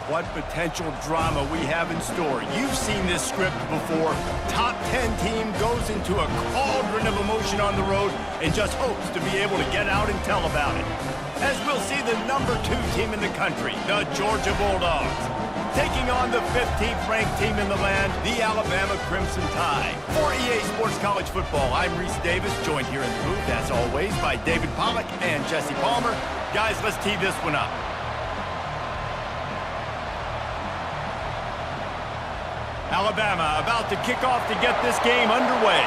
What potential drama we have in store. You've seen this script before. Top 10 team goes into a cauldron of emotion on the road and just hopes to be able to get out and tell about it. As we'll see the number 2 team in the country, the Georgia Bulldogs, taking on the 15th ranked team in the land, the Alabama Crimson Tide. For EA Sports College Football, I'm Reese Davis, joined here in the booth, as always, by David Pollack and Jesse Palmer. Guys, let's tee this one up. Alabama about to kick off to get this game underway.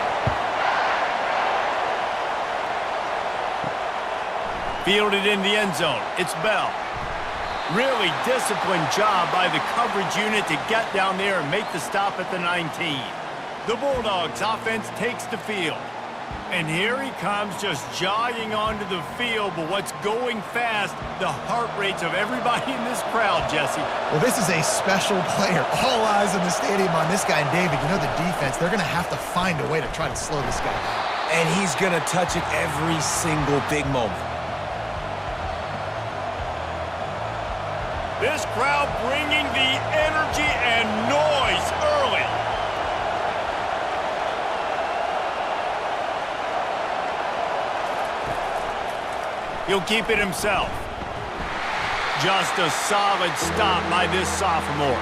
Fielded in the end zone. It's Bell. Really disciplined job by the coverage unit to get down there and make the stop at the 19. The Bulldogs offense takes the field. And here he comes just jogging onto the field, but what's going fast, the heart rates of everybody in this crowd, Jesse. Well, this is a special player. All eyes in the stadium on this guy. And David, you know the defense, they're going to have to find a way to try to slow this guy down. And he's going to touch it every single big moment. This crowd bringing the energy and noise early. He'll keep it himself. Just a solid stop by this sophomore.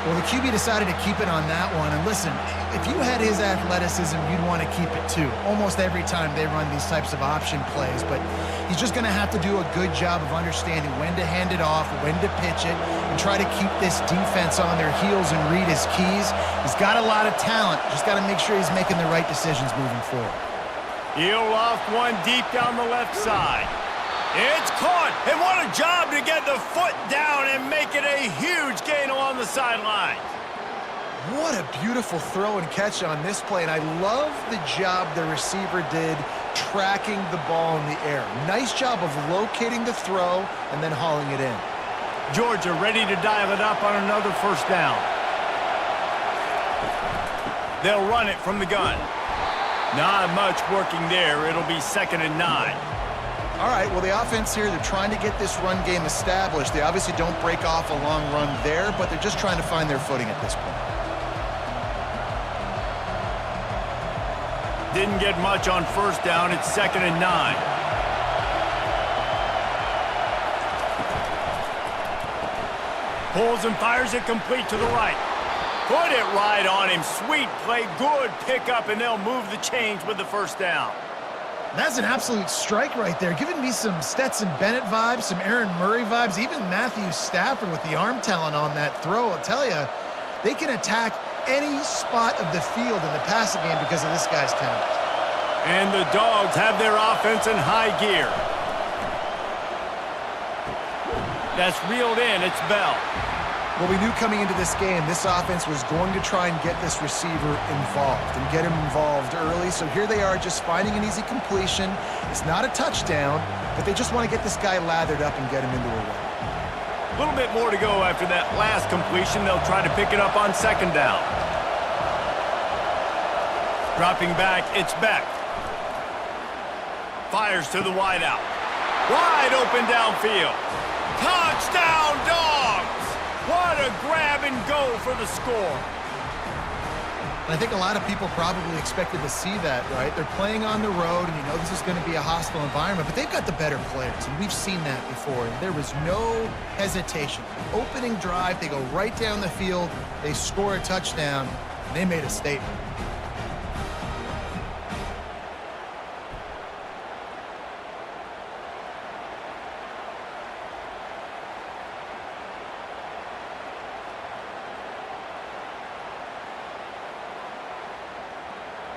Well, the QB decided to keep it on that one. And listen, if you had his athleticism, you'd want to keep it too. Almost every time they run these types of option plays. But he's just going to have to do a good job of understanding when to hand it off, when to pitch it, and try to keep this defense on their heels and read his keys. He's got a lot of talent. Just got to make sure he's making the right decisions moving forward. He'll loft one deep down the left side. It's caught, and what a job to get the foot down and make it a huge gain along the sideline. What a beautiful throw and catch on this play, and I love the job the receiver did tracking the ball in the air. Nice job of locating the throw and then hauling it in. Georgia ready to dial it up on another first down. They'll run it from the gun. Not much working there. It'll be 2nd and 9. All right, well, the offense here, they're trying to get this run game established. They obviously don't break off a long run there, but they're just trying to find their footing at this point. Didn't get much on first down. It's 2nd and 9. Pulls and fires it complete to the right. Put it right on him. Sweet play, good pickup, and they'll move the chains with the first down. That's an absolute strike right there, giving me some Stetson Bennett vibes, some Aaron Murray vibes, even Matthew Stafford with the arm talent on that throw. I'll tell you, they can attack any spot of the field in the passing game because of this guy's talent. And the Dogs have their offense in high gear. That's reeled in. It's Bell. Well, we knew coming into this game, this offense was going to try and get this receiver involved and get him involved early. So here they are just finding an easy completion. It's not a touchdown, but they just want to get this guy lathered up and get him into a run. A little bit more to go after that last completion. They'll try to pick it up on 2nd down. Dropping back, it's Beck. Fires to the wideout. Wide open downfield. Touchdown, Dogs! What a grab and go for the score. I think a lot of people probably expected to see that, right? They're playing on the road, and you know this is going to be a hostile environment, but they've got the better players, and we've seen that before. And there was no hesitation. Opening drive, they go right down the field, they score a touchdown, and they made a statement.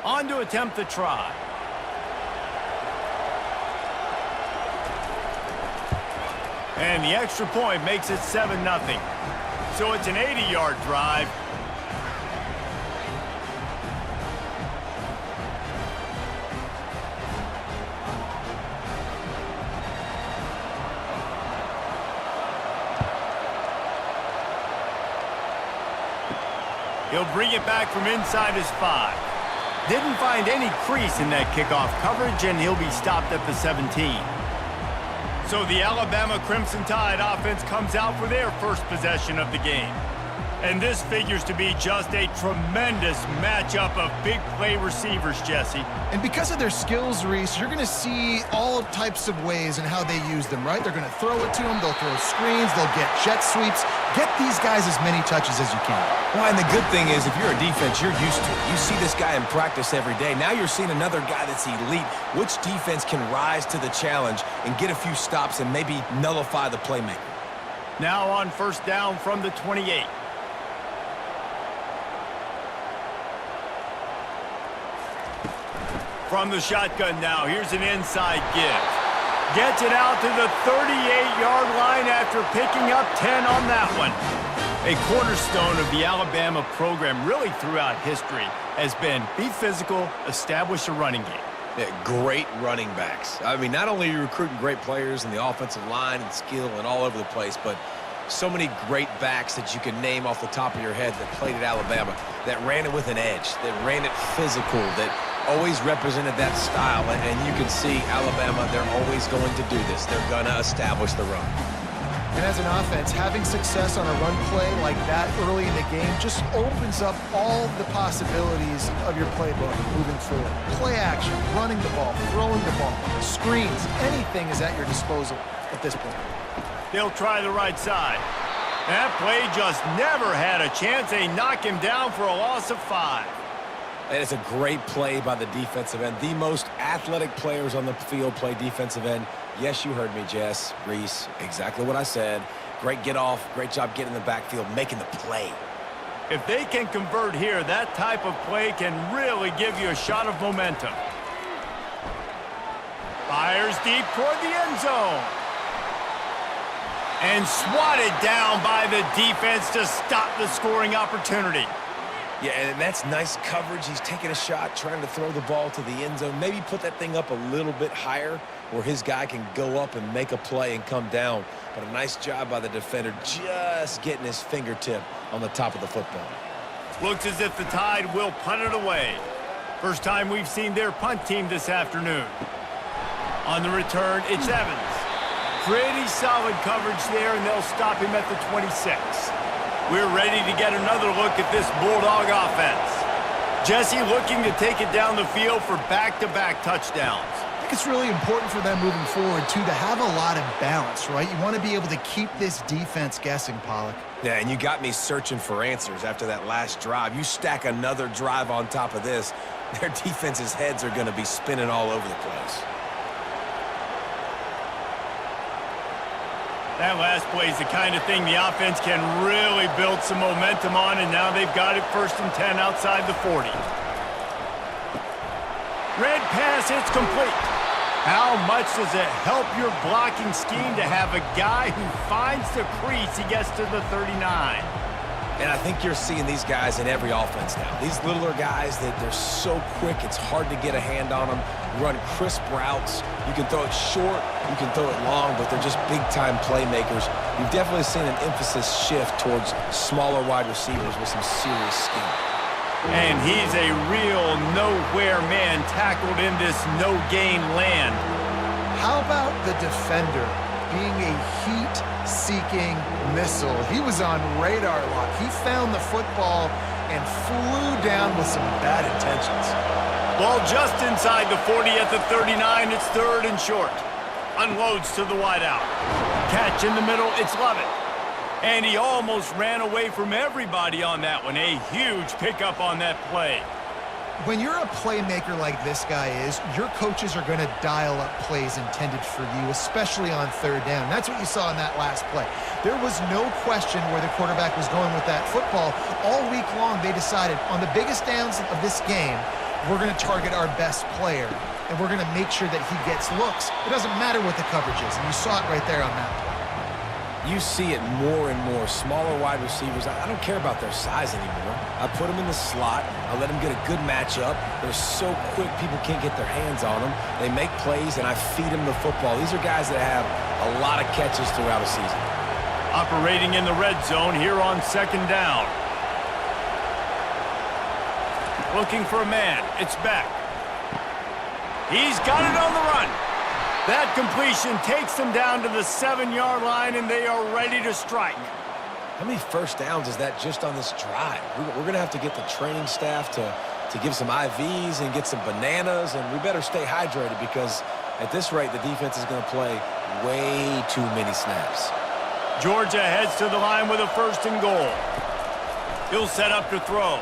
On to attempt the try. And the extra point makes it 7-0. So it's an 80-yard drive. He'll bring it back from inside his 5. Didn't find any crease in that kickoff coverage, and he'll be stopped at the 17. So the Alabama Crimson Tide offense comes out for their first possession of the game. And this figures to be just a tremendous matchup of big play receivers, Jesse. And because of their skills, Reese, you're going to see all types of ways in how they use them, right? They're going to throw it to them. They'll throw screens. They'll get jet sweeps. Get these guys as many touches as you can. Well, and the good thing is, if you're a defense, you're used to it. You see this guy in practice every day. Now you're seeing another guy that's elite. Which defense can rise to the challenge and get a few stops and maybe nullify the playmaker? Now on first down from the 28. From the shotgun now, here's an inside give. Gets it out to the 38-yard line after picking up 10 on that one. A cornerstone of the Alabama program really throughout history has been be physical, establish a running game. Yeah, great running backs. I mean, not only are you recruiting great players in the offensive line and skill and all over the place, but so many great backs that you can name off the top of your head that played at Alabama, that ran it with an edge, that ran it physical, that always represented that style. And you can see Alabama, they're always going to do this. They're going to establish the run. And as an offense, having success on a run play like that early in the game just opens up all the possibilities of your playbook moving forward. Play action, running the ball, throwing the ball, screens, anything is at your disposal at this point. They'll try the right side. That play just never had a chance. They knock him down for a loss of 5. And it's a great play by the defensive end. The most athletic players on the field play defensive end. Yes, you heard me, Jess, Reese, exactly what I said. Great get off, great job getting in the backfield, making the play. If they can convert here, that type of play can really give you a shot of momentum. Fires deep toward the end zone. And swatted down by the defense to stop the scoring opportunity. Yeah, and that's nice coverage. He's taking a shot, trying to throw the ball to the end zone. Maybe put that thing up a little bit higher where his guy can go up and make a play and come down. But a nice job by the defender just getting his fingertip on the top of the football. Looks as if the Tide will punt it away. First time we've seen their punt team this afternoon. On the return, it's Evans. Pretty solid coverage there, and they'll stop him at the 26. We're ready to get another look at this Bulldog offense. Jesse looking to take it down the field for back-to-back touchdowns. I think it's really important for them moving forward, too, to have a lot of balance, right? You want to be able to keep this defense guessing, Pollock. Yeah, and you got me searching for answers after that last drive. You stack another drive on top of this, their defense's heads are going to be spinning all over the place. That last play is the kind of thing the offense can really build some momentum on, and now they've got it 1st and 10 outside the 40. Red pass, it's complete. How much does it help your blocking scheme to have a guy who finds the crease, he gets to the 39? And I think you're seeing these guys in every offense now. These littler guys, that they're so quick, it's hard to get a hand on them. Run crisp routes. You can throw it short, you can throw it long, but they're just big-time playmakers. You've definitely seen an emphasis shift towards smaller wide receivers with some serious skill. And he's a real nowhere man tackled in this no-gain land. How about the defender being a heat-seeking missile? He was on radar lock. He found the football and flew down with some bad intentions. Ball just inside the 40 at the 39. It's 3rd and short. Unloads to the wideout. Catch in the middle. It's Lovett. And he almost ran away from everybody on that one. A huge pickup on that play. When you're a playmaker like this guy is, your coaches are going to dial up plays intended for you, especially on 3rd down. That's what you saw in that last play. There was no question where the quarterback was going with that football. All week long, they decided on the biggest downs of this game, we're going to target our best player, and we're going to make sure that he gets looks. It doesn't matter what the coverage is, and you saw it right there on that play. You see it more and more. Smaller wide receivers, I don't care about their size anymore. I put them in the slot. I let them get a good matchup. They're so quick, people can't get their hands on them. They make plays, and I feed them the football. These are guys that have a lot of catches throughout a season. Operating in the red zone here on 2nd down. Looking for a man. It's Beck. He's got it on the run. That completion takes them down to the 7-yard line, and they are ready to strike. How many first downs is that just on this drive? We're going to have to get the training staff to give some IVs and get some bananas, and we better stay hydrated because at this rate, the defense is going to play way too many snaps. Georgia heads to the line with a 1st and goal. He'll set up to throw.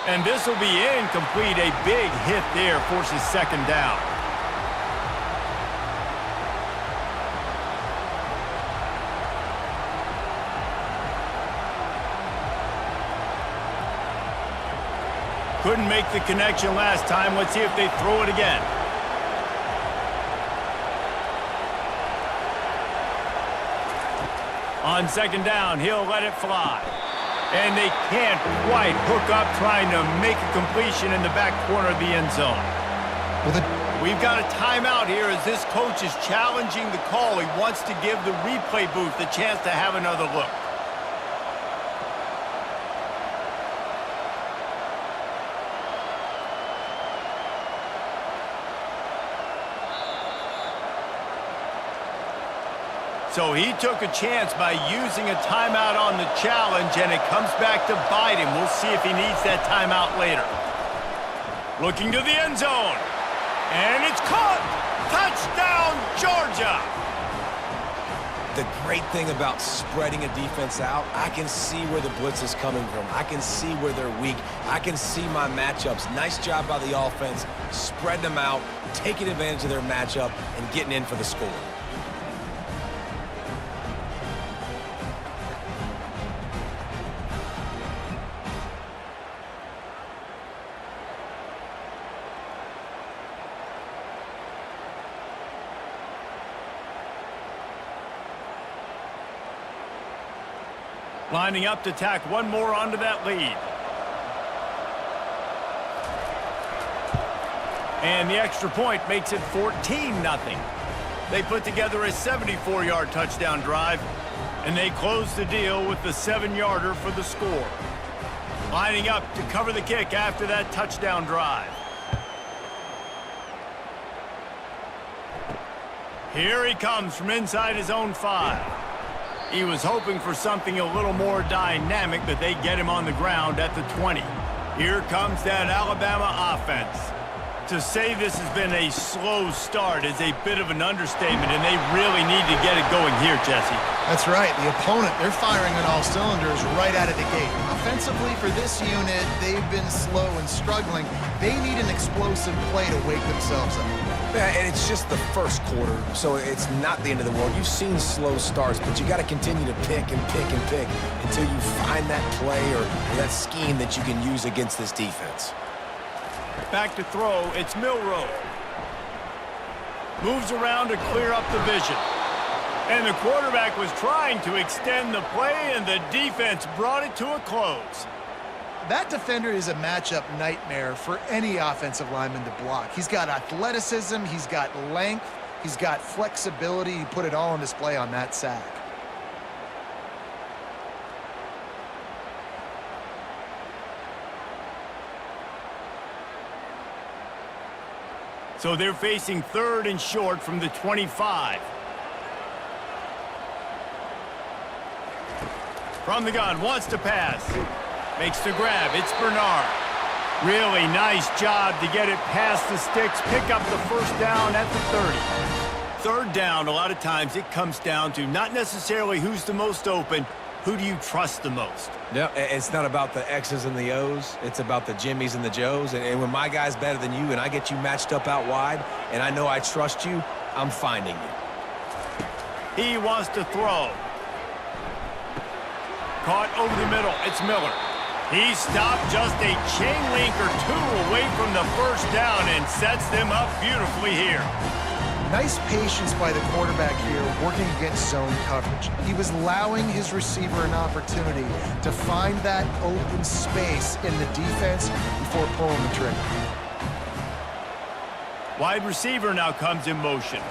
And this will be incomplete. A big hit there forces 2nd down. Couldn't make the connection last time. Let's see if they throw it again. On 2nd down, he'll let it fly. And they can't quite hook up trying to make a completion in the back corner of the end zone. We've got a timeout here as this coach is challenging the call. He wants to give the replay booth the chance to have another look. So he took a chance by using a timeout on the challenge, and it comes back to bite him. We'll see if he needs that timeout later. Looking to the end zone. And it's caught! Touchdown, Georgia! The great thing about spreading a defense out, I can see where the blitz is coming from. I can see where they're weak. I can see my matchups. Nice job by the offense, spreading them out, taking advantage of their matchup, and getting in for the score. Lining up to tack one more onto that lead. And the extra point makes it 14-0. They put together a 74-yard touchdown drive, and they close the deal with the 7-yarder for the score. Lining up to cover the kick after that touchdown drive. Here he comes from inside his own 5. He was hoping for something a little more dynamic, but they get him on the ground at the 20. Here comes that Alabama offense. To say this has been a slow start is a bit of an understatement, and they really need to get it going here, Jesse. That's right. The opponent, they're firing on all cylinders right out of the gate. Offensively, for this unit, they've been slow and struggling. They need an explosive play to wake themselves up. Yeah, and it's just the first quarter, so it's not the end of the world. You've seen slow starts, but you got to continue to pick and pick and pick until you find that play or that scheme that you can use against this defense. Back to throw, it's Milroe. Moves around to clear up the vision. And the quarterback was trying to extend the play, and the defense brought it to a close. That defender is a matchup nightmare for any offensive lineman to block. He's got athleticism, he's got length, he's got flexibility. He put it all on display on that sack. So they're facing 3rd and short from the 25. From the gun, wants to pass. Makes the grab, it's Bernard. Really nice job to get it past the sticks, pick up the 1st down at the 30. 3rd down, a lot of times it comes down to not necessarily who's the most open, who do you trust the most? No, it's not about the X's and the O's. It's about the Jimmies and the Joes. And when my guy's better than you and I get you matched up out wide and I know I trust you, I'm finding you. He wants to throw. Caught over the middle, it's Miller. He stopped just a chain link or 2 away from the 1st down and sets them up beautifully here. Nice patience by the quarterback here, working against zone coverage. He was allowing his receiver an opportunity to find that open space in the defense before pulling the trigger. Wide receiver now comes in motion.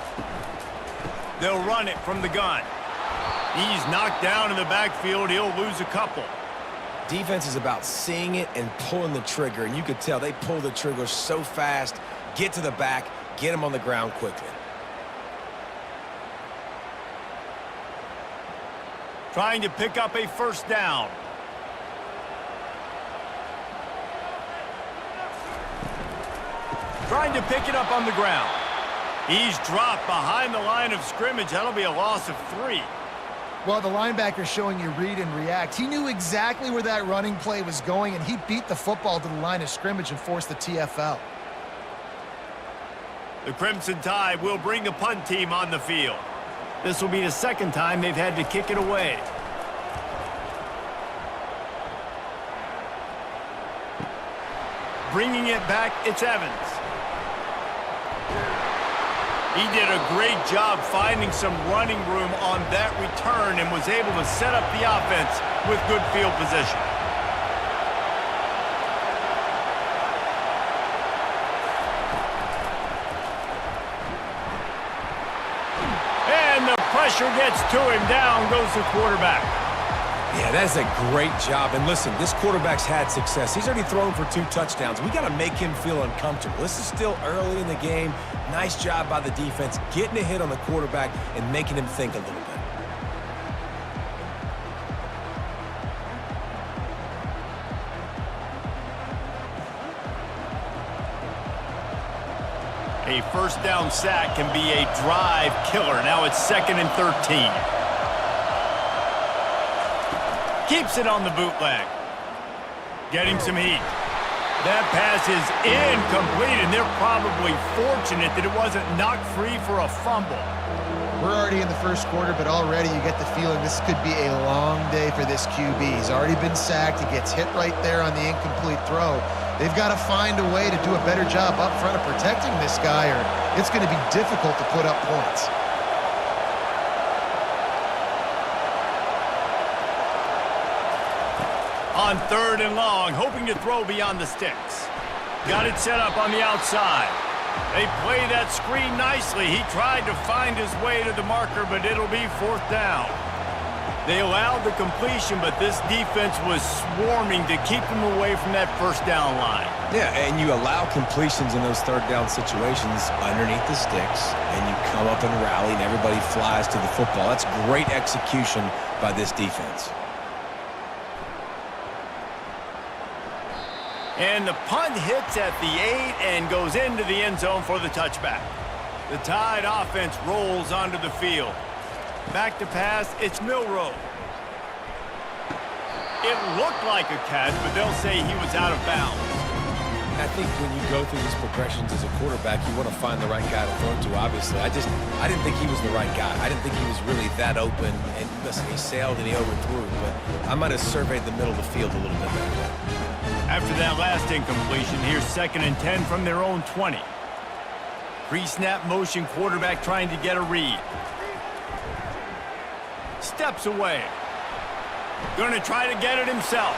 They'll run it from the gun. He's knocked down in the backfield. He'll lose a couple. Defense is about seeing it and pulling the trigger, and you could tell they pull the trigger so fast, get to the back, get him on the ground quickly. trying to pick up a first down. Trying to pick it up on the ground. He's dropped behind the line of scrimmage. That'll be a loss of 3. Well, the linebacker's showing you read and react. He knew exactly where that running play was going, and he beat the football to the line of scrimmage and forced the TFL. The Crimson Tide will bring the punt team on the field. This will be the second time they've had to kick it away. Bringing it back, it's Evans. He did a great job finding some running room on that return and was able to set up the offense with good field position. And the pressure gets to him. Down goes the quarterback. Yeah, that's a great job. And listen, this quarterback's had success. He's already thrown for 2 touchdowns. We got to make him feel uncomfortable. This is still early in the game. Nice job by the defense, getting a hit on the quarterback and making him think a little bit. A first down sack can be a drive killer. Now it's 2nd and 13. Keeps it on the bootleg. Getting some heat. That pass is incomplete, and they're probably fortunate that it wasn't knocked free for a fumble. We're already in the first quarter, but already you get the feeling this could be a long day for this QB. He's already been sacked. He gets hit right there on the incomplete throw. They've got to find a way to do a better job up front of protecting this guy, or it's going to be difficult to put up points. On 3rd and long, hoping to throw beyond the sticks. Got it set up on the outside. They play that screen nicely. He tried to find his way to the marker, but it'll be 4th down. They allowed the completion, but this defense was swarming to keep them away from that first down line. Yeah, and you allow completions in those 3rd down situations underneath the sticks, and you come up and rally, and everybody flies to the football. That's great execution by this defense. And the punt hits at the 8 and goes into the end zone for the touchback. The Tide offense rolls onto the field. Back to pass, it's Milroe. It looked like a catch, but they'll say he was out of bounds. I think when you go through these progressions as a quarterback, you want to find the right guy to throw to, obviously. I didn't think he was the right guy. I didn't think he was really that open. And listen, he sailed and he overthrew, but I might have surveyed the middle of the field a little bit better. After that last incompletion, here's 2nd and 10 from their own 20. Pre-snap motion, quarterback trying to get a read. Steps away. Going to try to get it himself.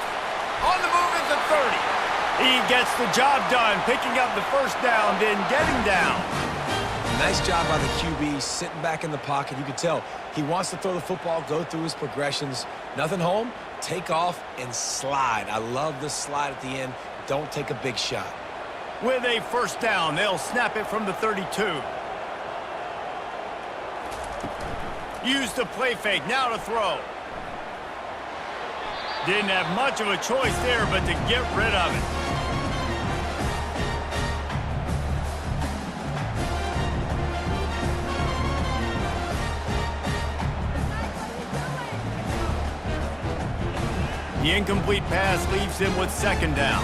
On the move at the 30. He gets the job done, picking up the first down, then getting down. Nice job by the QB, sitting back in the pocket. You can tell he wants to throw the football, go through his progressions. Nothing home, take off, and slide. I love the slide at the end. Don't take a big shot. With a first down, they'll snap it from the 32. Use the play fake, now to throw. Didn't have much of a choice there, but to get rid of it. The incomplete pass leaves him with 2nd down.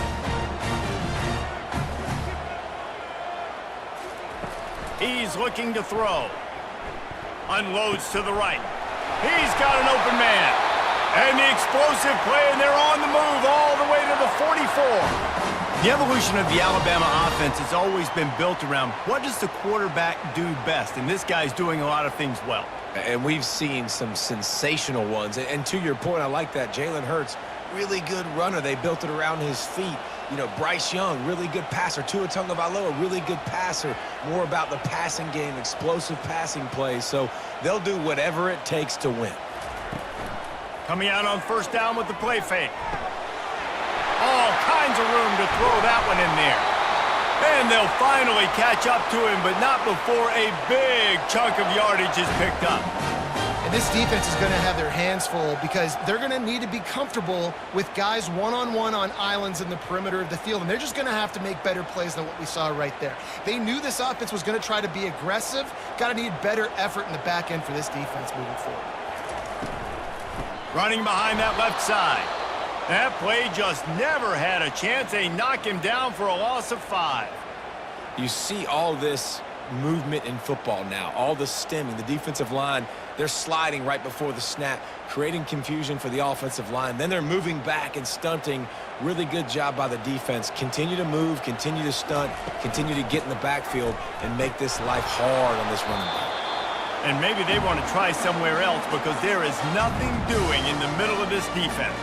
He's looking to throw. Unloads to the right. He's got an open man. And the explosive play, and they're on the move all the way to the 44. The evolution of the Alabama offense has always been built around what does the quarterback do best, and this guy's doing a lot of things well. And we've seen some sensational ones. And to your point, I like that. Jalen Hurts, really good runner. They built it around his feet. You know, Bryce Young, really good passer. Tua Tagovailoa, really good passer. More about the passing game, explosive passing plays. So they'll do whatever it takes to win. Coming out on first down with the play fake. All kinds of room to throw that one in there. And they'll finally catch up to him, but not before a big chunk of yardage is picked up. And this defense is going to have their hands full because they're going to need to be comfortable with guys one-on-one on islands in the perimeter of the field, and they're just going to have to make better plays than what we saw right there. They knew this offense was going to try to be aggressive. Got to need better effort in the back end for this defense moving forward. Running behind that left side. That play just never had a chance. They knock him down for a loss of 5. You see all this movement in football now, all the stemming, the defensive line, they're sliding right before the snap, creating confusion for the offensive line. Then they're moving back and stunting. Really good job by the defense. Continue to move, continue to stunt, continue to get in the backfield and make this life hard on this running back. And maybe they want to try somewhere else because there is nothing doing in the middle of this defense.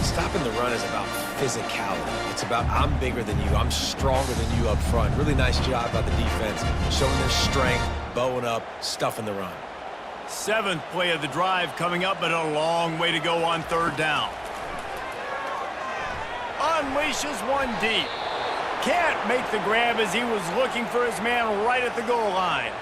Stopping the run is about physicality. It's about I'm bigger than you, I'm stronger than you up front. Really nice job by the defense, showing their strength, bowing up, stuffing the run. 7th play of the drive coming up, but a long way to go on 3rd down. Unleashes one deep. Can't make the grab as he was looking for his man right at the goal line.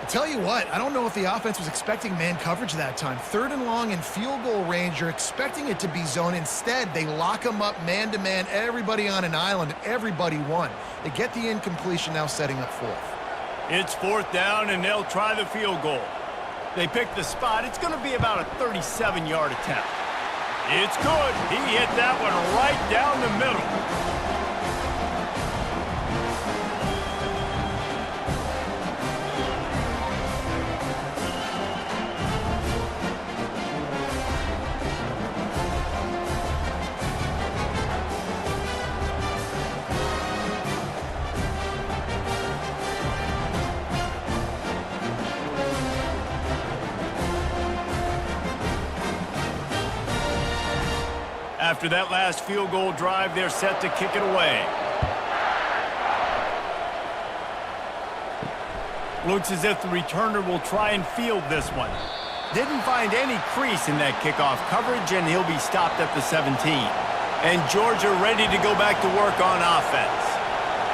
I tell you what, I don't know if the offense was expecting man coverage that time. 3rd and long in field goal range, you're expecting it to be zone. Instead, they lock them up man-to-man, everybody on an island, everybody won. They get the incompletion, now setting up 4th. It's 4th down, and they'll try the field goal. They pick the spot. It's going to be about a 37-yard attempt. It's good. He hit that one right down the middle. After that last field goal drive, they're set to kick it away. Looks as if the returner will try and field this one. Didn't find any crease in that kickoff coverage, and he'll be stopped at the 17. And Georgia ready to go back to work on offense.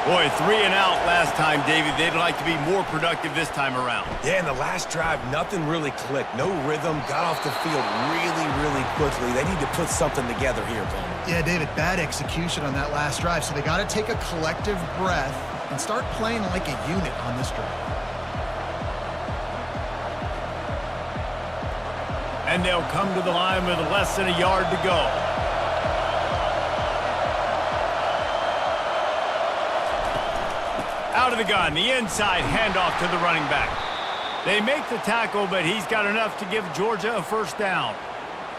Boy, 3 and out last time, David. They'd like to be more productive this time around. Yeah, in the last drive, nothing really clicked. No rhythm, got off the field really quickly. They need to put something together here, Bowman. Yeah, David, bad execution on that last drive, so they got to take a collective breath and start playing like a unit on this drive. And they'll come to the line with less than a yard to go. Out of the gun, the inside handoff to the running back. They make the tackle, but he's got enough to give Georgia a 1st down.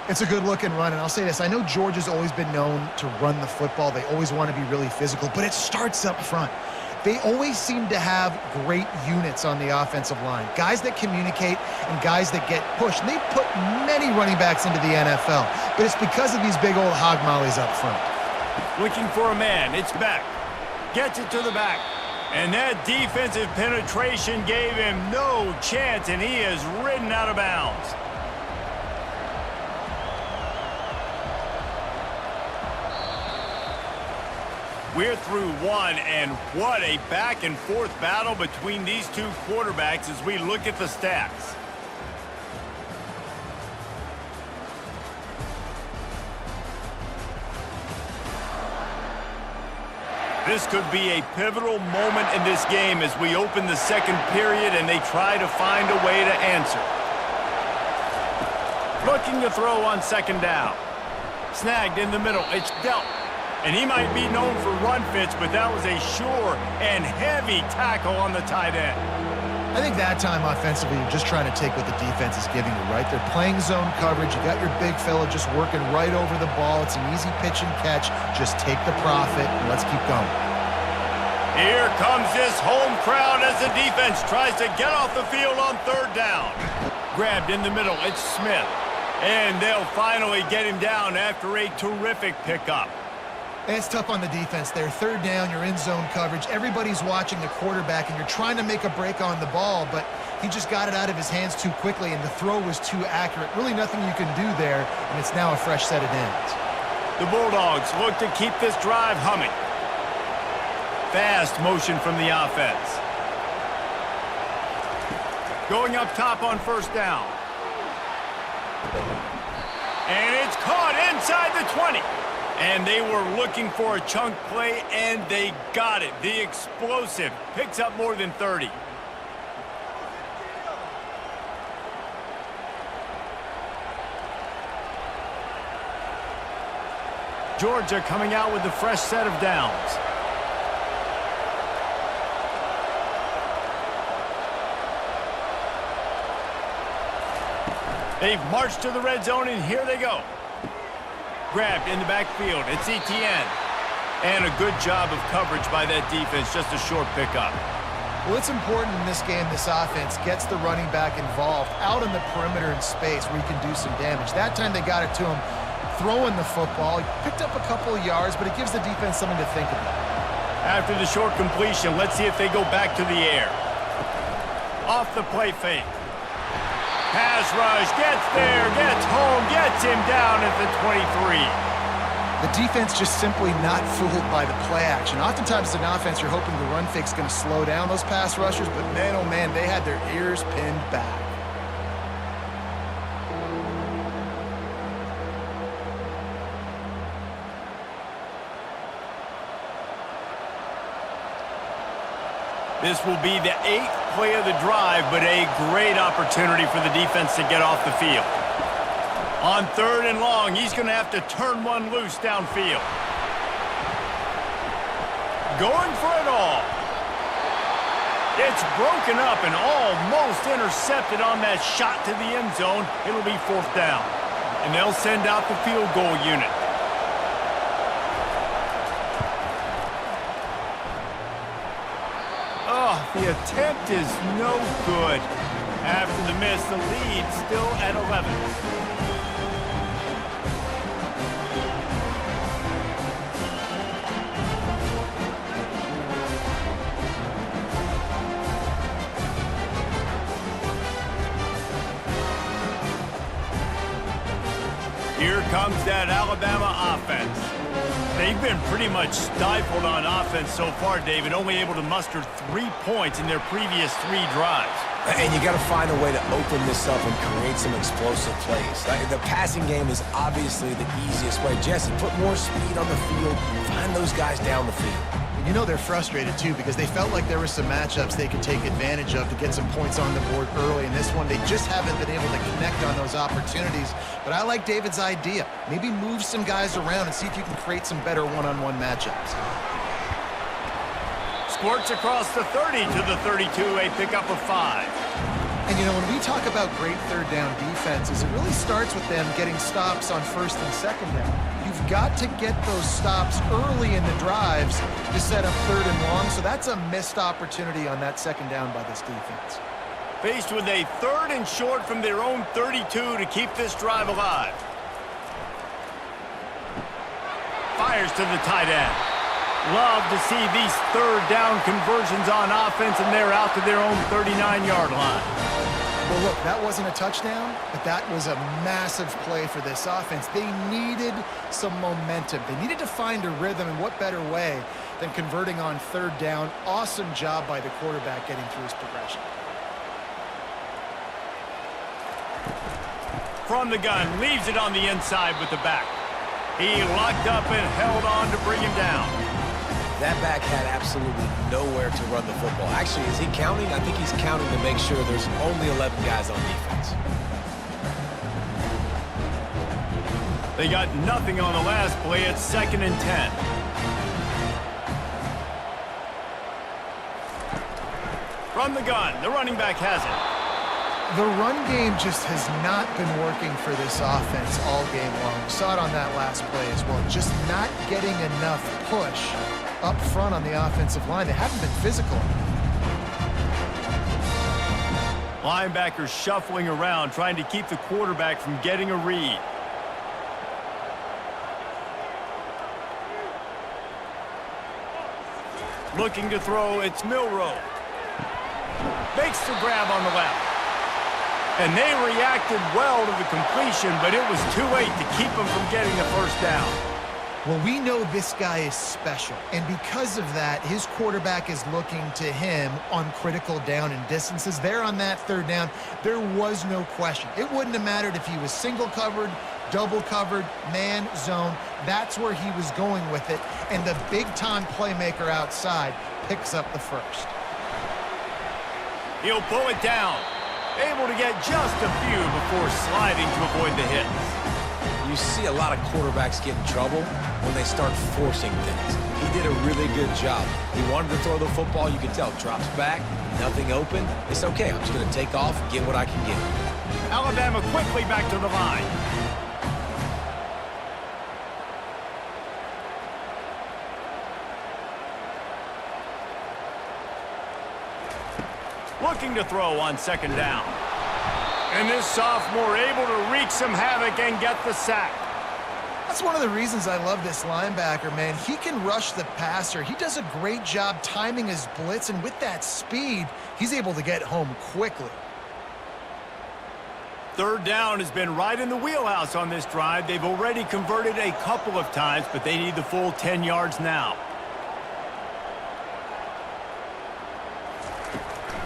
It's a good-looking run, and I'll say this. I know Georgia's always been known to run the football. They always want to be really physical, but it starts up front. They always seem to have great units on the offensive line, guys that communicate and guys that get pushed. And they've put many running backs into the NFL, but it's because of these big old hog mollies up front. Looking for a man. It's Beck. Gets it to the back. And that defensive penetration gave him no chance, and he is ridden out of bounds. We're through one, and what a back-and-forth battle between these two quarterbacks as we look at the stats. This could be a pivotal moment in this game as we open the 2nd period and they try to find a way to answer. Looking to throw on 2nd down. Snagged in the middle. It's dealt. And he might be known for run fits, but that was a sure and heavy tackle on the tight end. I think that time offensively, you're just trying to take what the defense is giving you, right? They're playing zone coverage. You got your big fella just working right over the ball. It's an easy pitch and catch. Just take the profit and let's keep going. Here comes this home crowd as the defense tries to get off the field on 3rd down. Grabbed in the middle. It's Smith. And they'll finally get him down after a terrific pickup. It's tough on the defense there. 3rd down, you're in zone coverage. Everybody's watching the quarterback, and you're trying to make a break on the ball, but he just got it out of his hands too quickly, and the throw was too accurate. Really nothing you can do there, and it's now a fresh set of downs. The Bulldogs look to keep this drive humming. Fast motion from the offense. Going up top on 1st down. And it's caught inside the 20. And they were looking for a chunk play, and they got it. The explosive picks up more than 30. Georgia coming out with a fresh set of downs. They've marched to the red zone, and here they go. Grabbed in the backfield. It's ETN. And a good job of coverage by that defense. Just a short pickup. Well, it's important in this game, this offense gets the running back involved out in the perimeter in space where he can do some damage. That time they got it to him throwing the football. He picked up a couple of yards, but it gives the defense something to think about. After the short completion, let's see if they go back to the air. Off the play fake. Pass rush, gets there, gets home, gets him down at the 23. The defense just simply not fooled by the play action. Oftentimes as an offense, you're hoping the run fake's going to slow down those pass rushers, but man, oh man, they had their ears pinned back. This will be the 8th play of the drive, but a great opportunity for the defense to get off the field. On 3rd and long, he's going to have to turn one loose downfield. Going for it all. It's broken up and almost intercepted on that shot to the end zone. It'll be 4th down. And they'll send out the field goal unit. The attempt is no good. After the miss, the lead still at 11. Here comes that Alabama offense. They've been pretty much stifled on offense so far, David, only able to muster 3 points in their previous 3 drives. And you got to find a way to open this up and create some explosive plays. The passing game is obviously the easiest way. Jesse, put more speed on the field, find those guys down the field. And you know they're frustrated, too, because they felt like there were some matchups they could take advantage of to get some points on the board early. In this one, they just haven't been able to connect on those opportunities. But I like David's idea. Maybe move some guys around and see if you can create some better one-on-one matchups. Squirts across the 30 to the 32, a pickup of 5. And, you know, when we talk about great third down defenses, it really starts with them getting stops on 1st and 2nd down. You've got to get those stops early in the drives to set up 3rd and long, so that's a missed opportunity on that 2nd down by this defense. Faced with a 3rd and short from their own 32 to keep this drive alive. Fires to the tight end. Love to see these 3rd down conversions on offense, and they're out to their own 39-yard line. Well, look, that wasn't a touchdown, but that was a massive play for this offense. They needed some momentum. They needed to find a rhythm, and what better way than converting on 3rd down. Awesome job by the quarterback getting through his progression. From the gun, leaves it on the inside with the back. He locked up and held on to bring him down. That back had absolutely nowhere to run the football. Actually, is he counting? I think he's counting to make sure there's only 11 guys on defense. They got nothing on the last play. It's 2nd and 10. From the gun, the running back has it. The run game just has not been working for this offense all game long. We saw it on that last play as well. Just not getting enough push up front on the offensive line. They haven't been physical. Linebackers shuffling around, trying to keep the quarterback from getting a read. Looking to throw, it's Milroe. Makes the grab on the left. And they reacted well to the completion, but it was too late to keep them from getting the 1st down. Well, we know this guy is special, and because of that, his quarterback is looking to him on critical down and distances. There on that third down, there was no question. It wouldn't have mattered if he was single covered, double covered, man, zone. That's where he was going with it, and the big-time playmaker outside picks up the first. He'll pull it down, able to get just a few before sliding to avoid the hits. You see a lot of quarterbacks get in trouble when they start forcing things. He did a really good job. He wanted to throw the football. You could tell. Drops back, nothing open. It's okay. I'm just going to take off and get what I can get. Alabama quickly back to the line. Looking to throw on second down. And this sophomore able to wreak some havoc and get the sack. That's one of the reasons I love this linebacker, man. He can rush the passer. He does a great job timing his blitz, and with that speed, he's able to get home quickly. Third down has been right in the wheelhouse on this drive. They've already converted a couple of times, but they need the full 10 yards now.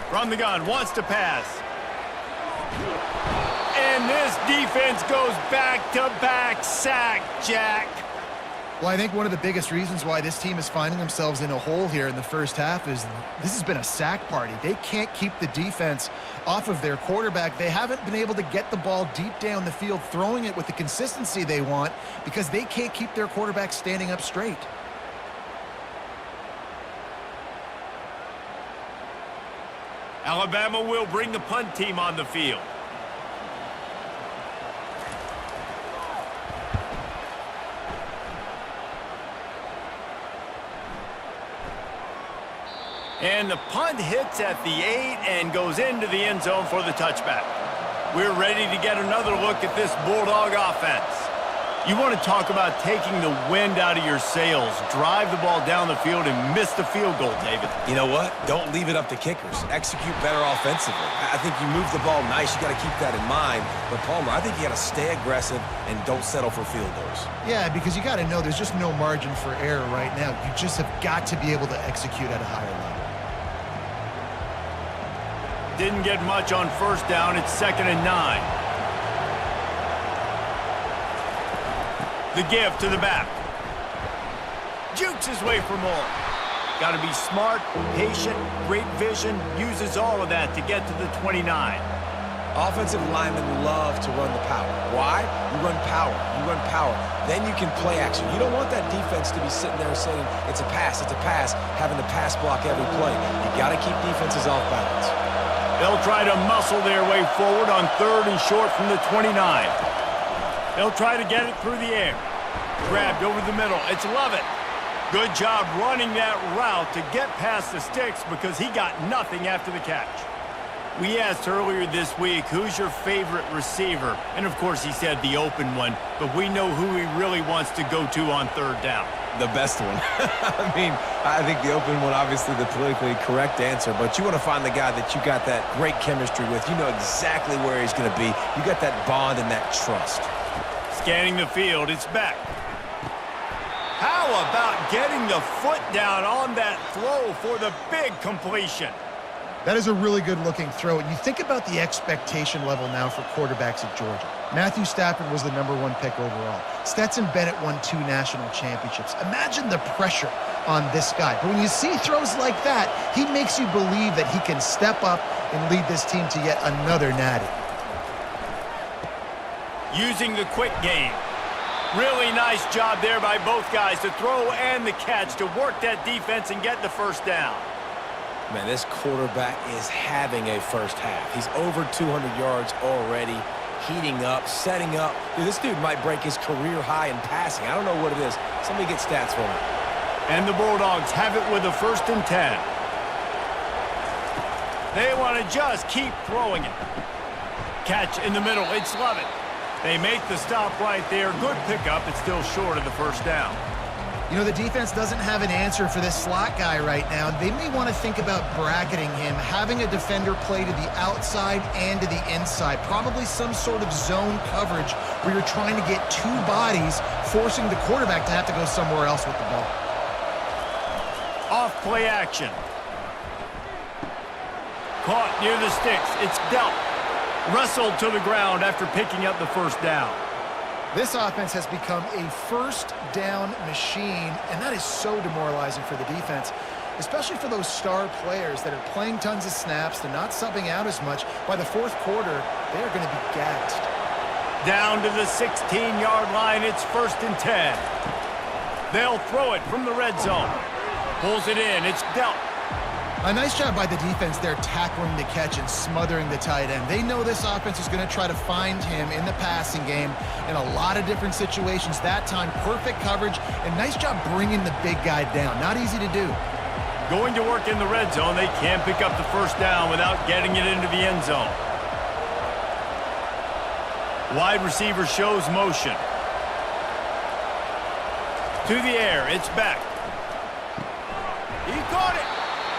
From the gun, wants to pass. And this defense goes back-to-back sack, Jack. Well, I think one of the biggest reasons why this team is finding themselves in a hole here in the first half is this has been a sack party. They can't keep the defense off of their quarterback. They haven't been able to get the ball deep down the field, throwing it with the consistency they want because they can't keep their quarterback standing up straight. Alabama will bring the punt team on the field. And the punt hits at the 8 and goes into the end zone for the touchback. We're ready to get another look at this Bulldog offense. You want to talk about taking the wind out of your sails. Drive the ball down the field and miss the field goal, David. You know what? Don't leave it up to kickers. Execute better offensively. I think you move the ball nice. You got to keep that in mind. But, Palmer, I think you got to stay aggressive and don't settle for field goals. Yeah, because you got to know there's just no margin for error right now. You just have got to be able to execute at a higher level. Didn't get much on first down. It's 2nd and 9. The give to the back. Jukes his way for more. Got to be smart, patient, great vision. Uses all of that to get to the 29. Offensive linemen love to run the power. Why? You run power. You run power. Then you can play action. You don't want that defense to be sitting there saying, it's a pass, having to pass block every play. You got to keep defenses off balance. They'll try to muscle their way forward on 3rd and short from the 29. They'll try to get it through the air. Grabbed over the middle. It's Lovett. Good job running that route to get past the sticks because he got nothing after the catch. We asked earlier this week, who's your favorite receiver? And, of course, he said the open one, but we know who he really wants to go to on 3rd down. The best one. I think the open one, obviously the politically correct answer, but you want to find the guy that you got that great chemistry with. You know exactly where he's going to be. You got that bond and that trust. Scanning the field, it's back. How about getting the foot down on that throw for the big completion? That is a really good-looking throw. And you think about the expectation level now for quarterbacks at Georgia. Matthew Stafford was the #1 pick overall. Stetson Bennett won 2 national championships. Imagine the pressure on this guy. But when you see throws like that, he makes you believe that he can step up and lead this team to yet another natty. Using the quick game. Really nice job there by both guys to throw and the catch to work that defense and get the first down. Man, this quarterback is having a first half. He's over 200 yards already, heating up, setting up. Dude, this dude might break his career high in passing. I don't know what it is. Somebody get stats for me. And the Bulldogs have it with a 1st and 10. They want to just keep throwing it. Catch in the middle. It's Lovett. They make the stop right there. Good pickup. It's still short of the first down. You know, the defense doesn't have an answer for this slot guy right now. They may want to think about bracketing him, having a defender play to the outside and to the inside. Probably some sort of zone coverage where you're trying to get two bodies, forcing the quarterback to have to go somewhere else with the ball. Off play action. Caught near the sticks. It's dealt. Wrestled to the ground after picking up the first down. This offense has become a first down machine, and that is so demoralizing for the defense, especially for those star players that are playing tons of snaps. They're not subbing out as much. By the fourth quarter, they're going to be gassed. Down to the 16-yard line. It's 1st and 10. They'll throw it from the red zone. Pulls it in. It's dealt. A nice job by the defense there tackling the catch and smothering the tight end. They know this offense is going to try to find him in the passing game in a lot of different situations. That time, perfect coverage, and nice job bringing the big guy down. Not easy to do. Going to work in the red zone. They can't pick up the first down without getting it into the end zone. Wide receiver shows motion. To the air. It's back. He caught it.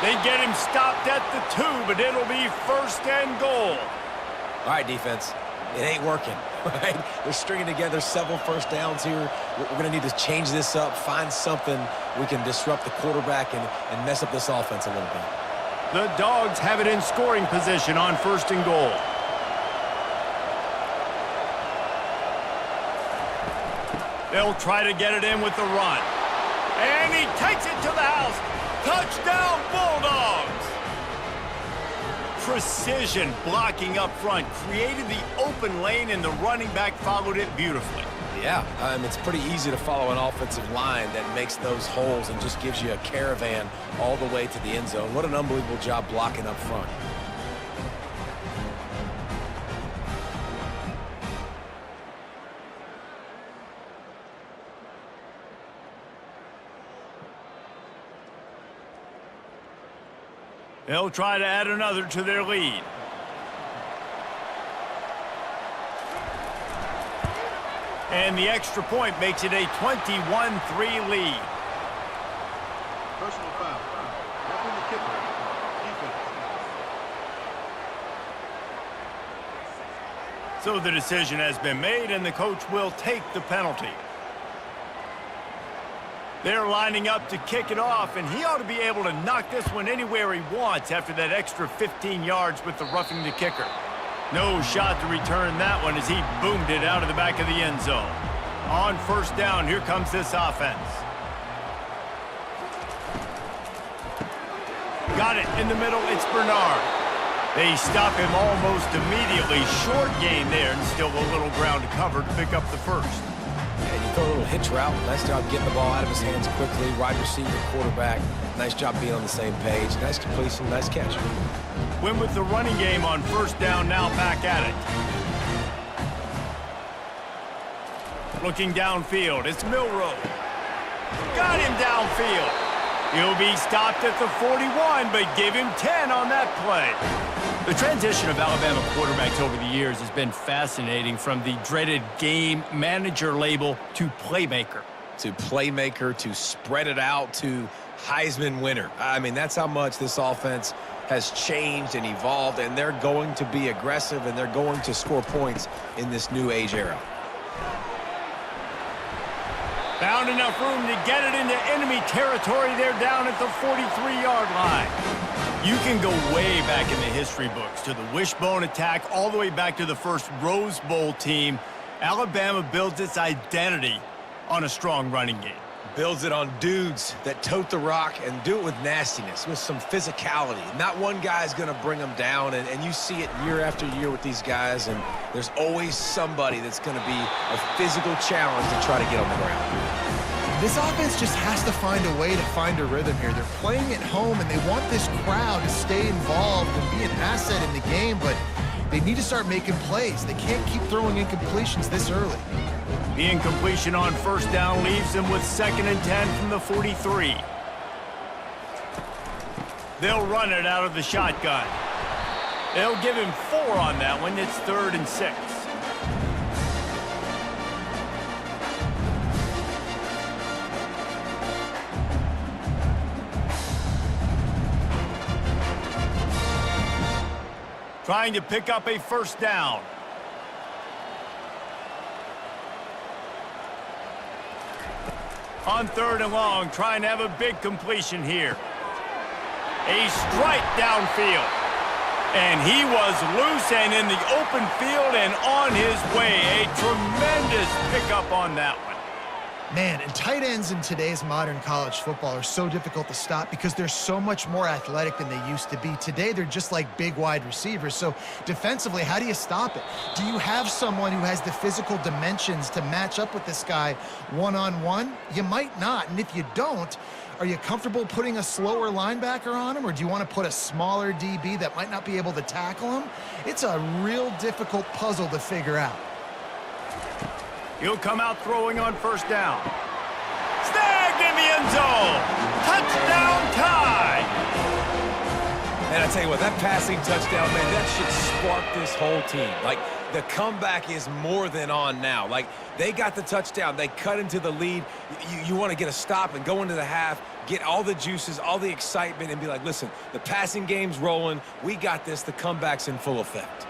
They get him stopped at the 2, but it'll be 1st and goal. All right, defense. It ain't working, right? They're stringing together several first downs here. We're going to need to change this up, find something we can disrupt the quarterback and mess up this offense a little bit. The Dogs have it in scoring position on 1st and goal. They'll try to get it in with the run. And he takes it to the house. Touchdown, Bulldogs! Precision blocking up front created the open lane, and the running back followed it beautifully. Yeah, it's pretty easy to follow an offensive line that makes those holes and just gives you a caravan all the way to the end zone. What an unbelievable job blocking up front. They'll try to add another to their lead. And the extra point makes it a 21-3 lead. Personal foul. Roughing the kicker. Defense. So the decision has been made, and the coach will take the penalty. They're lining up to kick it off, and he ought to be able to knock this one anywhere he wants after that extra 15 yards with the roughing the kicker. No shot to return that one as he boomed it out of the back of the end zone. On 1st down, here comes this offense. Got it in the middle, it's Bernard. They stop him almost immediately. Short gain there, and still a little ground to cover to pick up the first. And you throw a little hitch route. Nice job getting the ball out of his hands quickly. Wide receiver, quarterback. Nice job being on the same page. Nice completion, nice catch. Win with the running game on 1st down, now back at it. Looking downfield, it's Milroe. Got him downfield. He'll be stopped at the 41, but give him 10 on that play. The transition of Alabama quarterbacks over the years has been fascinating, from the dreaded game manager label to playmaker. To playmaker, to spread it out, to Heisman winner. I mean, that's how much this offense has changed and evolved, and they're going to be aggressive, and they're going to score points in this new age era. Found enough room to get it into enemy territory. They're down at the 43-yard line. You can go way back in the history books to the wishbone attack, all the way back to the first Rose Bowl team. Alabama builds its identity on a strong running game. Builds it on dudes that tote the rock and do it with nastiness, with some physicality. Not one guy's going to bring them down, and you see it year after year with these guys, and there's always somebody that's going to be a physical challenge to try to get on the ground. This offense just has to find a way to find a rhythm here. They're playing at home, and they want this crowd to stay involved and be an asset in the game, but they need to start making plays. They can't keep throwing incompletions this early. The incompletion on 1st down leaves them with 2nd and 10 from the 43. They'll run it out of the shotgun. They'll give him 4 on that one. It's 3rd and 6. trying to pick up a first down. On 3rd and long, trying to have a big completion here. A strike downfield. And he was loose and in the open field and on his way. A tremendous pickup on that one. Man, and tight ends in today's modern college football are so difficult to stop because they're so much more athletic than they used to be. Today, they're just like big wide receivers. So defensively, how do you stop it? Do you have someone who has the physical dimensions to match up with this guy one-on-one? You might not. And if you don't, are you comfortable putting a slower linebacker on him, or do you want to put a smaller DB that might not be able to tackle him? It's a real difficult puzzle to figure out. He'll come out throwing on first down. Snagged in the end zone. Touchdown tie. And I tell you what, that passing touchdown, man, that should spark this whole team. Like, the comeback is more than on now. Like, they got the touchdown. They cut into the lead. You want to get a stop and go into the half, get all the juices, all the excitement, and be like, listen, the passing game's rolling. We got this. The comeback's in full effect.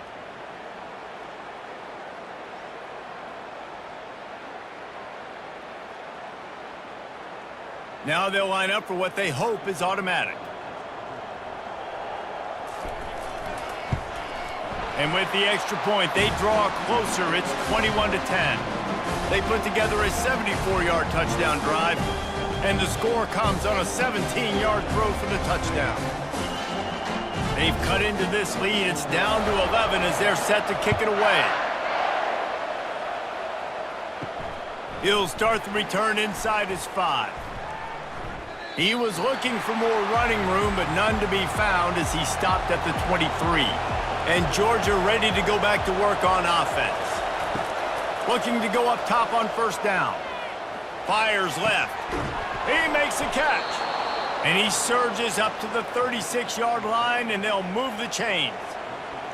Now they'll line up for what they hope is automatic. And with the extra point, they draw closer. It's 21-10. They put together a 74-yard touchdown drive, and the score comes on a 17-yard throw for the touchdown. They've cut into this lead. It's down to 11 as they're set to kick it away. He'll start the return inside his 5. He was looking for more running room, but none to be found as he stopped at the 23. And Georgia ready to go back to work on offense. Looking to go up top on first down. Fires left. He makes a catch. And he surges up to the 36-yard line, and they'll move the chains.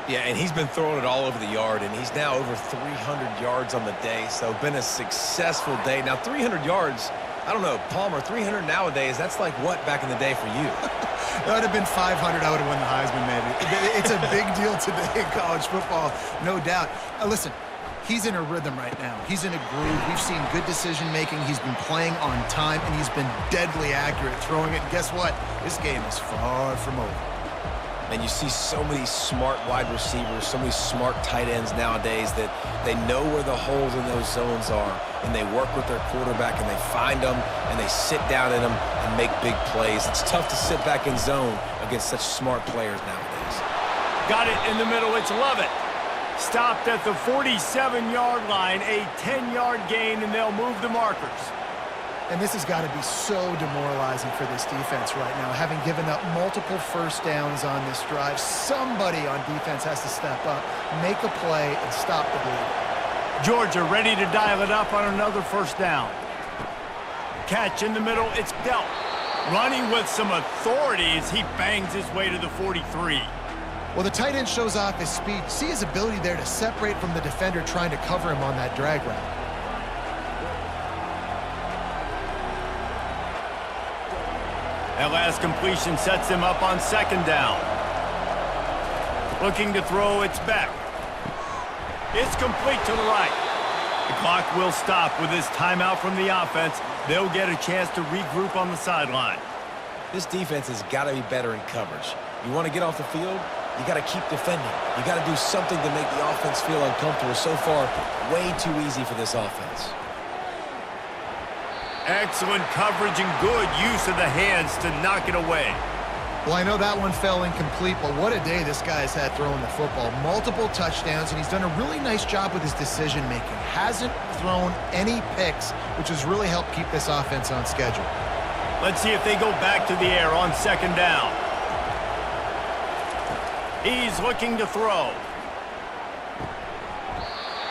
Yeah, and he's been throwing it all over the yard, and he's now over 300 yards on the day, so been a successful day. Now, 300 yards, I don't know, Palmer, 300 nowadays, that's like what back in the day for you? That would have been 500. I would have won the Heisman, maybe. It's a big deal today in college football, no doubt. Listen, he's in a rhythm right now. He's in a groove. We've seen good decision-making. He's been playing on time, and he's been deadly accurate throwing it. And guess what? This game is far from over. And you see so many smart wide receivers, so many smart tight ends nowadays that they know where the holes in those zones are, and they work with their quarterback, and they find them, and they sit down in them and make big plays. It's tough to sit back in zone against such smart players nowadays. Got it in the middle. It's Lovett. Stopped at the 47-yard line, a 10-yard gain, and they'll move the markers. And this has got to be so demoralizing for this defense right now. Having given up multiple first downs on this drive, somebody on defense has to step up, make a play, and stop the bleed. Georgia ready to dial it up on another first down. Catch in the middle, it's Belt. Running with some authority as he bangs his way to the 43. Well, the tight end shows off his speed. See his ability there to separate from the defender trying to cover him on that drag route. That last completion sets him up on second down. Looking to throw, it's Beck. It's complete to the right. The clock will stop with this timeout from the offense. They'll get a chance to regroup on the sideline. This defense has got to be better in coverage. You want to get off the field, you got to keep defending. You got to do something to make the offense feel uncomfortable. So far, way too easy for this offense. Excellent coverage and good use of the hands to knock it away. Well, I know that one fell incomplete, but what a day this guy's had throwing the football. Multiple touchdowns, and he's done a really nice job with his decision-making. Hasn't thrown any picks, which has really helped keep this offense on schedule. Let's see if they go back to the air on second down. He's looking to throw.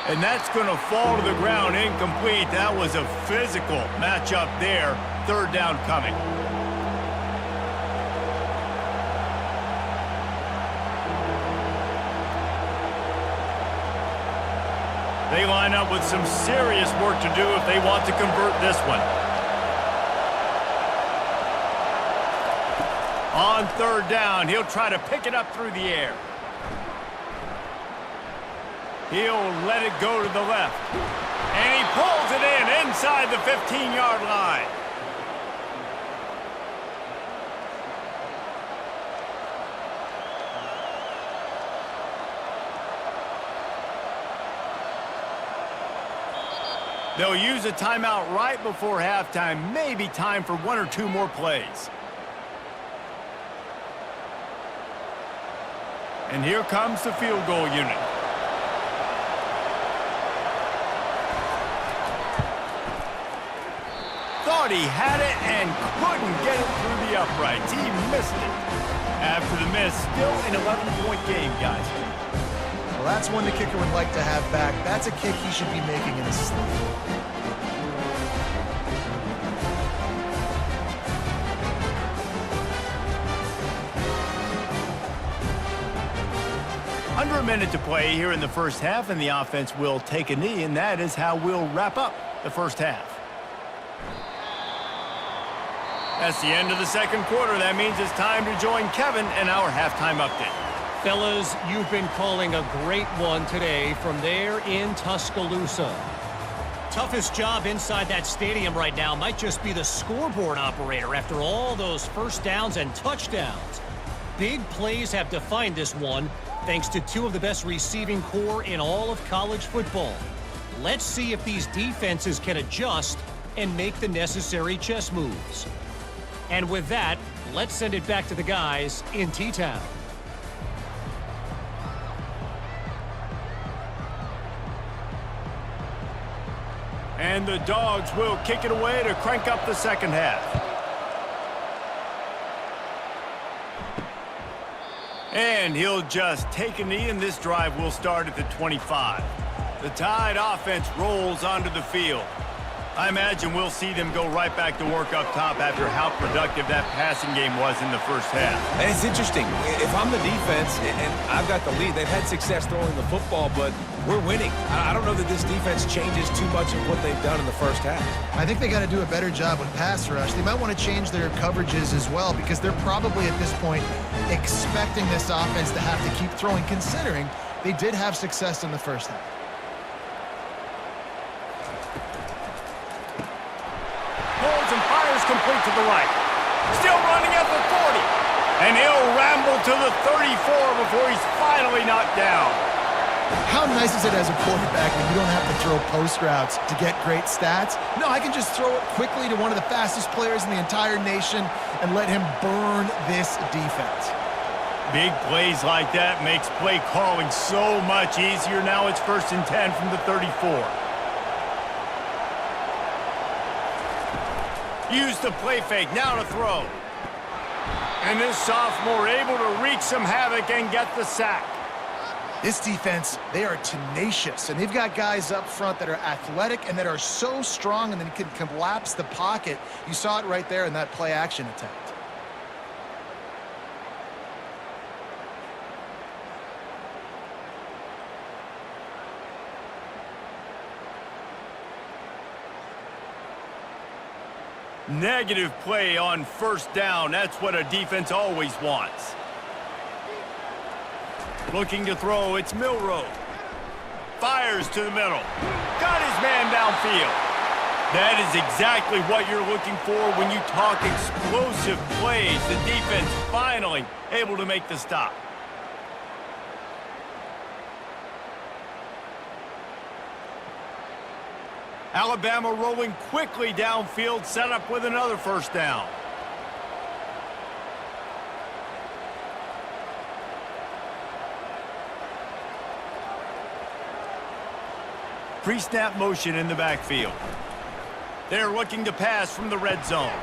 And that's going to fall to the ground incomplete. That was a physical matchup there. Third down coming. They line up with some serious work to do if they want to convert this one. On third down, he'll try to pick it up through the air. He'll let it go to the left. And he pulls it in inside the 15-yard line. They'll use a timeout right before halftime. Maybe time for one or two more plays. And here comes the field goal unit. Thought he had it and couldn't get it through the uprights. He missed it. After the miss, still an 11-point game, guys. Well, that's one the kicker would like to have back. That's a kick he should be making in his sleep. Under a minute to play here in the first half, and the offense will take a knee, and that is how we'll wrap up the first half. That's the end of the second quarter. That means it's time to join Kevin in our halftime update. Fellas, you've been calling a great one today from there in Tuscaloosa. Toughest job inside that stadium right now might just be the scoreboard operator after all those first downs and touchdowns. Big plays have defined this one, thanks to two of the best receiving core in all of college football. Let's see if these defenses can adjust and make the necessary chess moves. And with that, let's send it back to the guys in T-Town. And the Dogs will kick it away to crank up the second half. And he'll just take a knee, and this drive will start at the 25. The Tide offense rolls onto the field. I imagine we'll see them go right back to work up top after how productive that passing game was in the first half. And it's interesting. If I'm the defense and I've got the lead, they've had success throwing the football, but we're winning. I don't know that this defense changes too much of what they've done in the first half. I think they got to do a better job with pass rush. They might want to change their coverages as well, because they're probably at this point expecting this offense to have to keep throwing, considering they did have success in the first half. Pulls and fires complete to the right. Still running at the 40. And he'll ramble to the 34 before he's finally knocked down. How nice is it as a quarterback when you don't have to throw post routes to get great stats? No, I can just throw it quickly to one of the fastest players in the entire nation and let him burn this defense. Big plays like that makes play calling so much easier. Now it's 1st and 10 from the 34. Use the play fake, now to throw. And this sophomore able to wreak some havoc and get the sack. This defense, they are tenacious, and they've got guys up front that are athletic and that are so strong and then can collapse the pocket. You saw it right there in that play action attempt. Negative play on 1st down. That's what a defense always wants. Looking to throw, it's Milroe. Fires to the middle. Got his man downfield. That is exactly what you're looking for when you talk explosive plays. The defense finally able to make the stop. Alabama rolling quickly downfield, set up with another 1st down. Pre-snap motion in the backfield. They're looking to pass from the red zone.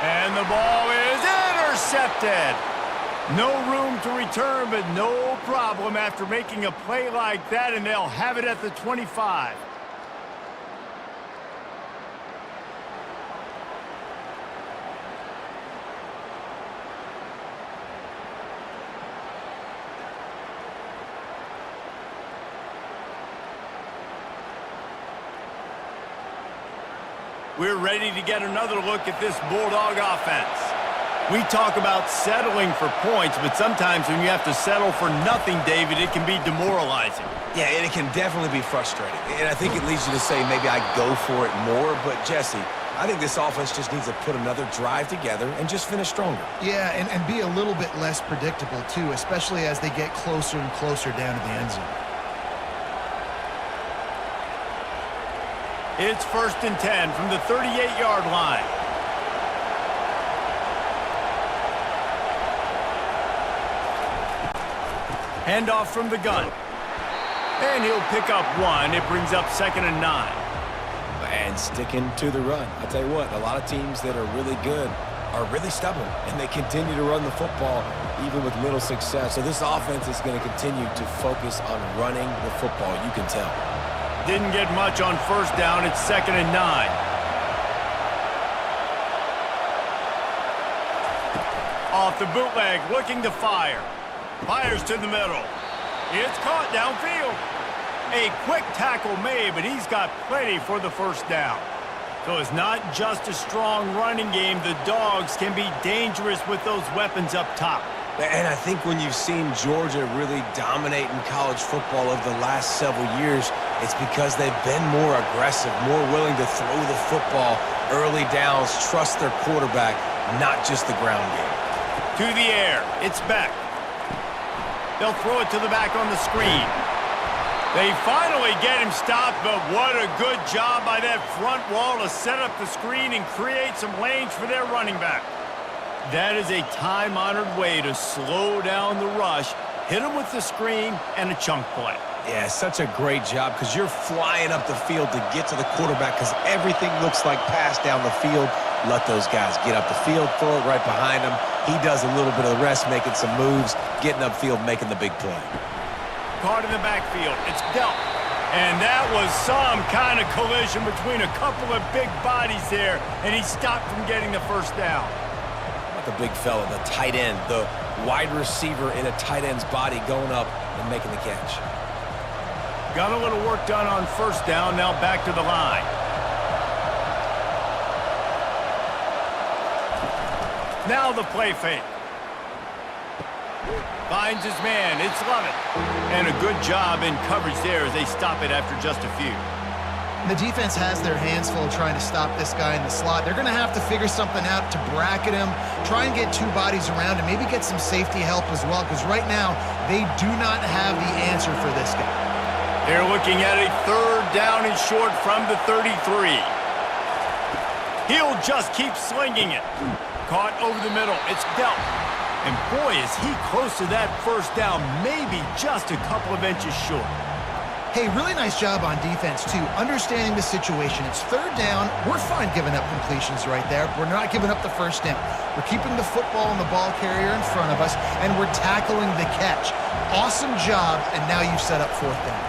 And the ball is intercepted. No room to return, but no problem after making a play like that, and they'll have it at the 25. We're ready to get another look at this Bulldog offense. We talk about settling for points, but sometimes when you have to settle for nothing, David, it can be demoralizing. Yeah, and it can definitely be frustrating. And I think it leads you to say maybe I go for it more. But, Jesse, I think this offense just needs to put another drive together and just finish stronger. Yeah, and be a little bit less predictable, too, especially as they get closer and closer down to the end zone. It's 1st and 10 from the 38-yard line. Handoff from the gun. And he'll pick up one. It brings up 2nd and 9. And sticking to the run. I'll tell you what, a lot of teams that are really good are really stubborn, and they continue to run the football even with little success. So this offense is going to continue to focus on running the football, you can tell. Didn't get much on 1st down. It's 2nd and 9. Off the bootleg, looking to fire. Fires to the middle. It's caught downfield. A quick tackle made, but he's got plenty for the 1st down. So it's not just a strong running game. The Dogs can be dangerous with those weapons up top. And I think when you've seen Georgia really dominate in college football over the last several years, it's because they've been more aggressive, more willing to throw the football early downs, trust their quarterback, not just the ground game. To the air. It's Beck. They'll throw it to the back on the screen. They finally get him stopped, but what a good job by that front wall to set up the screen and create some lanes for their running back. That is a time-honored way to slow down the rush, hit him with the screen, and a chunk play. Yeah, such a great job because you're flying up the field to get to the quarterback because everything looks like pass down the field. Let those guys get up the field, throw it right behind him. He does a little bit of the rest, making some moves, getting upfield, making the big play. Caught in the backfield. It's dealt. And that was some kind of collision between a couple of big bodies there, and he stopped from getting the 1st down. The big fella, the tight end, the wide receiver in a tight end's body going up and making the catch. Got a little work done on 1st down, now back to the line. Now the play fake. Finds his man. It's Lovett. And a good job in coverage there as they stop it after just a few. The defense has their hands full trying to stop this guy in the slot. They're going to have to figure something out to bracket him, try and get 2 bodies around him, maybe get some safety help as well, because right now they do not have the answer for this guy. They're looking at a 3rd down and short from the 33. He'll just keep slinging it. Caught over the middle. It's dealt. And boy, is he close to that 1st down, maybe just a couple of inches short. Hey, really nice job on defense, too, understanding the situation. It's 3rd down. We're fine giving up completions right there. We're not giving up the 1st down. We're keeping the football and the ball carrier in front of us, and we're tackling the catch. Awesome job, and now you've set up 4th down.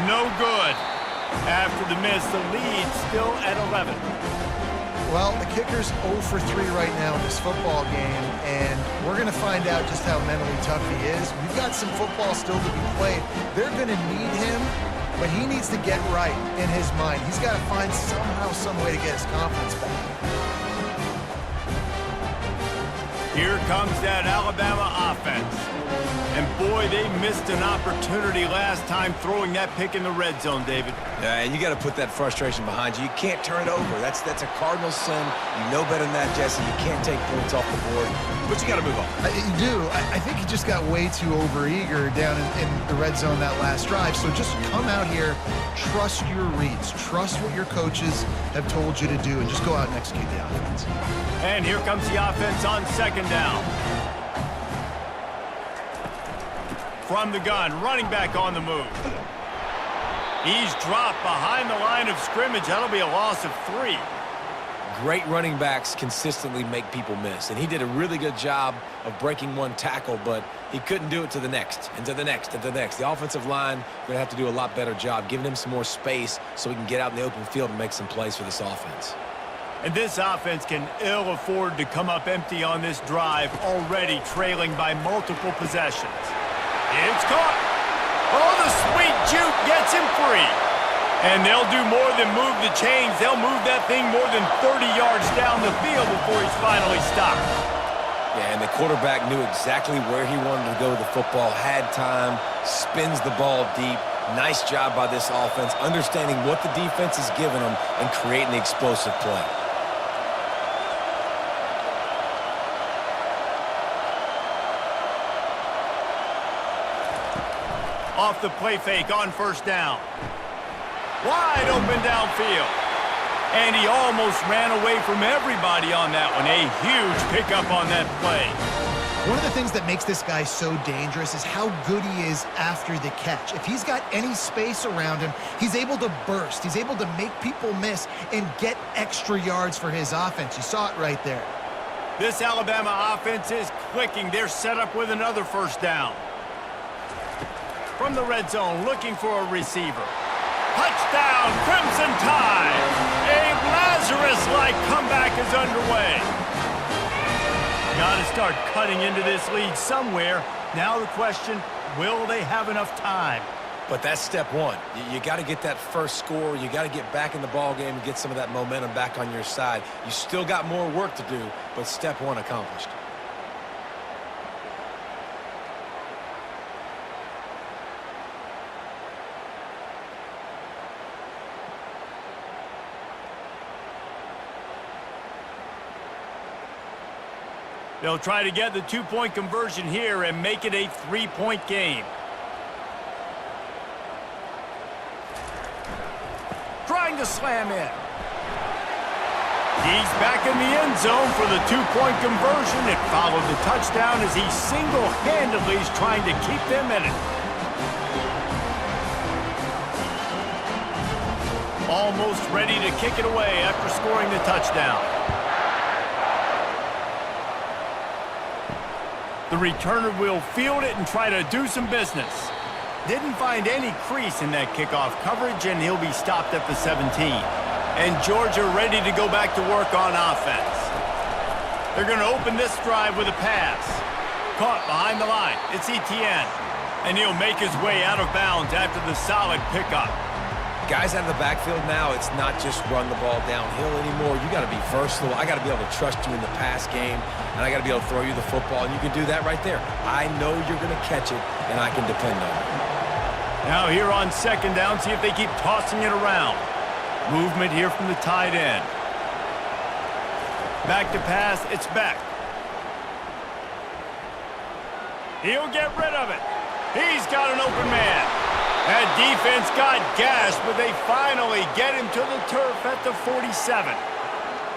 No good. After the miss, the lead still at 11. Well, the kicker's 0 for 3 right now in this football game, and we're going to find out just how mentally tough he is. We've got some football still to be played. They're going to need him, but he needs to get right in his mind. He's got to find somehow, some way to get his confidence back. Here comes that Alabama offense. And boy, they missed an opportunity last time throwing that pick in the red zone, David. Yeah, and you got to put that frustration behind you. You can't turn it over. That's a cardinal sin. You know better than that, Jesse. You can't take points off the board, but you got to move on. You do. I think he just got way too overeager down in the red zone that last drive. So just come out here, trust your reads, trust what your coaches have told you to do, and just go out and execute the offense. And here comes the offense on 2nd down. From the gun, running back on the move. He's dropped behind the line of scrimmage. That'll be a loss of 3. Great running backs consistently make people miss, and he did a really good job of breaking one tackle, but he couldn't do it to the next, and to the next, and to the next. The offensive line going to have to do a lot better job, giving him some more space so he can get out in the open field and make some plays for this offense. And this offense can ill afford to come up empty on this drive, already trailing by multiple possessions. It's caught. Oh, the sweet juke gets him free. And they'll do more than move the chains. They'll move that thing more than 30 yards down the field before he's finally stopped. Yeah, and the quarterback knew exactly where he wanted to go with the football, had time, spins the ball deep. Nice job by this offense, understanding what the defense is giving them and creating the explosive play. Off the play fake on first down. Wide open downfield. And he almost ran away from everybody on that one. A huge pickup on that play. One of the things that makes this guy so dangerous is how good he is after the catch. If he's got any space around him, he's able to burst. He's able to make people miss and get extra yards for his offense. You saw it right there. This Alabama offense is clicking. They're set up with another first down. From the red zone, looking for a receiver. Touchdown, Crimson Tide! A Lazarus-like comeback is underway. Got to start cutting into this lead somewhere. Now the question, will they have enough time? But that's step one. You got to get that first score. You got to get back in the ball game and get some of that momentum back on your side. You still got more work to do, but step one accomplished. They'll try to get the two-point conversion here and make it a three-point game. Trying to slam in. He's back in the end zone for the two-point conversion. It followed the touchdown as he single-handedly is trying to keep them in it. Almost ready to kick it away after scoring the touchdown. The returner will field it and try to do some business. Didn't find any crease in that kickoff coverage, and he'll be stopped at the 17. And Georgia ready to go back to work on offense. They're going to open this drive with a pass. Caught behind the line. It's Etienne. And he'll make his way out of bounds after the solid pickup. Guys out of the backfield now, it's not just run the ball downhill anymore. You got to be versatile. I got to be able to trust you in the pass game, and I got to be able to throw you the football, and you can do that right there. I know you're going to catch it, and I can depend on it. Now here on second down, see if they keep tossing it around. Movement here from the tight end. Back to pass, it's Beck. He'll get rid of it. He's got an open man. That defense got gashed, but they finally get him to the turf at the 47.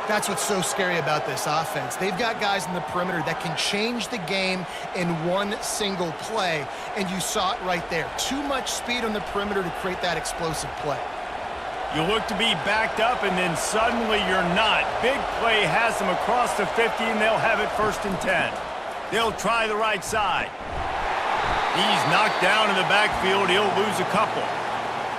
That's what's so scary about this offense. They've got guys in the perimeter that can change the game in one single play, and you saw it right there. Too much speed on the perimeter to create that explosive play. You look to be backed up, and then suddenly you're not. Big play has them across the 50, and they'll have it 1st and 10. They'll try the right side. He's knocked down in the backfield. He'll lose a couple.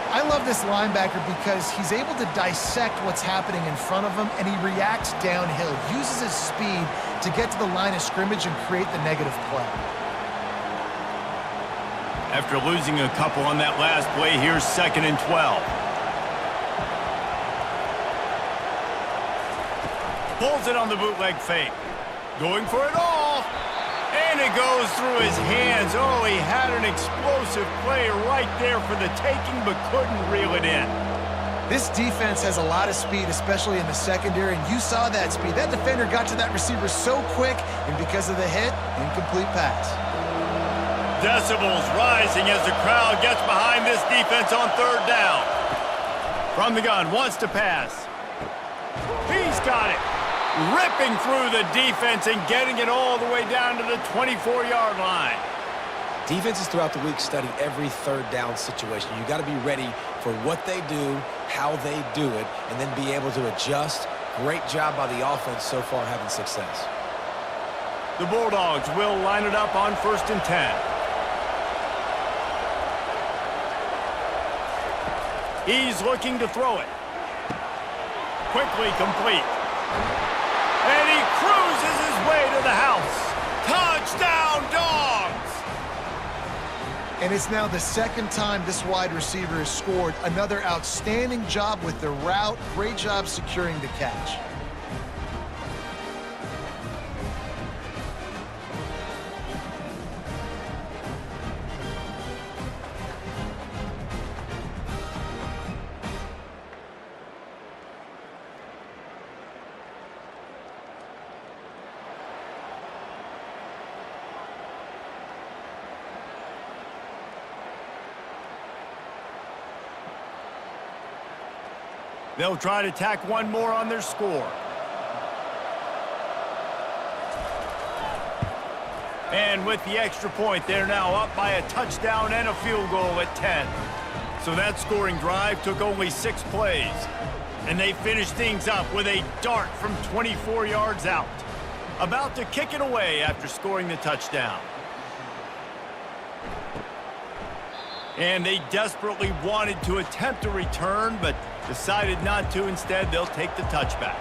I love this linebacker because he's able to dissect what's happening in front of him, and he reacts downhill, uses his speed to get to the line of scrimmage and create the negative play. After losing a couple on that last play, here's 2nd and 12. Pulls it on the bootleg fake. Going for it all. And it goes through his hands. Oh, he had an explosive play right there for the taking, but couldn't reel it in. This defense has a lot of speed, especially in the secondary, and you saw that speed. That defender got to that receiver so quick, and because of the hit, incomplete pass. Decibels rising as the crowd gets behind this defense on 3rd down. From the gun, wants to pass. He's got it. Ripping through the defense and getting it all the way down to the 24-yard line. Defenses throughout the week study every 3rd down situation. You got to be ready for what they do, how they do it, and then be able to adjust. Great job by the offense so far having success. The Bulldogs will line it up on 1st and 10. He's looking to throw it. Quickly complete. And he cruises his way to the house. Touchdown, Dogs! And it's now the second time this wide receiver has scored. Another outstanding job with the route. Great job securing the catch. They'll try to tack one more on their score. And with the extra point, they're now up by a touchdown and a field goal at 10. So that scoring drive took only 6 plays. And they finished things up with a dart from 24 yards out. About to kick it away after scoring the touchdown. And they desperately wanted to attempt a return, but decided not to. Instead, they'll take the touchback.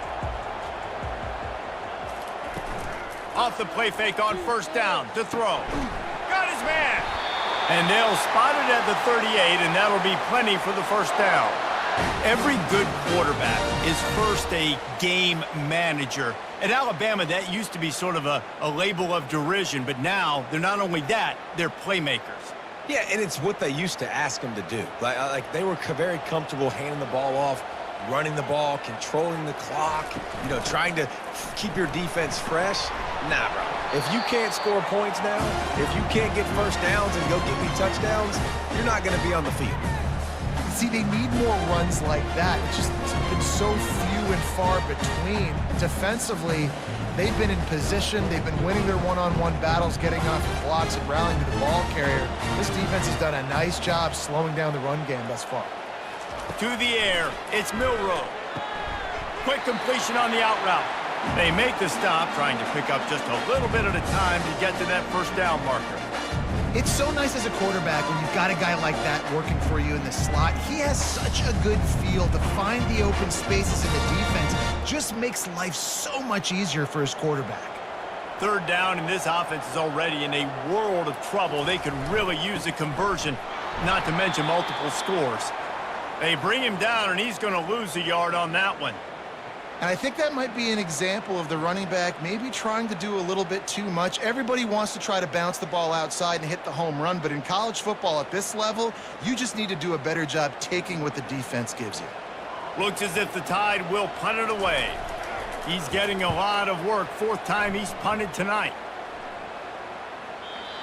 Off the play fake on first down to throw. Got his man. And they'll spot it at the 38, and that'll be plenty for the first down. Every good quarterback is first a game manager. At Alabama, that used to be sort of a label of derision, but now they're not only that, they're playmakers. Yeah, and it's what they used to ask them to do. Like they were very comfortable handing the ball off, running the ball, controlling the clock, trying to keep your defense fresh. Nah, bro. If you can't score points now, if you can't get first downs and go get me touchdowns, you're not going to be on the field. See, they need more runs like that. It's been so few and far between. Defensively, they've been in position. They've been winning their one-on-one battles, getting off the blocks and rallying to the ball carrier. This defense has done a nice job slowing down the run game thus far. To the air, it's Milroe. Quick completion on the out route. They make the stop, trying to pick up just a little bit at a time to get to that first down marker. It's so nice as a quarterback when you've got a guy like that working for you in the slot. He has such a good feel to find the open spaces in the defense. Just makes life so much easier for his quarterback. Third down, and this offense is already in a world of trouble. They could really use a conversion, not to mention multiple scores. They bring him down, and he's going to lose a yard on that one. And I think that might be an example of the running back maybe trying to do a little bit too much. Everybody wants to try to bounce the ball outside and hit the home run, but in college football at this level, you just need to do a better job taking what the defense gives you. Looks as if the Tide will punt it away. He's getting a lot of work. 4th time he's punted tonight.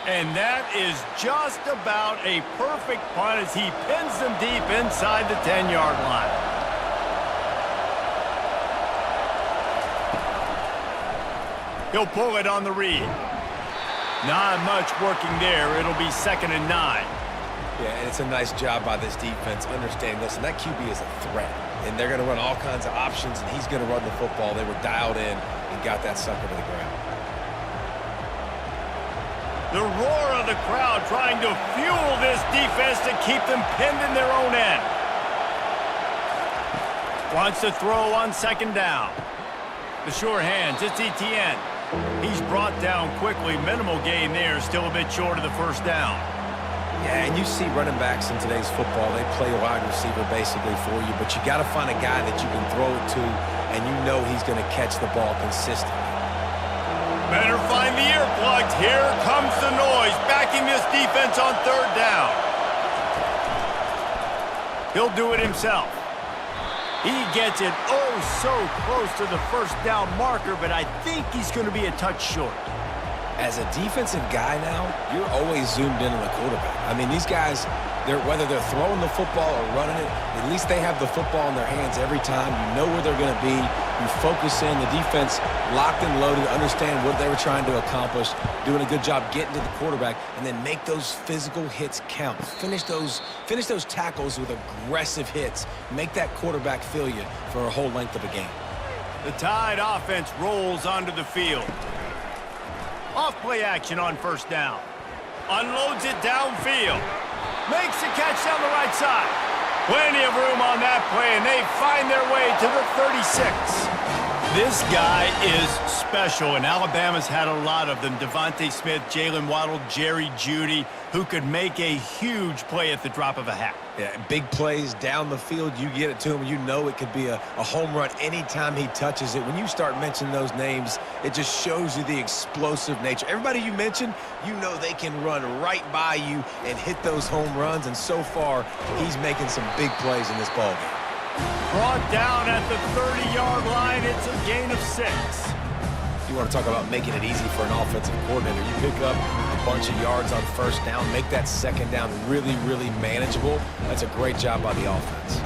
And that is just about a perfect punt as he pins them deep inside the 10-yard line. He'll pull it on the read. Not much working there. It'll be 2nd and 9. Yeah, and it's a nice job by this defense understanding, listen, that QB is a threat. And they're going to run all kinds of options, and he's going to run the football. They were dialed in and got that sucker to the ground. The roar of the crowd trying to fuel this defense to keep them pinned in their own end. Wants to throw on 2nd down. The sure hands, it's Etienne. He's brought down quickly. Minimal gain there, still a bit short of the first down. Yeah, and you see running backs in today's football, they play a wide receiver basically for you, but you got to find a guy that you can throw it to, and you know he's going to catch the ball consistently. Better find the earplugs. Here comes the noise, backing this defense on 3rd down. He'll do it himself. He gets it so close to the first down marker, but I think he's going to be a touch short. As a defensive guy now, you're always zoomed in on the quarterback. I mean, these guys, whether they're throwing the football or running it, at least they have the football in their hands every time. You know where they're going to be. You focus in. The defense locked and loaded, understand what they were trying to accomplish, doing a good job getting to the quarterback, and then make those physical hits count. Finish those tackles with aggressive hits. Make that quarterback feel you for a whole length of a game. The Tide offense rolls onto the field. Off play action on first down. Unloads it downfield. Makes the catch down the right side. Plenty of room on that play, and they find their way to the 36. This guy is special, and Alabama's had a lot of them. Devontae Smith, Jalen Waddle, Jerry Jeudy, who could make a huge play at the drop of a hat. Yeah, big plays down the field. You get it to him, you know it could be a home run anytime he touches it. When you start mentioning those names, it just shows you the explosive nature. Everybody you mentioned, you know they can run right by you and hit those home runs, and so far, he's making some big plays in this ballgame. Brought down at the 30-yard line. It's a gain of 6. You want to talk about making it easy for an offensive coordinator. You pick up a bunch of yards on first down, make that second down really, really manageable. That's a great job by the offense.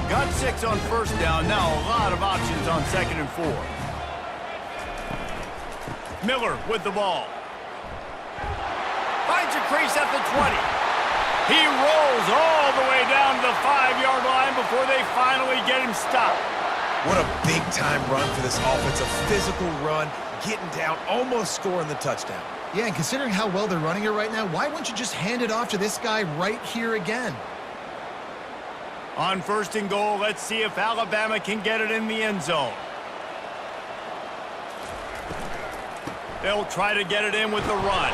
Got 6 on first down. Now a lot of options on 2nd and 4. Miller with the ball. Finds a crease at the 20. He rolls all the way down to the 5-yard line before they finally get him stopped. What a big-time run for this offense. A physical run, getting down, almost scoring the touchdown. Yeah, and considering how well they're running it right now, why wouldn't you just hand it off to this guy right here again? On 1st and goal, let's see if Alabama can get it in the end zone. They'll try to get it in with the run.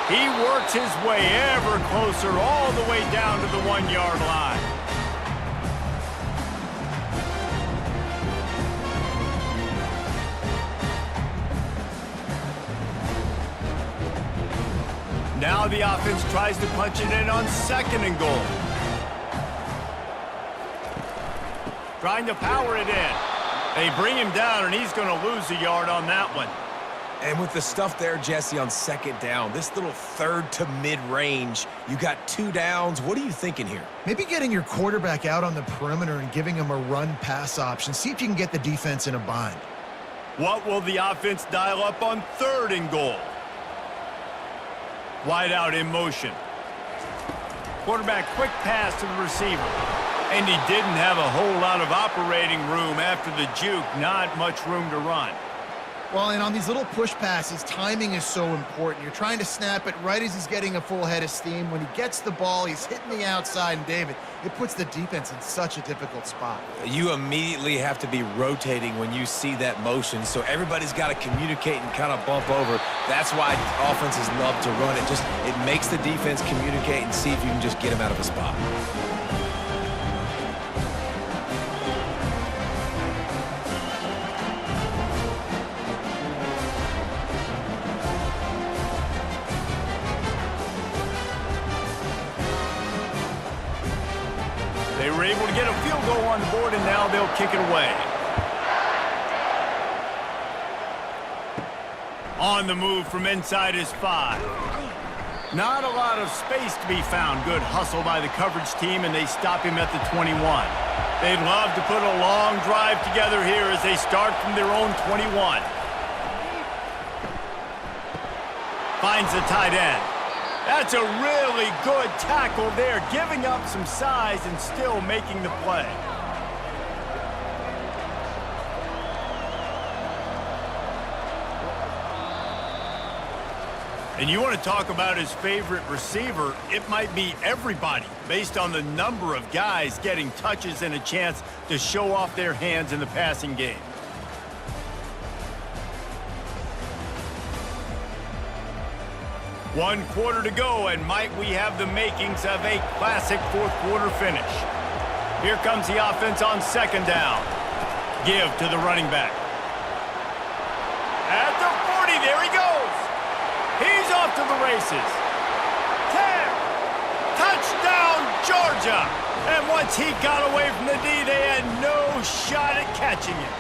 He works his way ever closer all the way down to the 1-yard line. Now the offense tries to punch it in on 2nd and goal. Trying to power it in. They bring him down, and he's going to lose a yard on that one. And with the stuff there, Jesse, on 2nd down, this little 3rd to mid-range, you got 2 downs. What are you thinking here? Maybe getting your quarterback out on the perimeter and giving him a run-pass option. See if you can get the defense in a bind. What will the offense dial up on 3rd and goal? Wide out in motion. Quarterback quick pass to the receiver. And he didn't have a whole lot of operating room after the juke. Not much room to run. Well, and on these little push passes, timing is so important. You're trying to snap it right as he's getting a full head of steam. When he gets the ball, he's hitting the outside, and David, it puts the defense in such a difficult spot. You immediately have to be rotating when you see that motion, so everybody's got to communicate and kind of bump over. That's why offenses love to run it. It makes the defense communicate and see if you can just get him out of a spot. They were able to get a field goal on the board, and now they'll kick it away. On the move from inside his 5. Not a lot of space to be found. Good hustle by the coverage team, and they stop him at the 21. They'd love to put a long drive together here as they start from their own 21. Finds the tight end. That's a really good tackle there, giving up some size and still making the play. And you want to talk about his favorite receiver, it might be everybody, based on the number of guys getting touches and a chance to show off their hands in the passing game. One quarter to go, and might we have the makings of a classic fourth-quarter finish. Here comes the offense on 2nd down. Give to the running back. At the 40, there he goes. He's off to the races. 10. Touchdown, Georgia. And once he got away from the D, they had no shot at catching him.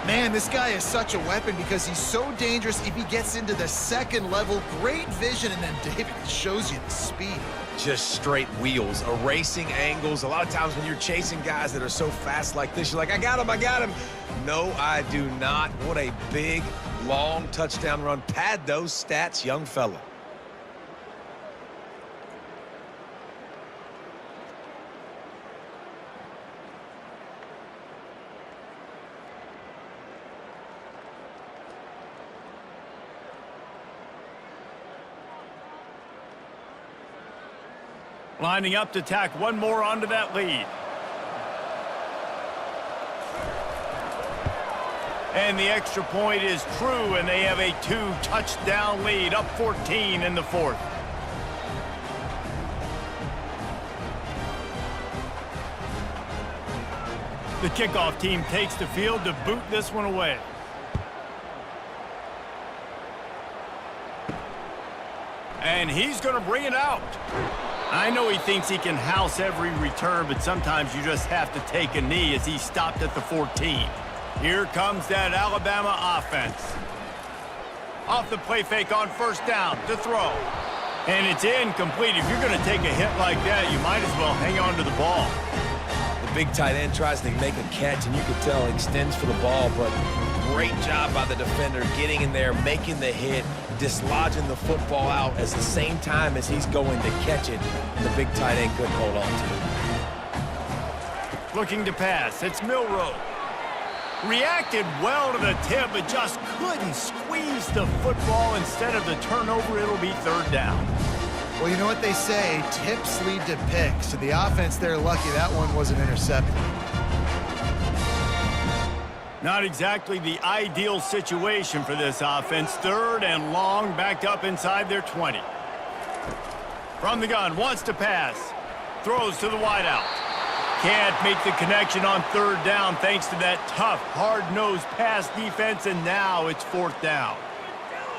Man, this guy is such a weapon because he's so dangerous if he gets into the 2nd level. Great vision, and then David shows you the speed. Just straight wheels, erasing angles. A lot of times when you're chasing guys that are so fast like this, you're like, I got him. No, I do not. What a big, long touchdown run. Pad those stats, young fella. Lining up to tack one more onto that lead. And the extra point is true, and they have a 2-touchdown lead, up 14 in the fourth. The kickoff team takes the field to boot this one away. And he's going to bring it out. I know he thinks he can house every return, but sometimes you just have to take a knee as he stopped at the 14. Here comes that Alabama offense. Off the play fake on first down to throw. And it's incomplete. If you're going to take a hit like that, you might as well hang on to the ball. The big tight end tries to make a catch, and you can tell he extends for the ball, but great job by the defender getting in there, making the hit, dislodging the football out at the same time as he's going to catch it, and the big tight end couldn't hold on to it. Looking to pass. It's Milroe. Reacted well to the tip, but just couldn't squeeze the football. Instead of the turnover, it'll be third down. Well, you know what they say, tips lead to picks. So the offense, they're lucky that one wasn't intercepted. Not exactly the ideal situation for this offense. Third and long, backed up inside their 20. From the gun, wants to pass. Throws to the wideout. Can't make the connection on third down thanks to that tough, hard-nosed pass defense, and now it's fourth down.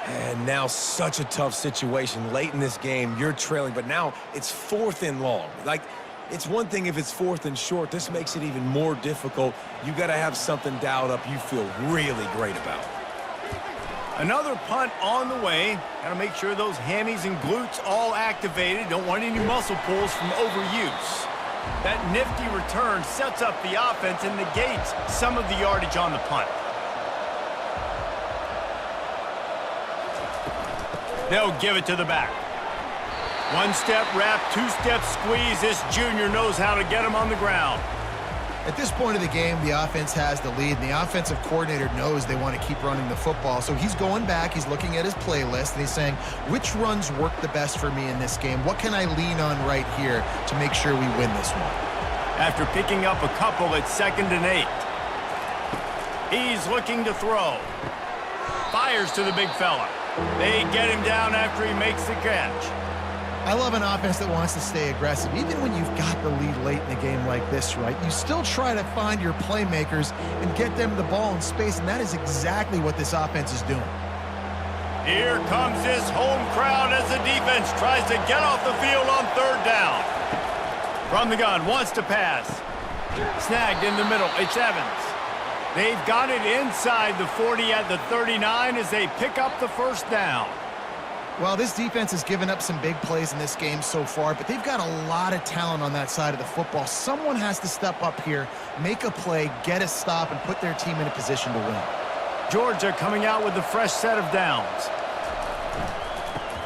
And now such a tough situation. Late in this game, you're trailing, but now it's fourth and long. Like, it's one thing if it's fourth and short. This makes it even more difficult. You got to have something dialed up you feel really great about. Another punt on the way. Got to make sure those hammies and glutes all activated. Don't want any muscle pulls from overuse. That nifty return sets up the offense and negates some of the yardage on the punt. They'll give it to the back. One-step wrap, two-step squeeze. This junior knows how to get him on the ground. At this point of the game, the offense has the lead, and the offensive coordinator knows they want to keep running the football. So he's going back, he's looking at his playlist, and he's saying, which runs work the best for me in this game? What can I lean on right here to make sure we win this one? After picking up a couple, it's 2nd and 8. He's looking to throw. Fires to the big fella. They get him down after he makes the catch. I love an offense that wants to stay aggressive. Even when you've got the lead late in a game like this, right, you still try to find your playmakers and get them the ball in space, and that is exactly what this offense is doing. Here comes this home crowd as the defense tries to get off the field on third down. From the gun, wants to pass. Snagged in the middle, it's Evans. They've got it inside the 40 at the 39 as they pick up the first down. Well, this defense has given up some big plays in this game so far, but they've got a lot of talent on that side of the football. Someone has to step up here, make a play, get a stop, and put their team in a position to win. Georgia coming out with a fresh set of downs.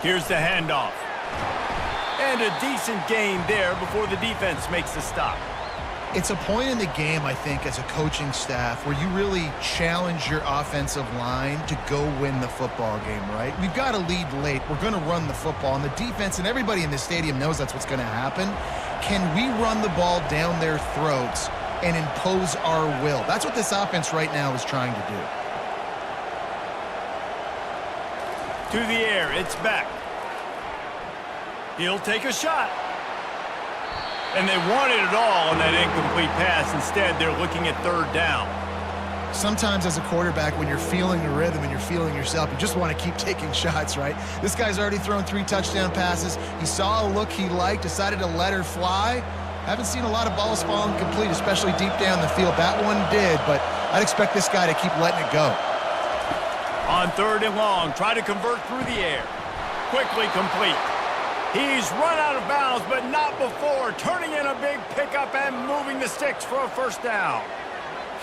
Here's the handoff. And a decent gain there before the defense makes the stop. It's a point in the game, I think, as a coaching staff where you really challenge your offensive line to go win the football game, right? We've got a lead late. We're going to run the football, and the defense and everybody in the stadium knows that's what's going to happen. Can we run the ball down their throats and impose our will? That's what this offense right now is trying to do. To the air, it's back. He'll take a shot. And they wanted it all on that incomplete pass. Instead, they're looking at third down. Sometimes as a quarterback, when you're feeling the rhythm and you're feeling yourself, you just want to keep taking shots, right? This guy's already thrown 3 touchdown passes. He saw a look he liked, decided to let her fly. Haven't seen a lot of balls falling complete, especially deep down the field. That one did, but I'd expect this guy to keep letting it go. On third and long, try to convert through the air. Quickly complete. He's run out of bounds, but not before. Turning in a big pickup and moving the sticks for a first down.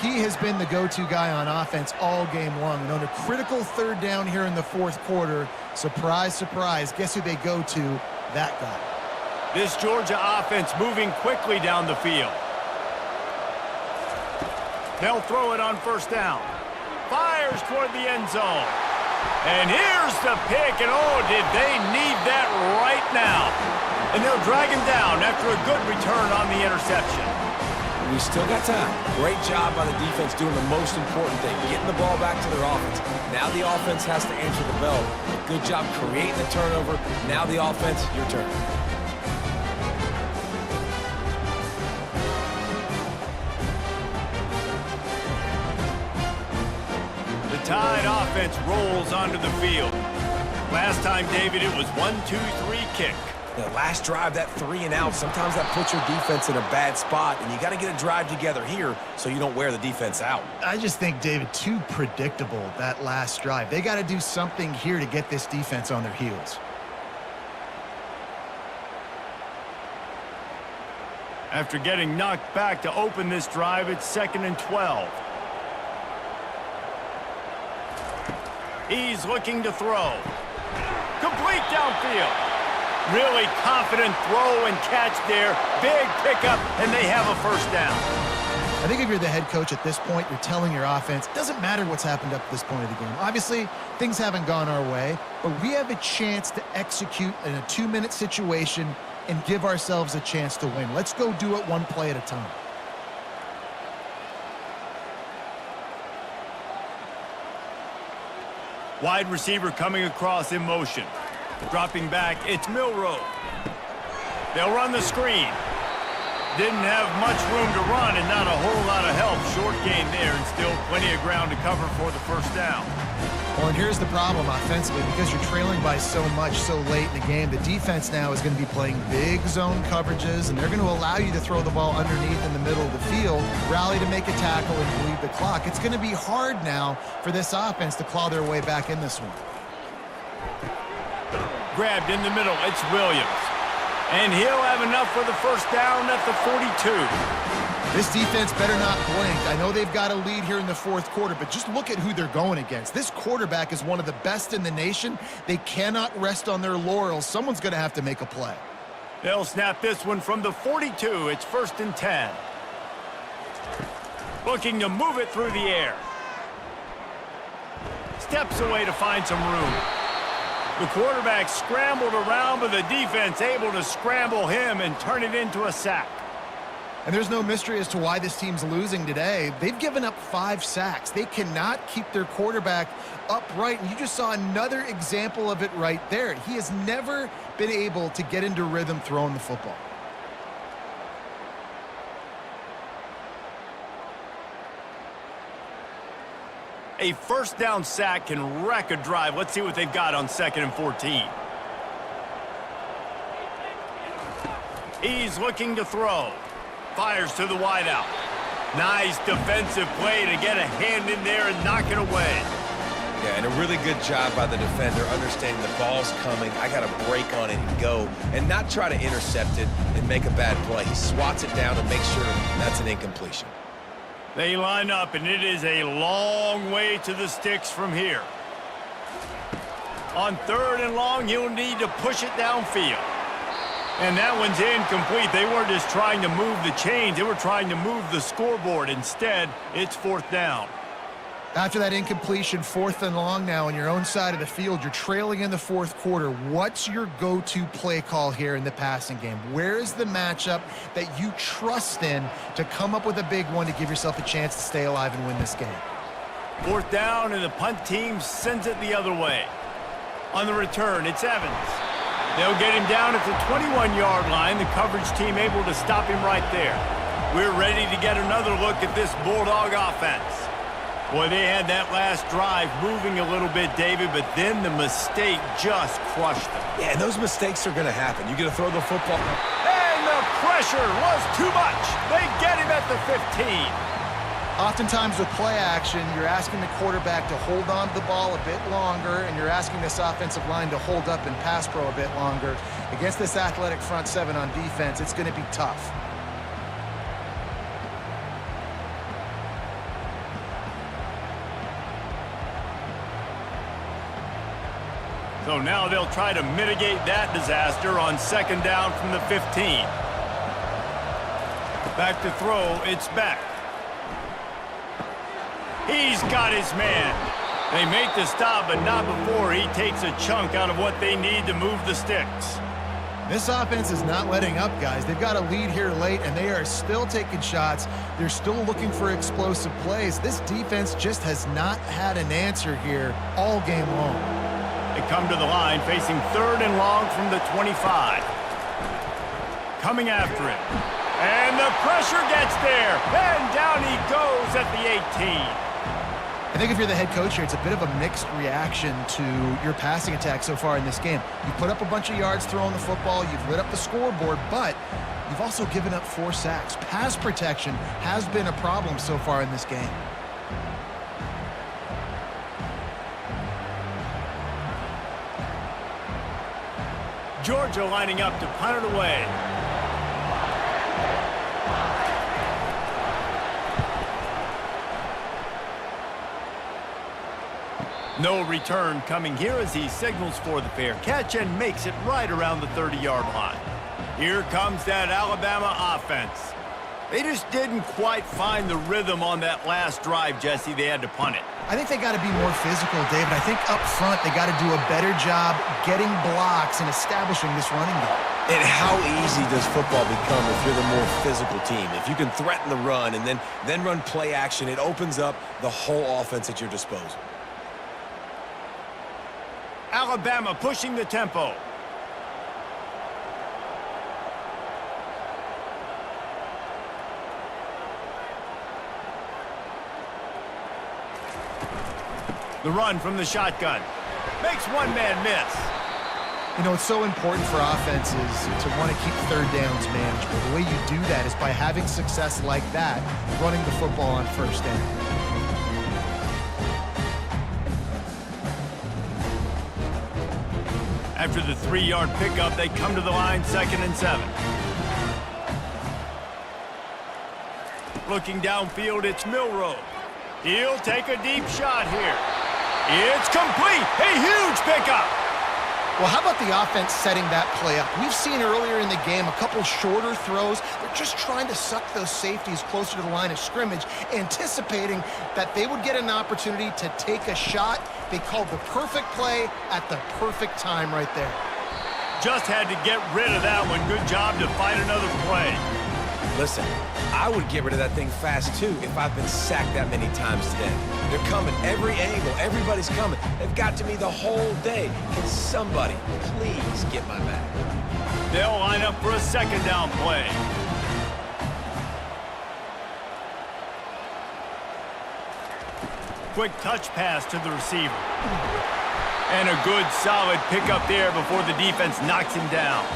He has been the go-to guy on offense all game long. And on a critical third down here in the fourth quarter, surprise, surprise, guess who they go to? That guy. This Georgia offense moving quickly down the field. They'll throw it on first down. Fires toward the end zone. And here's the pick, and oh, did they need that right now. And they'll drag him down after a good return on the interception. We still got time. Great job by the defense doing the most important thing, getting the ball back to their offense. Now the offense has to answer the bell. Good job creating the turnover. Now the offense, your turn. The Tide offense rolls onto the field. Last time, David, it was 1-2-3 kick. The last drive, that 3-and-out, sometimes that puts your defense in a bad spot, and you got to get a drive together here so you don't wear the defense out. I just think, David, too predictable, that last drive. They got to do something here to get this defense on their heels. After getting knocked back to open this drive, it's 2nd and 12. He's looking to throw. Complete downfield. Really confident throw and catch there. Big pickup, and they have a first down. I think if you're the head coach at this point, you're telling your offense, it doesn't matter what's happened up to this point of the game. Obviously, things haven't gone our way, but we have a chance to execute in a 2-minute situation and give ourselves a chance to win. Let's go do it one play at a time. Wide receiver coming across in motion. Dropping back, it's Milroe. They'll run the screen. Didn't have much room to run and not a whole lot of help. Short gain there and still plenty of ground to cover for the first down. Well, and here's the problem offensively. Because you're trailing by so much so late in the game, the defense now is going to be playing big zone coverages, and they're going to allow you to throw the ball underneath in the middle of the field, rally to make a tackle, and bleed the clock. It's going to be hard now for this offense to claw their way back in this one. Grabbed in the middle, it's Williams. And he'll have enough for the first down at the 42. This defense better not blink. I know they've got a lead here in the fourth quarter, but just look at who they're going against. This quarterback is one of the best in the nation. They cannot rest on their laurels. Someone's going to have to make a play. They'll snap this one from the 42. It's 1st and 10. Looking to move it through the air. Steps away to find some room. The quarterback scrambled around, but the defense able to scramble him and turn it into a sack. And there's no mystery as to why this team's losing today. They've given up 5 sacks. They cannot keep their quarterback upright, and you just saw another example of it right there. He has never been able to get into rhythm throwing the football. A first down sack can wreck a drive. Let's see what they've got on 2nd and 14. He's looking to throw. Fires to the wideout. Nice defensive play to get a hand in there and knock it away. Yeah, and a really good job by the defender, understanding the ball's coming. I got to break on it and go, and not try to intercept it and make a bad play. He swats it down and makes sure that's an incompletion. They line up, and it is a long way to the sticks from here. On 3rd and long, he'll need to push it downfield. And that one's incomplete. They weren't just trying to move the chains. They were trying to move the scoreboard. Instead, it's 4th down. After that incompletion, 4th and long now on your own side of the field, you're trailing in the fourth quarter. What's your go-to play call here in the passing game? Where is the matchup that you trust in to come up with a big one to give yourself a chance to stay alive and win this game? 4th down, and the punt team sends it the other way. On the return, it's Evans. They'll get him down at the 21-yard line. The coverage team able to stop him right there. We're ready to get another look at this Bulldog offense. Boy, they had that last drive moving a little bit, David, but then the mistake just crushed them. Yeah, and those mistakes are going to happen. You're going to throw the football. And the pressure was too much. They get him at the 15. Oftentimes with play action, you're asking the quarterback to hold on to the ball a bit longer, and you're asking this offensive line to hold up and pass pro a bit longer. Against this athletic front seven on defense, it's going to be tough. So now they'll try to mitigate that disaster on 2nd down from the 15. Back to throw, it's Beck. He's got his man. They make the stop, but not before he takes a chunk out of what they need to move the sticks. This offense is not letting up, guys. They've got a lead here late, and they are still taking shots. They're still looking for explosive plays. This defense just has not had an answer here all game long. They come to the line facing 3rd and long from the 25. Coming after it. And the pressure gets there. And down he goes at the 18. I think if you're the head coach here, it's a bit of a mixed reaction to your passing attack so far in this game. You put up a bunch of yards throwing the football, you've lit up the scoreboard, but you've also given up 4 sacks. Pass protection has been a problem so far in this game. Georgia lining up to punt it away. No return coming here as he signals for the fair catch and makes it right around the 30-yard line. Here comes that Alabama offense. They just didn't quite find the rhythm on that last drive, Jesse. They had to punt it. I think they got to be more physical, David. I think up front they got to do a better job getting blocks and establishing this running game. And how easy does football become if you're the more physical team? If you can threaten the run and then run play action, it opens up the whole offense at your disposal. Alabama pushing the tempo. The run from the shotgun. Makes one man miss. You know, it's so important for offenses to want to keep 3rd downs manageable. The way you do that is by having success like that, running the football on 1st down. After the 3-yard pickup, they come to the line 2nd and 7. Looking downfield, it's Milroe. He'll take a deep shot here. It's complete. A huge pickup. Well, how about the offense setting that play up? We've seen earlier in the game a couple shorter throws. They're just trying to suck those safeties closer to the line of scrimmage, anticipating that they would get an opportunity to take a shot. They called the perfect play at the perfect time right there. Just had to get rid of that one. Good job to find another play. Listen, I would get rid of that thing fast, too, if I've been sacked that many times today. They're coming every angle. Everybody's coming. They've got to me the whole day. Can somebody please get my back? They'll line up for a 2nd down play. Quick touch pass to the receiver. And a good, solid pickup there before the defense knocks him down.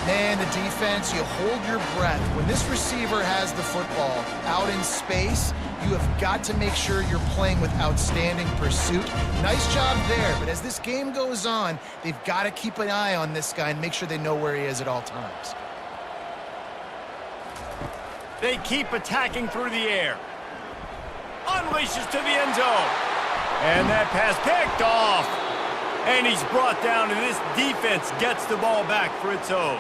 Man, the defense, you hold your breath. When this receiver has the football out in space, you have got to make sure you're playing with outstanding pursuit. Nice job there, but as this game goes on, they've got to keep an eye on this guy and make sure they know where he is at all times. They keep attacking through the air. Unleashes to the end zone. And that pass picked off. And he's brought down, and this defense gets the ball back for its own.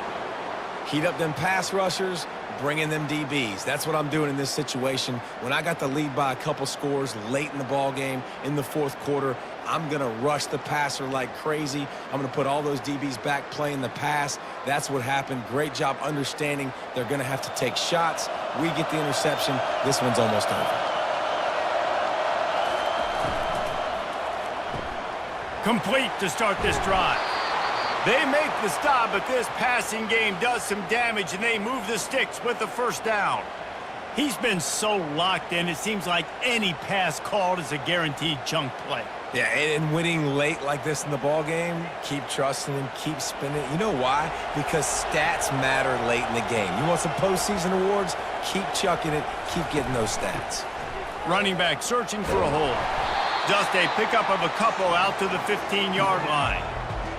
Heat up them pass rushers, bring in them DBs. That's what I'm doing in this situation. When I got the lead by a couple scores late in the ball game, in the 4th quarter, I'm going to rush the passer like crazy. I'm going to put all those DBs back playing the pass. That's what happened. Great job understanding they're going to have to take shots. We get the interception. This one's almost over. Complete to start this drive. They make the stop, but this passing game does some damage, and they move the sticks with the 1st down. He's been so locked in, it seems like any pass called is a guaranteed chunk play. Yeah, and winning late like this in the ball game, keep trusting him, keep spinning. You know why? Because stats matter late in the game. You want some postseason awards? Keep chucking it, keep getting those stats. Running back searching for a hole. Just a pickup of a couple out to the 15-yard line.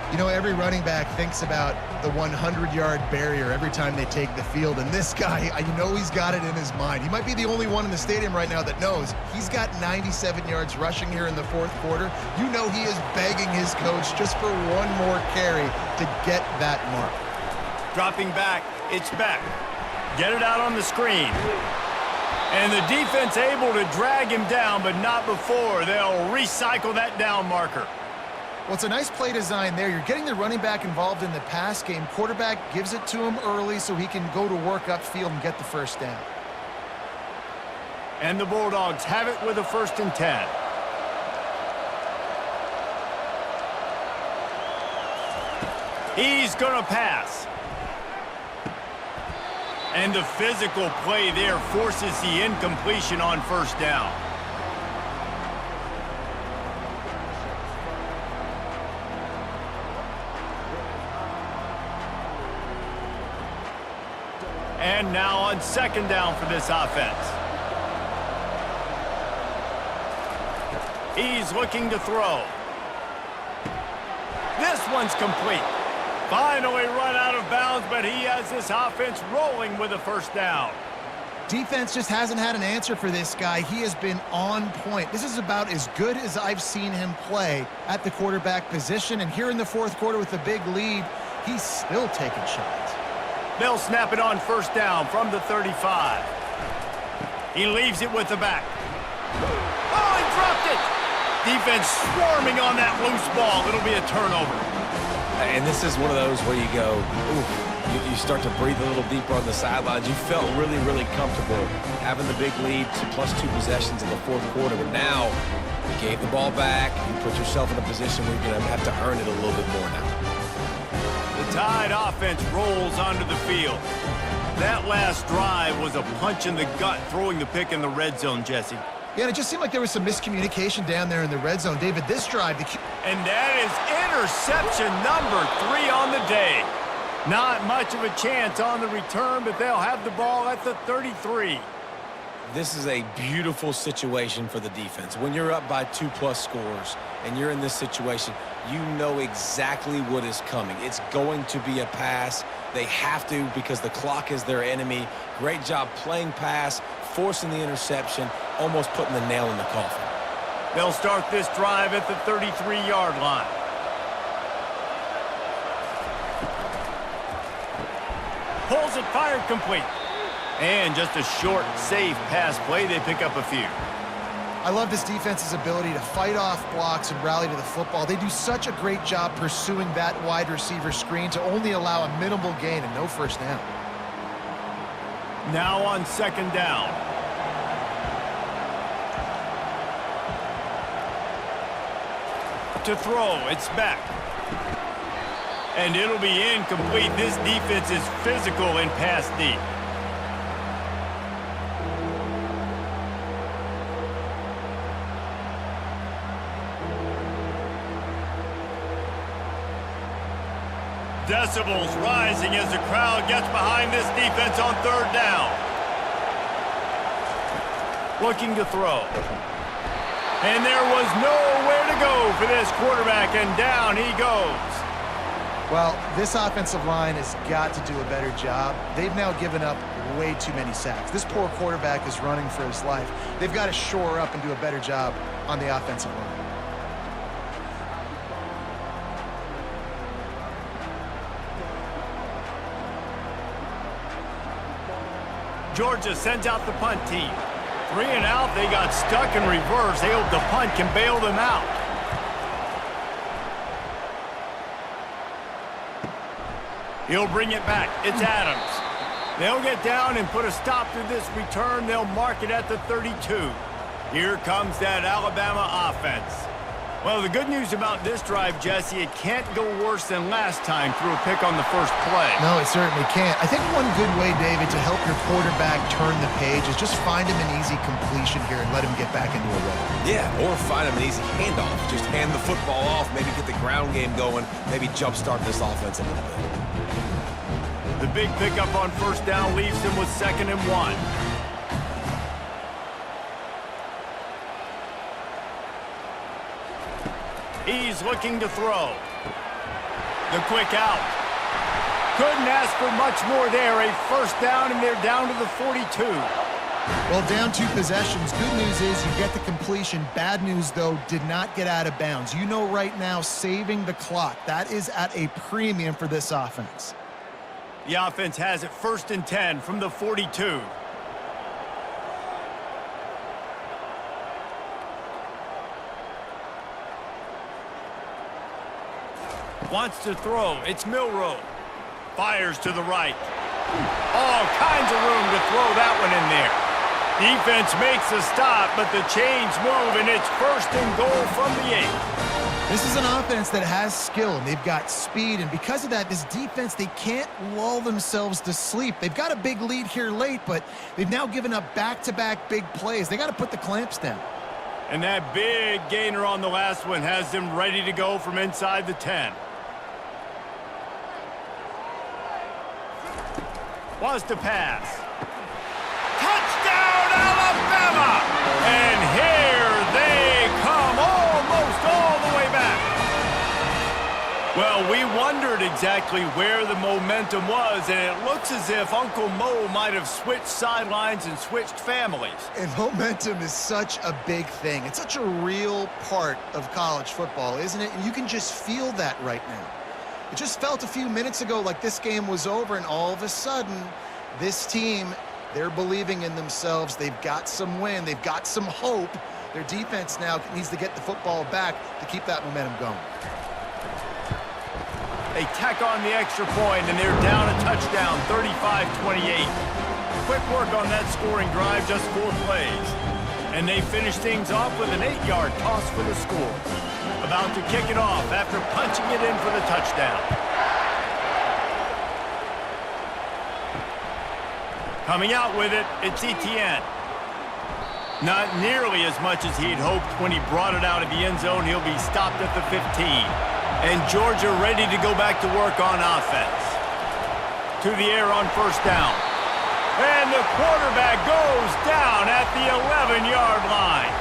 You know, every running back thinks about the 100-yard barrier every time they take the field, and this guy, you know he's got it in his mind. He might be the only one in the stadium right now that knows he's got 97 yards rushing here in the 4th quarter. You know he is begging his coach just for one more carry to get that mark. Dropping back, it's Beck. Get it out on the screen. And the defense able to drag him down, but not before. They'll recycle that down marker. Well, it's a nice play design there. You're getting the running back involved in the pass game. Quarterback gives it to him early so he can go to work upfield and get the first down. And the Bulldogs have it with a 1st and 10. He's going to pass. And the physical play there forces the incompletion on 1st down. And now on 2nd down for this offense. He's looking to throw. This one's complete. Finally run out of bounds, but he has this offense rolling with a 1st down. Defense just hasn't had an answer for this guy. He has been on point. This is about as good as I've seen him play at the quarterback position. And here in the 4th quarter with a big lead, he's still taking shots. They'll snap it on 1st down from the 35. He leaves it with the back. Oh, he dropped it! Defense swarming on that loose ball. It'll be a turnover. And this is one of those where you go, ooh, you start to breathe a little deeper on the sidelines. You felt really, really comfortable having the big lead to +2 possessions in the 4th quarter. But now you gave the ball back. You put yourself in a position where you're going to have to earn it a little bit more now. The Tide offense rolls onto the field. That last drive was a punch in the gut, throwing the pick in the red zone, Jesse. Yeah, and it just seemed like there was some miscommunication down there in the red zone. David, this drive... And that is interception number 3 on the day. Not much of a chance on the return, but they'll have the ball at the 33. This is a beautiful situation for the defense. When you're up by 2+ scores and you're in this situation, you know exactly what is coming. It's going to be a pass. They have to because the clock is their enemy. Great job playing pass, forcing the interception, almost putting the nail in the coffin. They'll start this drive at the 33-yard line. Pulls it, fired, complete. And just a short, safe pass play. They pick up a few. I love this defense's ability to fight off blocks and rally to the football. They do such a great job pursuing that wide receiver screen to only allow a minimal gain and no 1st down. Now on 2nd down. To throw, it's back. And it'll be incomplete. This defense is physical and pass deep. Decibels rising as the crowd gets behind this defense on 3rd down. Looking to throw. And there was nowhere to go for this quarterback, and down he goes. Well, this offensive line has got to do a better job. They've now given up way too many sacks. This poor quarterback is running for his life. They've got to shore up and do a better job on the offensive line. Georgia sends out the punt team. 3 and out, they got stuck in reverse. They hope the punt can bail them out. He'll bring it back. It's Adams. They'll get down and put a stop to this return. They'll mark it at the 32. Here comes that Alabama offense. Well, the good news about this drive, Jesse, it can't go worse than last time through a pick on the first play. No, it certainly can't. I think one good way, David, to help your quarterback turn the page is just find him an easy completion here and let him get back into a rhythm. Yeah, or find him an easy handoff. Just hand the football off, maybe get the ground game going, maybe jumpstart this offense a little bit. The big pickup on 1st down leaves him with 2nd and 1. He's looking to throw. The quick out. Couldn't ask for much more there. A 1st down, and they're down to the 42. Well, down 2 possessions. Good news is you get the completion. Bad news, though, did not get out of bounds. You know right now, saving the clock. That is at a premium for this offense. The offense has it 1st and 10 from the 42. Wants to throw. It's Milrow. Fires to the right. All kinds of room to throw that one in there. Defense makes a stop, but the chains move, and it's 1st and goal from the 8. This is an offense that has skill, and they've got speed, and because of that, this defense, they can't lull themselves to sleep. They've got a big lead here late, but they've now given up back-to-back big plays. They got to put the clamps down. And that big gainer on the last one has them ready to go from inside the 10. Wants to pass. Touchdown, Alabama! And here they come, almost all the way back. Well, we wondered exactly where the momentum was, and it looks as if Uncle Mo might have switched sidelines and switched families. And momentum is such a big thing. It's such a real part of college football, isn't it? And you can just feel that right now. It just felt a few minutes ago like this game was over, and all of a sudden, this team, they're believing in themselves. They've got some wind. They've got some hope. Their defense now needs to get the football back to keep that momentum going. They tack on the extra point, and they're down a touchdown, 35-28. Quick work on that scoring drive, just 4 plays. And they finish things off with an 8-yard toss for the score. About to kick it off after punching it in for the touchdown. Coming out with it, it's Etienne. Not nearly as much as he'd hoped when he brought it out of the end zone. He'll be stopped at the 15. And Georgia ready to go back to work on offense. To the air on 1st down. And the quarterback goes down at the 11-yard line.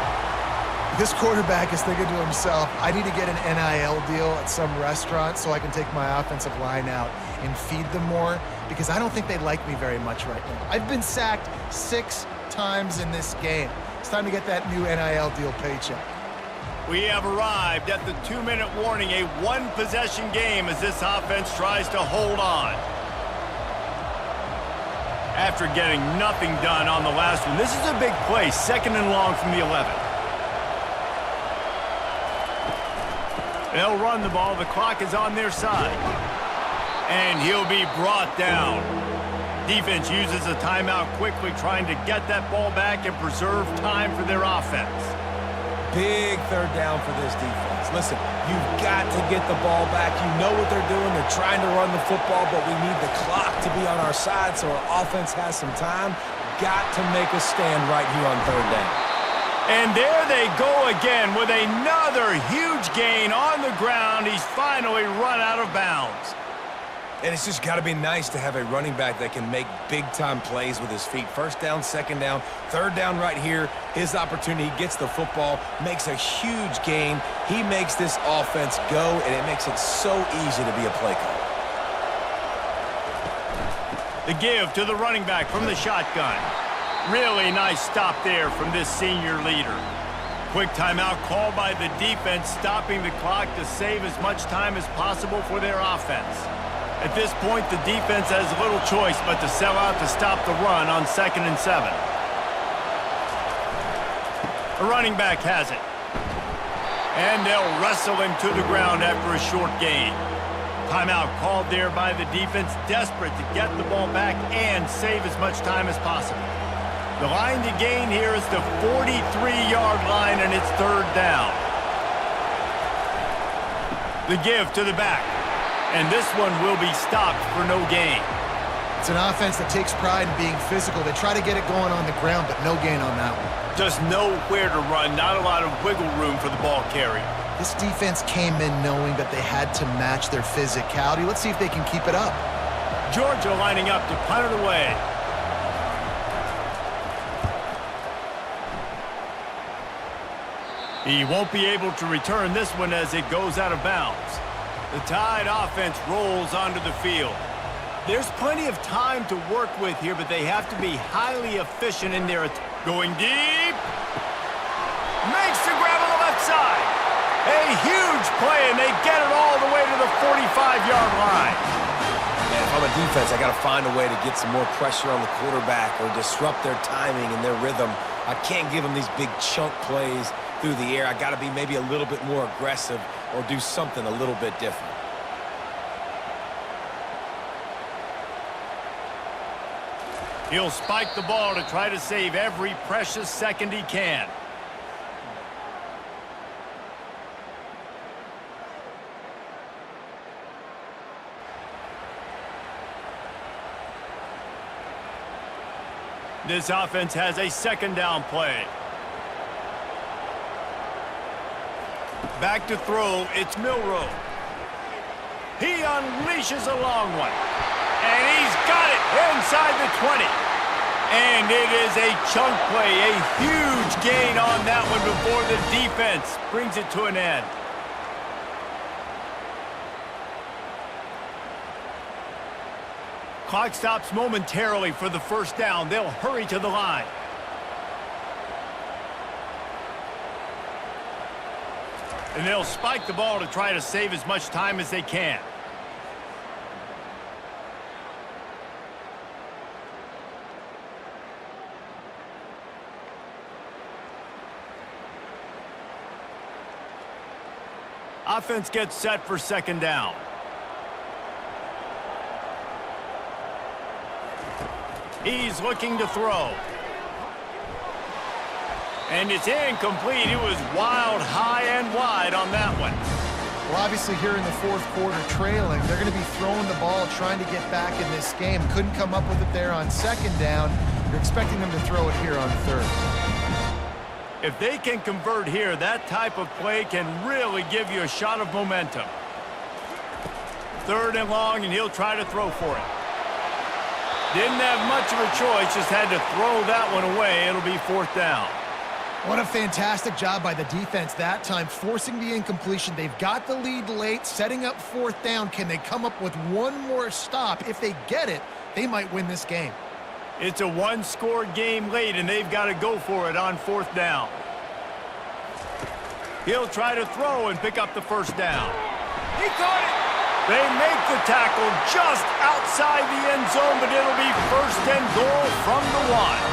This quarterback is thinking to himself, I need to get an NIL deal at some restaurant so I can take my offensive line out and feed them more, because I don't think they like me very much right now. I've been sacked 6 times in this game. It's time to get that new NIL deal paycheck. We have arrived at the 2-minute warning, a 1-possession game as this offense tries to hold on. After getting nothing done on the last one, this is a big play, 2nd and long from the 11. They'll run the ball. The clock is on their side. And he'll be brought down. Defense uses a timeout quickly, trying to get that ball back and preserve time for their offense. Big 3rd down for this defense. Listen, you've got to get the ball back. You know what they're doing. They're trying to run the football, but we need the clock to be on our side so our offense has some time. Got to make a stand right here on 3rd down. And there they go again with another huge gain on the ground. He's finally run out of bounds. And it's just got to be nice to have a running back that can make big-time plays with his feet. 1st down, 2nd down, 3rd down right here. His opportunity, he gets the football, makes a huge gain. He makes this offense go, and it makes it so easy to be a play caller. The give to the running back from the shotgun. Really nice stop there from this senior leader. Quick timeout called by the defense, stopping the clock to save as much time as possible for their offense. At this point, the defense has little choice but to sell out to stop the run on 2nd and 7. The running back has it. And they'll wrestle him to the ground after a short gain. Timeout called there by the defense, desperate to get the ball back and save as much time as possible. The line to gain here is the 43-yard line, and it's 3rd down. The give to the back. And this one will be stopped for no gain. It's an offense that takes pride in being physical. They try to get it going on the ground, but no gain on that one. Just nowhere to run, not a lot of wiggle room for the ball carrier. This defense came in knowing that they had to match their physicality. Let's see if they can keep it up. Georgia lining up to punt it away. He won't be able to return this one as it goes out of bounds. The Tide offense rolls onto the field. There's plenty of time to work with here, but they have to be highly efficient in their attack. Going deep. Makes the grab on the left side. A huge play, and they get it all the way to the 45-yard line. Man, if I'm a defense, I got to find a way to get some more pressure on the quarterback or disrupt their timing and their rhythm. I can't give them these big chunk plays through the air. I got to be maybe a little bit more aggressive or do something a little bit different. He'll spike the ball to try to save every precious second he can. This offense has a second down play. Back to throw, it's Milroe. He unleashes a long one. And he's got it inside the 20. And it is a chunk play, a huge gain on that one before the defense brings it to an end. Clock stops momentarily for the first down. They'll hurry to the line. And they'll spike the ball to try to save as much time as they can. Offense gets set for second down. He's looking to throw. And it's incomplete. It was wild, high, and wide on that one. Well, obviously here in the fourth quarter trailing, they're going to be throwing the ball, trying to get back in this game. Couldn't come up with it there on second down. You're expecting them to throw it here on third. If they can convert here, that type of play can really give you a shot of momentum. Third and long, and he'll try to throw for it. Didn't have much of a choice, just had to throw that one away. It'll be fourth down. What a fantastic job by the defense that time, forcing the incompletion. They've got the lead late, setting up fourth down. Can they come up with one more stop? If they get it, they might win this game. It's a one-score game late, and they've got to go for it on fourth down. He'll try to throw and pick up the first down. He caught it! They make the tackle just outside the end zone, but it'll be first and goal from the 1.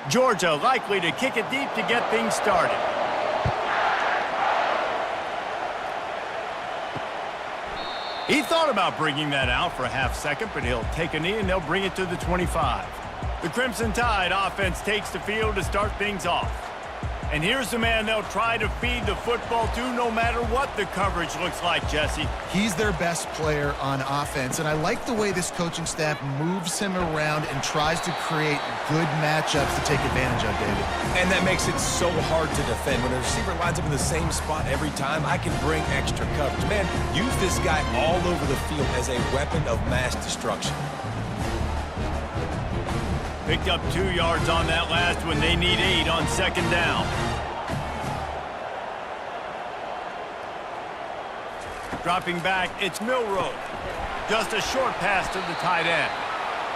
Georgia likely to kick it deep to get things started. He thought about bringing that out for a half second, but he'll take a knee and they'll bring it to the 25. The Crimson Tide offense takes the field to start things off. And here's the man they'll try to feed the football to no matter what the coverage looks like, Jesse. He's their best player on offense, and I like the way this coaching staff moves him around and tries to create good matchups to take advantage of, David. And that makes it so hard to defend. When a receiver lines up in the same spot every time, I can bring extra coverage. Man, use this guy all over the field as a weapon of mass destruction. Picked up 2 yards on that last one. They need 8 on second down. Dropping back, it's Milroe. Just a short pass to the tight end.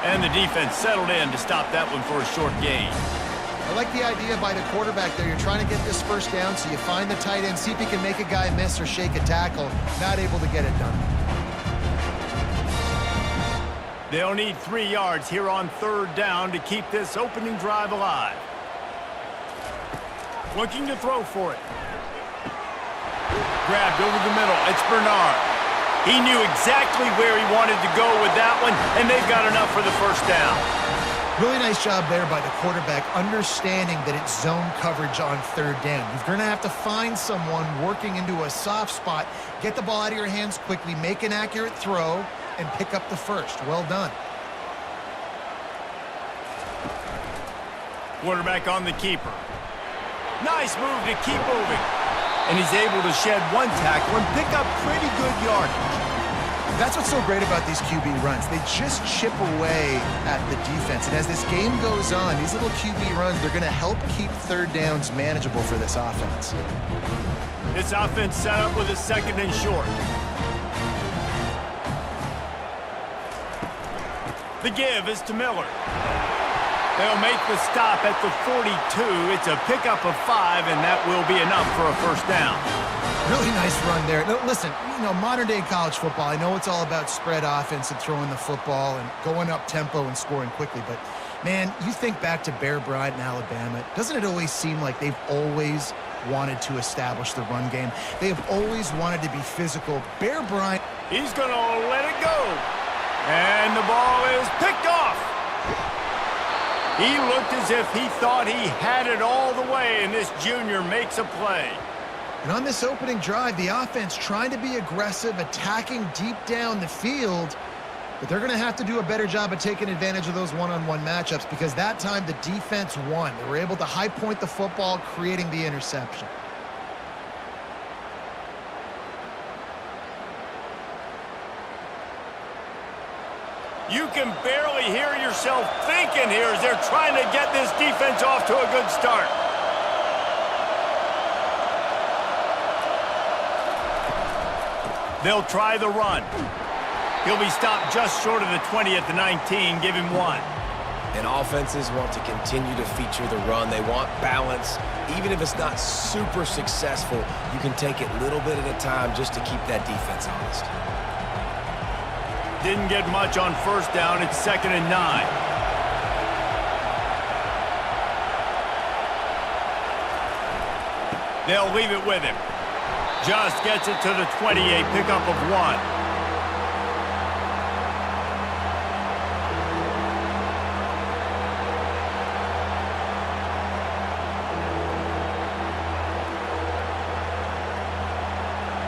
And the defense settled in to stop that one for a short gain. I like the idea by the quarterback there. You're trying to get this first down, so you find the tight end, see if he can make a guy miss or shake a tackle. Not able to get it done. They'll need 3 yards here on third down to keep this opening drive alive. Looking to throw for it. Grabbed over the middle. It's Bernard. He knew exactly where he wanted to go with that one, and they've got enough for the first down. Really nice job there by the quarterback, understanding that it's zone coverage on third down. You're going to have to find someone working into a soft spot, get the ball out of your hands quickly, make an accurate throw, and pick up the first. Well done. Quarterback on the keeper. Nice move to keep moving. And he's able to shed 1 tackle and pick up pretty good yardage. That's what's so great about these QB runs. They just chip away at the defense. And as this game goes on, these little QB runs, they're going to help keep third downs manageable for this offense. This offense set up with a second and short. The give is to Miller. They'll make the stop at the 42. It's a pickup of 5, and that will be enough for a first down. Really nice run there. Now, listen, modern-day college football, I know it's all about spread offense and throwing the football and going up tempo and scoring quickly, but, man, you think back to Bear Bryant in Alabama, doesn't it always seem like they've always wanted to establish the run game? They have always wanted to be physical. Bear Bryant... He's going to let it go. And the ball is picked off. He looked as if he thought he had it all the way, and this junior makes a play. And on this opening drive, the offense trying to be aggressive, attacking deep down the field, but they're going to have to do a better job of taking advantage of those one-on-one matchups because that time the defense won. They were able to high point the football, creating the interception. You can barely hear yourself thinking here as they're trying to get this defense off to a good start. They'll try the run. He'll be stopped just short of the 20 at the 19. Give him 1. And offenses want to continue to feature the run. They want balance. Even if it's not super successful, you can take it little bit at a time just to keep that defense honest. Didn't get much on first down. It's 2nd and 9. They'll leave it with him. Just gets it to the 28, pickup of 1.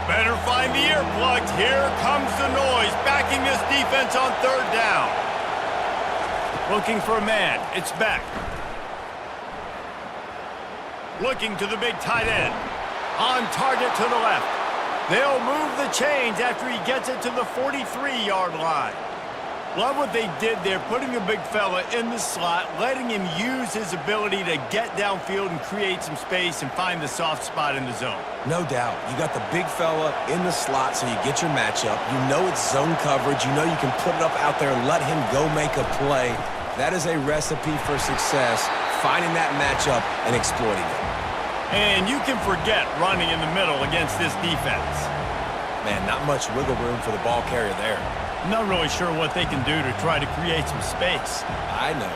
Better find the earplugs. Here comes the noise, backing this defense on third down. Looking for a man. It's Beck. Looking to the big tight end. On target to the left. They'll move the chains after he gets it to the 43-yard line. Love what they did there, putting the big fella in the slot, letting him use his ability to get downfield and create some space and find the soft spot in the zone. No doubt. You got the big fella in the slot so you get your matchup. You know it's zone coverage. You know you can put it up out there and let him go make a play. That is a recipe for success, finding that matchup and exploiting it. And you can forget running in the middle against this defense. Man, not much wiggle room for the ball carrier there. Not really sure what they can do to try to create some space. I know.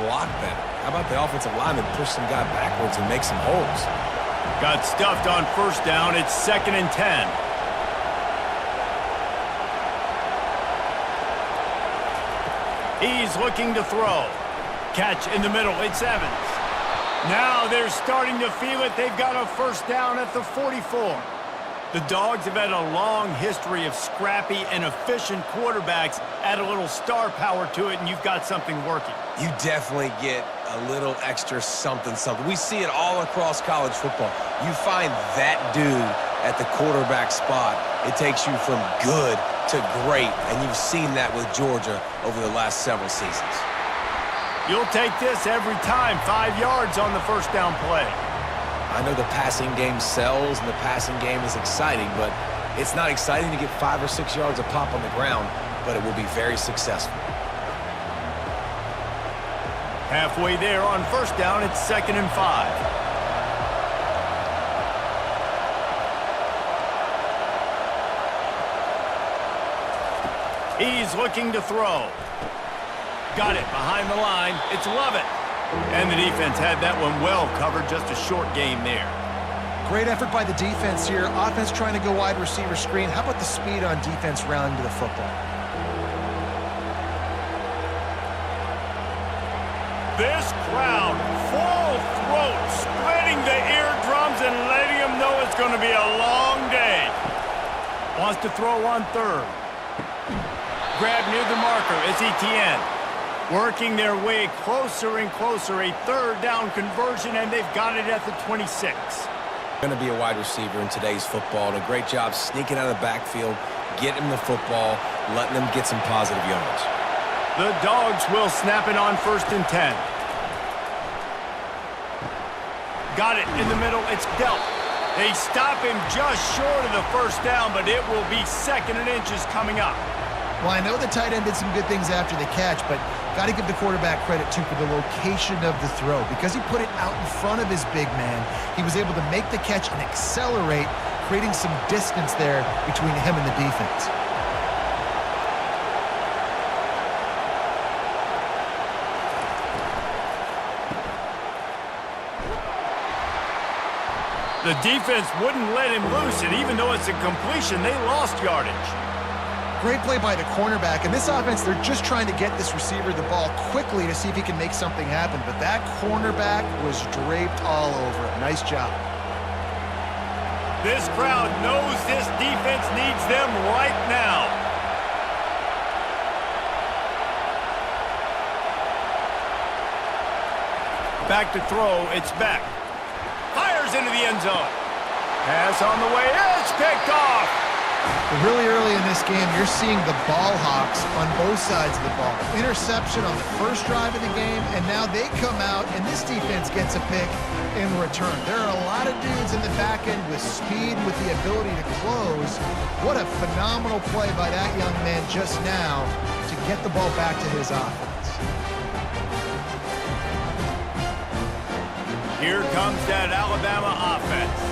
Block better. How about the offensive lineman push some guy backwards and make some holes? Got stuffed on first down. It's 2nd and 10. He's looking to throw. Catch in the middle. It's Evans. Now they're starting to feel it. They've got a first down at the 44. The Dogs have had a long history of scrappy and efficient quarterbacks. Add a little star power to it, and you've got something working. You definitely get a little extra something. We see it all across college football. You find that dude at the quarterback spot, it takes you from good to great, and you've seen that with Georgia over the last several seasons. You'll take this every time. 5 yards on the first down play. I know the passing game sells and the passing game is exciting, but it's not exciting to get 5 or 6 yards a pop on the ground, but it will be very successful. Halfway there on first down, it's 2nd and 5. He's looking to throw. Got it behind the line. It's Lovett. And the defense had that one well covered. Just a short game there. Great effort by the defense here. Offense trying to go wide receiver screen. How about the speed on defense rounding to the football? This crowd, full throat, splitting the eardrums and letting them know it's going to be a long day. Wants to throw on third. Grab near the marker. It's Etienne. Working their way closer and closer. A third down conversion, and they've got it at the 26. Going to be a wide receiver in today's football, and a great job sneaking out of the backfield, getting him the football, letting them get some positive yards. The Dogs will snap it on 1st and 10. Got it in the middle. It's Delp. They stop him just short of the first down, but it will be 2nd and inches coming up. Well, I know the tight end did some good things after the catch, but got to give the quarterback credit, too, for the location of the throw. Because he put it out in front of his big man, he was able to make the catch and accelerate, creating some distance there between him and the defense. The defense wouldn't let him loose, and even though it's a completion, they lost yardage. Great play by the cornerback. In this offense, they're just trying to get this receiver the ball quickly to see if he can make something happen. But that cornerback was draped all over it. Nice job. This crowd knows this defense needs them right now. Back to throw. It's Beck. Fires into the end zone. Pass on the way. It's picked off. Really early in this game, you're seeing the ball hawks on both sides of the ball. Interception on the first drive of the game, and now they come out, and this defense gets a pick in return. There are a lot of dudes in the back end with speed, with the ability to close. What a phenomenal play by that young man just now to get the ball back to his offense. Here comes that Alabama offense.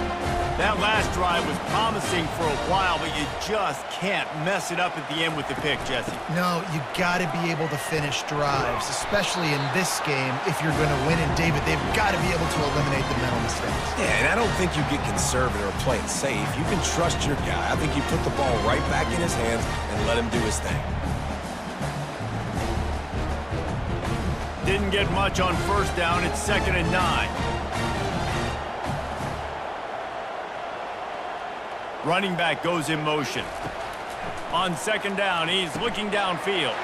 That last drive was promising for a while, but you just can't mess it up at the end with the pick, Jesse. No, you got to be able to finish drives, especially in this game. If you're going to win, and David, they've got to be able to eliminate the mental mistakes. Yeah, and I don't think you get conservative or play it safe. You can trust your guy. I think you put the ball right back in his hands and let him do his thing. Didn't get much on first down. It's 2nd and 9. Running back goes in motion. On 2nd down, he's looking downfield.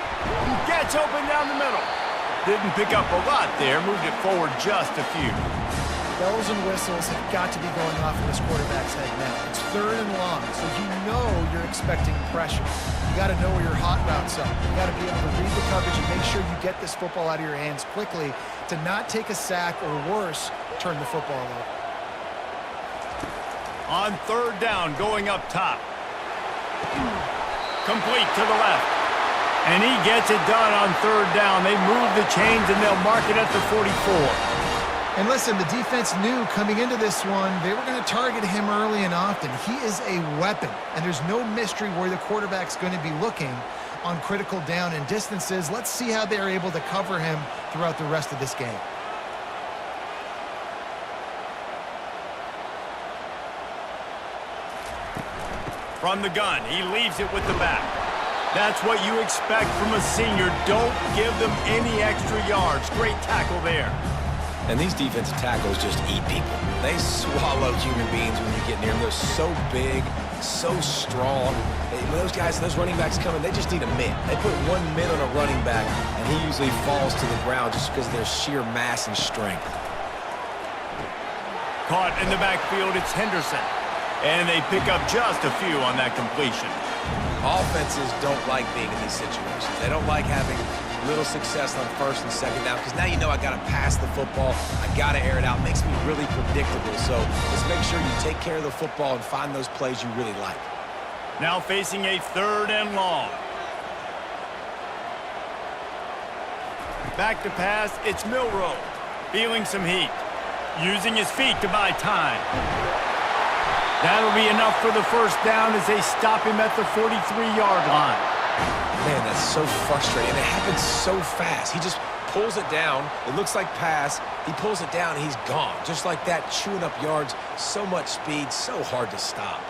Gets open down the middle. Didn't pick up a lot there. Moved it forward just a few. Bells and whistles have got to be going off in this quarterback's head now. It's 3rd and long, so you know you're expecting pressure. You got to know where your hot routes are. You got to be able to read the coverage and make sure you get this football out of your hands quickly to not take a sack or worse, turn the football over. On 3rd down, going up top. Complete to the left. And he gets it done on 3rd down. They move the chains, and they'll mark it at the 44. And listen, the defense knew coming into this one, they were going to target him early and often. He is a weapon, and there's no mystery where the quarterback's going to be looking on critical down and distances. Let's see how they're able to cover him throughout the rest of this game. From the gun, he leaves it with the back. That's what you expect from a senior. Don't give them any extra yards. Great tackle there. And these defensive tackles just eat people. They swallow human beings when you get near them. They're so big, so strong. When those guys, those running backs come in, they just need a mid. They put 1 mid on a running back, and he usually falls to the ground just because of their sheer mass and strength. Caught in the backfield, it's Henderson. And they pick up just a few on that completion. Offenses don't like being in these situations. They don't like having little success on first and second down because now you know I got to pass the football. I got to air it out. It makes me really predictable. So let's make sure you take care of the football and find those plays you really like. Now facing a 3rd and long. Back to pass, it's Milroe. Feeling some heat. Using his feet to buy time. That'll be enough for the first down as they stop him at the 43-yard line. Man, that's so frustrating. And it happens so fast. He just pulls it down. It looks like pass. He pulls it down, and he's gone. Just like that, chewing up yards. So much speed, so hard to stop.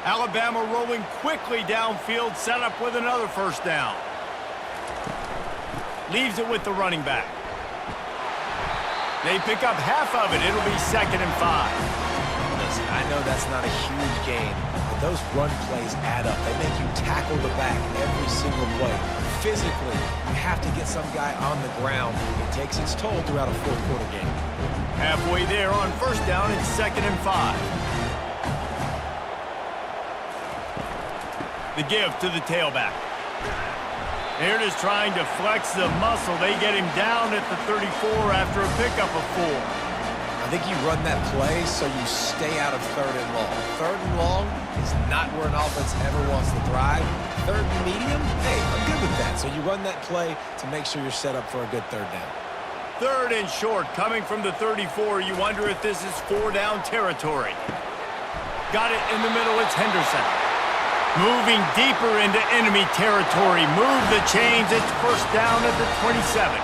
Alabama rolling quickly downfield, set up with another first down. Leaves it with the running back. They pick up half of it. It'll be 2nd and 5. Listen, I know that's not a huge gain, but those run plays add up. They make you tackle the back every single play. Physically, you have to get some guy on the ground. It takes its toll throughout a 4th quarter game. Halfway there on first down, it's 2nd and 5. The give to the tailback. Here it is trying to flex the muscle. They get him down at the 34 after a pickup of 4. I think you run that play so you stay out of 3rd and long. 3rd and long is not where an offense ever wants to thrive. 3rd and medium, hey, I'm good with that. So you run that play to make sure you're set up for a good 3rd down. 3rd and short, coming from the 34. You wonder if this is 4-down territory. Got it in the middle, it's Henderson. Moving deeper into enemy territory. Move the chains, it's first down at the 27.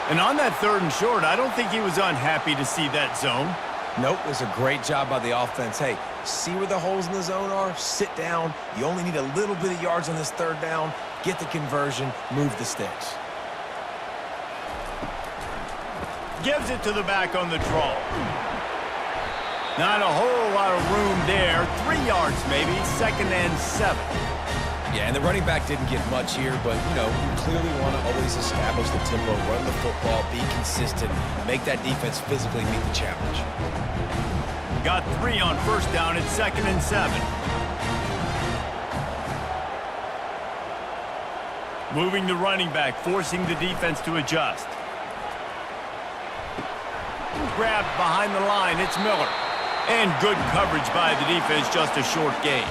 And on that 3rd and short, I don't think he was unhappy to see that zone. Nope, it was a great job by the offense. Hey, see where the holes in the zone are? Sit down. You only need a little bit of yards on this 3rd down. Get the conversion. Move the sticks. Gives it to the back on the draw. Not a whole lot of room there. 3 yards maybe. 2nd and 7. Yeah, and the running back didn't get much here, but, you know, you clearly want to always establish the tempo, run the football, be consistent, make that defense physically meet the challenge. Got 3 on first down. It's 2nd and 7. Moving the running back, forcing the defense to adjust. Grabbed behind the line. It's Miller. And good coverage by the defense, just a short gain.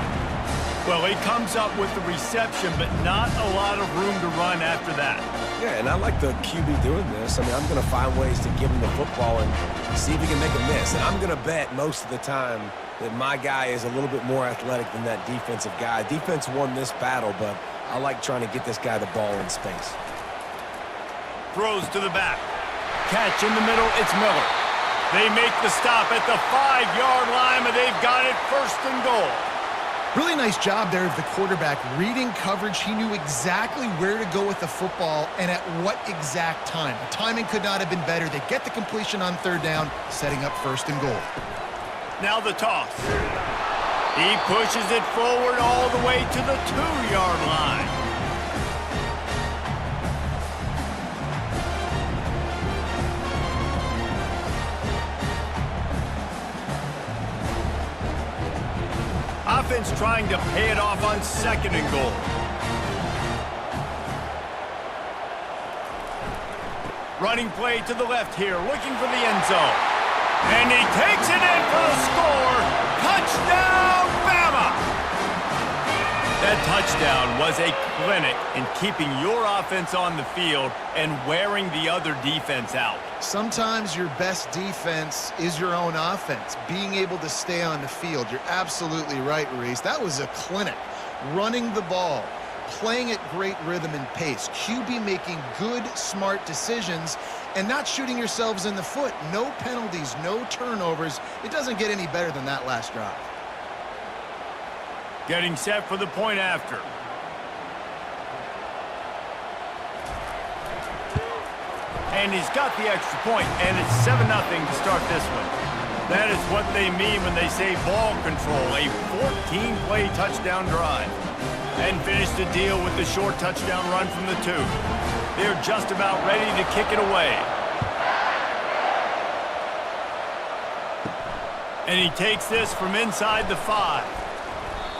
Well, he comes up with the reception, but not a lot of room to run after that. Yeah, and I like the QB doing this. I mean, I'm going to find ways to give him the football and see if he can make a miss. And I'm going to bet most of the time that my guy is a little bit more athletic than that defensive guy. Defense won this battle, but I like trying to get this guy the ball in space. Throws to the back. Catch in the middle, it's Miller. They make the stop at the 5-yard line, and they've got it 1st and goal. Really nice job there of the quarterback reading coverage. He knew exactly where to go with the football and at what exact time. The timing could not have been better. They get the completion on 3rd down, setting up 1st and goal. Now the toss. He pushes it forward all the way to the 2-yard line. Offense trying to pay it off on 2nd and goal. Running play to the left here, looking for the end zone. And he takes it in for the score. Touchdown, Bama! That touchdown was a clinic in keeping your offense on the field and wearing the other defense out. Sometimes your best defense is your own offense, being able to stay on the field. You're absolutely right, Reese. That was a clinic. Running the ball, playing at great rhythm and pace, QB making good, smart decisions, and not shooting yourselves in the foot. No penalties, no turnovers. It doesn't get any better than that last drive. Getting set for the point after. And he's got the extra point, and it's 7-0 to start this one. That is what they mean when they say ball control, a 14-play touchdown drive. And finish the deal with the short touchdown run from the 2. They're just about ready to kick it away. And he takes this from inside the 5.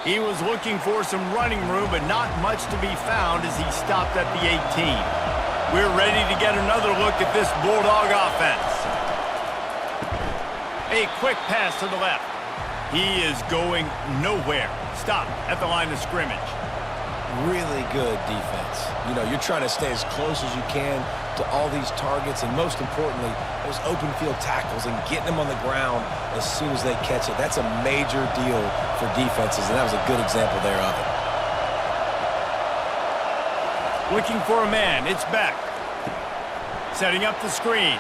He was looking for some running room, but not much to be found as he stopped at the 18. We're ready to get another look at this Bulldog offense. A quick pass to the left. He is going nowhere. Stop at the line of scrimmage. Really good defense. You know, you're trying to stay as close as you can to all these targets, and most importantly, those open field tackles and getting them on the ground as soon as they catch it. That's a major deal for defenses, and that was a good example there of it. Looking for a man. It's Beck. Setting up the screen.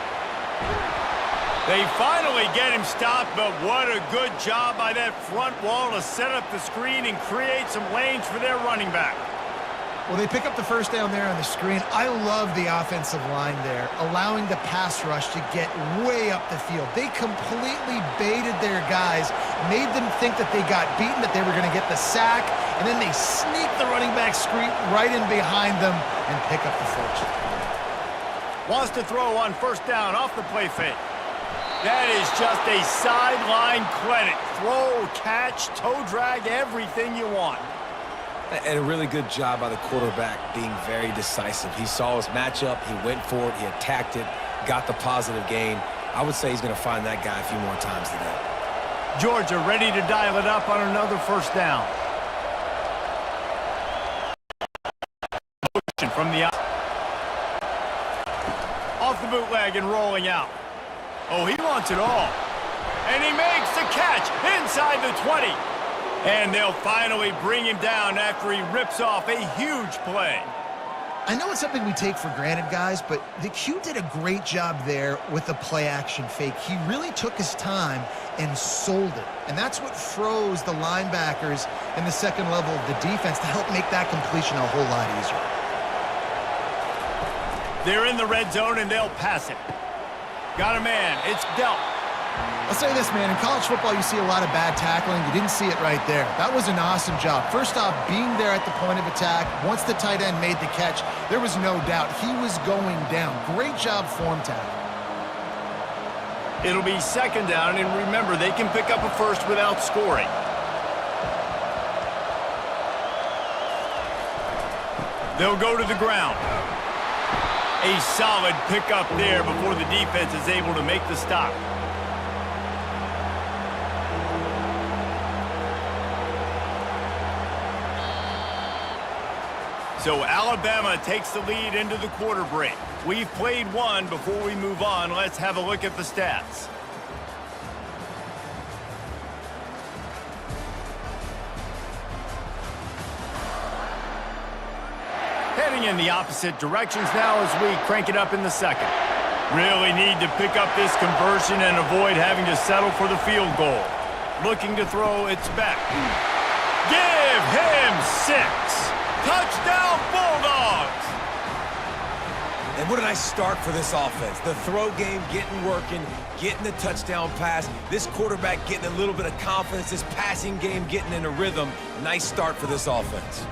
They finally get him stopped, but what a good job by that front wall to set up the screen and create some lanes for their running back. Well, they pick up the first down there on the screen. I love the offensive line there, allowing the pass rush to get way up the field. They completely baited their guys, made them think that they got beaten, that they were going to get the sack, and then they sneak the running back screen right in behind them and pick up the first. Wants to throw on first down off the play fake. That is just a sideline clinic. Throw, catch, toe drag, everything you want. And a really good job by the quarterback being very decisive. He saw his matchup, he went for it, he attacked it, got the positive gain. I would say he's going to find that guy a few more times today. Georgia ready to dial it up on another first down. Motion from the out. Off the bootleg and rolling out. Oh, he wants it all. And he makes the catch inside the 20. And they'll finally bring him down after he rips off a huge play. I know it's something we take for granted, guys, but the Q did a great job there with the play-action fake. He really took his time and sold it. And that's what froze the linebackers in the second level of the defense to help make that completion a whole lot easier. They're in the red zone, and they'll pass it. Got a man. It's dealt. I'll say this, man. In college football, you see a lot of bad tackling. You didn't see it right there. That was an awesome job. First off, being there at the point of attack. Once the tight end made the catch, there was no doubt he was going down. Great job form tackle. It'll be second down, and remember, they can pick up a first without scoring. They'll go to the ground. A solid pickup there before the defense is able to make the stop. So Alabama takes the lead into the quarter break. We've played one. Before we move on, let's have a look at the stats. Heading in the opposite directions now as we crank it up in the second. Really need to pick up this conversion and avoid having to settle for the field goal. Looking to throw, it's back. Give him 6. Touchdown, Bulldogs! And what a nice start for this offense. The throw game getting working, getting the touchdown pass. This quarterback getting a little bit of confidence. This passing game getting in a rhythm. Nice start for this offense.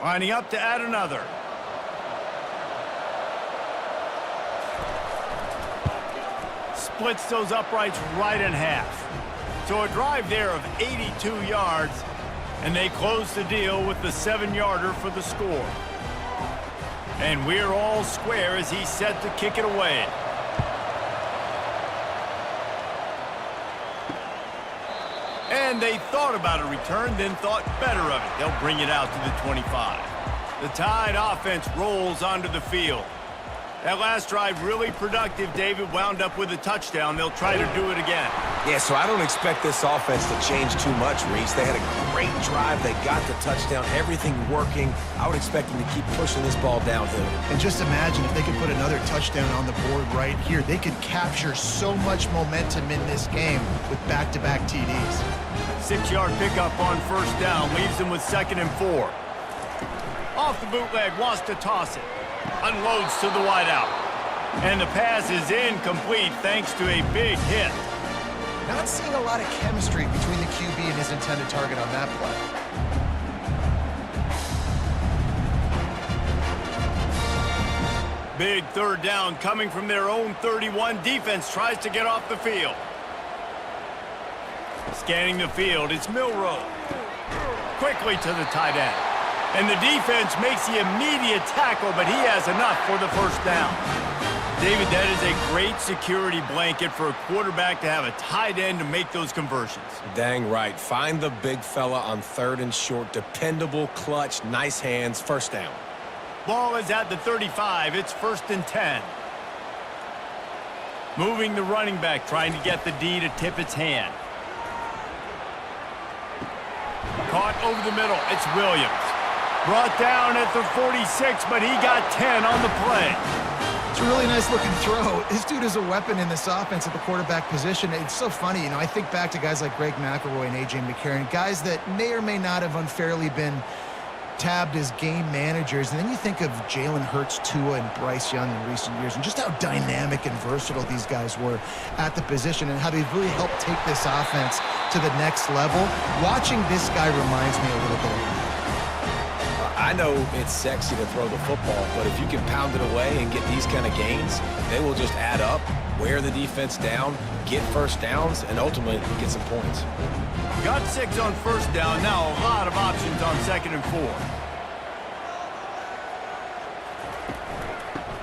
Lining up to add another. Splits those uprights right in half. So a drive there of 82 yards, and they close the deal with the 7-yarder for the score. And we're all square as he's set to kick it away. And they thought about a return, then thought better of it. They'll bring it out to the 25. The Tide offense rolls onto the field. That last drive really productive, David. Wound up with a touchdown. They'll try to do it again. Yeah, so I don't expect this offense to change too much, Reese. They had a great drive. They got the touchdown. Everything working. I would expect them to keep pushing this ball downhill. And just imagine if they could put another touchdown on the board right here. They could capture so much momentum in this game with back-to-back TDs. 6-yard pickup on first down. Leaves them with 2nd and 4. Off the bootleg. Wants to toss it. Unloads to the wideout. And the pass is incomplete thanks to a big hit. Not seeing a lot of chemistry between the QB and his intended target on that play. Big 3rd down coming from their own 31. Defense tries to get off the field. Scanning the field, it's Milroe. Quickly to the tight end. And the defense makes the immediate tackle, but he has enough for the first down. David, that is a great security blanket for a quarterback to have a tight end to make those conversions. Dang right. Find the big fella on 3rd and short. Dependable, clutch, nice hands, first down. Ball is at the 35. It's 1st and 10. Moving the running back, trying to get the D to tip its hand. Caught over the middle. It's Williams. Brought down at the 46, but he got 10 on the play. It's a really nice looking throw. This dude is a weapon in this offense at the quarterback position. It's so funny, I think back to guys like Greg McElroy and A.J. McCarron, guys that may or may not have unfairly been tabbed as game managers. And then you think of Jalen Hurts, Tua, and Bryce Young in recent years, and just how dynamic and versatile these guys were at the position and how they've really helped take this offense to the next level. Watching this guy reminds me a little bit of that. I know it's sexy to throw the football, but if you can pound it away and get these kind of gains, they will just add up, wear the defense down, get first downs, and ultimately get some points. Got 6 on first down. Now a lot of options on 2nd and 4.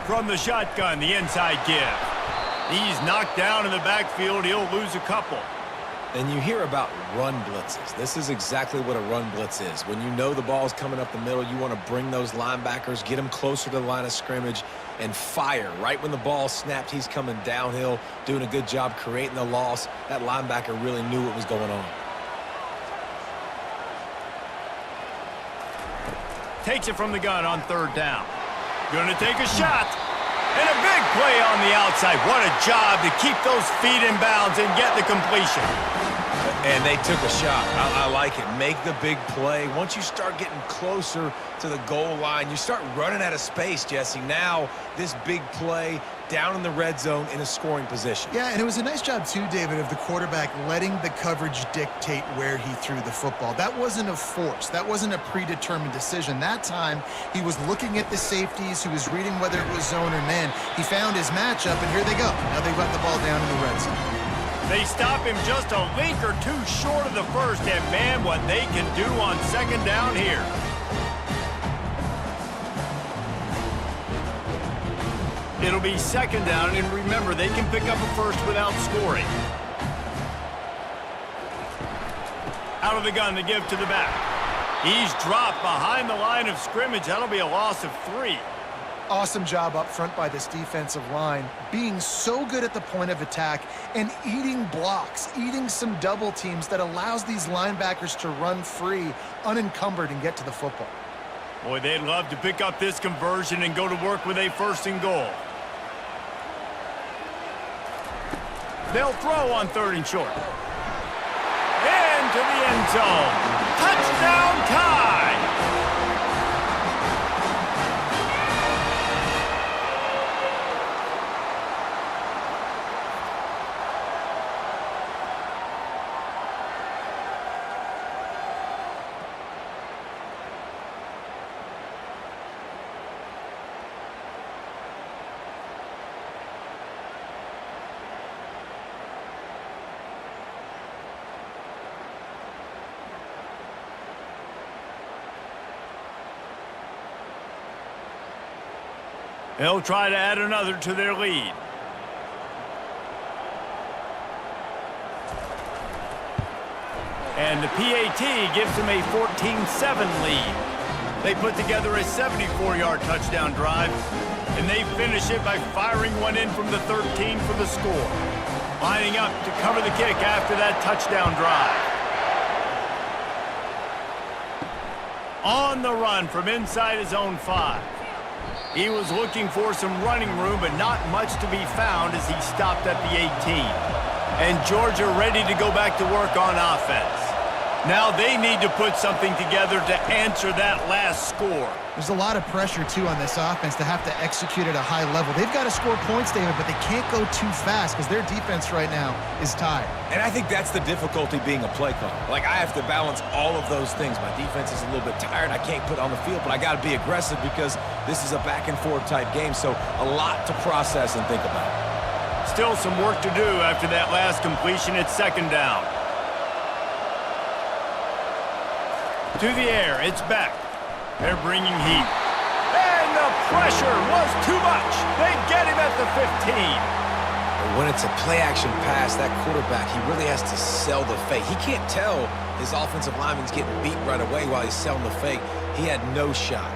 From the shotgun, the inside give. He's knocked down in the backfield. He'll lose a couple. And you hear about run blitzes. This is exactly what a run blitz is. When you know the ball's coming up the middle, you want to bring those linebackers, get them closer to the line of scrimmage, and fire. Right when the ball snapped, he's coming downhill, doing a good job creating the loss. That linebacker really knew what was going on. Takes it from the gun on 3rd down. Gonna take a shot. And a big play on the outside. What a job to keep those feet in bounds and get the completion. And they took a shot. I like it. Make the big play. Once you start getting closer to the goal line, you start running out of space, Jesse. Now, this big play down in the red zone in a scoring position. Yeah, and it was a nice job, too, David, of the quarterback letting the coverage dictate where he threw the football. That wasn't a force. That wasn't a predetermined decision. That time, he was looking at the safeties. He was reading whether it was zone or man. He found his matchup, and here they go. Now they've got the ball down in the red zone. They stop him just a link or two short of the first, and man, what they can do on 2nd down here. It'll be 2nd down, and remember, they can pick up a first without scoring. Out of the gun to give to the back. He's dropped behind the line of scrimmage. That'll be a loss of 3. Awesome job up front by this defensive line, being so good at the point of attack and eating blocks, eating some double teams that allows these linebackers to run free, unencumbered, and get to the football. Boy, they'd love to pick up this conversion and go to work with a 1st and goal. They'll throw on 3rd and short. Into the end zone. Touchdown tie! They'll try to add another to their lead. And the PAT gives them a 14-7 lead. They put together a 74-yard touchdown drive. And they finish it by firing one in from the 13 for the score. Lining up to cover the kick after that touchdown drive. On the run from inside his own 5. He was looking for some running room, but not much to be found as he stopped at the 18. And Georgia ready to go back to work on offense. Now they need to put something together to answer that last score. There's a lot of pressure, too, on this offense to have to execute at a high level. They've got to score points, David, but they can't go too fast because their defense right now is tired. And I think that's the difficulty being a play caller. Like, I have to balance all of those things. My defense is a little bit tired. I can't put on the field, but I got to be aggressive because this is a back-and-forth type game, so a lot to process and think about. Still some work to do after that last completion at second down. To the air, it's back. They're bringing heat. And the pressure was too much. They get him at the 15. When it's a play-action pass, that quarterback, he really has to sell the fake. He can't tell his offensive lineman's getting beat right away while he's selling the fake. He had no shot.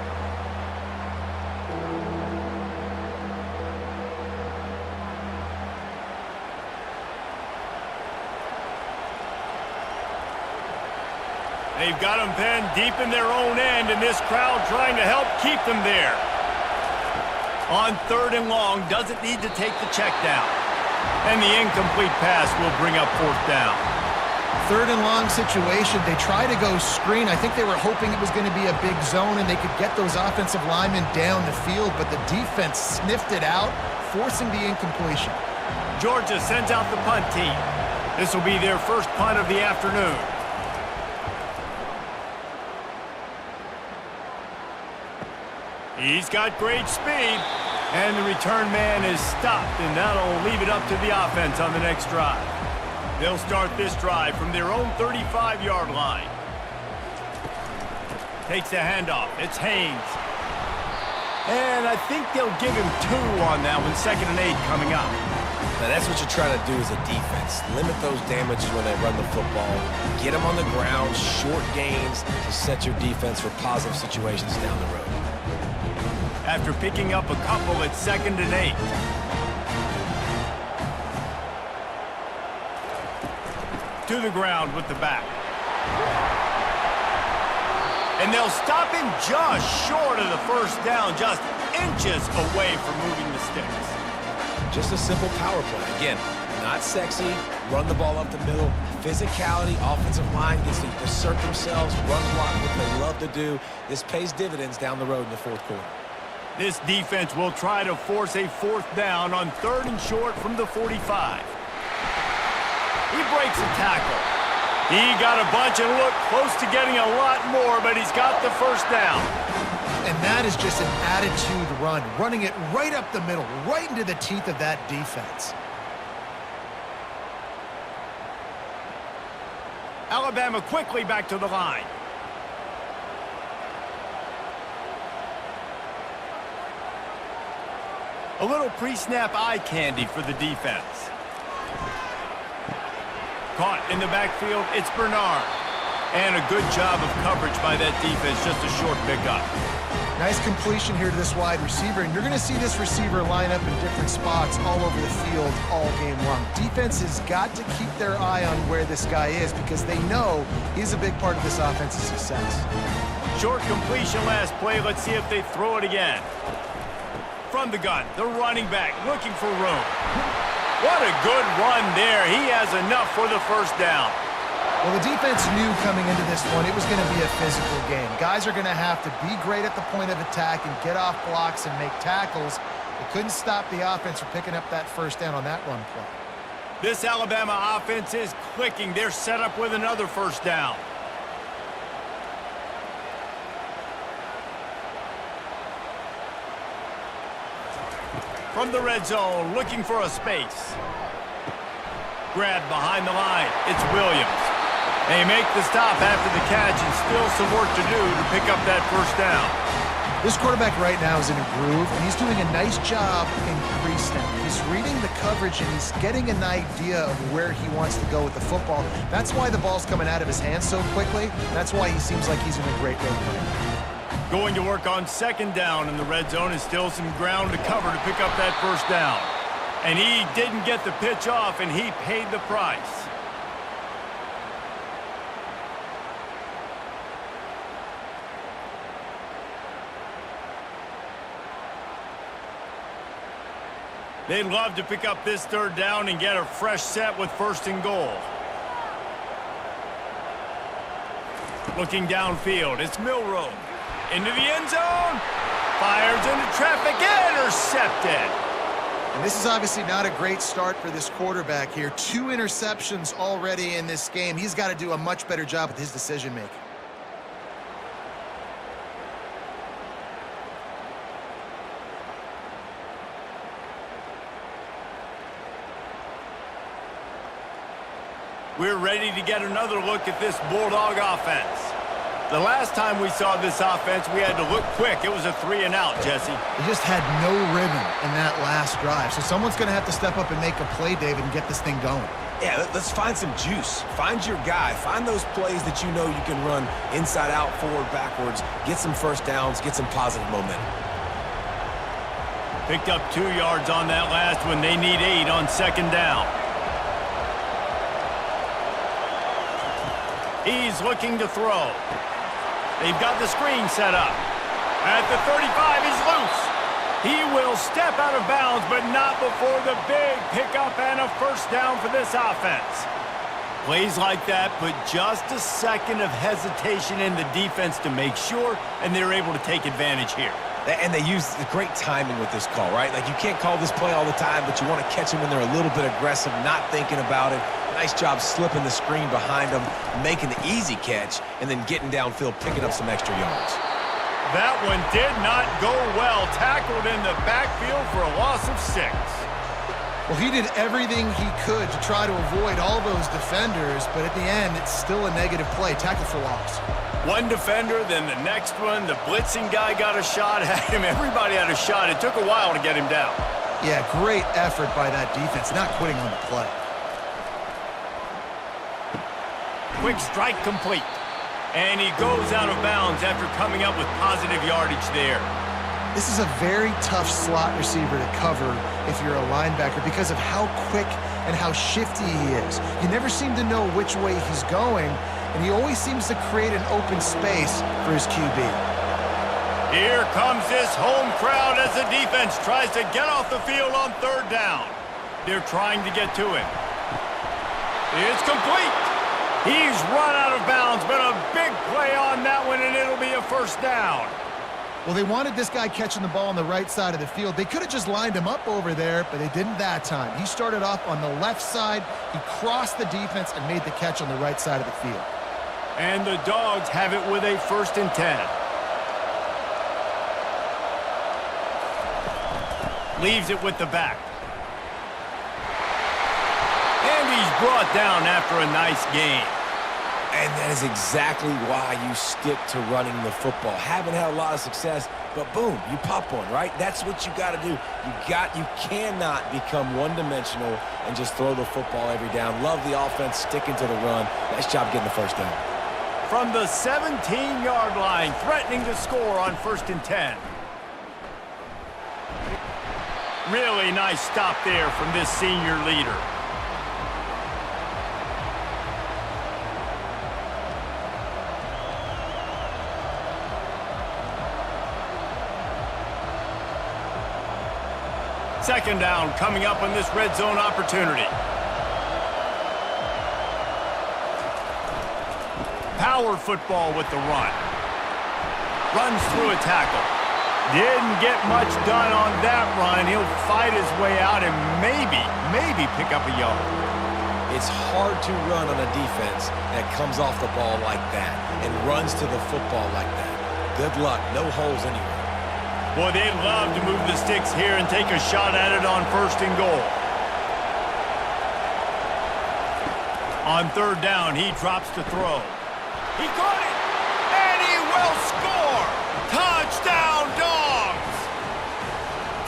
They've got them pinned deep in their own end, and this crowd trying to help keep them there. On 3rd and long, doesn't need to take the check down. And the incomplete pass will bring up 4th down. 3rd and long situation. They try to go screen. I think they were hoping it was going to be a big zone and they could get those offensive linemen down the field, but the defense sniffed it out, forcing the incompletion. Georgia sends out the punt team. This will be their first punt of the afternoon. He's got great speed, and the return man is stopped, and that'll leave it up to the offense on the next drive. They'll start this drive from their own 35-yard line. Takes the handoff. It's Haynes. And I think they'll give him 2 on that one, 2nd and 8 coming up. Now that's what you're trying to do as a defense. Limit those damages when they run the football. Get them on the ground, short gains to set your defense for positive situations down the road. After picking up a couple at 2nd and 8. To the ground with the back. And they'll stop him just short of the first down, just inches away from moving the sticks. Just a simple power play. Again, not sexy, run the ball up the middle, physicality, offensive line gets to assert themselves, run block, what they love to do. This pays dividends down the road in the 4th quarter. This defense will try to force a 4th down on 3rd and short from the 45. He breaks a tackle. He got a bunch and looked close to getting a lot more, but he's got the first down. And that is just an attitude run, running it right up the middle, right into the teeth of that defense. Alabama quickly back to the line. A little pre-snap eye candy for the defense. Caught in the backfield, it's Bernard. And a good job of coverage by that defense, just a short pickup. Nice completion here to this wide receiver, and you're going to see this receiver line up in different spots all over the field all game long. Defense has got to keep their eye on where this guy is because they know he's a big part of this offense's success. Short completion last play. Let's see if they throw it again. From the gun, the running back looking for room. What a good run there. He has enough for the first down. Well, the defense knew coming into this one it was going to be a physical game. Guys are going to have to be great at the point of attack and get off blocks and make tackles. They couldn't stop the offense from picking up that first down on that run play. This Alabama offense is clicking. They're set up with another first down. From the red zone, looking for a space. Grabbed behind the line. It's Williams. They make the stop after the catch and still some work to do to pick up that first down. This quarterback right now is in a groove, and he's doing a nice job in pre-snap. He's reading the coverage, and he's getting an idea of where he wants to go with the football. That's why the ball's coming out of his hands so quickly. That's why he seems like he's in a great rhythm. Going to work on second down in the red zone, and still some ground to cover to pick up that first down. And he didn't get the pitch off, and he paid the price. They'd love to pick up this third down and get a fresh set with first and goal. Looking downfield, it's Milroe. Into the end zone. Fires into traffic, intercepted. And this is obviously not a great start for this quarterback here. 2 interceptions already in this game. He's got to do a much better job with his decision-making. We're ready to get another look at this Bulldog offense. The last time we saw this offense, we had to look quick. It was a 3-and-out, Jesse. They just had no rhythm in that last drive. So someone's going to have to step up and make a play, David, and get this thing going. Yeah, let's find some juice. Find your guy. Find those plays that you know you can run inside out, forward, backwards. Get some first downs. Get some positive momentum. Picked up 2 yards on that last one. They need 8 on second down. He's looking to throw. They've got the screen set up. At the 35, he's loose. He will step out of bounds, but not before the big pickup and a first down for this offense. Plays like that put just a second of hesitation in the defense to make sure, and they're able to take advantage here. And they use the great timing with this call, right? Like, you can't call this play all the time, but you want to catch them when they're a little bit aggressive, not thinking about it. Nice job slipping the screen behind them, making the easy catch, and then getting downfield, picking up some extra yards. That one did not go well. Tackled in the backfield for a loss of 6. Well, he did everything he could to try to avoid all those defenders, but at the end, it's still a negative play. Tackle for loss. One defender, then the next one. The blitzing guy got a shot at him. Everybody had a shot. It took a while to get him down. Yeah, great effort by that defense, not quitting on the play. Quick strike complete. And he goes out of bounds after coming up with positive yardage there. This is a very tough slot receiver to cover if you're a linebacker because of how quick and how shifty he is. You never seem to know which way he's going, and he always seems to create an open space for his QB. Here comes this home crowd as the defense tries to get off the field on third down. They're trying to get to him. It's complete. He's run out of bounds, but a big play on that one, and it'll be a first down. Well, they wanted this guy catching the ball on the right side of the field. They could have just lined him up over there, but they didn't that time. He started off on the left side. He crossed the defense and made the catch on the right side of the field. And the Dogs have it with a 1st and 10. Leaves it with the back. And he's brought down after a nice gain. And that is exactly why you stick to running the football. Haven't had a lot of success, but boom, you pop one, right? That's what you got to do. You cannot become one-dimensional and just throw the football every down. Love the offense, sticking to the run. Nice job getting the first down. From the 17-yard line, threatening to score on 1st and 10. Really nice stop there from this senior leader. Second down coming up on this red zone opportunity. Power football with the run. Runs through a tackle. Didn't get much done on that run. He'll fight his way out and maybe pick up a yard. It's hard to run on a defense that comes off the ball like that and runs to the football like that. Good luck. No holes anywhere. Boy, they'd love to move the sticks here and take a shot at it on 1st and goal. On third down, he drops to throw. He caught it, and he will score! Touchdown, Dogs!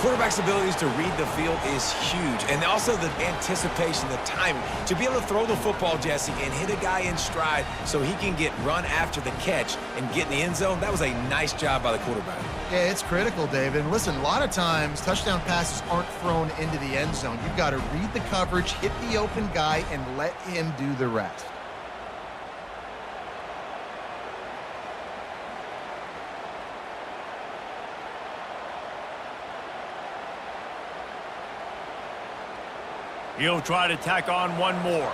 quarterback's abilities to read the field is huge. And also the anticipation, the timing. To be able to throw the football, Jesse, and hit a guy in stride so he can get run after the catch and get in the end zone, that was a nice job by the quarterback. Yeah, it's critical, David. And listen, a lot of times touchdown passes aren't thrown into the end zone. You've got to read the coverage, hit the open guy, and let him do the rest. He'll try to tack on one more.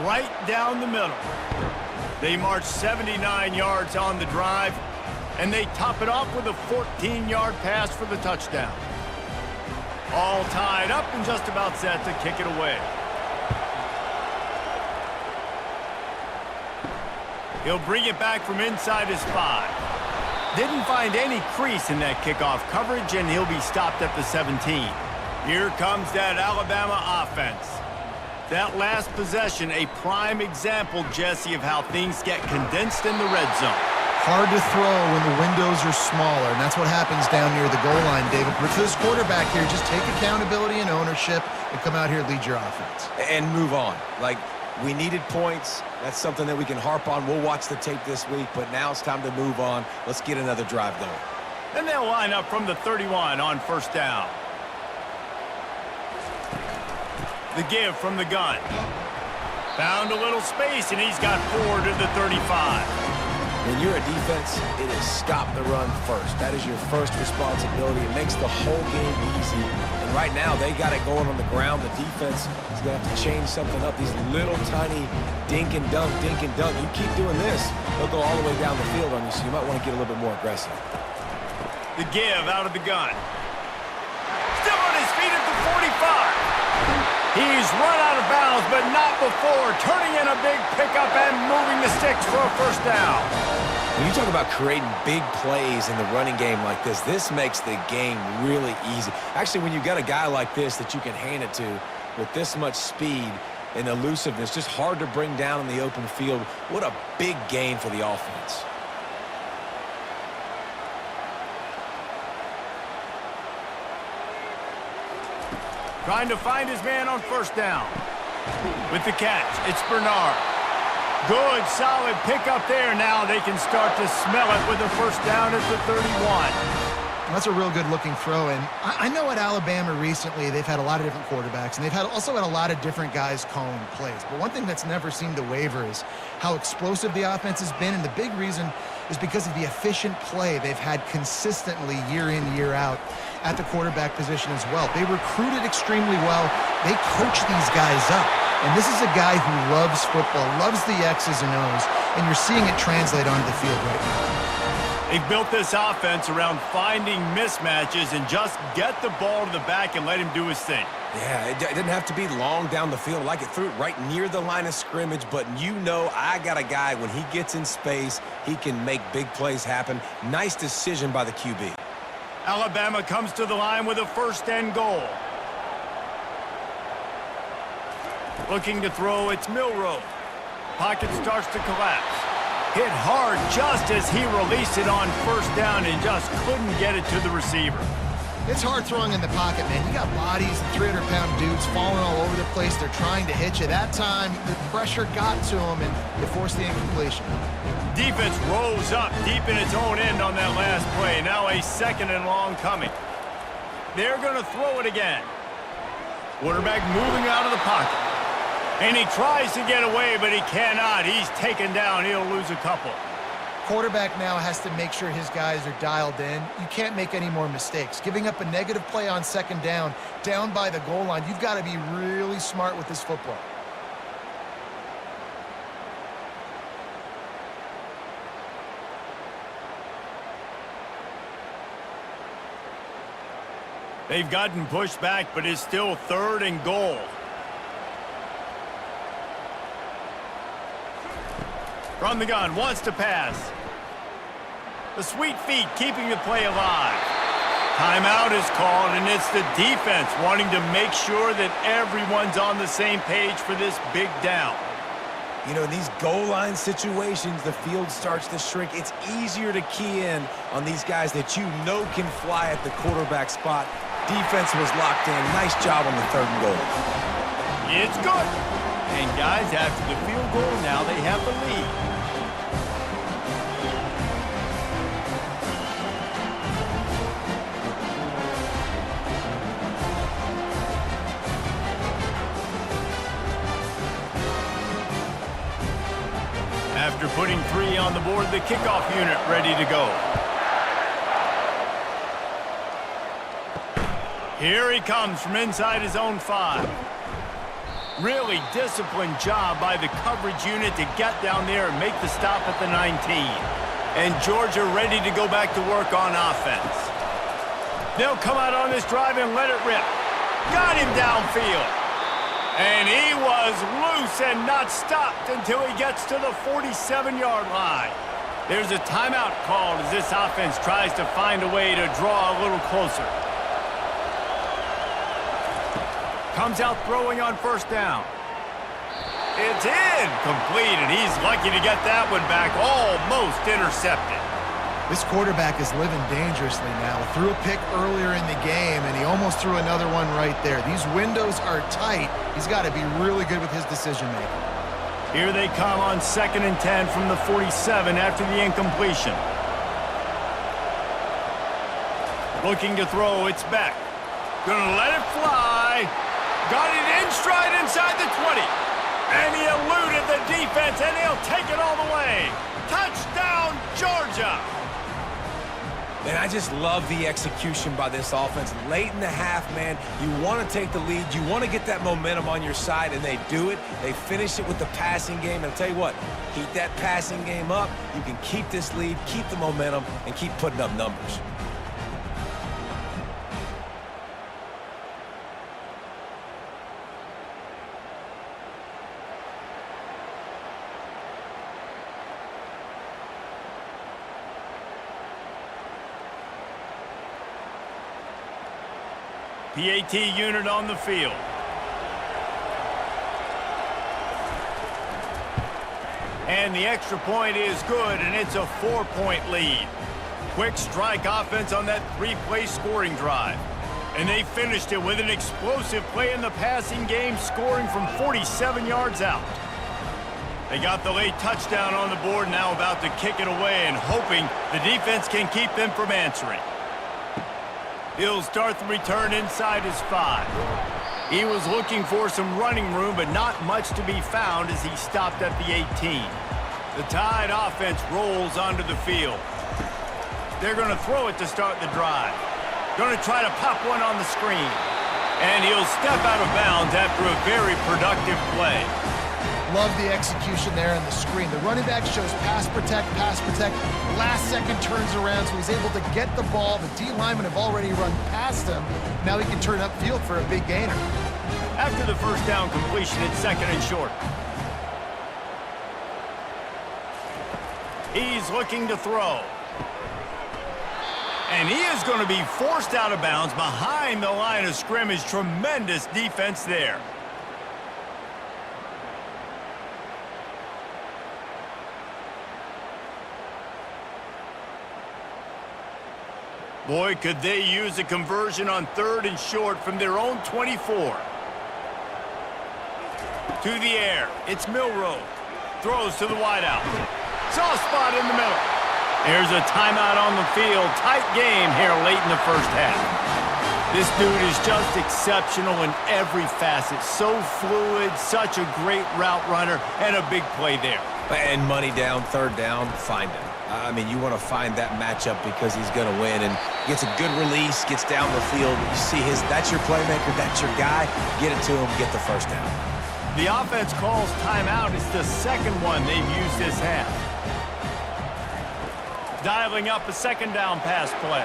Right down the middle. They march 79 yards on the drive, and they top it off with a 14-yard pass for the touchdown. All tied up and just about set to kick it away. He'll bring it back from inside his 5. Didn't find any crease in that kickoff coverage, and he'll be stopped at the 17. Here comes that Alabama offense. That last possession, a prime example, Jesse, of how things get condensed in the red zone. Hard to throw when the windows are smaller, and that's what happens down near the goal line, David. But for this quarterback here, just take accountability and ownership and come out here and lead your offense. And move on. Like, we needed points. That's something that we can harp on. We'll watch the tape this week, but now it's time to move on. Let's get another drive going. And they'll line up from the 31 on first down. The give from the gun. Found a little space, and he's got 4 to the 35. When you're a defense, it is stop the run first. That is your first responsibility. It makes the whole game easy. And right now, they got it going on the ground. The defense is going to have to change something up. These little tiny dink and dunk, dink and dunk. You keep doing this, they'll go all the way down the field on you, so you might want to get a little bit more aggressive. The give out of the gun. Still on his feet at the 45. He's run out of bounds, but not before turning in a big pickup and moving the sticks for a first down. When you talk about creating big plays in the running game like this makes the game really easy. Actually, when you got a guy like this that you can hand it to with this much speed and elusiveness, just hard to bring down in the open field, what a big gain for the offense. Trying to find his man on first down. With the catch, it's Bernard. Good, solid pickup there. Now they can start to smell it with a first down at the 31. That's a real good-looking throw. And I know at Alabama recently they've had a lot of different quarterbacks, and they've also had a lot of different guys calling plays. But one thing that's never seemed to waver is how explosive the offense has been, and the big reason is because of the efficient play they've had consistently year in, year out at the quarterback position as well. They recruited extremely well. They coach these guys up. And this is a guy who loves football, loves the X's and O's, and you're seeing it translate onto the field right now. They've built this offense around finding mismatches and just get the ball to the back and let him do his thing. Yeah, it didn't have to be long down the field. Like it threw it right near the line of scrimmage, but you know I got a guy, when he gets in space, he can make big plays happen. Nice decision by the QB. Alabama comes to the line with a first and goal. Looking to throw, it's Milroe. Pocket starts to collapse. Hit hard just as he released it on first down and just couldn't get it to the receiver. It's hard throwing in the pocket, man. You got bodies, 300-pound dudes falling all over the place. They're trying to hit you. That time, the pressure got to him, and it forced the incompletion. Defense rose up deep in its own end on that last play. Now a second and long coming. They're going to throw it again. Quarterback moving out of the pocket. And he tries to get away, but he cannot. He's taken down. He'll lose a couple. Quarterback now has to make sure his guys are dialed in. You can't make any more mistakes. Giving up a negative play on second down by the goal line, you've got to be really smart with this football. They've gotten pushed back, but it's still third and goal. From the gun, wants to pass. The sweet feet keeping the play alive. Timeout is called, and it's the defense wanting to make sure that everyone's on the same page for this big down. You know, in these goal line situations, the field starts to shrink. It's easier to key in on these guys that you know can fly at the quarterback spot. Defense was locked in. Nice job on the 3rd and goal. It's good. And guys, after the field goal, now they have the lead. After putting 3 on the board, the kickoff unit ready to go. Here he comes from inside his own 5. Really disciplined job by the coverage unit to get down there and make the stop at the 19. And Georgia ready to go back to work on offense. They'll come out on this drive and let it rip. Got him downfield. And he was loose and not stopped until he gets to the 47-yard line. There's a timeout called as this offense tries to find a way to draw a little closer. Comes out throwing on 1st down. It's incomplete, and he's lucky to get that one back, almost intercepted. This quarterback is living dangerously now. Threw a pick earlier in the game, and he almost threw another one right there. These windows are tight. He's got to be really good with his decision-making. Here they come on 2nd and 10 from the 47 after the incompletion. Looking to throw, it's Beck. Gonna let it fly. Got it in stride inside the 20. And he eluded the defense, and he'll take it all the way. Touchdown, Georgia! And I just love the execution by this offense. Late in the half, man, you want to take the lead. You want to get that momentum on your side, and they do it. They finish it with the passing game. And I'll tell you what, keep that passing game up. You can keep this lead, keep the momentum, and keep putting up numbers. PAT unit on the field. And the extra point is good, and it's a 4-point lead. Quick strike offense on that 3-play scoring drive. And they finished it with an explosive play in the passing game, scoring from 47 yards out. They got the late touchdown on the board, now about to kick it away and hoping the defense can keep them from answering. He'll start the return inside his 5. He was looking for some running room, but not much to be found as he stopped at the 18. The Tide offense rolls onto the field. They're going to throw it to start the drive. Going to try to pop one on the screen. And he'll step out of bounds after a very productive play. Love the execution there on the screen. The running back shows pass protect. Last second turns around, so he's able to get the ball. The D linemen have already run past him. Now he can turn upfield for a big gainer. After the 1st down completion, it's 2nd and short. He's looking to throw. And he is going to be forced out of bounds behind the line of scrimmage. Tremendous defense there. Boy, could they use a conversion on 3rd and short from their own 24. To the air, it's Milroe. Throws to the wideout. Soft spot in the middle. There's a timeout on the field. Tight game here late in the 1st half. This dude is just exceptional in every facet. So fluid, such a great route runner, and a big play there. And money down, 3rd down, find him. I mean, you want to find that matchup because he's going to win, and gets a good release, gets down the field. You see that's your playmaker, that's your guy. Get it to him, get the 1st down. The offense calls timeout. It's the 2nd one they've used this half. Dialing up a 2nd down pass play.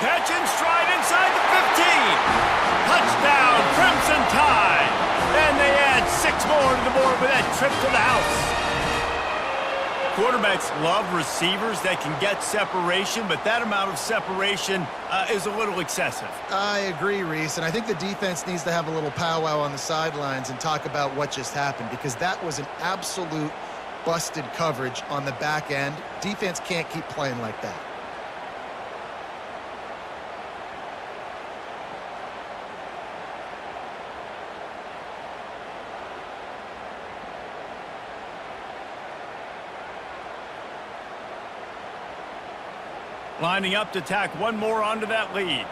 Catch and stride inside the 15. Touchdown, Crimson Tide. And they add 6 more to the board with that trip to the house. Quarterbacks love receivers that can get separation, but that amount of separation is a little excessive. I agree, Reese, and I think the defense needs to have a little powwow on the sidelines and talk about what just happened, because that was an absolute busted coverage on the back end. Defense can't keep playing like that. Lining up to tack one more onto that lead.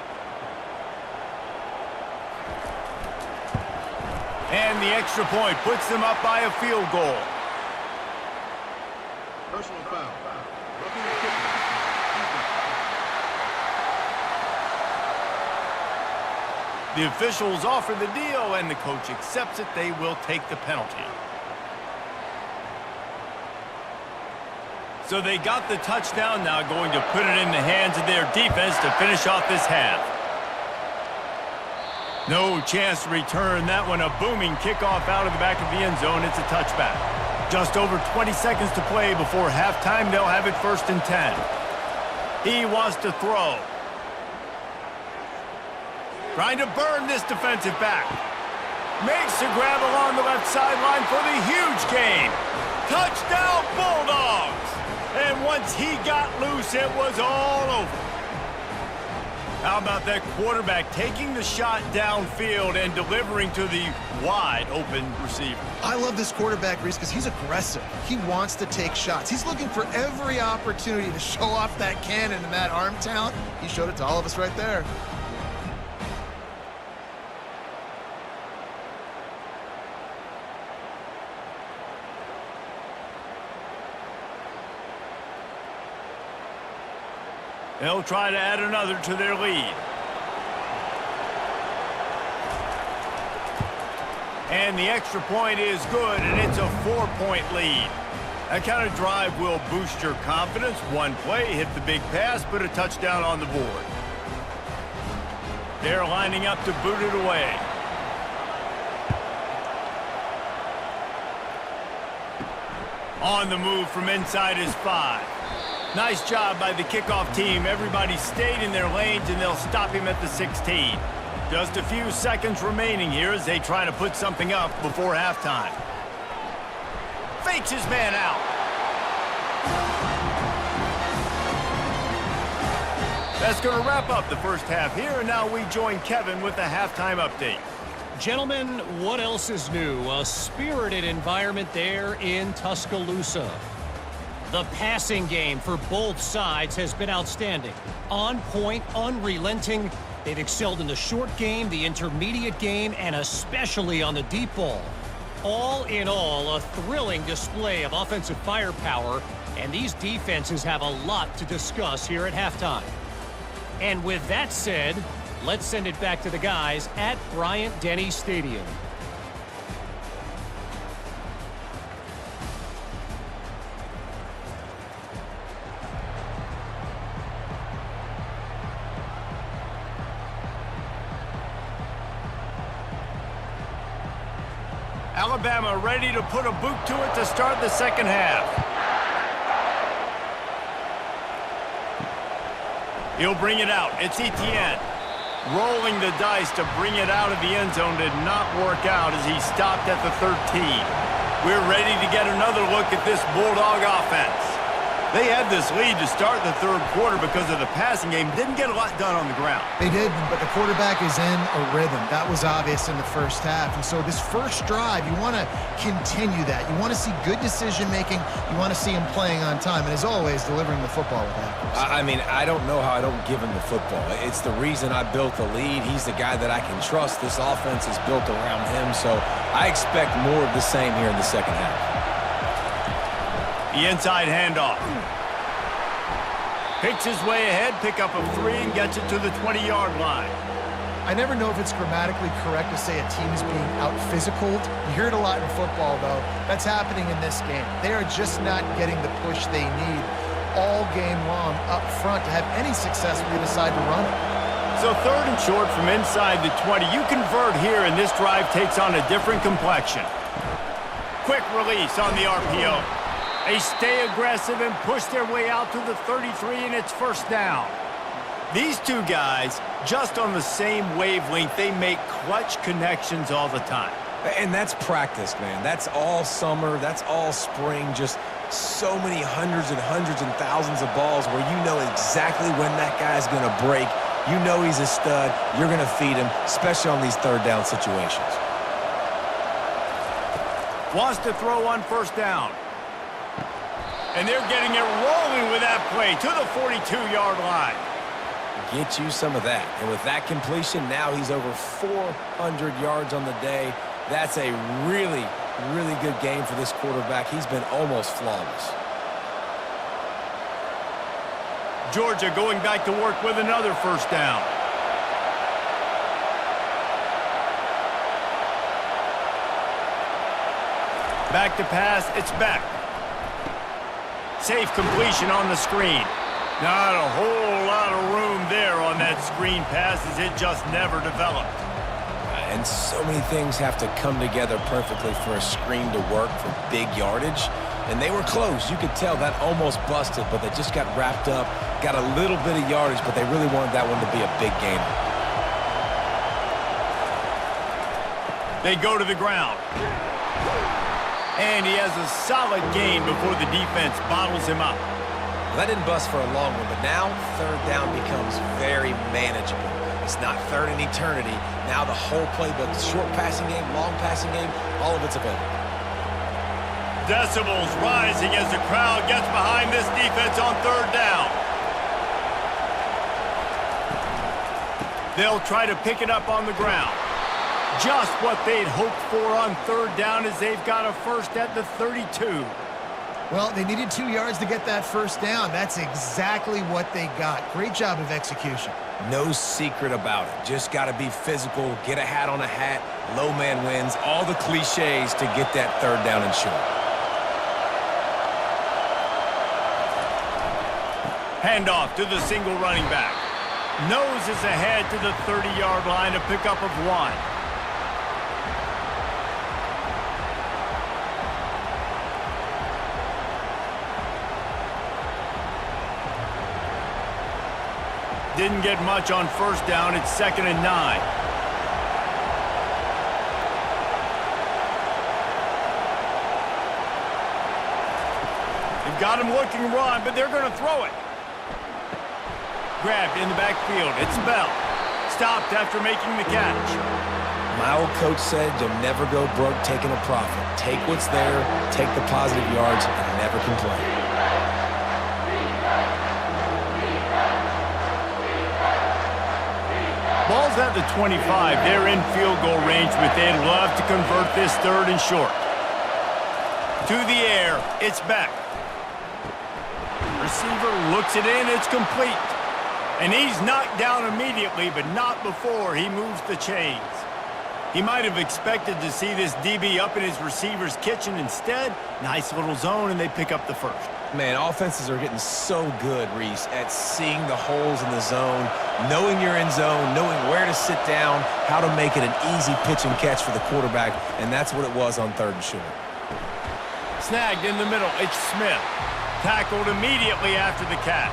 And the extra point puts them up by a field goal. Personal foul. Roughing the kicker. The officials offer the deal, and the coach accepts it. They will take the penalty. So they got the touchdown, now going to put it in the hands of their defense to finish off this half. No chance to return that one. A booming kickoff out of the back of the end zone. It's a touchback. Just over 20 seconds to play before halftime. They'll have it 1st and 10. He wants to throw. Trying to burn this defensive back. Makes the grab along the left sideline for the huge gain. Touchdown, Bulldogs! And once he got loose, it was all over. How about that quarterback taking the shot downfield and delivering to the wide open receiver? I love this quarterback, Reese, because he's aggressive. He wants to take shots. He's looking for every opportunity to show off that cannon and that arm talent. He showed it to all of us right there. They'll try to add another to their lead. And the extra point is good, and it's a 4-point lead. That kind of drive will boost your confidence. One play, hit the big pass, put a touchdown on the board. They're lining up to boot it away. On the move from inside his 5. Nice job by the kickoff team. Everybody stayed in their lanes, and they'll stop him at the 16. Just a few seconds remaining here as they try to put something up before halftime. Fakes his man out. That's going to wrap up the first half here, and now we join Kevin with the halftime update. Gentlemen, what else is new? A spirited environment there in Tuscaloosa. The passing game for both sides has been outstanding. On point, unrelenting. They've excelled in the short game, the intermediate game, and especially on the deep ball. All in all, a thrilling display of offensive firepower, and these defenses have a lot to discuss here at halftime. And with that said, let's send it back to the guys at Bryant-Denny Stadium. Alabama ready to put a boot to it to start the second half. He'll bring it out. It's Etienne. Rolling the dice to bring it out of the end zone did not work out as he stopped at the 13. We're ready to get another look at this Bulldog offense. They had this lead to start the third quarter because of the passing game. Didn't get a lot done on the ground. They did, but the quarterback is in a rhythm. That was obvious in the first half. And so this first drive, you want to continue that. You want to see good decision-making. You want to see him playing on time. And as always, delivering the football with accuracy. I mean, I don't know how I don't give him the football. It's the reason I built the lead. He's the guy that I can trust. This offense is built around him. So I expect more of the same here in the second half. The inside handoff. Picks his way ahead, pick up a 3, and gets it to the 20-yard line. I never know if it's grammatically correct to say a team is being out-physicaled. You hear it a lot in football, though. That's happening in this game. They are just not getting the push they need all game long up front to have any success when they decide to run it. So third and short from inside the 20. You convert here, and this drive takes on a different complexion. Quick release on the RPO. They stay aggressive and push their way out to the 33, and it's first down. These two guys, just on the same wavelength, they make clutch connections all the time. And that's practice, man. That's all summer. That's all spring. Just so many hundreds and thousands of balls where you know exactly when that guy's going to break. You know he's a stud. You're going to feed him, especially on these third down situations. Wants to throw on first down. And they're getting it rolling with that play to the 42-yard line. Get you some of that. And with that completion, now he's over 400 yards on the day. That's a really, really good game for this quarterback. He's been almost flawless. Georgia going back to work with another first down. Back to pass, it's back. Safe completion on the screen. Not a whole lot of room there on that screen pass as it just never developed. And so many things have to come together perfectly for a screen to work for big yardage. And they were close. You could tell that almost busted, but they just got wrapped up, got a little bit of yardage, but they really wanted that one to be a big gainer. They go to the ground. And he has a solid gain before the defense bottles him up. Well, that didn't bust for a long one, but now third down becomes very manageable. It's not third in eternity. Now the whole playbook, short passing game, long passing game, all of it's available. Decibels rising as the crowd gets behind this defense on third down. They'll try to pick it up on the ground. Just what they'd hoped for on third down as they've got a first at the 32. Well, they needed 2 yards to get that first down. That's exactly what they got. Great job of execution. No secret about it. Just got to be physical, get a hat on a hat, low man wins, all the cliches to get that third down and short. Handoff to the single running back. Noses ahead to the 30-yard line, a pickup of 1. Didn't get much on first down. It's 2nd and 9. They've got him looking run, but they're going to throw it. Grabbed in the backfield. It's Bell. Stopped after making the catch. My old coach said you'll never go broke taking a profit. Take what's there, take the positive yards, and never complain. Ball's at the 25. They're in field goal range, but they'd love to convert this third and short. To the air, it's back. Receiver looks it in, it's complete. And he's knocked down immediately, but not before he moves the chains. He might have expected to see this DB up in his receiver's kitchen. Instead, nice little zone, and they pick up the first. Man, offenses are getting so good, Reese, at seeing the holes in the zone, knowing you're in zone, knowing where to sit down, how to make it an easy pitch and catch for the quarterback, and that's what it was on third and short. Snagged in the middle, it's Smith. Tackled immediately after the catch.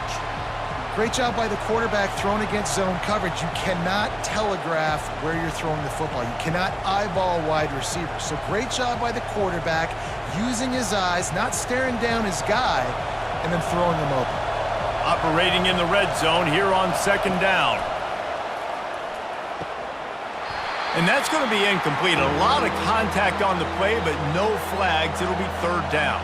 Great job by the quarterback thrown against zone coverage. You cannot telegraph where you're throwing the football. You cannot eyeball wide receivers. So great job by the quarterback using his eyes, not staring down his guy, and then throwing him open. Operating in the red zone here on 2nd down. And that's going to be incomplete. A lot of contact on the play, but no flags. It'll be 3rd down.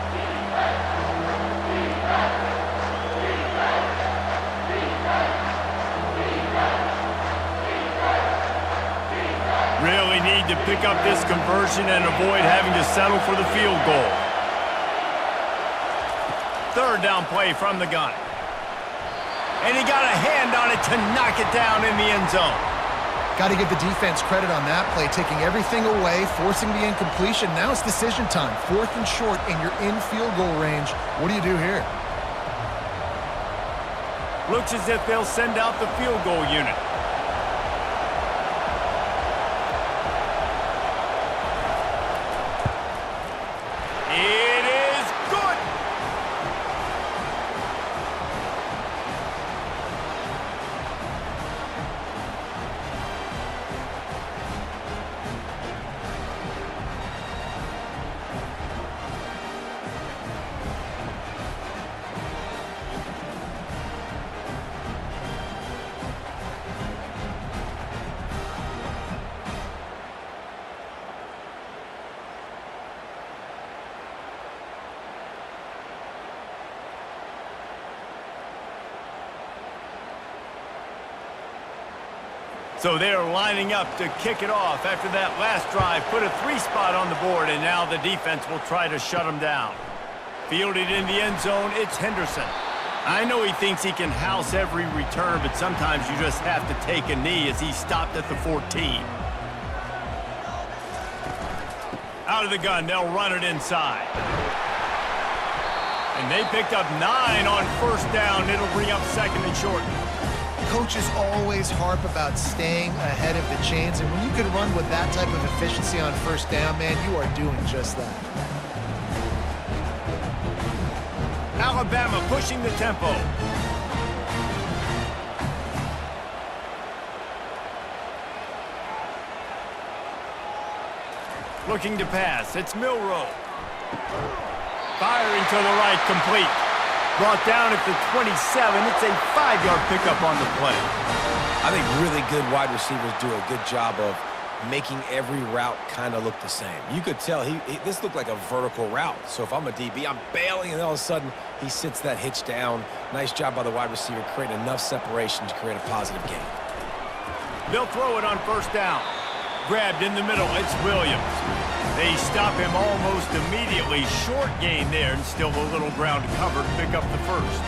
Really need to pick up this conversion and avoid having to settle for the field goal. 3rd down play from the gun. And he got a hand on it to knock it down in the end zone. Got to give the defense credit on that play, taking everything away, forcing the incompletion. Now it's decision time. 4th and short, and you're in field goal range. What do you do here? Looks as if they'll send out the field goal unit. So they're lining up to kick it off after that last drive. Put a 3-spot on the board, and now the defense will try to shut them down. Fielded in the end zone, it's Henderson. I know he thinks he can house every return, but sometimes you just have to take a knee as he stopped at the 14. Out of the gun, they'll run it inside. And they picked up 9 on first down. It'll bring up second and short. Coaches always harp about staying ahead of the chains, and when you can run with that type of efficiency on first down, man, you are doing just that. Alabama pushing the tempo. Looking to pass. It's Milroe. Firing to the right, complete. Brought down at the 27. It's a 5-yard pickup on the play. I think really good wide receivers do a good job of making every route kind of look the same. You could tell this looked like a vertical route. So if I'm a DB, I'm bailing, and all of a sudden he sits that hitch down. Nice job by the wide receiver, creating enough separation to create a positive gain. They'll throw it on first down. Grabbed in the middle, it's Williams. They stop him almost immediately. Short gain there, and still a little ground to cover to pick up the first.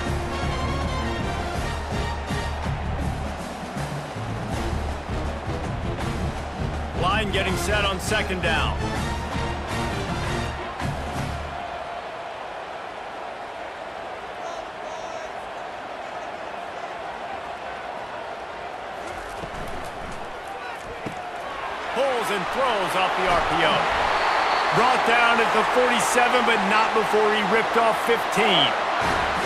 Line getting set on second down. Pulls and throws off the RPO. Brought down at the 47, but not before he ripped off 15.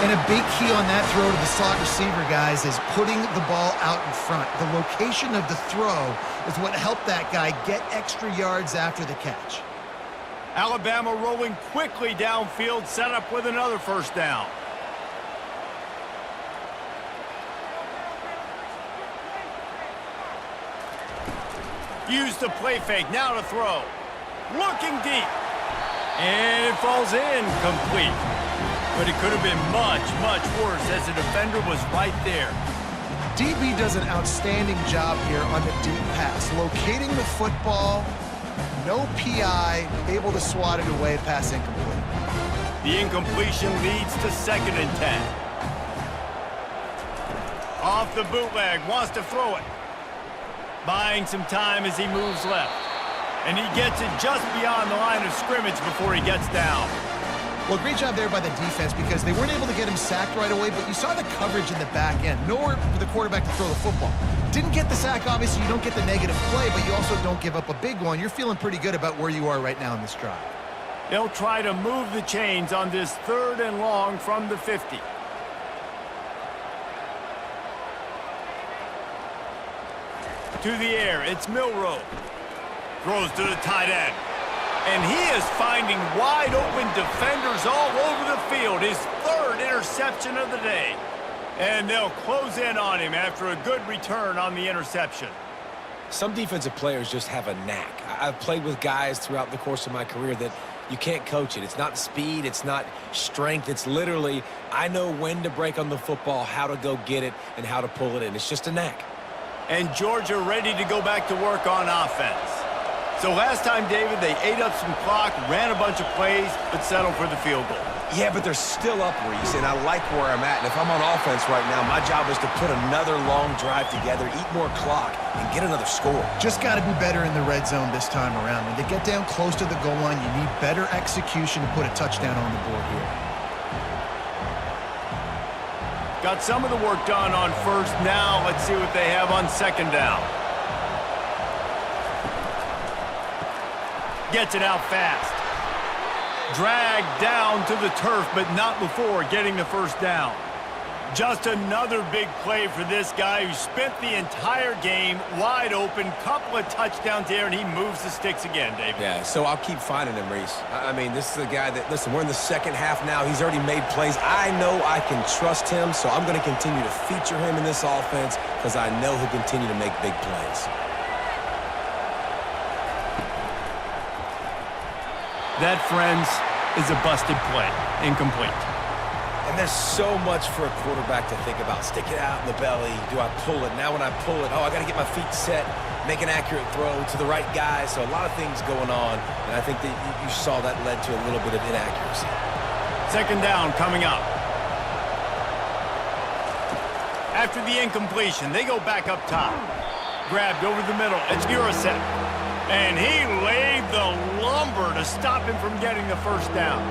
And a big key on that throw to the slot receiver, guys, is putting the ball out in front. The location of the throw is what helped that guy get extra yards after the catch. Alabama rolling quickly downfield, set up with another first down. Use the play fake, now to throw. Looking deep. And it falls in, complete. But it could have been much, much worse as the defender was right there. DB does an outstanding job here on the deep pass. Locating the football, no PI, able to swat it away, pass incomplete. The incompletion leads to 2nd and 10. Off the bootleg, wants to throw it. Buying some time as he moves left. And he gets it just beyond the line of scrimmage before he gets down. Well, great job there by the defense because they weren't able to get him sacked right away, but you saw the coverage in the back end. Nowhere for the quarterback to throw the football. Didn't get the sack, obviously. You don't get the negative play, but you also don't give up a big one. You're feeling pretty good about where you are right now in this drive. They'll try to move the chains on this 3rd and long from the 50. To the air, it's Milroe. Throws to the tight end. And he is finding wide-open defenders all over the field. His 3rd interception of the day. And they'll close in on him after a good return on the interception. Some defensive players just have a knack. I've played with guys throughout the course of my career that you can't coach it. It's not speed. It's not strength. It's literally, I know when to break on the football, how to go get it, and how to pull it in. It's just a knack. And Georgia ready to go back to work on offense. So last time, David, they ate up some clock, ran a bunch of plays, but settled for the field goal. Yeah, but they're still up, Reese, and I like where I'm at. And if I'm on offense right now, my job is to put another long drive together, eat more clock, and get another score. Just got to be better in the red zone this time around. When they get down close to the goal line, you need better execution to put a touchdown on the board here. Got some of the work done on first. Now let's see what they have on second down. Gets it out fast. Dragged down to the turf, but not before getting the first down. Just another big play for this guy who spent the entire game wide open. Couple of touchdowns there, and he moves the sticks again, David. Yeah, so I'll keep finding him, Reese. I mean, this is a guy that, listen, we're in the second half now. He's already made plays. I know I can trust him, so I'm going to continue to feature him in this offense because I know he'll continue to make big plays. That, friends, is a busted play. Incomplete. And And there's so much for a quarterback to think about. Stick it out in the belly. Do I pull it? Now when I pull it, I got to get my feet set, make an accurate throw to the right guy. So a lot of things going on, and I think that you saw that led to a little bit of inaccuracy. Second down coming up. After the incompletion, they go back up top. Grabbed over the middle. It's Urasek. And he laid the lumber to stop him from getting the first down.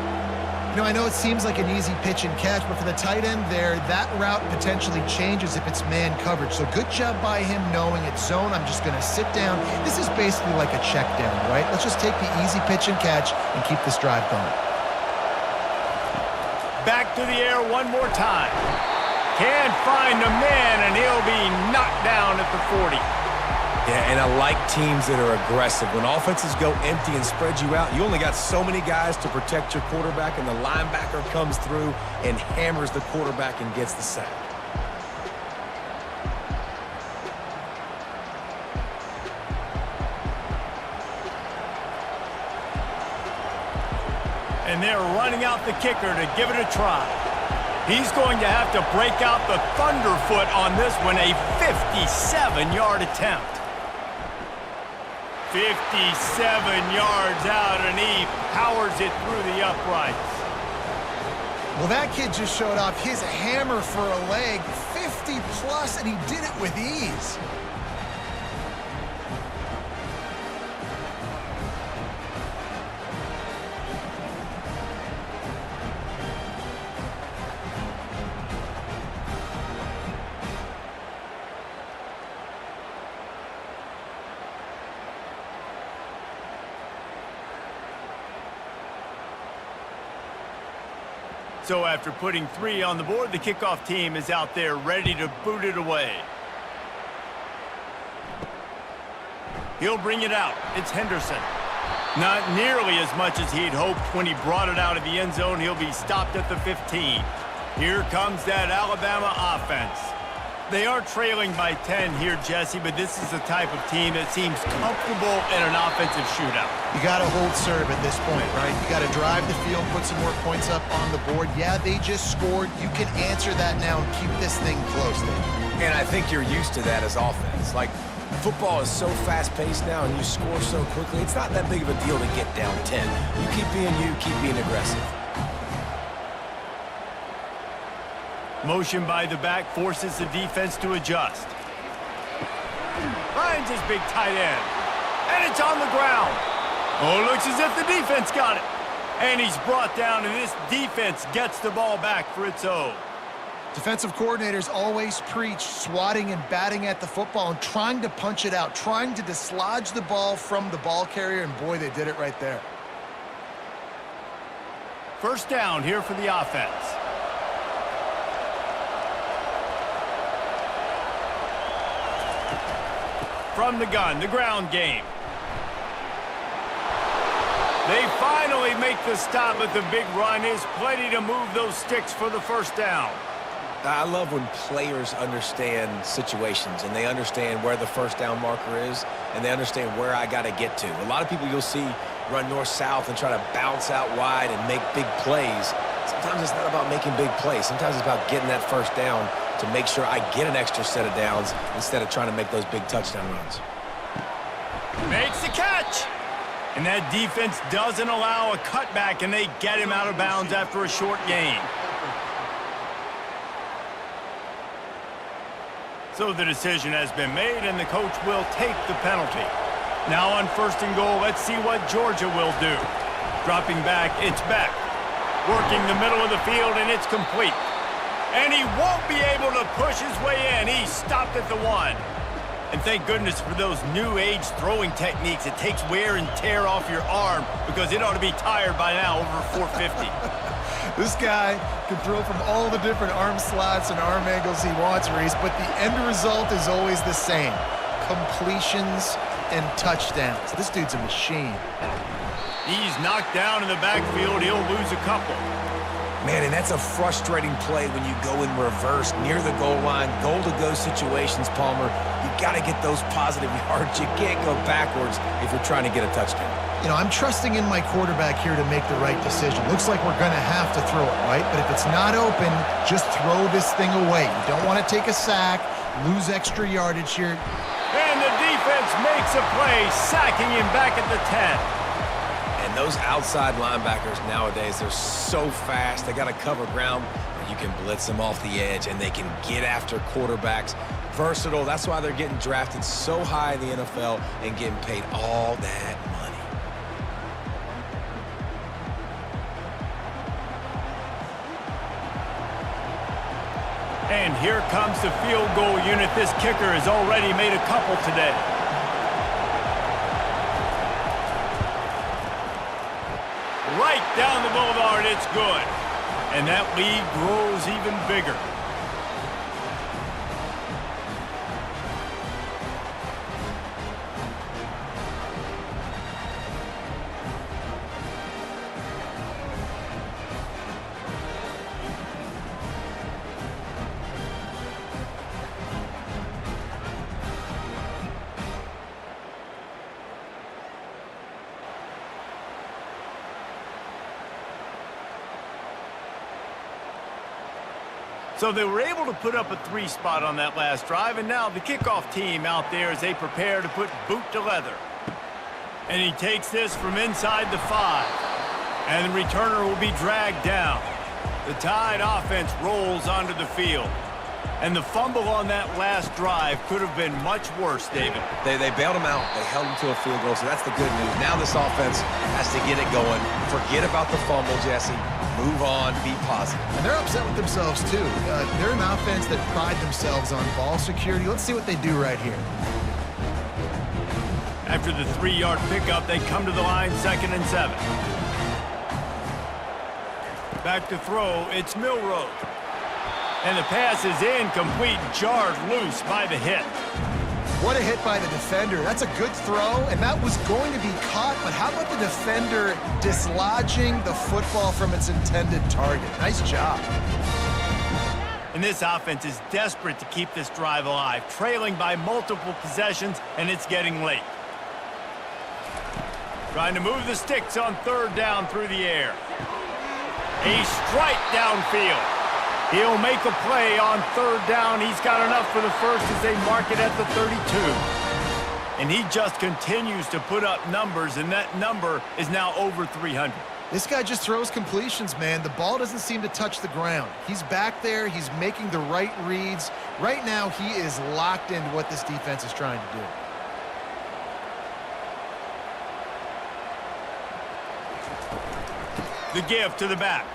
You know, I know it seems like an easy pitch and catch, but for the tight end there, that route potentially changes if it's man coverage. So good job by him knowing it's zone. I'm just going to sit down. This is basically like a check down, right? Let's just take the easy pitch and catch and keep this drive going. Back to the air one more time. Can't find a man, and he'll be knocked down at the 40. Yeah, and I like teams that are aggressive. When offenses go empty and spread you out, you only got so many guys to protect your quarterback, and the linebacker comes through and hammers the quarterback and gets the sack. And they're running out the kicker to give it a try. He's going to have to break out the thunderfoot on this one, a 57-yard attempt. 57 yards out, and he powers it through the uprights. Well, that kid just showed off his hammer for a leg, 50-plus, and he did it with ease. So after putting 3 on the board, the kickoff team is out there ready to boot it away. He'll bring it out. It's Henderson. Not nearly as much as he'd hoped when he brought it out of the end zone. He'll be stopped at the 15. Here comes that Alabama offense. They are trailing by 10 here, Jesse, but this is the type of team that seems comfortable in an offensive shootout. You got to hold serve at this point, right? You got to drive the field, put some more points up on the board. Yeah, they just scored. You can answer that now and keep this thing close then. And I think you're used to that as offense. Like, football is so fast-paced now and you score so quickly, it's not that big of a deal to get down 10. You keep being aggressive. Motion by the back forces the defense to adjust. Finds his big tight end. And it's on the ground. Oh, looks as if the defense got it. And he's brought down, and this defense gets the ball back for its own. Defensive coordinators always preach swatting and batting at the football and trying to punch it out, trying to dislodge the ball from the ball carrier, and boy, they did it right there. First down here for the offense. From the gun, the ground game. They finally make the stop, but the big run is plenty to move those sticks for the first down. I love when players understand situations and they understand where the first down marker is and they understand where I got to get to. A lot of people you'll see run north-south and try to bounce out wide and make big plays. Sometimes it's not about making big plays. Sometimes it's about getting that first down to make sure I get an extra set of downs instead of trying to make those big touchdown runs. Makes the catch. And that defense doesn't allow a cutback, and they get him out of bounds after a short gain. So the decision has been made, and the coach will take the penalty. Now on first and goal, let's see what Georgia will do. Dropping back, it's Beck. Working the middle of the field, and it's complete. And he won't be able to push his way in. He's stopped at the 1. And thank goodness for those new age throwing techniques. It takes wear and tear off your arm because it ought to be tired by now over 450. This guy can throw from all the different arm slots and arm angles he wants, Reese, but the end result is always the same. Completions and touchdowns. This dude's a machine. He's knocked down in the backfield. He'll lose a couple. Man, and that's a frustrating play when you go in reverse near the goal line, goal-to-go situations, Palmer. You got to get those positive yards. You can't go backwards if you're trying to get a touchdown. You know, I'm trusting in my quarterback here to make the right decision. Looks like we're going to have to throw it, right? But if it's not open, just throw this thing away. You don't want to take a sack, lose extra yardage here. And the defense makes a play, sacking him back at the 10. And those outside linebackers nowadays, they're so fast. They got to cover ground. You can blitz them off the edge, and they can get after quarterbacks. Versatile. That's why they're getting drafted so high in the NFL and getting paid all that money. And here comes the field goal unit. This kicker has already made a couple today. Right down the boulevard, it's good. And that lead grows even bigger. So they were able to put up a 3 spot on that last drive, and now the kickoff team out there as they prepare to put boot to leather. And he takes this from inside the 5. And the returner will be dragged down. The Tide offense rolls onto the field. And the fumble on that last drive could have been much worse, David. They bailed him out. They held him to a field goal, so that's the good news. Now this offense has to get it going. Forget about the fumble, Jesse. Move on, be positive. And they're upset with themselves, too. They're an offense that pride themselves on ball security. Let's see what they do right here. After the 3-yard pickup, they come to the line, 2nd and 7. Back to throw, it's Milroe. And the pass is incomplete, jarred loose by the hit. What a hit by the defender. That's a good throw, and that was going to be caught, but how about the defender dislodging the football from its intended target? Nice job. And this offense is desperate to keep this drive alive, trailing by multiple possessions, and it's getting late. Trying to move the sticks on 3rd down through the air. A strike downfield. He'll make a play on 3rd down. He's got enough for the first as they mark it at the 32. And he just continues to put up numbers, and that number is now over 300. This guy just throws completions, man. The ball doesn't seem to touch the ground. He's back there. He's making the right reads. Right now, he is locked into what this defense is trying to do. The give to the back.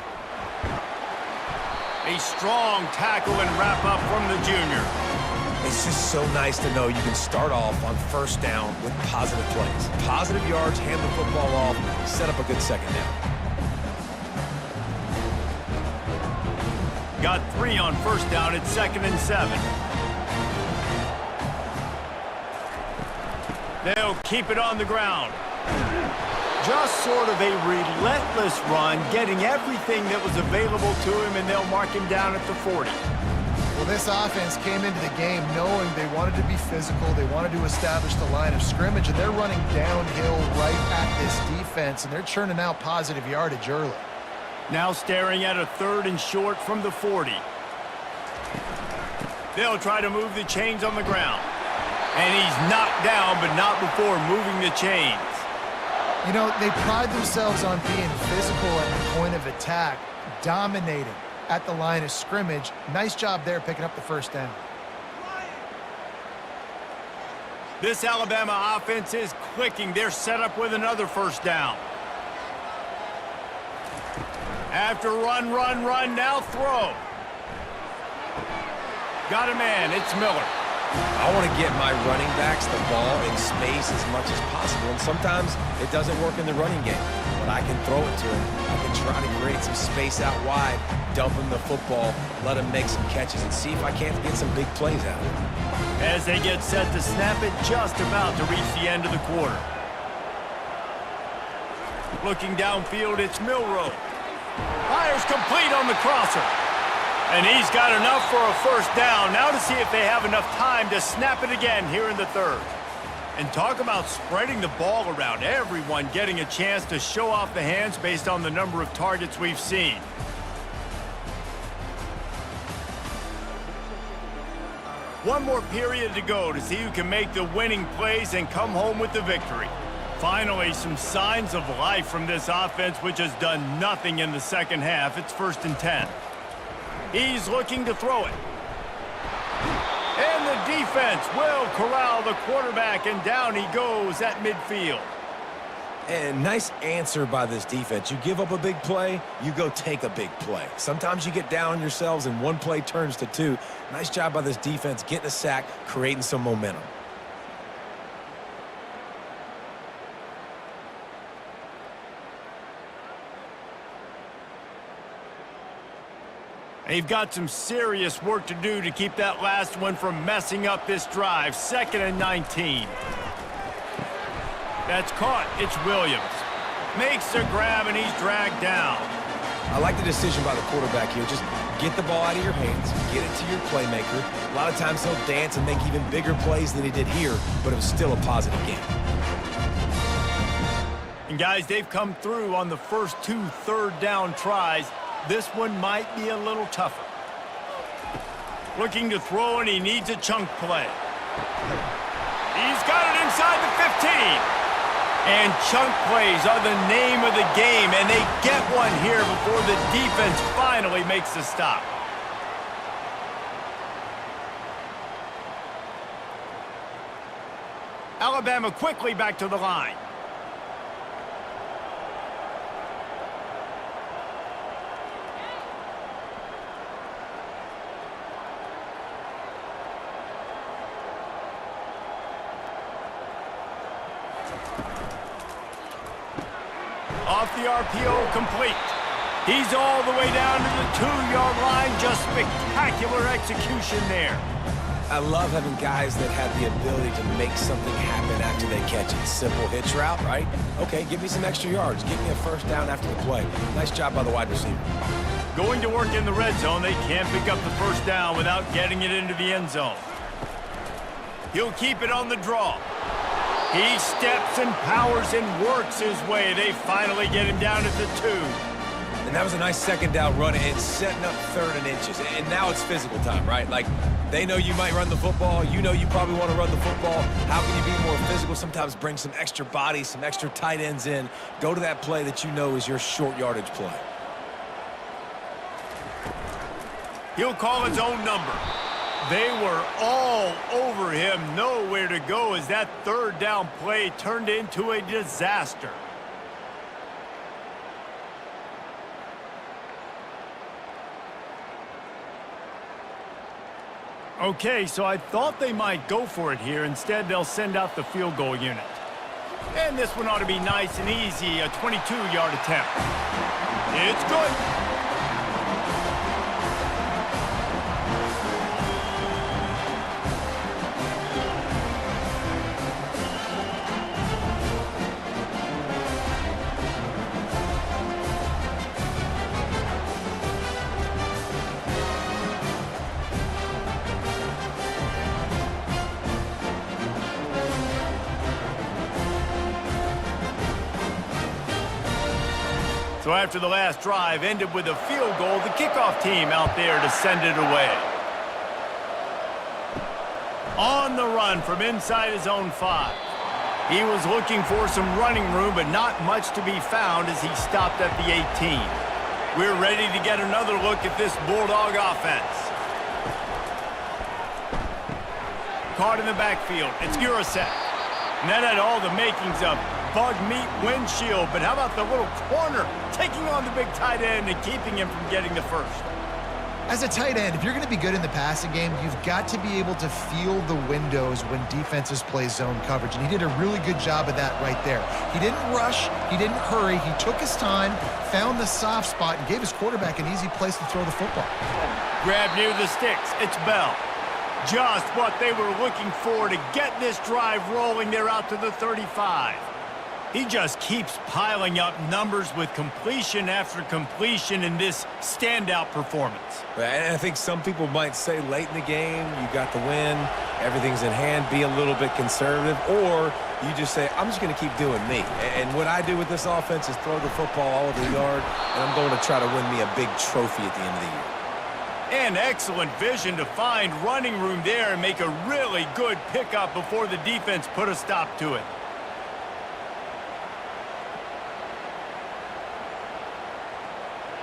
A strong tackle and wrap up from the junior. It's just so nice to know you can start off on 1st down with positive plays. Positive yards, hand the football off, set up a good 2nd down. Got 3 on 1st down at 2nd and 7. They'll keep it on the ground. Just sort of a relentless run, getting everything that was available to him, and they'll mark him down at the 40. Well, this offense came into the game knowing they wanted to be physical. They wanted to establish the line of scrimmage, and they're running downhill right at this defense, and they're churning out positive yardage early. Now staring at a 3rd and short from the 40. They'll try to move the chains on the ground. And he's knocked down, but not before moving the chains. You know, they pride themselves on being physical at the point of attack, dominating at the line of scrimmage. Nice job there picking up the 1st down. This Alabama offense is clicking. They're set up with another 1st down. After run, now throw. Got a man, it's Miller. I want to get my running backs the ball in space as much as possible, and sometimes it doesn't work in the running game, but I can throw it to him. I can try to create some space out wide, dump him the football, let him make some catches, and see if I can't get some big plays out of it. As they get set to snap it, just about to reach the end of the quarter. Looking downfield, it's Milroe. Fires complete on the crosser. And he's got enough for a 1st down. Now to see if they have enough time to snap it again here in the 3rd. And talk about spreading the ball around. Everyone getting a chance to show off the hands based on the number of targets we've seen. One more period to go to see who can make the winning plays and come home with the victory. Finally, some signs of life from this offense, which has done nothing in the second half. It's 1st and 10. He's looking to throw it. And the defense will corral the quarterback, and down he goes at midfield. And nice answer by this defense. You give up a big play, you go take a big play. Sometimes you get down on yourselves and one play turns to two. Nice job by this defense getting a sack, creating some momentum. They've got some serious work to do to keep that last one from messing up this drive. 2nd and 19. That's caught. It's Williams. Makes the grab, and he's dragged down. I like the decision by the quarterback here. Just get the ball out of your hands, get it to your playmaker. A lot of times he'll dance and make even bigger plays than he did here, but it was still a positive game. And guys, they've come through on the first 2 third-down tries. This one might be a little tougher. Looking to throw, and he needs a chunk play. He's got it inside the 15. And chunk plays are the name of the game, and they get one here before the defense finally makes the stop. Alabama quickly back to the line. Off the RPO, complete. He's all the way down to the 2-yard line. Just spectacular execution there. I love having guys that have the ability to make something happen after they catch it. Simple hitch route, right? Okay, give me some extra yards. Give me a 1st down after the play. Nice job by the wide receiver. Going to work in the red zone. They can't pick up the 1st down without getting it into the end zone. He'll keep it on the draw. He steps and powers and works his way. They finally get him down at the 2. And that was a nice 2nd down run and setting up 3rd and inches. And now it's physical time, right? Like, they know you might run the football. You know you probably want to run the football. How can you be more physical? Sometimes bring some extra bodies, some extra tight ends in. Go to that play that you know is your short yardage play. He'll call his own number. They were all over him, nowhere to go as that 3rd down play turned into a disaster. Okay, so I thought they might go for it here. Instead, they'll send out the field goal unit. And this one ought to be nice and easy, a 22-yard attempt. It's good. So after the last drive ended with a field goal, the kickoff team out there to send it away. On the run from inside his own 5. He was looking for some running room, but not much to be found as he stopped at the 18. We're ready to get another look at this Bulldog offense. Caught in the backfield. It's Urasek. And that had all the makings of bug meat windshield, but how about the little corner taking on the big tight end and keeping him from getting the 1st? As a tight end, if you're going to be good in the passing game, you've got to be able to feel the windows when defenses play zone coverage, and he did a really good job of that right there. He didn't rush, he didn't hurry, he took his time, found the soft spot, and gave his quarterback an easy place to throw the football. Grab near the sticks. It's Bell. Just what they were looking for to get this drive rolling. They're out to the 35. He just keeps piling up numbers with completion after completion in this standout performance. And I think some people might say late in the game, you got the win, everything's in hand, be a little bit conservative, or you just say, I'm just going to keep doing me. And what I do with this offense is throw the football all over the yard, and I'm going to try to win me a big trophy at the end of the year. And excellent vision to find running room there and make a really good pickup before the defense put a stop to it.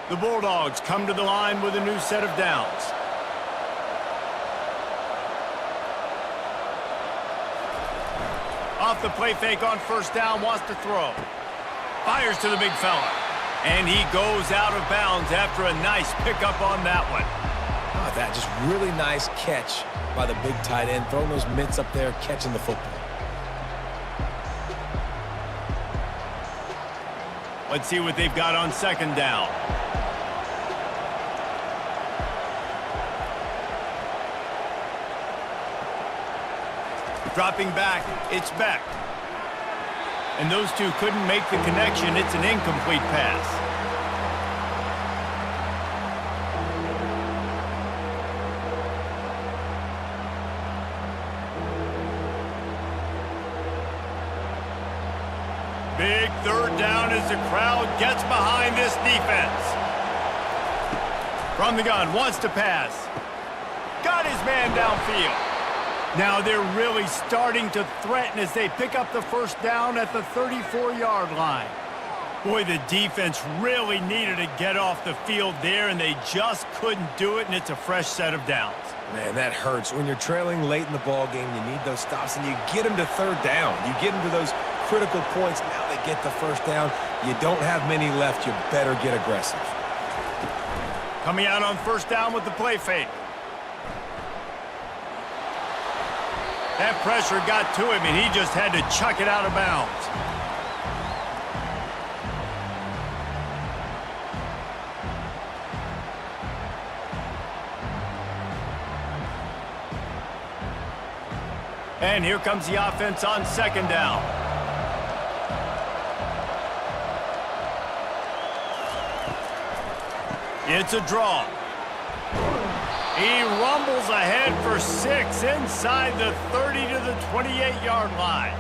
The Bulldogs come to the line with a new set of downs. Off the play fake on first down, wants to throw. Fires to the big fella. And he goes out of bounds after a nice pickup on that one. Oh, that just really nice catch by the big tight end, throwing those mitts up there, catching the football. Let's see what they've got on second down. Dropping back, it's Beck. And those two couldn't make the connection. It's an incomplete pass. Big third down as the crowd gets behind this defense. From the gun, wants to pass. Got his man downfield. Now they're really starting to threaten as they pick up the first down at the 34-yard line. Boy, the defense really needed to get off the field there, and they just couldn't do it, and it's a fresh set of downs. Man, that hurts. When you're trailing late in the ball game, you need those stops, and you get them to third down. You get them to those critical points. Now they get the first down. You don't have many left. You better get aggressive. Coming out on first down with the play fake. That pressure got to him, and he just had to chuck it out of bounds. And here comes the offense on second down. It's a draw. He rumbles ahead for 6 inside the 30 to the 28-yard line.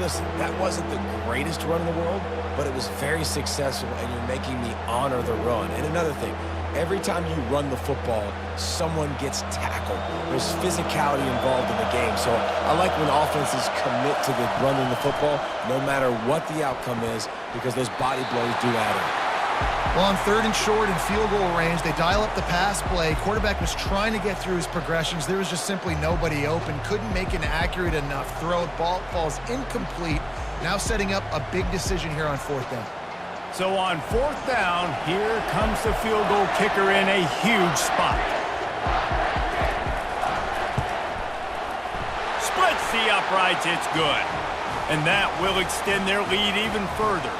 Listen, that wasn't the greatest run in the world, but it was very successful, and you're making me honor the run. And another thing, every time you run the football, someone gets tackled. There's physicality involved in the game. So I like when offenses commit to the running the football, no matter what the outcome is, because those body blows do add up. Well, on third and short and field goal range, they dial up the pass play. Quarterback was trying to get through his progressions. There was just simply nobody open. Couldn't make an accurate enough throw. Ball falls incomplete. Now setting up a big decision here on fourth down. So on fourth down, here comes the field goal kicker in a huge spot. Splits the uprights, it's good. And that will extend their lead even further.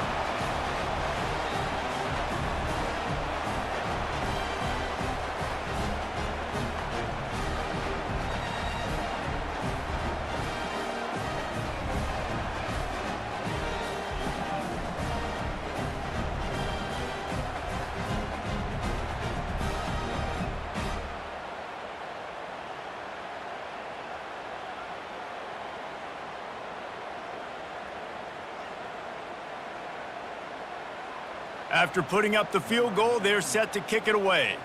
After putting up the field goal, they're set to kick it away.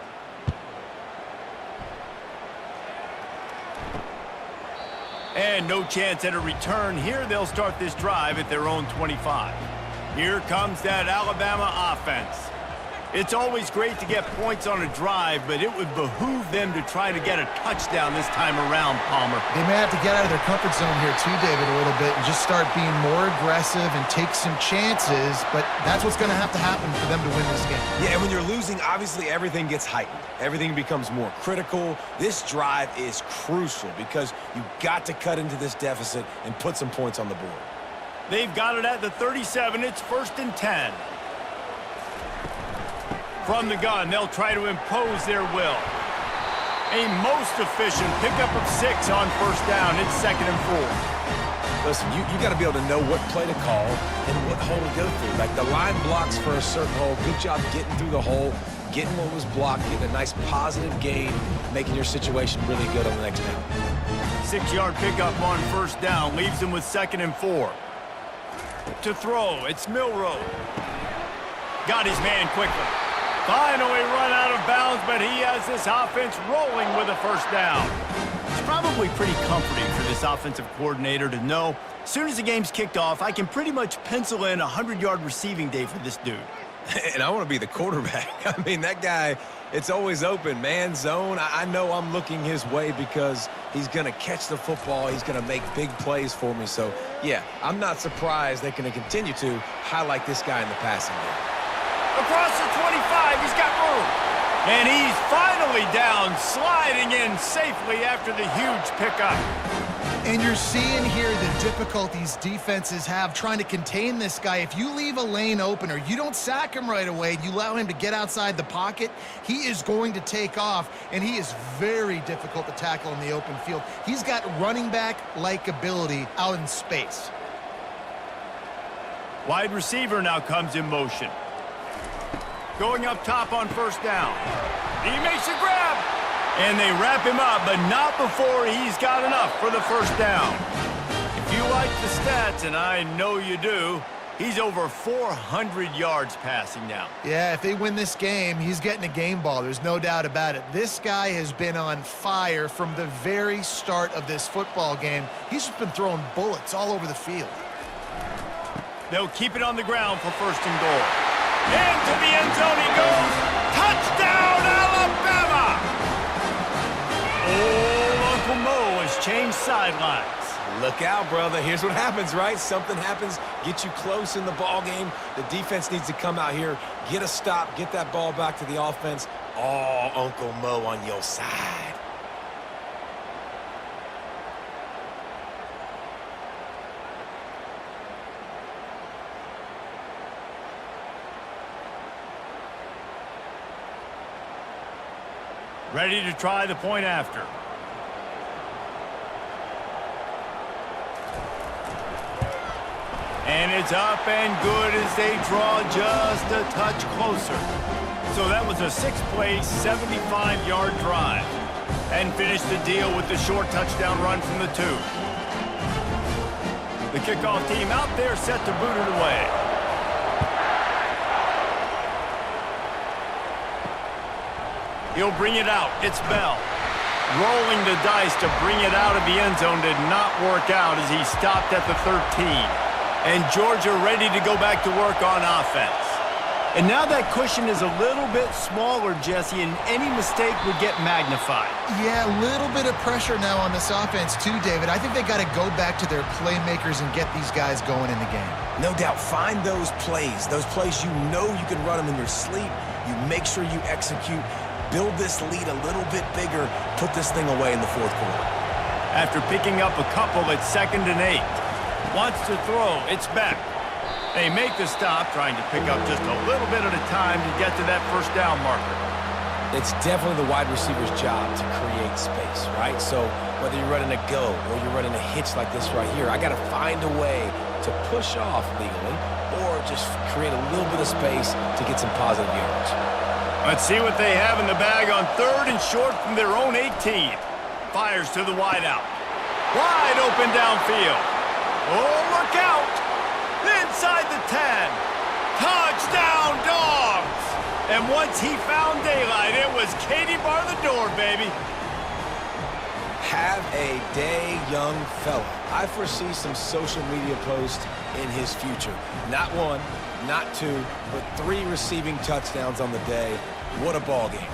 And no chance at a return. Here they'll start this drive at their own 25. Here comes that Alabama offense. It's always great to get points on a drive, but it would behoove them to try to get a touchdown this time around, Palmer. They may have to get out of their comfort zone here too, David, a little bit and just start being more aggressive and take some chances, but that's what's going to have to happen for them to win this game. Yeah, and when you're losing, obviously everything gets heightened. Everything becomes more critical. This drive is crucial because you've got to cut into this deficit and put some points on the board. They've got it at the 37. It's 1st and 10. From the gun, they'll try to impose their will. A most efficient pickup of 6 on first down. It's 2nd and 4. Listen, you got to be able to know what play to call and what hole to go through. Like the line blocks for a certain hole. Good job getting through the hole, getting what was blocked, getting a nice positive gain, making your situation really good on the next down. 6-yard pickup on first down leaves him with 2nd and 4. To throw, it's Milroe. Got his man quickly. Finally run out of bounds, but he has this offense rolling with a first down. It's probably pretty comforting for this offensive coordinator to know as soon as the game's kicked off, I can pretty much pencil in a 100-yard receiving day for this dude. And I want to be the quarterback. I mean, that guy, it's always open. Man zone, I know I'm looking his way because he's going to catch the football. He's going to make big plays for me. So, yeah, I'm not surprised they're going to continue to highlight this guy in the passing game. Across the 25, he's got room. And he's finally down, sliding in safely after the huge pickup. And you're seeing here the difficulties defenses have trying to contain this guy. If you leave a lane open or you don't sack him right away, you allow him to get outside the pocket, he is going to take off, and he is very difficult to tackle in the open field. He's got running back-like ability out in space. Wide receiver now comes in motion. Going up top on first down. He makes a grab. And they wrap him up, but not before he's got enough for the first down. If you like the stats, and I know you do, he's over 400 yards passing now. Yeah, if they win this game, he's getting a game ball. There's no doubt about it. This guy has been on fire from the very start of this football game. He's just been throwing bullets all over the field. They'll keep it on the ground for 1st and goal. Into the end zone he goes. Touchdown, Alabama! Oh, Uncle Mo has changed sidelines. Look out, brother. Here's what happens, right? Something happens, get you close in the ball game. The defense needs to come out here, get a stop, get that ball back to the offense. Oh, Uncle Mo on your side. Ready to try the point after. And it's up and good as they draw just a touch closer. So that was a 6-play, 75-yard drive. And finished the deal with the short touchdown run from the 2. The kickoff team out there set to boot it away. He'll bring it out. It's Bell. Rolling the dice to bring it out of the end zone did not work out as he stopped at the 13. And Georgia ready to go back to work on offense. And now that cushion is a little bit smaller, Jesse, and any mistake would get magnified. Yeah, a little bit of pressure now on this offense too, David. I think they got to go back to their playmakers and get these guys going in the game. No doubt, find those plays you know you can run them in your sleep. You make sure you execute. Build this lead a little bit bigger. Put this thing away in the 4th quarter. After picking up a couple at 2nd and 8. Wants to throw. It's Beck. They make the stop, trying to pick up just a little bit at a time to get to that first down marker. It's definitely the wide receiver's job to create space, right? So whether you're running a go or you're running a hitch like this right here, I got to find a way to push off legally or just create a little bit of space to get some positive yards. Let's see what they have in the bag on 3rd and short from their own 18. Fires to the wideout. Wide open downfield. Oh, look out! Inside the 10. Touchdown, Dogs! And once he found daylight, it was Katie bar the door, baby. Have a day, young fella. I foresee some social media posts in his future. Not 1, not 2, but 3 receiving touchdowns on the day. What a ball game.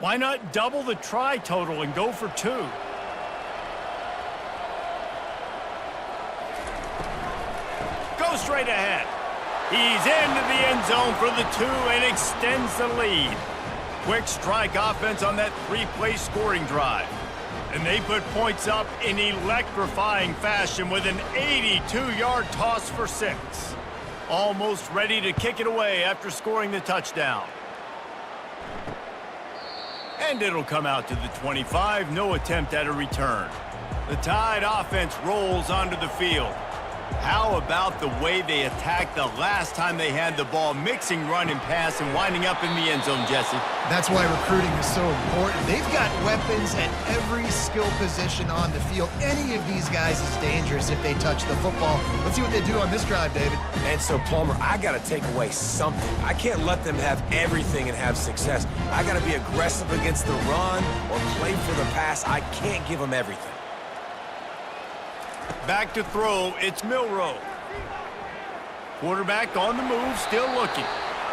Why not double the try total and go for 2? Go straight ahead. He's into the end zone for the 2 and extends the lead. Quick strike offense on that 3-play scoring drive. And they put points up in electrifying fashion with an 82-yard toss for 6. Almost ready to kick it away after scoring the touchdown. And it'll come out to the 25, no attempt at a return. The Tide offense rolls onto the field. How about the way they attacked the last time they had the ball, mixing run and pass and winding up in the end zone, Jesse? That's why recruiting is so important. They've got weapons at every skill position on the field. Any of these guys is dangerous if they touch the football. Let's see what they do on this drive, David. And so, Palmer, I got to take away something. I can't let them have everything and have success. I got to be aggressive against the run or play for the pass. I can't give them everything. Back to throw, it's Milroe. Quarterback on the move, still looking.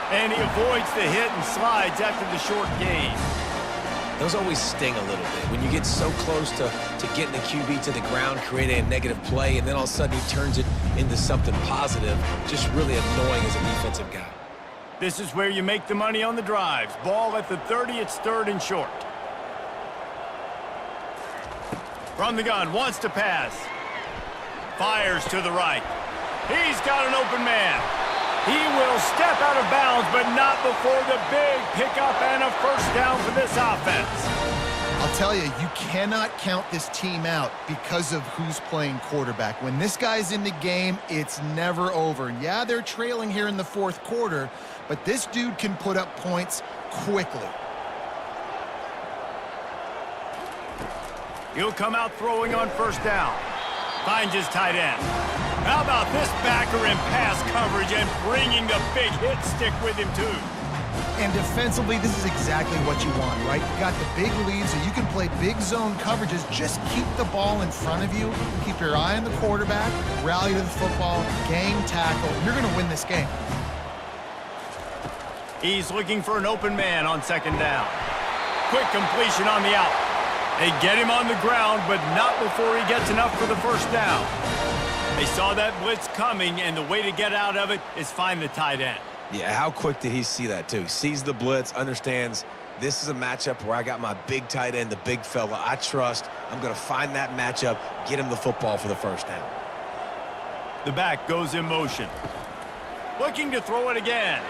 And he avoids the hit and slides after the short gain. Those always sting a little bit. When you get so close to getting the QB to the ground, creating a negative play, and then all of a sudden he turns it into something positive, just really annoying as a defensive guy. This is where you make the money on the drives. Ball at the 30, it's 3rd and short. From the gun, wants to pass. Fires to the right. He's got an open man. He will step out of bounds, but not before the big pickup and a first down for this offense. I'll tell you, you cannot count this team out because of who's playing quarterback. When this guy's in the game, it's never over. Yeah, they're trailing here in the 4th quarter, but this dude can put up points quickly. He'll come out throwing on first down. Finds his tight end. How about this backer in pass coverage and bringing the big hit stick with him, too? And defensively, this is exactly what you want, right? You got the big lead, so you can play big zone coverages. Just keep the ball in front of you. Keep your eye on the quarterback. Rally to the football. Gang tackle. You're going to win this game. He's looking for an open man on 2nd down. Quick completion on the out. They get him on the ground, but not before he gets enough for the first down. They saw that blitz coming, and the way to get out of it is find the tight end. Yeah, how quick did he see that, too? Sees the blitz, understands this is a matchup where I got my big tight end, the big fella I trust. I'm going to find that matchup, get him the football for the first down. The back goes in motion. Looking to throw it again.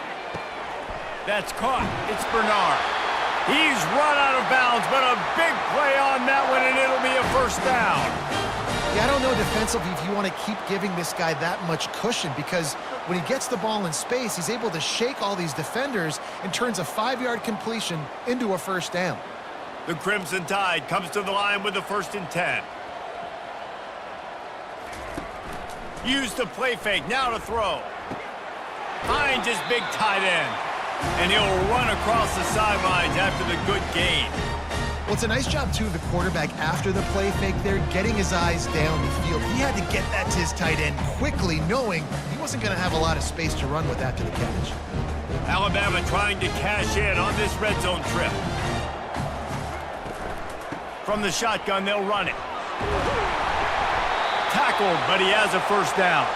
That's caught. It's Bernard. He's run out of bounds, but a big play on that one, and it'll be a first down. Yeah, I don't know defensively if you want to keep giving this guy that much cushion, because when he gets the ball in space, he's able to shake all these defenders and turns a 5-yard completion into a first down. The Crimson Tide comes to the line with the 1st and 10. Use the play fake, now to throw. Finds his big tight end. And he'll run across the sidelines after the good gain. Well, it's a nice job, too, of the quarterback after the play fake there, getting his eyes down the field. He had to get that to his tight end quickly, knowing he wasn't going to have a lot of space to run with after the catch. Alabama trying to cash in on this red zone trip. From the shotgun, they'll run it. Tackled, but he has a first down.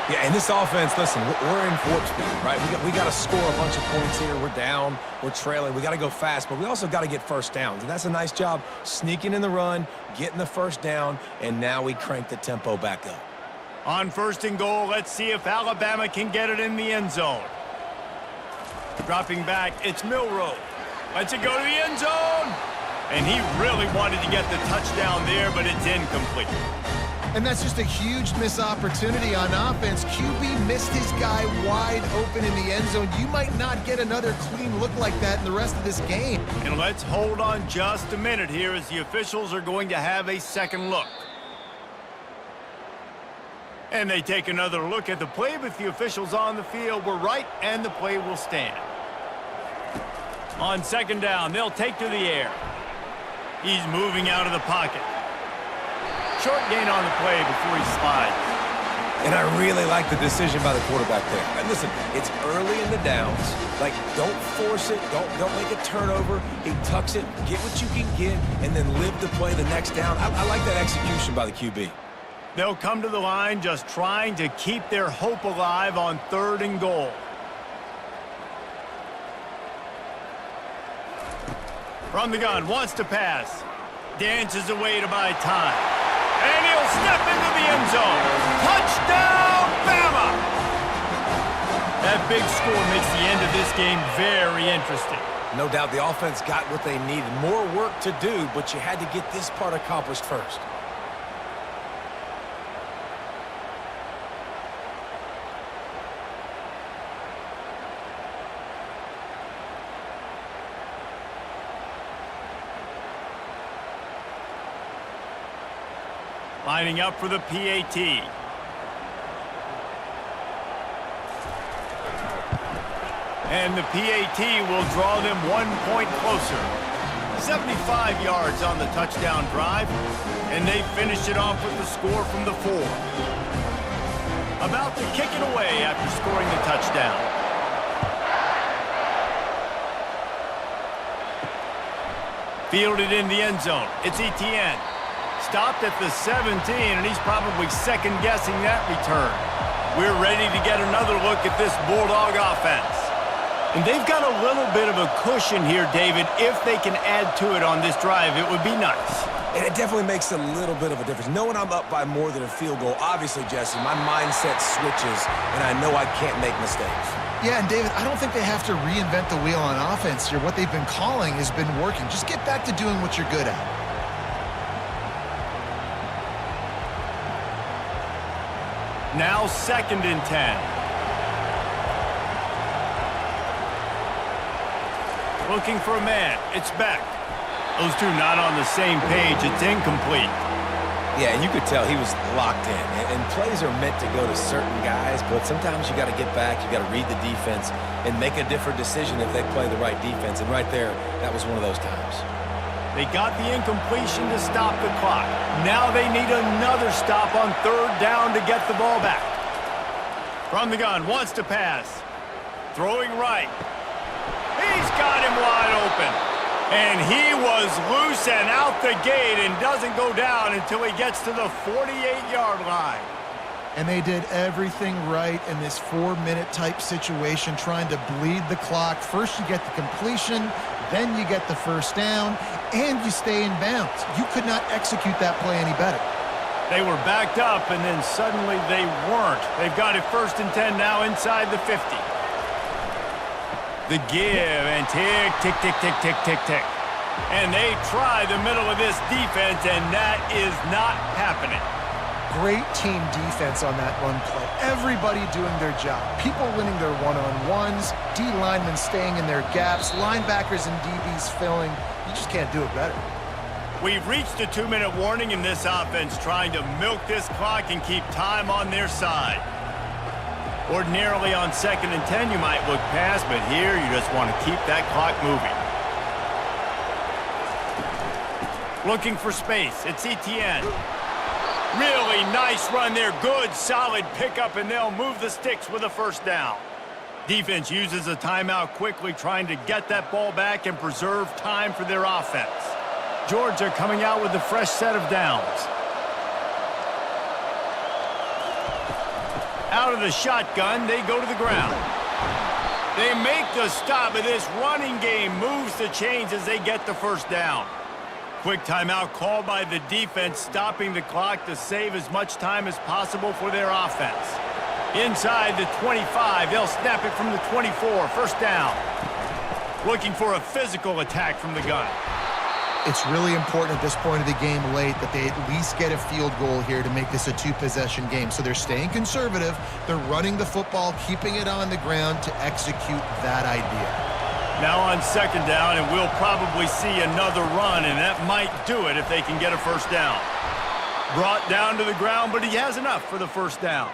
Yeah, and this offense, listen, we're in warp speed, right? We got to score a bunch of points here. We're down. We're trailing. We got to go fast, but we also got to get first downs. And that's a nice job sneaking in the run, getting the first down, and now we crank the tempo back up. On 1st and goal, let's see if Alabama can get it in the end zone. Dropping back, it's Milroe. Lets it go to the end zone. And he really wanted to get the touchdown there, but it's incomplete. And that's just a huge missed opportunity on offense. QB missed his guy wide open in the end zone. You might not get another clean look like that in the rest of this game. And let's hold on just a minute here as the officials are going to have a second look. And they take another look at the play, but the officials on the field were right, and the play will stand. On 2nd down, they'll take to the air. He's moving out of the pocket. Short gain on the play before he slides. And I really like the decision by the quarterback there. And listen, it's early in the downs. Like, don't force it. Don't make a turnover. He tucks it, get what you can get, and then live the play the next down. I like that execution by the QB. They'll come to the line just trying to keep their hope alive on 3rd and goal. From the gun, wants to pass. Dances away to buy time. And he'll step into the end zone. Touchdown, Bama! That big score makes the end of this game very interesting. No doubt the offense got what they needed. More work to do, but you had to get this part accomplished first. Lining up for the PAT. And the PAT will draw them 1 point closer. 75 yards on the touchdown drive, and they finish it off with the score from the 4. About to kick it away after scoring the touchdown. Fielded in the end zone. It's ETN. Stopped at the 17, and he's probably second-guessing that return. We're ready to get another look at this Bulldog offense. And they've got a little bit of a cushion here, David. If they can add to it on this drive, it would be nice. And it definitely makes a little bit of a difference. Knowing I'm up by more than a field goal, obviously, Jesse, my mindset switches, and I know I can't make mistakes. Yeah, and David, I don't think they have to reinvent the wheel on offense here. What they've been calling has been working. Just get back to doing what you're good at. Now 2nd and 10. Looking for a man. It's Beck. Those two not on the same page. It's incomplete. Yeah, and you could tell he was locked in. And plays are meant to go to certain guys, but sometimes you got to get back, you got to read the defense, and make a different decision if they play the right defense. And right there, that was one of those times. They got the incompletion to stop the clock. Now they need another stop on 3rd down to get the ball back. From the gun, wants to pass. Throwing right. He's got him wide open. And he was loose and out the gate and doesn't go down until he gets to the 48-yard line. And they did everything right in this 4-minute type situation, trying to bleed the clock. First you get the completion, then you get the first down, and you stay in bounds. You could not execute that play any better. They were backed up, and then suddenly they weren't. They've got it 1st and 10 now inside the 50. The give, and tick, tick, tick, tick, tick, tick, tick. And they try the middle of this defense, and that is not happening. Great team defense on that run play. Everybody doing their job. People winning their one-on-ones, D linemen staying in their gaps, linebackers and DBs filling. You just can't do it better. We've reached a 2-minute warning in this offense, trying to milk this clock and keep time on their side. Ordinarily on 2nd and 10, you might look past, but here you just want to keep that clock moving. Looking for space. It's ETN. Really nice run there. Good, solid pickup, and they'll move the sticks with a 1st down. Defense uses a timeout quickly, trying to get that ball back and preserve time for their offense. Georgia coming out with a fresh set of downs. Out of the shotgun, they go to the ground. They make the stop, but this running game moves the chains as they get the 1st down. Quick timeout called by the defense, stopping the clock to save as much time as possible for their offense. Inside the 25, they'll snap it from the 24, 1st down. Looking for a physical attack from the gun. It's really important at this point of the game late that they at least get a field goal here to make this a 2-possession game. So they're staying conservative. They're running the football, keeping it on the ground to execute that idea. Now on 2nd down, and we'll probably see another run, and that might do it if they can get a 1st down. Brought down to the ground, but he has enough for the 1st down.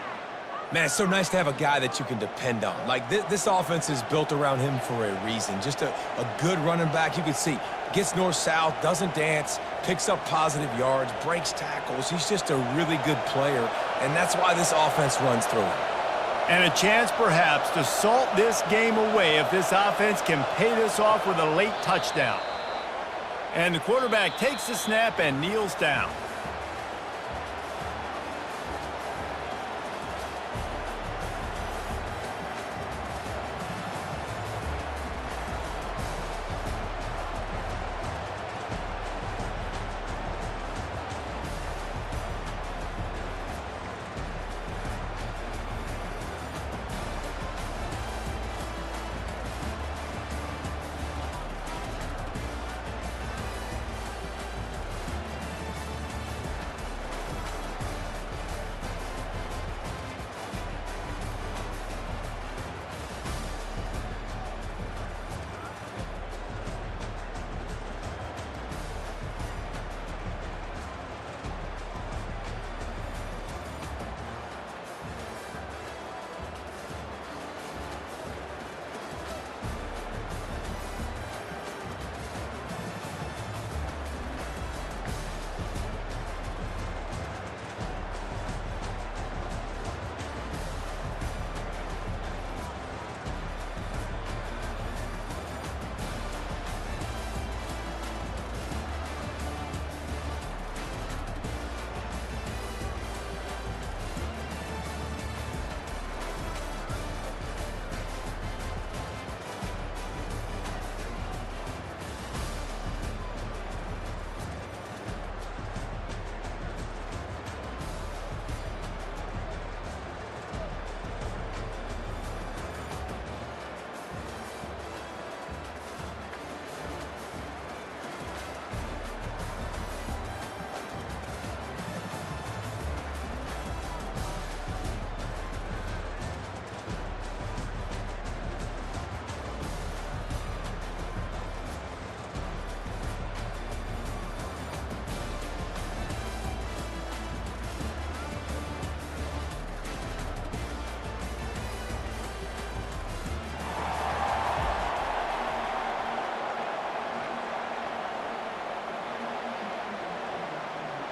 Man, it's so nice to have a guy that you can depend on. Like, this offense is built around him for a reason. Just a good running back. You can see, gets north-south, doesn't dance, picks up positive yards, breaks tackles. He's just a really good player, and that's why this offense runs through him. And a chance, perhaps, to salt this game away if this offense can pay this off with a late touchdown. And the quarterback takes the snap and kneels down.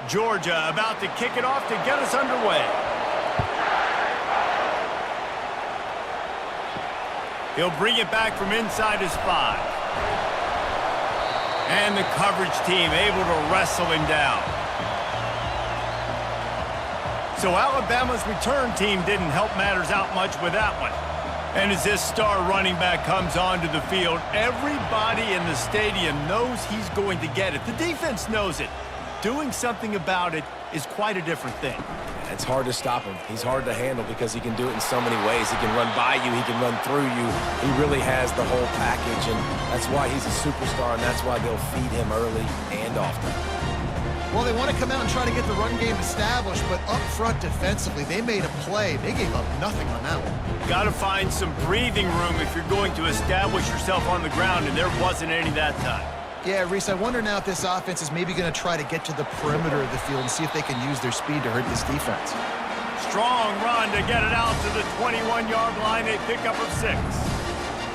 Georgia about to kick it off to get us underway. He'll bring it back from inside his 5. And the coverage team able to wrestle him down. So Alabama's return team didn't help matters out much with that one. And as this star running back comes onto the field, everybody in the stadium knows he's going to get it. The defense knows it. Doing something about it is quite a different thing. It's hard to stop him. He's hard to handle because he can do it in so many ways. He can run by you. He can run through you. He really has the whole package, and that's why he's a superstar, and that's why they'll feed him early and often. Well, they want to come out and try to get the run game established, but up front defensively, they made a play. They gave up nothing on that one. Got to find some breathing room if you're going to establish yourself on the ground, and there wasn't any that time. Yeah, Reese, I wonder now if this offense is maybe going to try to get to the perimeter of the field and see if they can use their speed to hurt this defense. Strong run to get it out to the 21-yard line, a pickup of 6.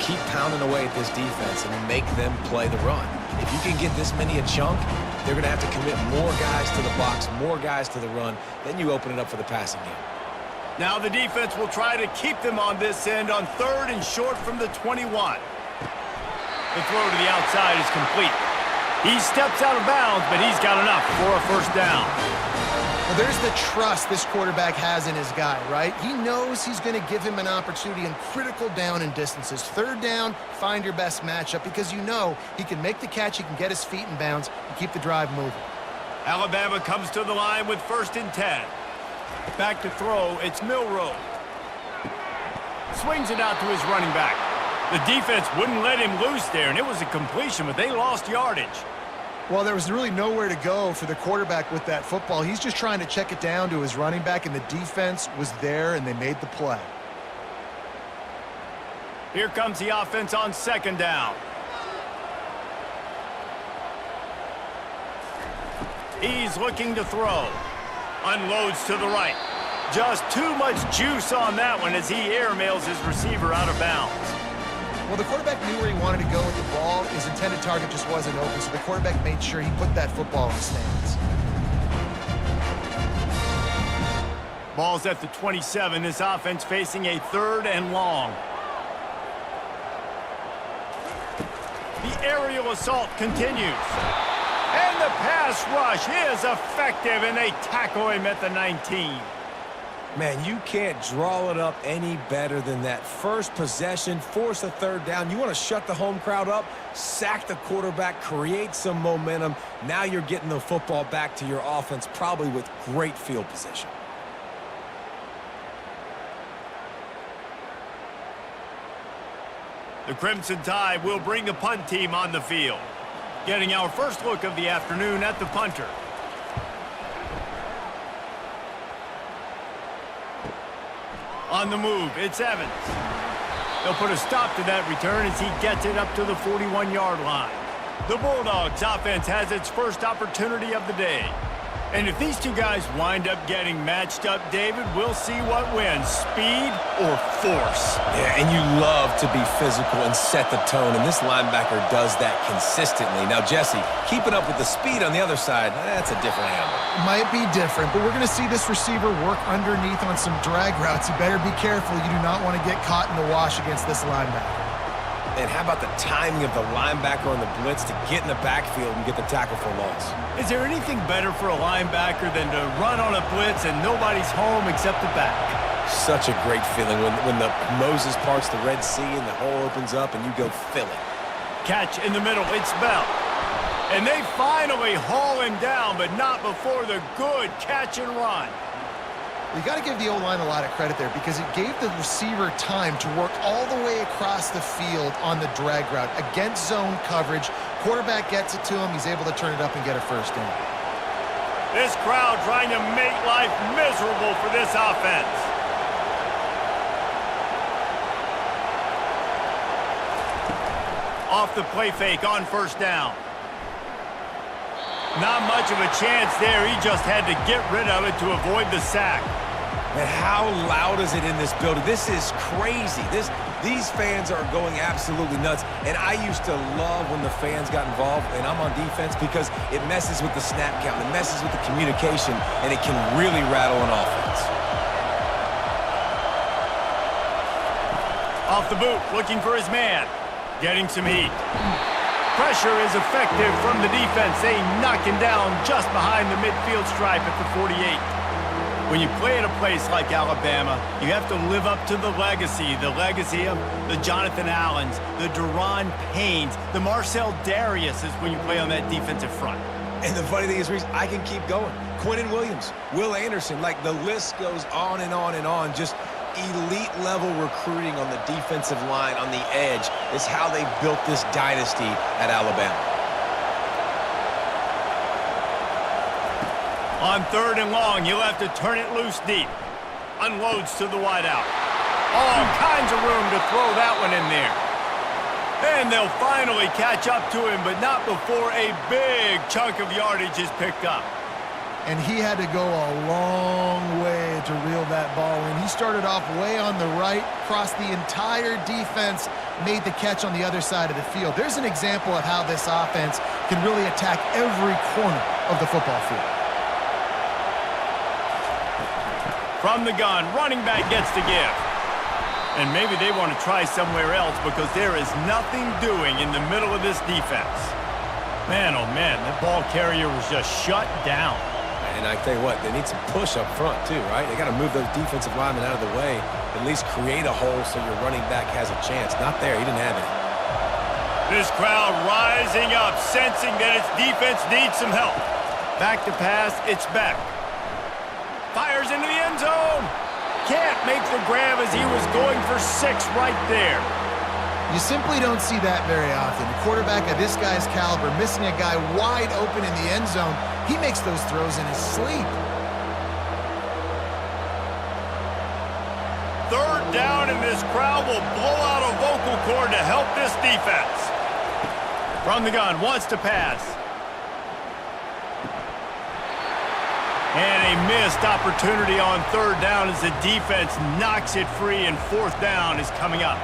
Keep pounding away at this defense and make them play the run. If you can get this many a chunk, they're going to have to commit more guys to the box, more guys to the run. Then you open it up for the passing game. Now the defense will try to keep them on this end on 3rd and short from the 21. The throw to the outside is complete. He steps out of bounds, but he's got enough for a first down. Well, there's the trust this quarterback has in his guy, right? He knows he's going to give him an opportunity in critical down and distances. 3rd down, find your best matchup because you know he can make the catch, he can get his feet in bounds, and keep the drive moving. Alabama comes to the line with 1st and 10. Back to throw, it's Milroe. Swings it out to his running back. The defense wouldn't let him loose there, and it was a completion, but they lost yardage. Well, there was really nowhere to go for the quarterback with that football. He's just trying to check it down to his running back, and the defense was there, and they made the play. Here comes the offense on 2nd down. He's looking to throw. Unloads to the right. Just too much juice on that one as he airmails his receiver out of bounds. Well, the quarterback knew where he wanted to go with the ball. His intended target just wasn't open, so the quarterback made sure he put that football in the stands. Ball's at the 27. This offense facing a 3rd and long. The aerial assault continues. And the pass rush is effective, and they tackle him at the 19. Man, you can't draw it up any better than that. First possession, force a 3rd down. You want to shut the home crowd up, sack the quarterback, create some momentum. Now you're getting the football back to your offense, probably with great field position. The Crimson Tide will bring the punt team on the field. Getting our first look of the afternoon at the punter. On the move, it's Evans. They'll put a stop to that return as he gets it up to the 41-yard line. The Bulldogs offense has its first opportunity of the day. And if these two guys wind up getting matched up, David, we'll see what wins, speed or force. Yeah, and you love to be physical and set the tone, and this linebacker does that consistently. Now, Jesse, keeping up with the speed on the other side, that's a different animal. Might be different, but we're going to see this receiver work underneath on some drag routes. You better be careful. You do not want to get caught in the wash against this linebacker. And how about the timing of the linebacker on the blitz to get in the backfield and get the tackle for loss? Is there anything better for a linebacker than to run on a blitz and nobody's home except the back? Such a great feeling when the Moses parts the Red Sea and the hole opens up and you go fill it. Catch in the middle, it's Bell. And they finally haul him down, but not before the good catch and run. You got to give the O-line a lot of credit there because it gave the receiver time to work all the way across the field on the drag route against zone coverage. Quarterback gets it to him. He's able to turn it up and get a first down. This crowd trying to make life miserable for this offense. Off the play fake on 1st down. Not much of a chance there. He just had to get rid of it to avoid the sack. And how loud is it in this building? This is crazy. These fans are going absolutely nuts, and I used to love when the fans got involved, and I'm on defense because it messes with the snap count, it messes with the communication, and it can really rattle an offense. Off the boot, looking for his man. Getting some heat. Pressure is effective from the defense. They knock him down just behind the midfield stripe at the 48. When you play at a place like Alabama, you have to live up to the legacy of the Jonathan Allens, the Deron Paynes, the Marcel Dariuses when you play on that defensive front. And the funny thing is, Reese, I can keep going. Quinnen Williams, Will Anderson, like the list goes on and on and on. Just elite level recruiting on the defensive line, on the edge, is how they built this dynasty at Alabama. On 3rd and long, you'll have to turn it loose deep. Unloads to the wideout. All kinds of room to throw that one in there. And they'll finally catch up to him, but not before a big chunk of yardage is picked up. And he had to go a long way to reel that ball in. He started off way on the right, crossed the entire defense, made the catch on the other side of the field. There's an example of how this offense can really attack every corner of the football field. From the gun, running back gets to give. And maybe they want to try somewhere else because there is nothing doing in the middle of this defense. Man, oh man, that ball carrier was just shut down. And I tell you what, they need some push up front too, right? They got to move those defensive linemen out of the way, at least create a hole so your running back has a chance. Not there, he didn't have it. This crowd rising up, sensing that its defense needs some help. Back to pass, it's Beck. Fires into the end zone. Can't make the grab as he was going for 6 right there. You simply don't see that very often. A quarterback of this guy's caliber missing a guy wide open in the end zone. He makes those throws in his sleep. 3rd down, and this crowd will blow out a vocal cord to help this defense. From the gun, wants to pass. And a missed opportunity on 3rd down as the defense knocks it free, and 4th down is coming up.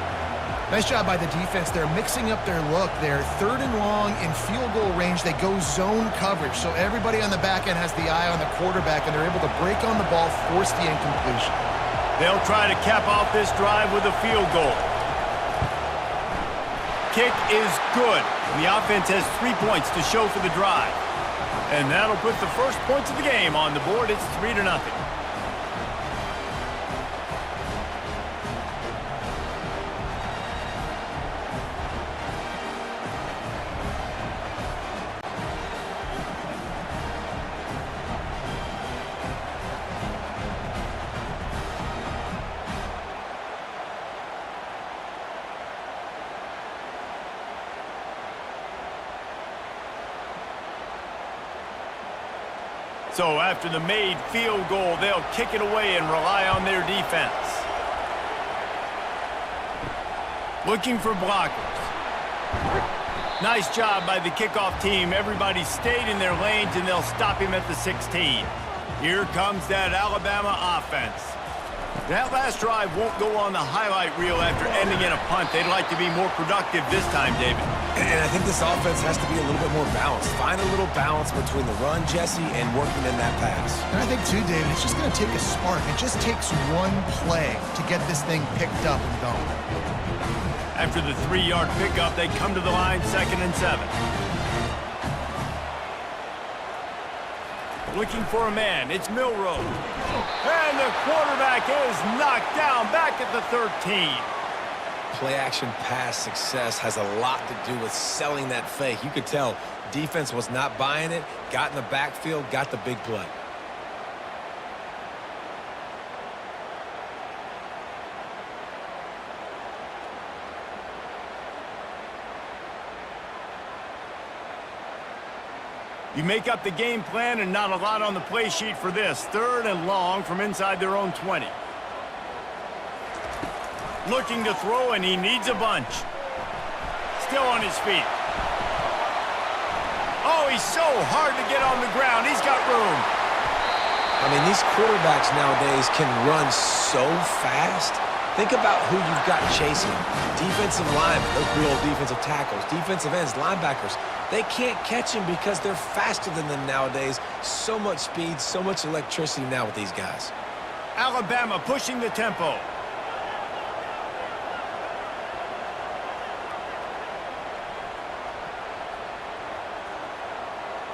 Nice job by the defense. They're mixing up their look. They're 3rd and long in field goal range. They go zone coverage, so everybody on the back end has the eye on the quarterback, and they're able to break on the ball, force the incompletion. They'll try to cap off this drive with a field goal. Kick is good. The offense has 3 points to show for the drive. And that'll put the first points of the game on the board. It's 3-0. So after the made field goal, they'll kick it away and rely on their defense. Looking for blockers. Nice job by the kickoff team. Everybody stayed in their lanes, and they'll stop him at the 16. Here comes that Alabama offense. That last drive won't go on the highlight reel after ending in a punt. They'd like to be more productive this time, David. And I think this offense has to be a little bit more balanced. Find a little balance between the run, Jesse, and working in that pass. And I think, too, David, it's just going to take a spark. It just takes one play to get this thing picked up and going. After the 3-yard pickup, they come to the line, 2nd and 7. Looking for a man. It's Milroe. And the quarterback is knocked down back at the 13. Play-action pass success has a lot to do with selling that fake. You could tell defense was not buying it, got in the backfield, got the big play. You make up the game plan, and not a lot on the play sheet for this. 3rd and long from inside their own 20. Looking to throw, and he needs a bunch. Still on his feet. Oh, he's so hard to get on the ground. He's got room. I mean, these quarterbacks nowadays can run so fast. Think about who you've got chasing. Defensive linemen, those real defensive tackles, defensive ends, linebackers. They can't catch him because they're faster than them nowadays. So much speed, so much electricity now with these guys. Alabama pushing the tempo.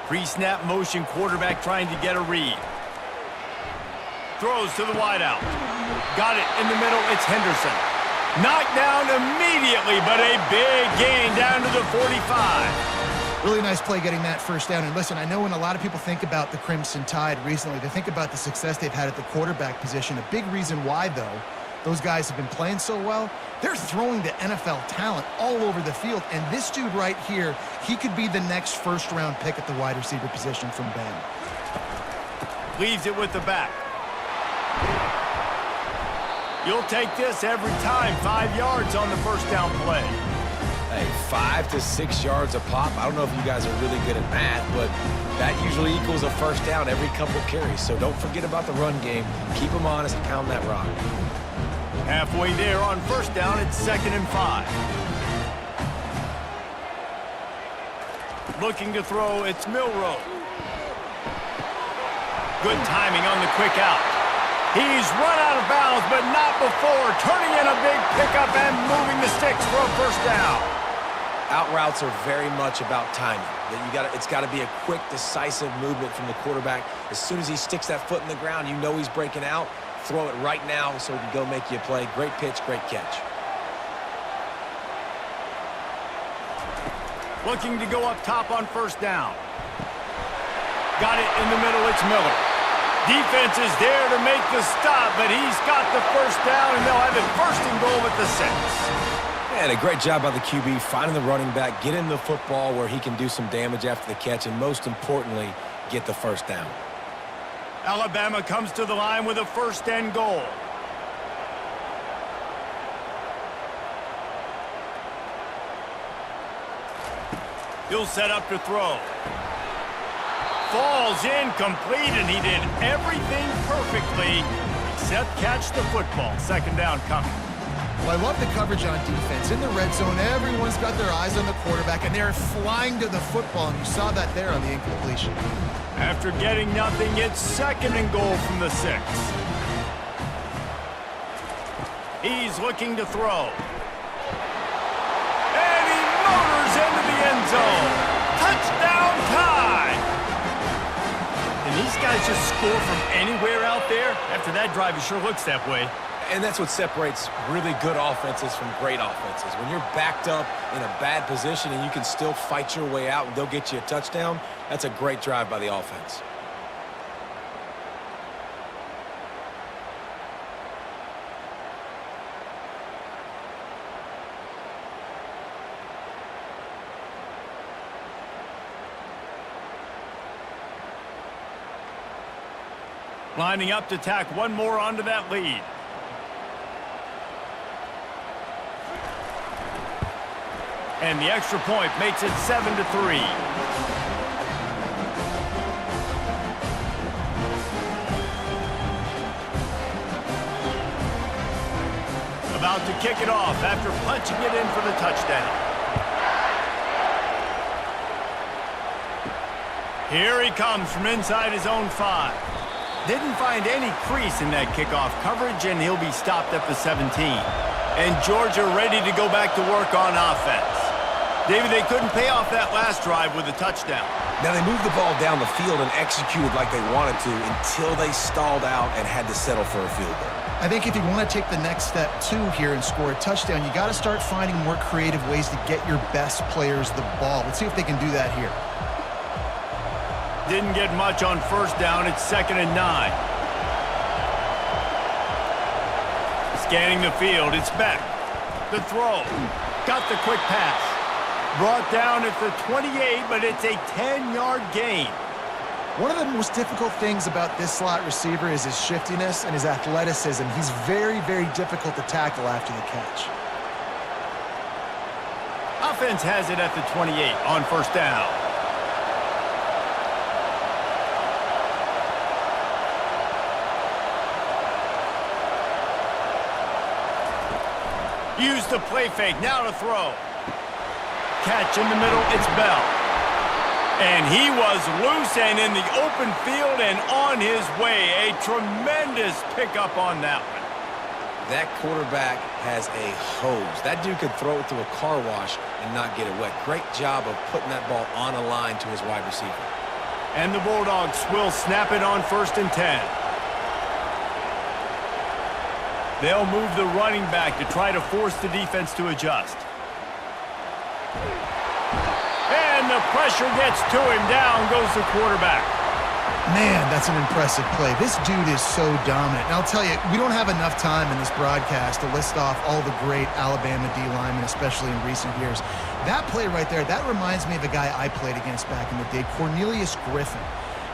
Pre-snap motion, quarterback trying to get a read. Throws to the wideout. Got it in the middle, it's Henderson. Knocked down immediately, but a big gain down to the 45. Really nice play getting that first down. And listen, I know when a lot of people think about the Crimson Tide recently, they think about the success they've had at the quarterback position. A big reason why, though, those guys have been playing so well, they're throwing the NFL talent all over the field. And this dude right here, he could be the next first-round pick at the wide receiver position from Bama. Leaves it with the back. You'll take this every time. 5 yards on the first down play. Hey, 5 to 6 yards a pop. I don't know if you guys are really good at math, but that usually equals a first down every couple carries. So don't forget about the run game. Keep them honest, pound that rock. Halfway there on first down, it's 2nd and 5. Looking to throw, it's Milroe. Good timing on the quick out. He's run out of bounds, but not before. Turning in a big pickup and moving the sticks for a first down. Out routes are very much about timing. It's got to be a quick, decisive movement from the quarterback. As soon as he sticks that foot in the ground, you know he's breaking out. Throw it right now so he can go make you a play. Great pitch, great catch. Looking to go up top on first down. Got it in the middle, it's Miller. Defense is there to make the stop, but he's got the first down, and they'll have it 1st and goal at the 6. And a great job by the QB, finding the running back, get him the football where he can do some damage after the catch, and most importantly, get the first down. Alabama comes to the line with a 1st and goal. He'll set up to throw. Falls incomplete, and he did everything perfectly except catch the football. 2nd down coming. Well, I love the coverage on defense. In the red zone, everyone's got their eyes on the quarterback, and they're flying to the football, and you saw that there on the incompletion. After getting nothing, it's 2nd and goal from the 6. He's looking to throw. And he motors into the end zone. Touchdown time! And these guys just score from anywhere out there? After that drive, it sure looks that way. And that's what separates really good offenses from great offenses. When you're backed up in a bad position and you can still fight your way out and they'll get you a touchdown, that's a great drive by the offense. Lining up to tack one more onto that lead. And the extra point makes it 7-3. About to kick it off after punching it in for the touchdown. Here he comes from inside his own 5. Didn't find any crease in that kickoff coverage, and he'll be stopped at the 17. And Georgia ready to go back to work on offense. David, they couldn't pay off that last drive with a touchdown. Now, they moved the ball down the field and executed like they wanted to until they stalled out and had to settle for a field goal. I think if you want to take the next step, too, here and score a touchdown, you got to start finding more creative ways to get your best players the ball. Let's see if they can do that here. Didn't get much on first down. It's 2nd and 9. Scanning the field, it's Beck. The throw. Got the quick pass. Brought down at the 28, but it's a 10-yard gain. One of the most difficult things about this slot receiver is his shiftiness and his athleticism. He's very, very difficult to tackle after the catch. Offense has it at the 28 on first down. Use the play fake, now to throw. Catch in the middle, it's Bell. And he was loose and in the open field and on his way. A tremendous pickup on that one. That quarterback has a hose. That dude could throw it through a car wash and not get it wet. Great job of putting that ball on a line to his wide receiver. And the Bulldogs will snap it on 1st and 10. They'll move the running back to try to force the defense to adjust. And the pressure gets to him. Down goes the quarterback. Man, that's an impressive play. This dude is so dominant. And I'll tell you, we don't have enough time in this broadcast to list off all the great Alabama D linemen, especially in recent years. That play right there, that reminds me of a guy I played against back in the day, Cornelius Griffin,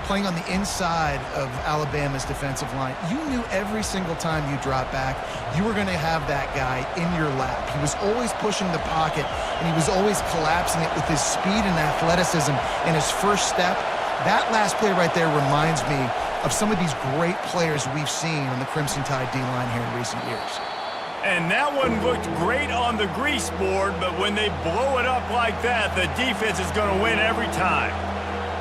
playing on the inside of Alabama's defensive line. You knew every single time you dropped back, you were going to have that guy in your lap. He was always pushing the pocket, and he was always collapsing it with his speed and athleticism and his first step. That last play right there reminds me of some of these great players we've seen on the Crimson Tide D-line here in recent years. And that one looked great on the grease board, but when they blow it up like that, the defense is going to win every time.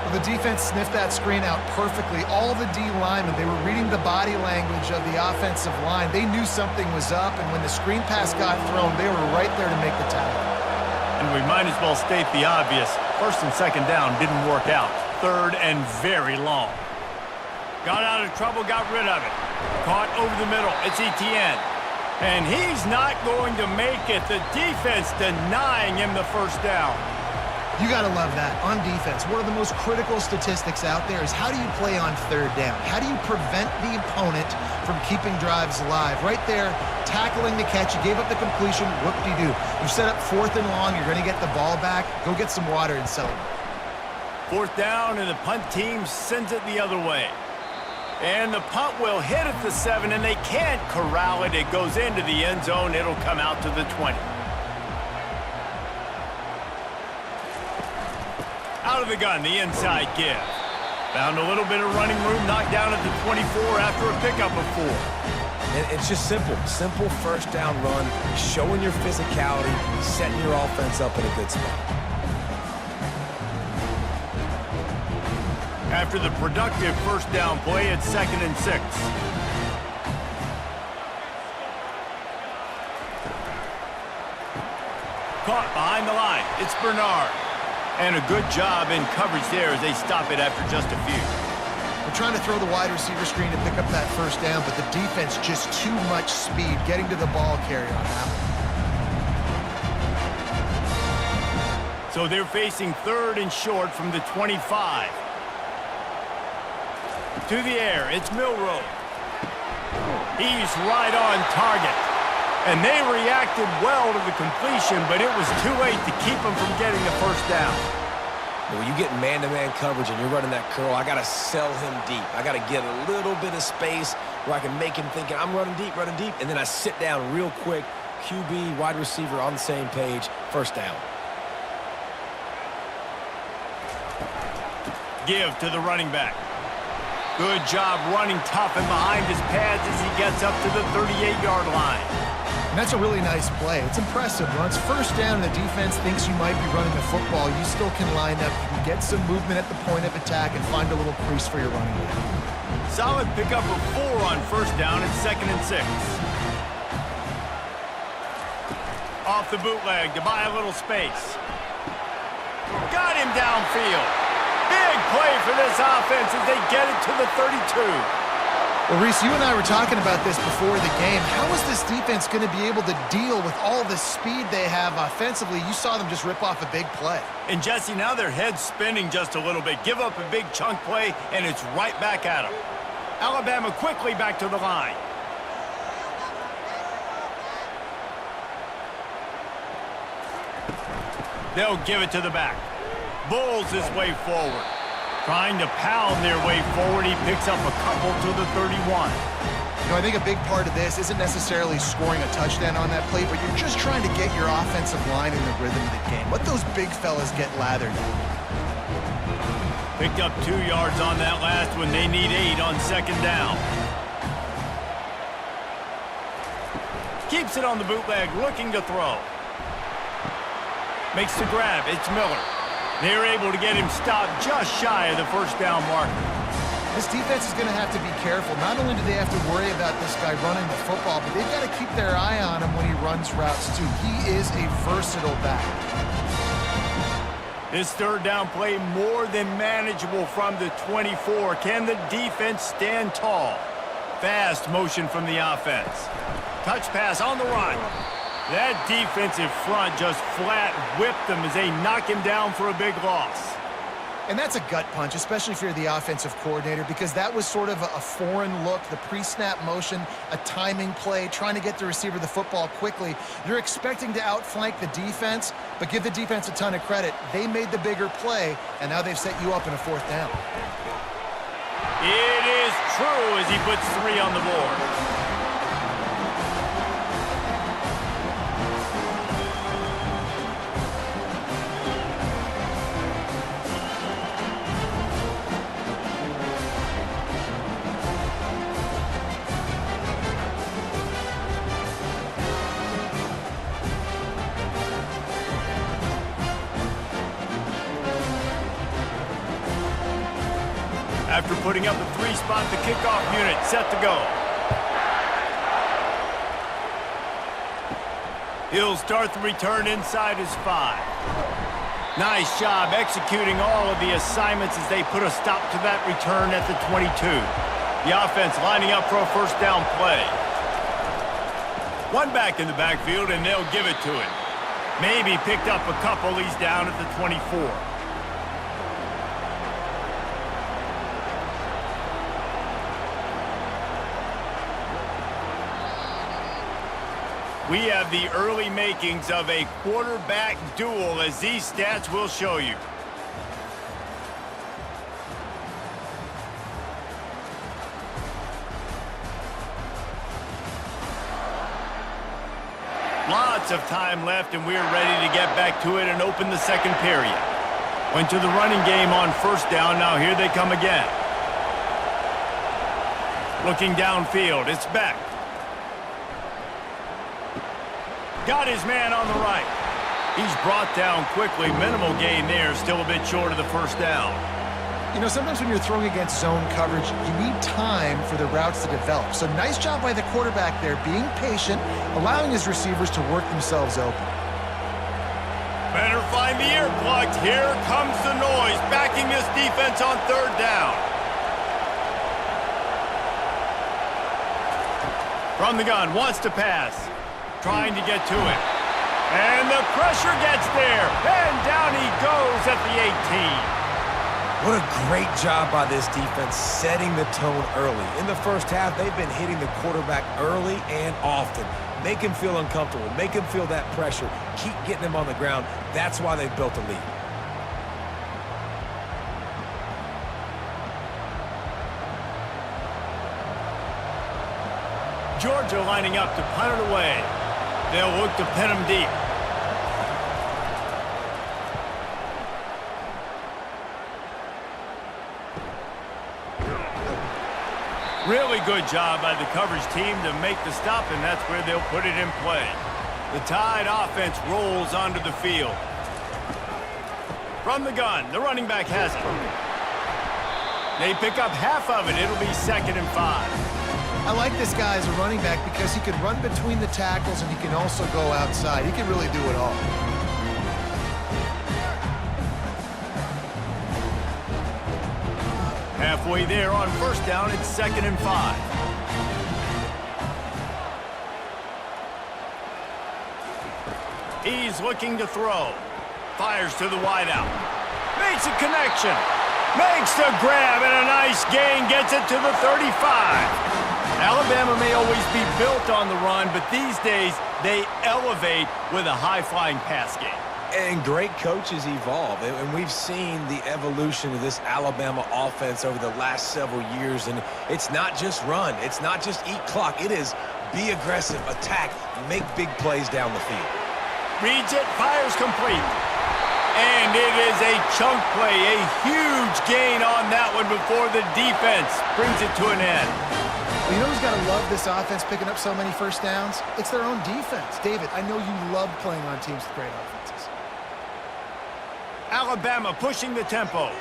Well, the defense sniffed that screen out perfectly. All the D linemen, they were reading the body language of the offensive line. They knew something was up, and when the screen pass got thrown, they were right there to make the tackle. And we might as well state the obvious. 1st and 2nd down didn't work out. 3rd and very long. Got out of trouble, got rid of it. Caught over the middle. It's ETN. And he's not going to make it. The defense denying him the 1st down. You got to love that. On defense, one of the most critical statistics out there is how do you play on 3rd down? How do you prevent the opponent from keeping drives alive? Right there, tackling the catch. You gave up the completion. Whoop-de-doo. You set up 4th and long. You're going to get the ball back. Go get some water and celebrate. 4th down, and the punt team sends it the other way. And the punt will hit at the 7, and they can't corral it. It goes into the end zone. It'll come out to the 20. Out of the gun, the inside give. Found a little bit of running room, knocked down at the 24 after a pickup of 4. And it's just simple. Simple 1st down run, showing your physicality, setting your offense up in a good spot. After the productive 1st down play, it's 2nd and 6. Caught behind the line. It's Bernard. And a good job in coverage there as they stop it after just a few. We're trying to throw the wide receiver screen to pick up that 1st down, but the defense just too much speed getting to the ball carrier on that one. So they're facing 3rd and short from the 25. To the air, it's Milroe. He's right on target. And they reacted well to the completion, but it was too late to keep them from getting the 1st down. When you get man-to-man coverage and you're running that curl, I got to sell him deep. I got to get a little bit of space where I can make him think I'm running deep, and then I sit down real quick. QB, wide receiver on the same page, 1st down. Give to the running back. Good job running tough and behind his pads as he gets up to the 38-yard line. And that's a really nice play. It's impressive. Once 1st down and the defense thinks you might be running the football, you still can line up. You can get some movement at the point of attack and find a little crease for your running back. Solid pickup of 4 on 1st down and 2nd and 6. Off the bootleg to buy a little space. Got him downfield. Big play for this offense as they get it to the 32. Well, Reese, you and I were talking about this before the game. How is this defense going to be able to deal with all the speed they have offensively? You saw them just rip off a big play. And, Jesse, now their head's spinning just a little bit. Give up a big chunk play, and it's right back at them. Alabama quickly back to the line. They'll give it to the back. Bulls his way forward. Trying to pound their way forward. He picks up a couple to the 31. You know, I think a big part of this isn't necessarily scoring a touchdown on that play, but you're just trying to get your offensive line in the rhythm of the game. Let those big fellas get lathered. Picked up 2 yards on that last one. They need 8 on 2nd down. Keeps it on the bootleg, looking to throw. Makes the grab. It's Miller. They're able to get him stopped just shy of the first down marker. This defense is going to have to be careful. Not only do they have to worry about this guy running the football, but they've got to keep their eye on him when he runs routes, too. He is a versatile back. This third down play more than manageable from the 24. Can the defense stand tall? Fast motion from the offense. Touch pass on the run. That defensive front just flat whipped them as they knock him down for a big loss. And that's a gut punch, especially if you're the offensive coordinator, because that was sort of a foreign look, the pre-snap motion, a timing play, trying to get the receiver the football quickly. You're expecting to outflank the defense, but give the defense a ton of credit. They made the bigger play, and now they've set you up in a fourth down. It is true as he puts 3 on the board. After putting up a 3-spot, the kickoff unit set to go. He'll start the return inside his 5. Nice job executing all of the assignments as they put a stop to that return at the 22. The offense lining up for a first down play. One back in the backfield, and they'll give it to him. Maybe picked up a couple. He's down at the 24. We have the early makings of a quarterback duel, as these stats will show you. Lots of time left, and we're ready to get back to it and open the second period. Went to the running game on first down. Now here they come again. Looking downfield, it's Beck. Got his man on the right. He's brought down quickly. Minimal gain there. Still a bit short of the first down. You know, sometimes when you're throwing against zone coverage, you need time for the routes to develop. So nice job by the quarterback there, being patient, allowing his receivers to work themselves open. Better find the earplugs. Here comes the noise, backing this defense on third down. From the gun, wants to pass. Trying to get to it. And the pressure gets there. And down he goes at the 18. What a great job by this defense setting the tone early. In the first half, they've been hitting the quarterback early and often. Make him feel uncomfortable. Make him feel that pressure. Keep getting him on the ground. That's why they've built a lead. Georgia lining up to punt it away. They'll look to pin him deep. Really good job by the coverage team to make the stop, and that's where they'll put it in play. The Tide offense rolls onto the field. From the gun, the running back has it. They pick up half of it. It'll be 2nd and 5. I like this guy as a running back because he can run between the tackles and he can also go outside. He can really do it all. Halfway there on first down, it's 2nd and 5. He's looking to throw. Fires to the wideout. Makes a connection. Makes the grab, and a nice gain gets it to the 35. Alabama may always be built on the run, but these days they elevate with a high-flying pass game. And great coaches evolve, and we've seen the evolution of this Alabama offense over the last several years, and it's not just run, it's not just eat clock, it is be aggressive, attack, make big plays down the field. Reads it, fires complete. And it is a chunk play, a huge gain on that one before the defense brings it to an end. Well, you know who's got to love this offense picking up so many first downs? It's their own defense. David, I know you love playing on teams with great offenses. Alabama pushing the tempo.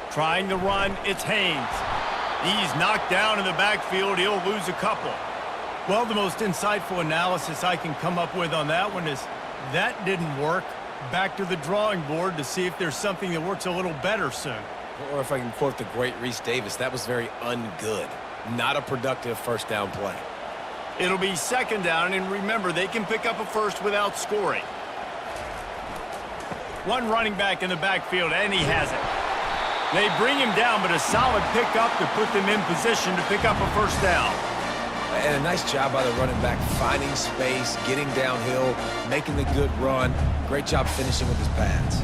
Trying to run, it's Haynes. He's knocked down in the backfield. He'll lose a couple. Well, the most insightful analysis I can come up with on that one is that didn't work. Back to the drawing board to see if there's something that works a little better soon. Or if I can quote the great Reese Davis, that was very ungood. Not a productive first down play. It'll be second down, and remember, they can pick up a first without scoring. One running back in the backfield, and he has it. They bring him down, but a solid pickup to put them in position to pick up a first down. And a nice job by the running back, finding space, getting downhill, making the good run. Great job finishing with his pads.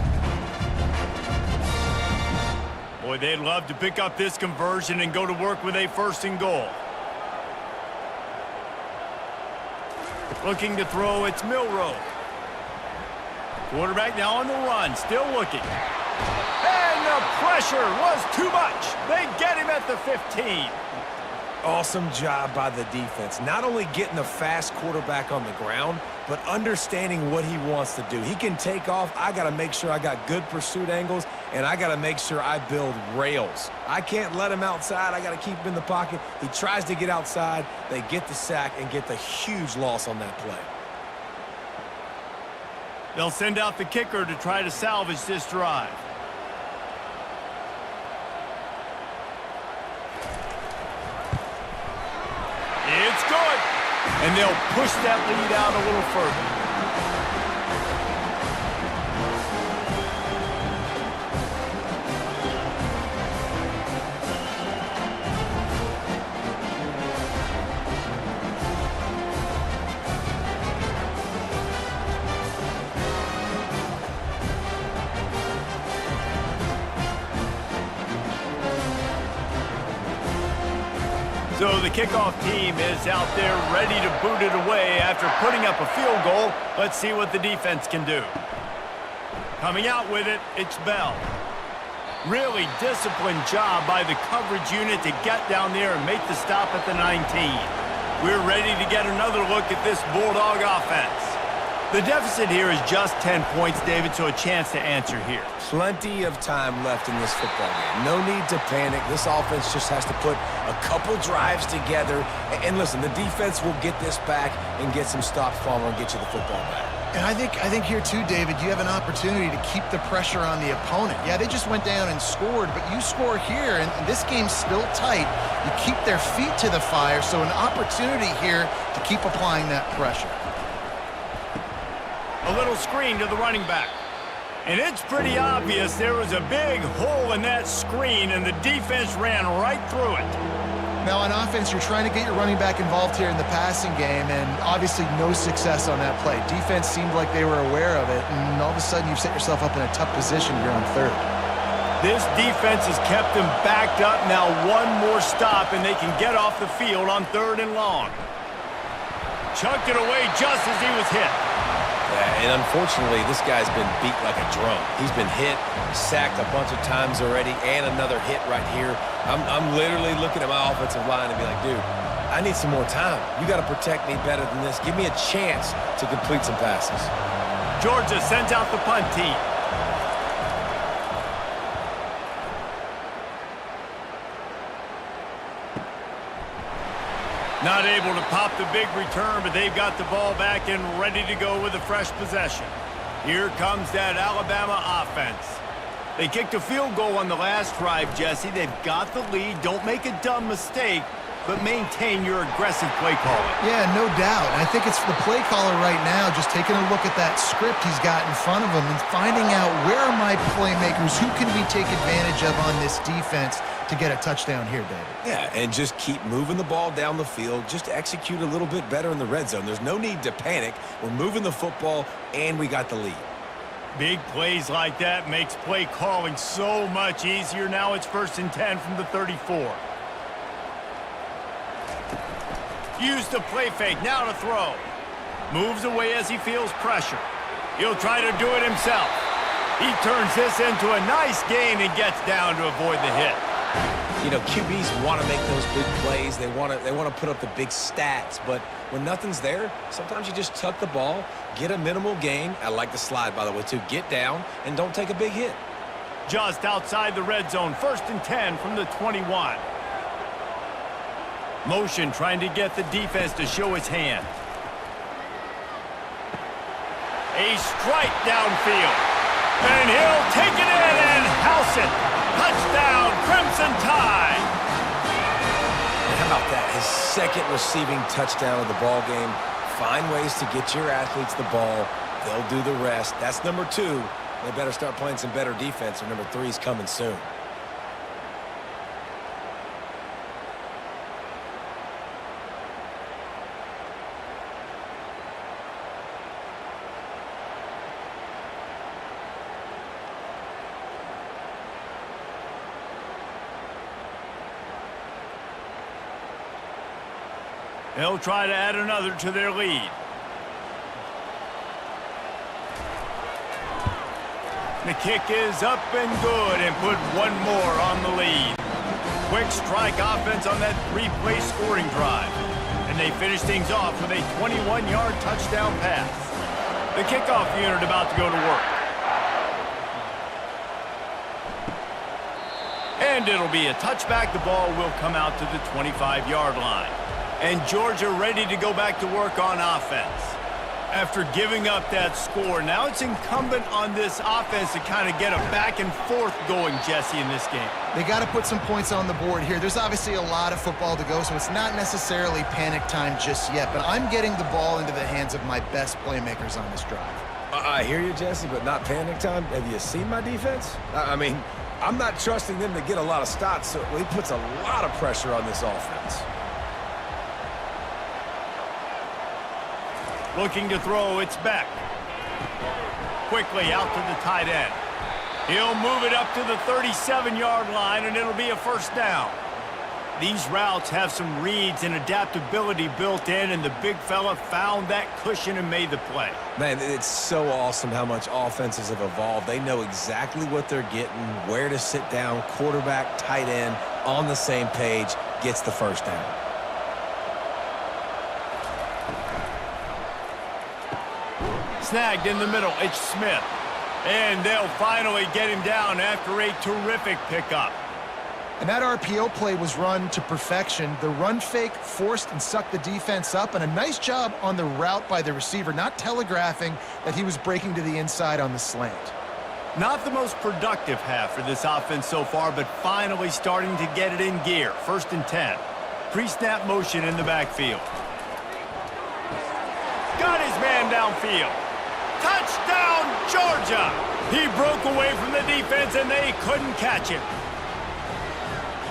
Boy, they'd love to pick up this conversion and go to work with a first and goal. Looking to throw, it's Milroe. Quarterback now on the run, still looking. And the pressure was too much. They get him at the 15. Awesome job by the defense. Not only getting the fast quarterback on the ground, but understanding what he wants to do. He can take off. I got to make sure I got good pursuit angles, and I got to make sure I build rails. I can't let him outside. I got to keep him in the pocket. He tries to get outside. They get the sack and get the huge loss on that play. They'll send out the kicker to try to salvage this drive. It's good. And they'll push that lead out a little further. So the kickoff team is out there ready to boot it away after putting up a field goal. Let's see what the defense can do. Coming out with it, it's Bell. Really disciplined job by the coverage unit to get down there and make the stop at the 19. We're ready to get another look at this Bulldog offense. The deficit here is just 10 points, David, so a chance to answer here. Plenty of time left in this football game. No need to panic. This offense just has to put a couple drives together. And listen, the defense will get this back and get some stops for them and get you the football back. And I think here too, David, you have an opportunity to keep the pressure on the opponent. Yeah, they just went down and scored, but you score here, and this game's still tight. You keep their feet to the fire, so an opportunity here to keep applying that pressure. A little screen to the running back. And it's pretty obvious there was a big hole in that screen, and the defense ran right through it. Now, on offense, you're trying to get your running back involved here in the passing game, and obviously no success on that play. Defense seemed like they were aware of it, and all of a sudden you've set yourself up in a tough position here on third. This defense has kept them backed up. Now one more stop, and they can get off the field on 3rd and long. Chucked it away just as he was hit. Yeah, and unfortunately, this guy's been beat like a drum. He's been hit, sacked a bunch of times already, and another hit right here. I'm literally looking at my offensive line and be like, dude, I need some more time. You got to protect me better than this. Give me a chance to complete some passes. Georgia sends out the punt team. Not able to pop the big return, but they've got the ball back and ready to go with a fresh possession. Here comes that Alabama offense. They kicked a field goal on the last drive, Jesse. They've got the lead. Don't make a dumb mistake, but maintain your aggressive play calling. Yeah, no doubt. And I think it's the play caller right now just taking a look at that script he's got in front of him and finding out where are my playmakers, who can we take advantage of on this defense to get a touchdown here, David. Yeah, and just keep moving the ball down the field. Just execute a little bit better in the red zone. There's no need to panic. We're moving the football, and we got the lead. Big plays like that makes play calling so much easier. Now it's 1st and 10 from the 34. Used the play fake, now to throw. Moves away as he feels pressure. He'll try to do it himself. He turns this into a nice gain and gets down to avoid the hit. You know, QBs want to make those big plays. They want to put up the big stats. But when nothing's there, sometimes you just tuck the ball, get a minimal gain. I like the slide, by the way, too. Get down and don't take a big hit. Just outside the red zone, 1st and 10 from the 21. Motion trying to get the defense to show his hand. A strike downfield. And he'll take it in and house it. Touchdown, Crimson Tide. And how about that? His second receiving touchdown of the ball game. Find ways to get your athletes the ball. They'll do the rest. That's number 2. They better start playing some better defense, or number 3 is coming soon. They'll try to add another to their lead. The kick is up and good and put one more on the lead. Quick strike offense on that 3-play scoring drive. And they finish things off with a 21-yard touchdown pass. The kickoff unit about to go to work. And it'll be a touchback. The ball will come out to the 25-yard line. And Georgia ready to go back to work on offense. After giving up that score, now it's incumbent on this offense to kind of get a back and forth going, Jesse, in this game. They got to put some points on the board here. There's obviously a lot of football to go, so it's not necessarily panic time just yet, but I'm getting the ball into the hands of my best playmakers on this drive. I hear you, Jesse, but not panic time. Have you seen my defense? I mean, I'm not trusting them to get a lot of stops, so he puts a lot of pressure on this offense. Looking to throw, it's Beck. Quickly out to the tight end. He'll move it up to the 37-yard line, and it'll be a first down. These routes have some reads and adaptability built in, and the big fella found that cushion and made the play. Man, it's so awesome how much offenses have evolved. They know exactly what they're getting, where to sit down, quarterback, tight end, on the same page, gets the first down. Snagged in the middle, it's Smith. And they'll finally get him down after a terrific pickup. And that RPO play was run to perfection. The run fake forced and sucked the defense up, and a nice job on the route by the receiver, not telegraphing that he was breaking to the inside on the slant. Not the most productive half for this offense so far, but finally starting to get it in gear. 1st and 10. Pre-snap motion in the backfield. Got his man downfield. Touchdown, Georgia! He broke away from the defense, and they couldn't catch him.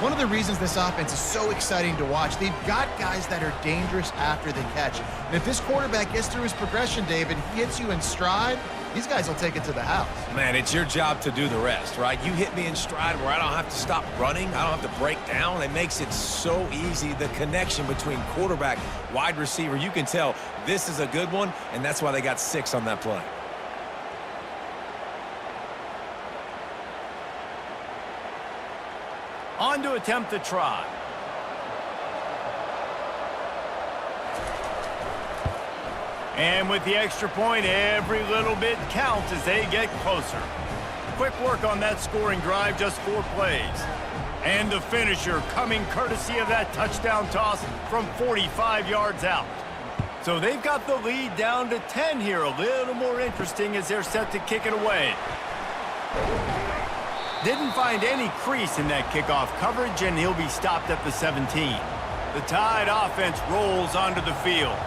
One of the reasons this offense is so exciting to watch, they've got guys that are dangerous after the catch. And if this quarterback gets through his progression, David, he hits you in stride, these guys will take it to the house. Man, it's your job to do the rest, right? You hit me in stride where I don't have to stop running. I don't have to break down. It makes it so easy. The connection between quarterback, wide receiver, you can tell this is a good one, and that's why they got 6 on that play. On to attempt the try. And with the extra point, every little bit counts as they get closer. Quick work on that scoring drive, just 4 plays. And the finisher coming courtesy of that touchdown toss from 45 yards out. So they've got the lead down to 10 here. A little more interesting as they're set to kick it away. Didn't find any crease in that kickoff coverage, and he'll be stopped at the 17. The Tide offense rolls onto the field.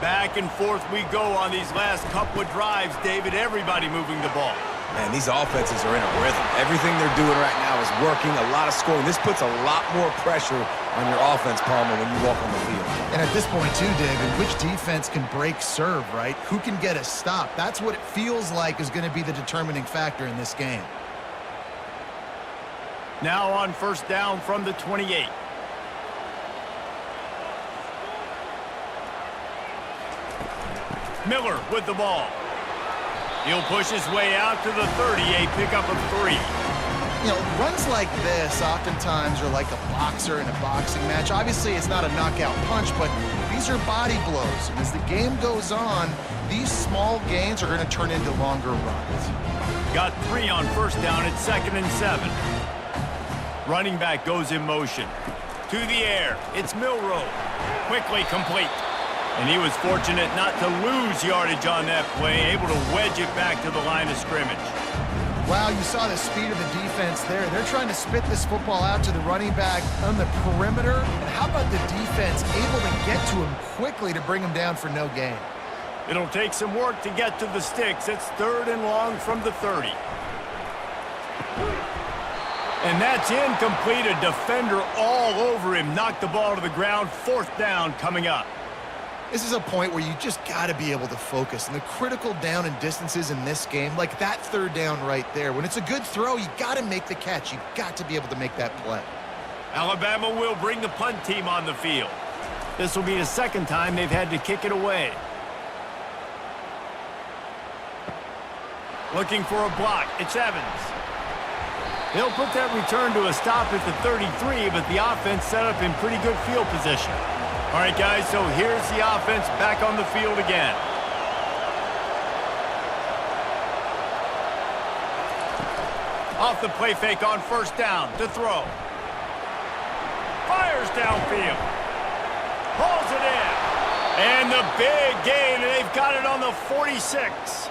Back and forth we go on these last couple of drives, David. Everybody moving the ball. Man, these offenses are in a rhythm. Everything they're doing right now is working, a lot of scoring. This puts a lot more pressure on your offense, Palmer, when you walk on the field. And at this point, too, David, which defense can break serve, right? Who can get a stop? That's what it feels like is going to be the determining factor in this game. Now on 1st down from the 28. Miller with the ball. He'll push his way out to the 30, a pickup of 3. You know, runs like this oftentimes are like a boxer in a boxing match. Obviously, it's not a knockout punch, but these are body blows. And as the game goes on, these small gains are going to turn into longer runs. Got 3 on first down at 2nd and 7. Running back goes in motion. To the air, it's Milroe. Quickly complete. And he was fortunate not to lose yardage on that play, able to wedge it back to the line of scrimmage. Wow, you saw the speed of the defense there. They're trying to spit this football out to the running back on the perimeter. And how about the defense able to get to him quickly to bring him down for no gain? It'll take some work to get to the sticks. It's 3rd and long from the 30. And that's incomplete. A defender all over him. Knocked the ball to the ground. 4th down coming up. This is a point where you just got to be able to focus. And the critical down and distances in this game, like that 3rd down right there, when it's a good throw, you got to make the catch. You got to be able to make that play. Alabama will bring the punt team on the field. This will be the 2nd time they've had to kick it away. Looking for a block. It's Evans. He'll put that return to a stop at the 33, but the offense set up in pretty good field position. All right, guys, so here's the offense back on the field again. Off the play fake on first down to throw. Fires downfield. Pulls it in. And the big gain, and they've got it on the 46.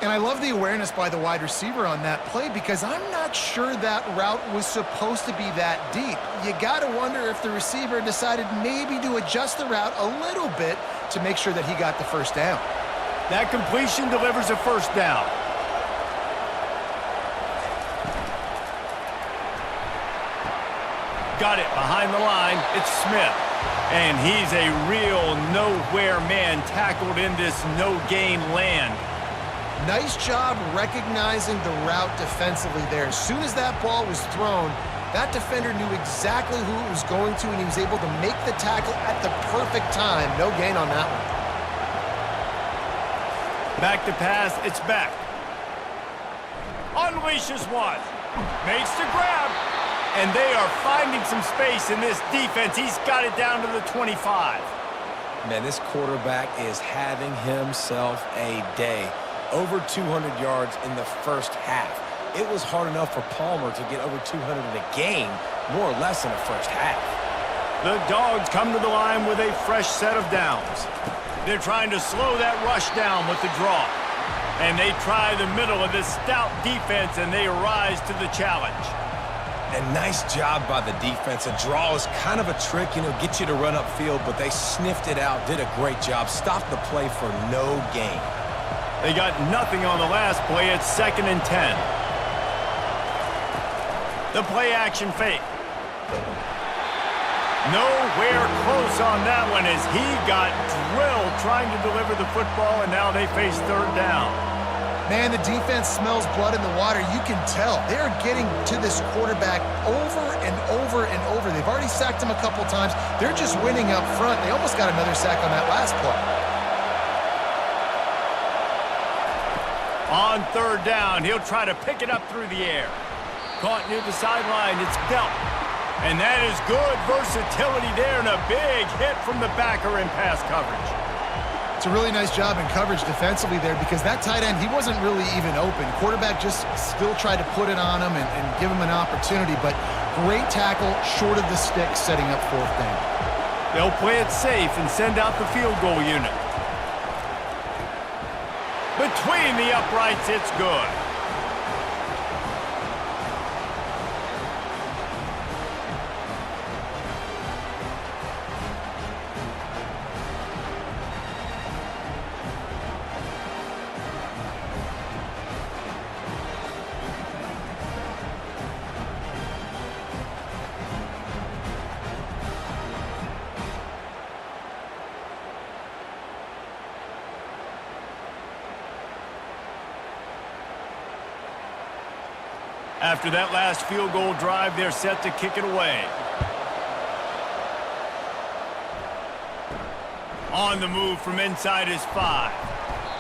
And I love the awareness by the wide receiver on that play because I'm not sure that route was supposed to be that deep. You got to wonder if the receiver decided maybe to adjust the route a little bit to make sure that he got the first down. That completion delivers a first down. Got it behind the line. It's Smith. And he's a real nowhere man tackled in this no-gain land. Nice job recognizing the route defensively there. As soon as that ball was thrown, that defender knew exactly who it was going to, and he was able to make the tackle at the perfect time. No gain on that one. Back to pass, it's back. Unleashes one. Makes the grab. And they are finding some space in this defense. He's got it down to the 25. Man, this quarterback is having himself a day. Over 200 yards in the first half. It was hard enough for Palmer to get over 200 in a game, more or less in the first half. The Dogs come to the line with a fresh set of downs. They're trying to slow that rush down with the draw. And they try the middle of this stout defense, and they rise to the challenge. And nice job by the defense. A draw is kind of a trick, get you to run upfield, but they sniffed it out, did a great job, stopped the play for no gain. They got nothing on the last play. It's 2nd and 10. The play action fake. Nowhere close on that one as he got drilled trying to deliver the football, and now they face 3rd down. Man, the defense smells blood in the water. You can tell. They're getting to this quarterback over and over and over. They've already sacked him a couple times. They're just winning up front. They almost got another sack on that last play. On 3rd down, he'll try to pick it up through the air. Caught near the sideline, it's Delp. And that is good versatility there and a big hit from the backer in pass coverage. It's a really nice job in coverage defensively there because that tight end, he wasn't really even open. Quarterback just still tried to put it on him and give him an opportunity, but great tackle short of the stick setting up 4th down. They'll play it safe and send out the field goal unit. Between the uprights, it's good. After that last field goal drive, they're set to kick it away. On the move from inside his 5.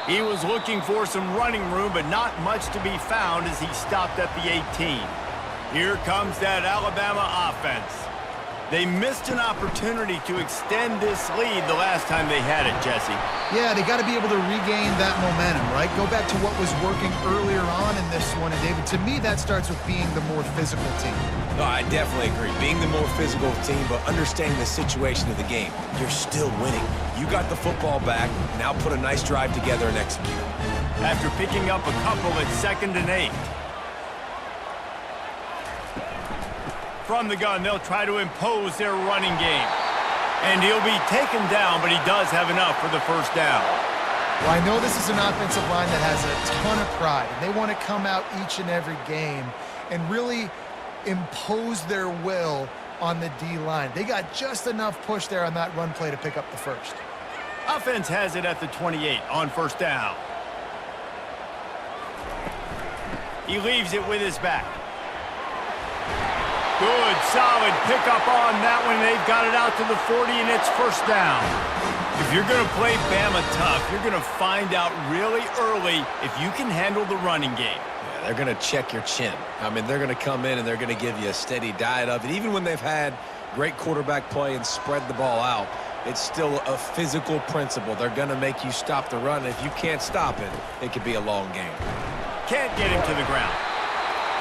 He was looking for some running room, but not much to be found as he stopped at the 18. Here comes that Alabama offense. They missed an opportunity to extend this lead the last time they had it, Jesse. Yeah, they got to be able to regain that momentum, right? Go back to what was working earlier on in this one. And, David, to me, that starts with being the more physical team. No, I definitely agree. Being the more physical team, but understanding the situation of the game. You're still winning. You got the football back. Now put a nice drive together and execute. After picking up a couple at 2nd and 8. From the gun, they'll try to impose their running game. And he'll be taken down, but he does have enough for the first down. Well, I know this is an offensive line that has a ton of pride, and they want to come out each and every game and really impose their will on the D-line. They got just enough push there on that run play to pick up the first. Offense has it at the 28 on first down. He leaves it with his back. Good, solid pickup on that one. They've got it out to the 40, and it's first down. If you're going to play Bama tough, you're going to find out really early if you can handle the running game. Yeah, they're going to check your chin. I mean, they're going to come in and they're going to give you a steady diet of it. Even when they've had great quarterback play and spread the ball out, it's still a physical principle. They're going to make you stop the run. If you can't stop it, it could be a long game. Can't get him to the ground.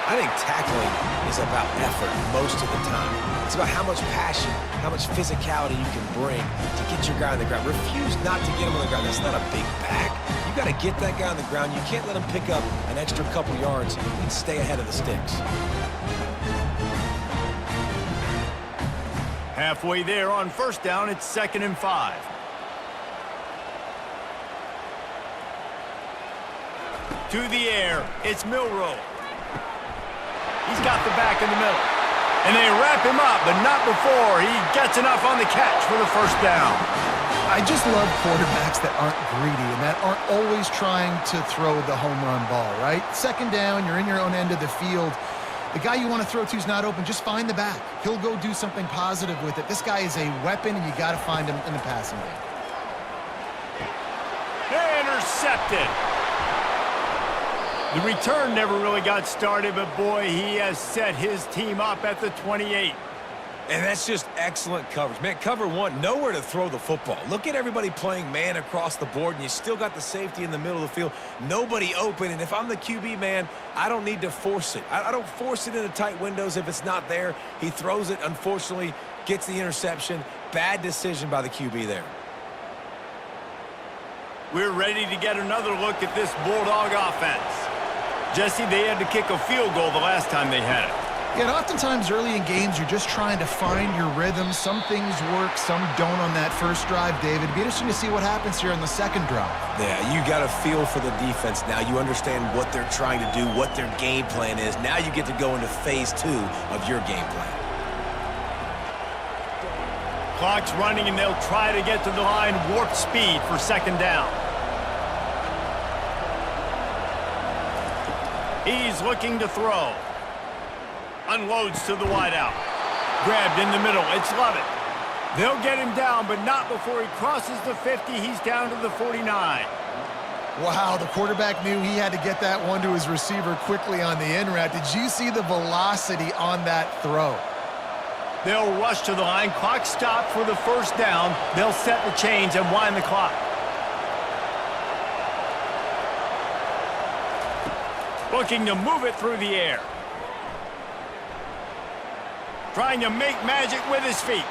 I think tackling is about effort most of the time. It's about how much passion, how much physicality you can bring to get your guy on the ground. Refuse not to get him on the ground. That's not a big back. You got to get that guy on the ground. You can't let him pick up an extra couple yards and stay ahead of the sticks. Halfway there on first down, it's 2nd and 5. To the air, it's Milroe. He's got the back in the middle. And they wrap him up, but not before he gets enough on the catch for the first down. I just love quarterbacks that aren't greedy and that aren't always trying to throw the home run ball, right? 2nd down, you're in your own end of the field. The guy you want to throw to is not open. Just find the back. He'll go do something positive with it. This guy is a weapon, and you got to find him in the passing game. Intercepted. The return never really got started, but boy, he has set his team up at the 28. And that's just excellent coverage. Man, cover one, nowhere to throw the football. Look at everybody playing man across the board, and you still got the safety in the middle of the field. Nobody open, and if I'm the QB, man, I don't need to force it. I don't force it into tight windows if it's not there. He throws it, unfortunately, gets the interception. Bad decision by the QB there. We're ready to get another look at this Bulldog offense. Jesse, they had to kick a field goal the last time they had it. Yeah, and oftentimes early in games, you're just trying to find your rhythm. Some things work, some don't on that first drive, David. It'd be interesting to see what happens here on the second drive. Yeah, you got a feel for the defense now. You understand what they're trying to do, what their game plan is. Now you get to go into phase 2 of your game plan. Clock's running, and they'll try to get to the line warp speed for 2nd down. He's looking to throw. Unloads to the wideout. Grabbed in the middle. It's Lovett. They'll get him down, but not before he crosses the 50. He's down to the 49. Wow, the quarterback knew he had to get that one to his receiver quickly on the in route. Did you see the velocity on that throw? They'll rush to the line. Clock stopped for the first down. They'll set the chains and wind the clock. Looking to move it through the air. Trying to make magic with his feet.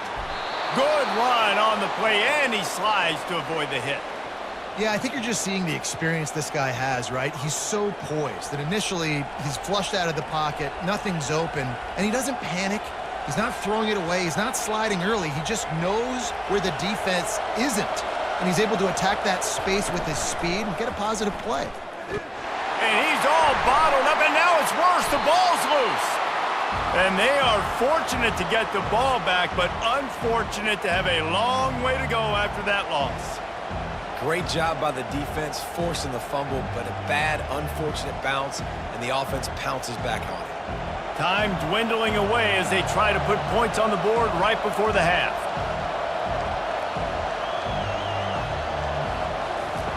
Good run on the play, and he slides to avoid the hit. Yeah, I think you're just seeing the experience this guy has, right? He's so poised that initially he's flushed out of the pocket, nothing's open, and he doesn't panic. He's not throwing it away. He's not sliding early. He just knows where the defense isn't, and he's able to attack that space with his speed and get a positive play. And he's all bottled up, and now it's worse. The ball's loose. And they are fortunate to get the ball back, but unfortunate to have a long way to go after that loss. Great job by the defense, forcing the fumble, but a bad, unfortunate bounce, and the offense pounces back on it. Time dwindling away as they try to put points on the board right before the half.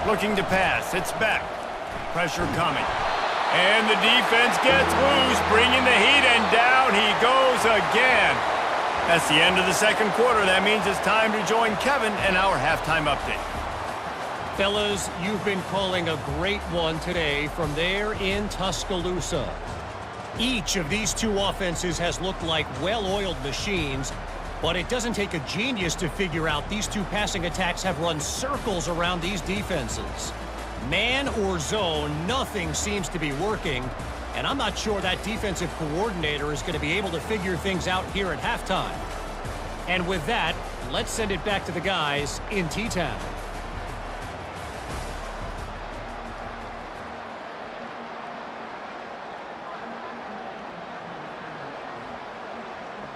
Looking to pass. It's back. Pressure coming. And the defense gets loose, bringing the heat, and down he goes again. That's the end of the second quarter. That means it's time to join Kevin and our halftime update. Fellas, you've been calling a great one today from there in Tuscaloosa. Each of these two offenses has looked like well-oiled machines, but it doesn't take a genius to figure out these two passing attacks have run circles around these defenses. Man or zone, nothing seems to be working, and I'm not sure that defensive coordinator is going to be able to figure things out here at halftime. And with that, let's send it back to the guys in T-Town.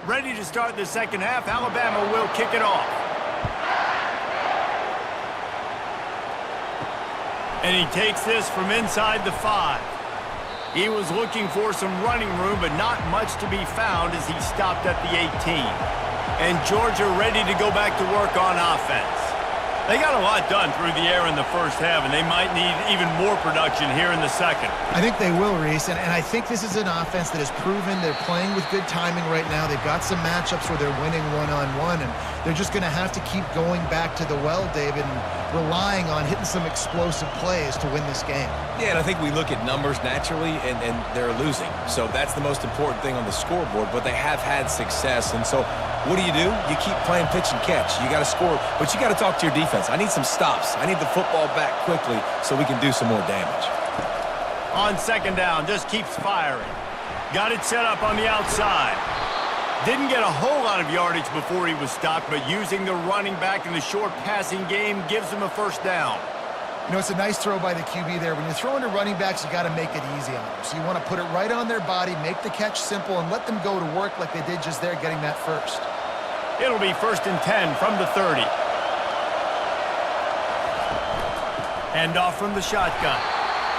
Ready to start the second half. Alabama will kick it off. And he takes this from inside the 5. He was looking for some running room, but not much to be found as he stopped at the 18. And Georgia ready to go back to work on offense. They got a lot done through the air in the first half, and they might need even more production here in the second. I think they will, Reese, and I think this is an offense that has proven they're playing with good timing right now. They've got some matchups where they're winning one-on-one, and they're just going to have to keep going back to the well, David, and relying on hitting some explosive plays to win this game. Yeah, and I think we look at numbers naturally, and they're losing. So that's the most important thing on the scoreboard, but they have had success. And so what do? You keep playing pitch and catch. You got to score, but you got to talk to your defense. I need some stops. I need the football back quickly so we can do some more damage. On second down, just keeps firing. Got it set up on the outside. Didn't get a whole lot of yardage before he was stopped, but using the running back in the short passing game gives him a first down. You know, it's a nice throw by the QB there. When you're throwing to running backs, you got to make it easy on them. So you want to put it right on their body, make the catch simple, and let them go to work like they did just there, getting that first. It'll be 1st and 10 from the 30. Hand off from the shotgun.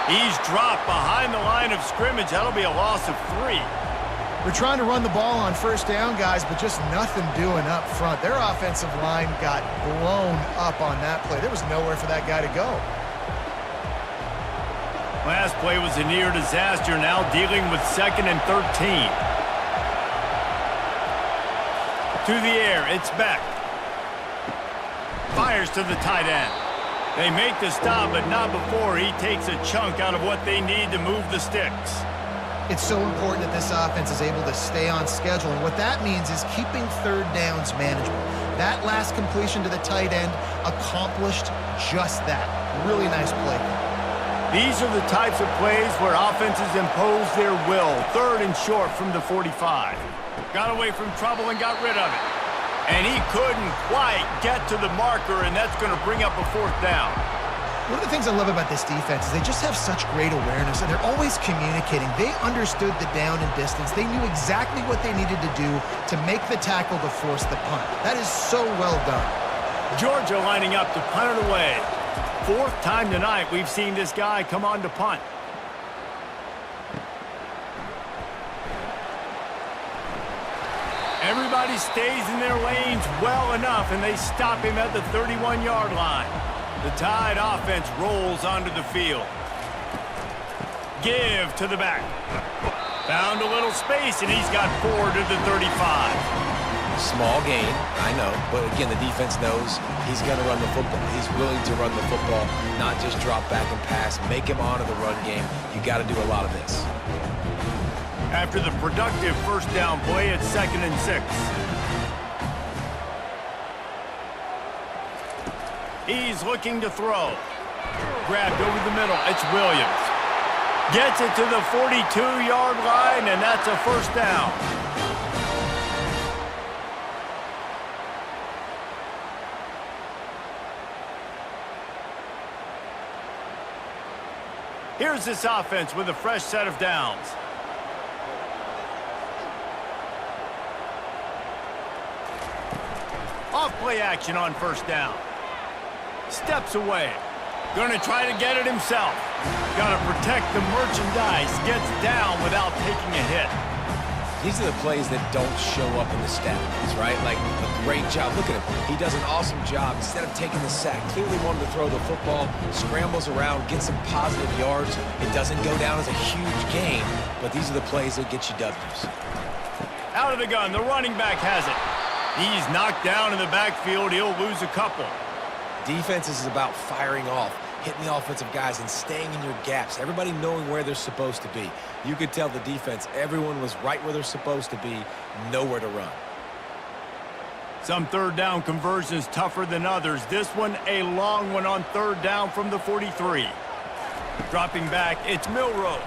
He's dropped behind the line of scrimmage. That'll be a loss of 3. We're trying to run the ball on first down, guys, but just nothing doing up front. Their offensive line got blown up on that play. There was nowhere for that guy to go. Last play was a near disaster, now dealing with 2nd and 13. To the air, it's Beck. Fires to the tight end. They make the stop, but not before he takes a chunk out of what they need to move the sticks. It's so important that this offense is able to stay on schedule, and what that means is keeping third downs manageable. That last completion to the tight end accomplished just that. Really nice play. These are the types of plays where offenses impose their will. 3rd and short from the 45. Got away from trouble and got rid of it. And he couldn't quite get to the marker, and that's going to bring up a 4th down. One of the things I love about this defense is they just have such great awareness, and they're always communicating. They understood the down and distance. They knew exactly what they needed to do to make the tackle to force the punt. That is so well done. Georgia lining up to punt it away. 4th time tonight we've seen this guy come on to punt. Everybody stays in their lanes well enough, and they stop him at the 31-yard line. The Tide offense rolls onto the field. Give to the back. Found a little space, and he's got 4 to the 35. Small gain, I know, but again, the defense knows he's going to run the football. He's willing to run the football, not just drop back and pass. Make him honor the run game. You got to do a lot of this. After the productive first down play, it's 2nd and 6. He's looking to throw. Grabbed over the middle. It's Williams. Gets it to the 42-yard line, and that's a first down. Here's this offense with a fresh set of downs. Off-play action on first down. Steps away. Going to try to get it himself. Got to protect the merchandise. Gets down without taking a hit. These are the plays that don't show up in the stat lines, right? Like a great job. Look at him. He does an awesome job. Instead of taking the sack, clearly wanted to throw the football, scrambles around, gets some positive yards. It doesn't go down as a huge gain, but these are the plays that get you W's. Out of the gun, the running back has it. He's knocked down in the backfield. He'll lose a couple. Defense is about firing off, hitting the offensive guys and staying in your gaps. Everybody knowing where they're supposed to be. You could tell the defense, everyone was right where they're supposed to be, nowhere to run. Some third down conversions tougher than others. This one, a long one on third down from the 43. Dropping back, it's Milroe.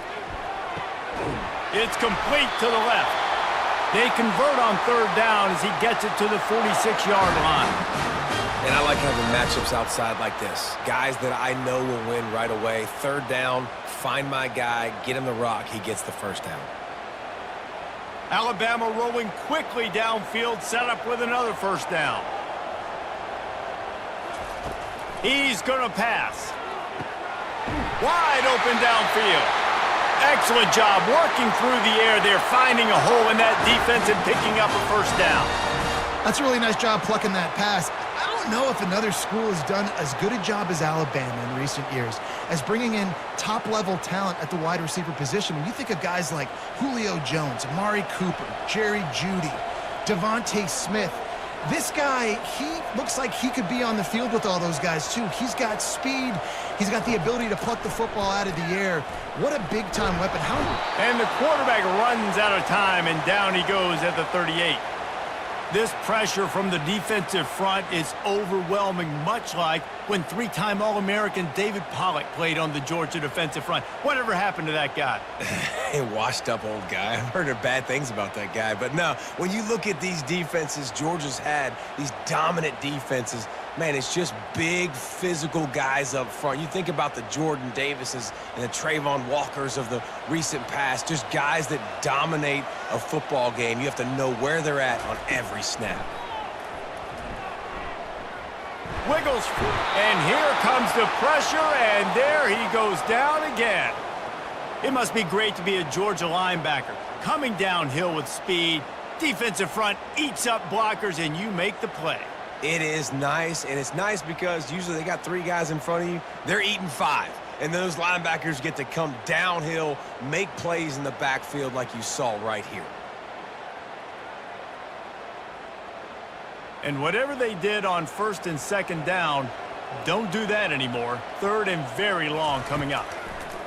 It's complete to the left. They convert on third down as he gets it to the 46-yard line. And I like having matchups outside like this. Guys that I know will win right away. Third down, find my guy, get him the rock, he gets the first down. Alabama rolling quickly downfield, set up with another first down. He's going to pass. Wide open downfield. Excellent job working through the air there, finding a hole in that defense and picking up a first down. That's a really nice job plucking that pass. I don't know if another school has done as good a job as Alabama in recent years as bringing in top-level talent at the wide receiver position. When you think of guys like Julio Jones, Amari Cooper, Jerry Jeudy, Devontae Smith, this guy, he looks like he could be on the field with all those guys, too. He's got speed. He's got the ability to pluck the football out of the air. What a big-time weapon. And the quarterback runs out of time, and down he goes at the 38. This pressure from the defensive front is overwhelming, much like when three-time All-American David Pollock played on the Georgia defensive front. Whatever happened to that guy? A washed-up old guy. I've heard bad things about that guy. But no, when you look at these defenses Georgia's had, these dominant defenses, man, it's just big, physical guys up front. You think about the Jordan Davises and the Trayvon Walkers of the recent past, just guys that dominate a football game. You have to know where they're at on every snap. Wiggles, and here comes the pressure, and there he goes down again. It must be great to be a Georgia linebacker, coming downhill with speed. Defensive front eats up blockers, and you make the play. It is nice, and it's nice because usually they got three guys in front of you. They're eating five, and those linebackers get to come downhill, make plays in the backfield like you saw right here. And whatever they did on first and second down, don't do that anymore. Third and very long coming up.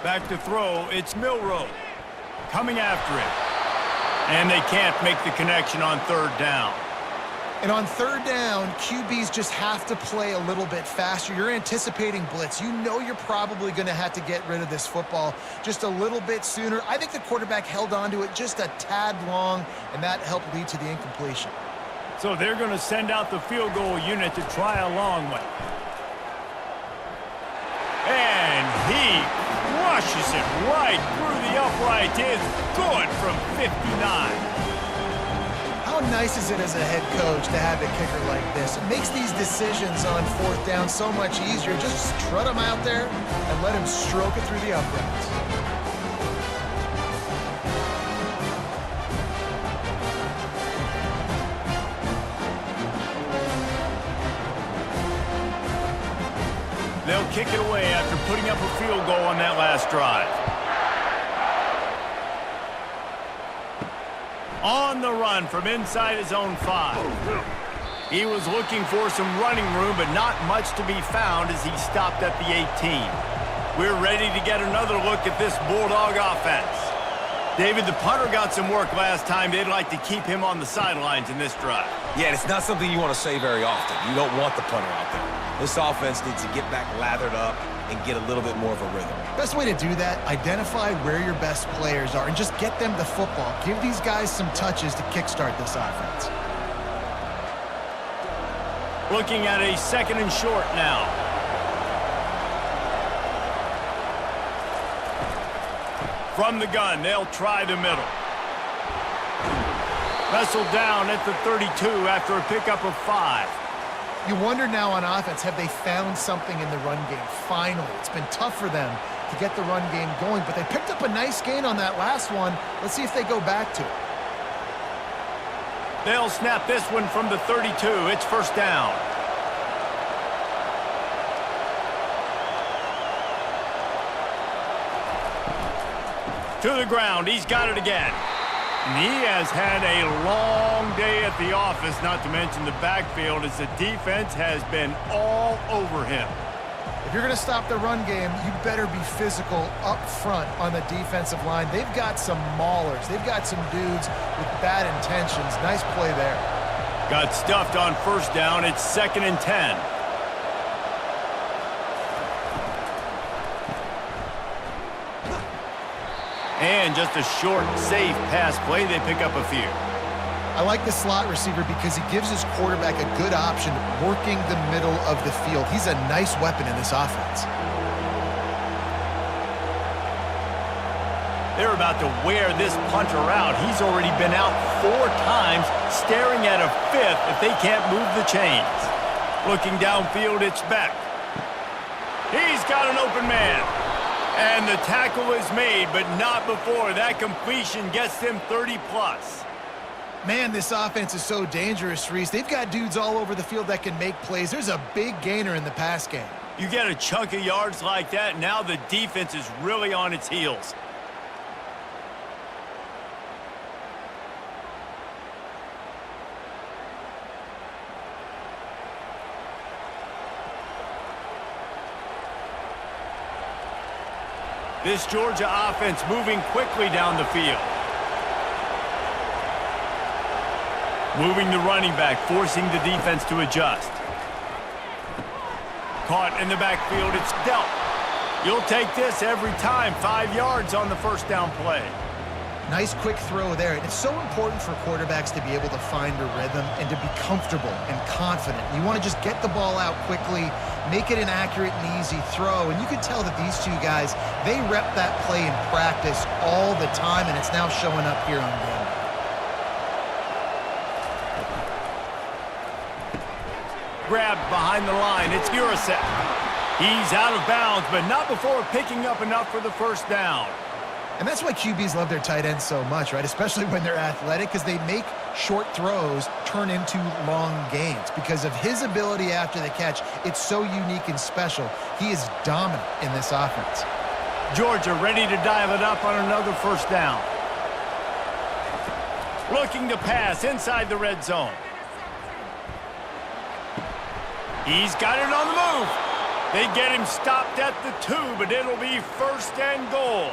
Back to throw, it's Milroe coming after it. And they can't make the connection on third down. And on third down, QBs just have to play a little bit faster. You're anticipating blitz. You know you're probably going to have to get rid of this football just a little bit sooner. I think the quarterback held on to it just a tad long, and that helped lead to the incompletion. So they're going to send out the field goal unit to try a long one. And he crushes it right through the uprights. It's good from 59. How nice is it as a head coach to have a kicker like this? It makes these decisions on fourth down so much easier. Just strut him out there and let him stroke it through the uprights. They'll kick it away after putting up a field goal on that last drive. On the run from inside his own 5. He was looking for some running room, but not much to be found as he stopped at the 18. We're ready to get another look at this Bulldog offense. David, the punter got some work last time. They'd like to keep him on the sidelines in this drive. Yeah, it's not something you want to say very often. You don't want the punter out there. This offense needs to get back lathered up and get a little bit more of a rhythm. Best way to do that, identify where your best players are and just get them the football. Give these guys some touches to kickstart this offense. Looking at a second and short now. From the gun, they'll try the middle. Wrestled down at the 32 after a pickup of 5. You wonder now on offense, have they found something in the run game? Finally, it's been tough for them to get the run game going, but they picked up a nice gain on that last one. Let's see if they go back to it. They'll snap this one from the 32. It's first down. To the ground. He's got it again. And he has had a long day at the office, not to mention the backfield, as the defense has been all over him. If you're going to stop the run game, you better be physical up front on the defensive line. They've got some maulers. They've got some dudes with bad intentions. Nice play there. Got stuffed on first down. It's 2nd and 10. And just a short, safe pass play. They pick up a few. I like the slot receiver because he gives his quarterback a good option working the middle of the field. He's a nice weapon in this offense. They're about to wear this punter out. He's already been out 4 times, staring at a 5th if they can't move the chains. Looking downfield, it's Beck. He's got an open man. And the tackle is made, but not before. That completion gets them 30+. Man, this offense is so dangerous, Reese. They've got dudes all over the field that can make plays. There's a big gainer in the pass game. You get a chunk of yards like that, now the defense is really on its heels. This Georgia offense moving quickly down the field. Moving the running back, forcing the defense to adjust. Caught in the backfield, it's dealt. You'll take this every time. 5 yards on the first down play. Nice quick throw there. It's so important for quarterbacks to be able to find a rhythm and to be comfortable and confident. You want to just get the ball out quickly, make it an accurate and easy throw. And you can tell that these two guys, they rep that play in practice all the time, and it's now showing up here on game. Grabbed behind the line. It's Urasek. He's out of bounds, but not before picking up enough for the first down. And that's why QBs love their tight ends so much, right? Especially when they're athletic, because they make short throws turn into long gains. Because of his ability after the catch, it's so unique and special. He is dominant in this offense. Georgia ready to dial it up on another first down. Looking to pass inside the red zone. He's got it on the move. They get him stopped at the 2, but it'll be 1st and goal.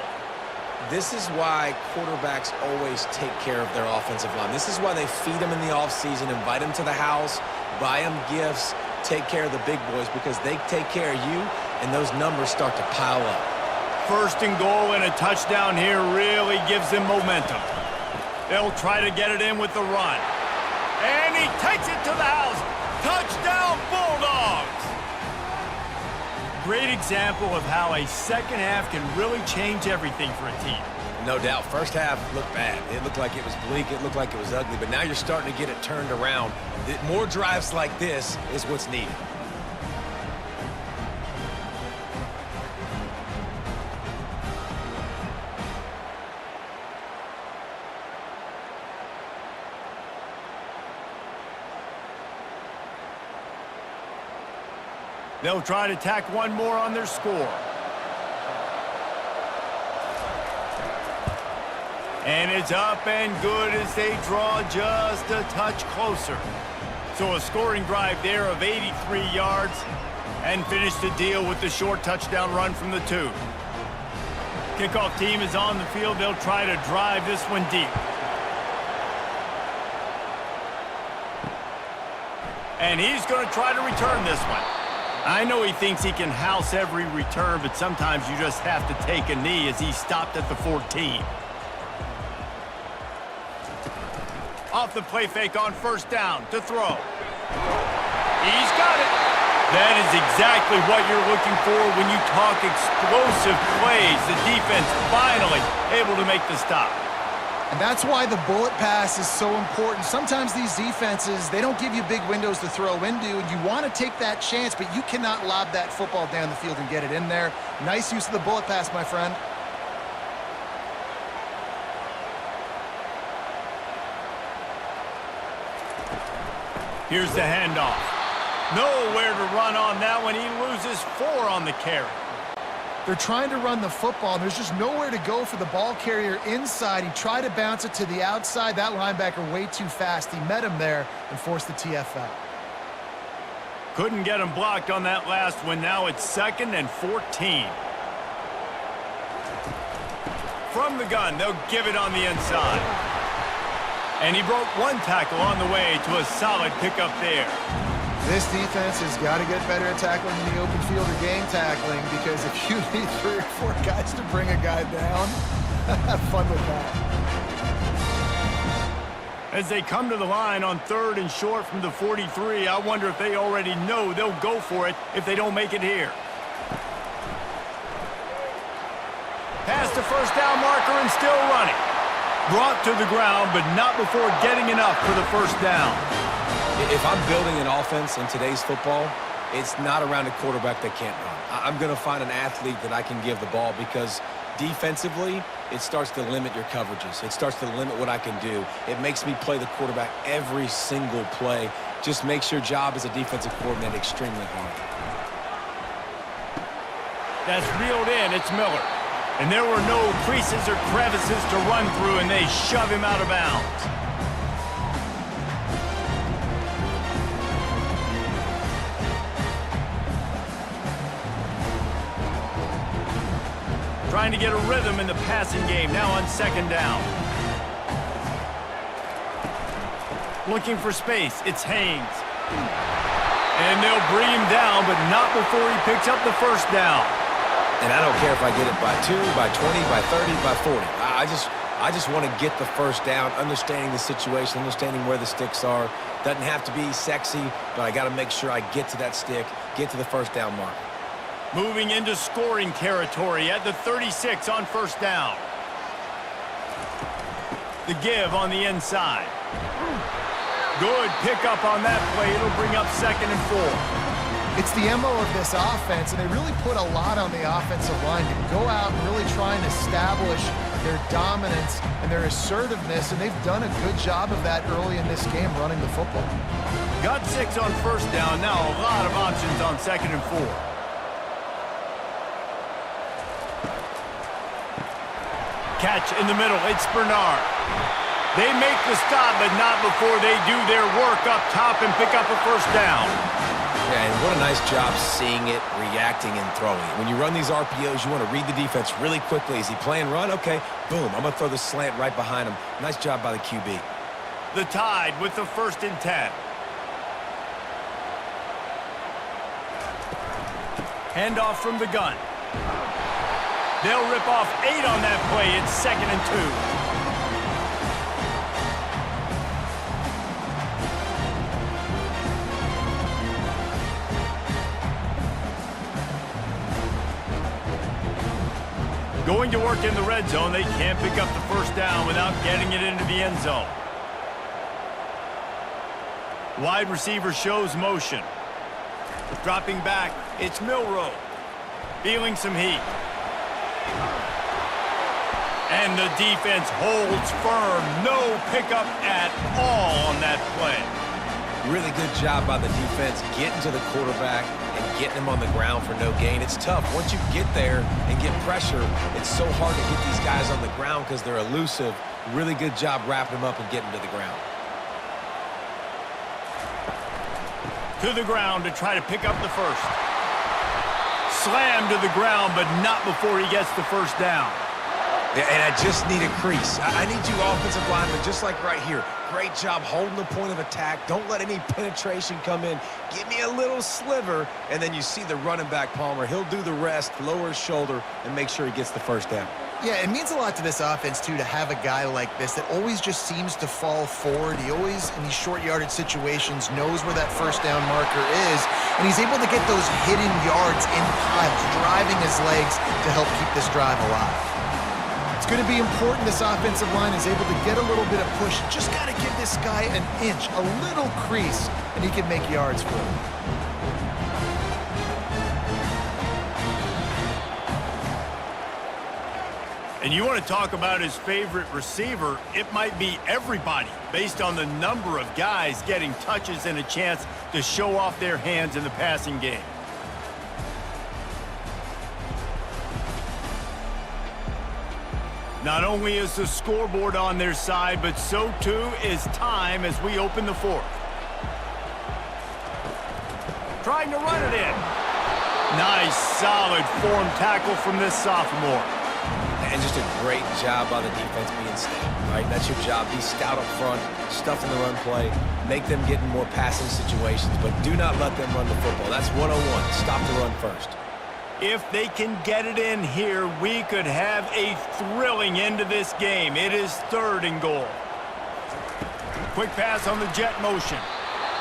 This is why quarterbacks always take care of their offensive line. This is why they feed them in the offseason, invite them to the house, buy them gifts, take care of the big boys, because they take care of you, and those numbers start to pile up. 1st and goal and a touchdown here really gives them momentum. They'll try to get it in with the run. And he takes it to the house. Touchdown, Bulldogs! Great example of how a second half can really change everything for a team. No doubt. First half looked bad. It looked like it was bleak. It looked like it was ugly. But now you're starting to get it turned around. More drives like this is what's needed. They'll try to tack one more on their score. And it's up and good as they draw just a touch closer. So a scoring drive there of 83 yards and finish the deal with the short touchdown run from the 2. Kickoff team is on the field. They'll try to drive this one deep. And he's going to try to return this one. I know he thinks he can house every return, but sometimes you just have to take a knee as he stopped at the 14. Off the play fake on first down to throw. He's got it. That is exactly what you're looking for when you talk explosive plays. The defense finally able to make the stop. And that's why the bullet pass is so important. Sometimes these defenses, they don't give you big windows to throw into, and you want to take that chance, but you cannot lob that football down the field and get it in there. Nice use of the bullet pass, my friend. Here's the handoff. Nowhere to run on that one. He loses 4 on the carry. They're trying to run the football. There's just nowhere to go for the ball carrier inside. He tried to bounce it to the outside. That linebacker way too fast. He met him there and forced the TFL. Couldn't get him blocked on that last one. Now it's 2nd and 14. From the gun, they'll give it on the inside. And he broke 1 tackle on the way to a solid pickup there. This defense has got to get better at tackling in the open field or game tackling, because if you need 3 or 4 guys to bring a guy down, have fun with that. As they come to the line on 3rd and short from the 43, I wonder if they already know they'll go for it if they don't make it here. Past the first down marker and still running. Brought to the ground, but not before getting enough for the first down. If I'm building an offense in today's football, it's not around a quarterback that can't run. I'm going to find an athlete that I can give the ball, because defensively, it starts to limit your coverages. It starts to limit what I can do. It makes me play the quarterback every single play. Just makes your job as a defensive coordinator extremely hard. That's reeled in. It's Miller. And there were no creases or crevices to run through, and they shove him out of bounds. Trying to get a rhythm in the passing game now on 2nd down. Looking for space. It's Haynes. And they'll bring him down, but not before he picks up the first down. And I don't care if I get it by 2, by 20, by 30, by 40. I just want to get the first down, understanding the situation, understanding where the sticks are. Doesn't have to be sexy, but I got to make sure I get to that stick, get to the first down mark. Moving into scoring territory at the 36 on 1st down. The give on the inside. Good pickup on that play. It'll bring up 2nd and 4. It's the MO of this offense, and they really put a lot on the offensive line to go out and really try and establish their dominance and their assertiveness, and they've done a good job of that early in this game running the football. Got 6 on 1st down. Now a lot of options on 2nd and 4. Catch in the middle. It's Bernard. They make the stop, but not before they do their work up top and pick up a first down. Yeah, and what a nice job seeing it, reacting, and throwing. When you run these RPOs, you want to read the defense really quickly. Is he playing run? Okay, boom. I'm going to throw the slant right behind him. Nice job by the QB. The Tide with the 1st and 10. Handoff from the gun. They'll rip off 8 on that play. It's 2nd and 2. Going to work in the red zone. They can't pick up the first down without getting it into the end zone. Wide receiver shows motion. Dropping back, it's Milroe. Feeling some heat. And the defense holds firm. No pickup at all on that play. Really good job by the defense getting to the quarterback and getting him on the ground for no gain. It's tough. Once you get there and get pressure, it's so hard to get these guys on the ground because they're elusive. Really good job wrapping them up and getting to the ground. To the ground to try to pick up the first. Slammed to the ground, but not before he gets the first down. Yeah, and I just need a crease. I need you offensive linemen, just like right here. Great job holding the point of attack. Don't let any penetration come in. Give me a little sliver, and then you see the running back, Palmer. He'll do the rest, lower his shoulder, and make sure he gets the first down. Yeah, it means a lot to this offense, too, to have a guy like this that always just seems to fall forward. He always, in these short yardage situations, knows where that first down marker is, and he's able to get those hidden yards in piles, driving his legs to help keep this drive alive. It's going to be important this offensive line is able to get a little bit of push. Just got to give this guy an inch, a little crease, and he can make yards for him. And you want to talk about his favorite receiver, it might be everybody based on the number of guys getting touches and a chance to show off their hands in the passing game. Not only is the scoreboard on their side, but so too is time as we open the fourth. Trying to run it in. Nice, solid form tackle from this sophomore. And just a great job by the defense being stout, right? That's your job. Be stout up front, stuff in the run play, make them get in more passing situations, but do not let them run the football. That's 101. Stop the run first. If they can get it in here, we could have a thrilling end to this game. It is 3rd and goal. Quick pass on the jet motion.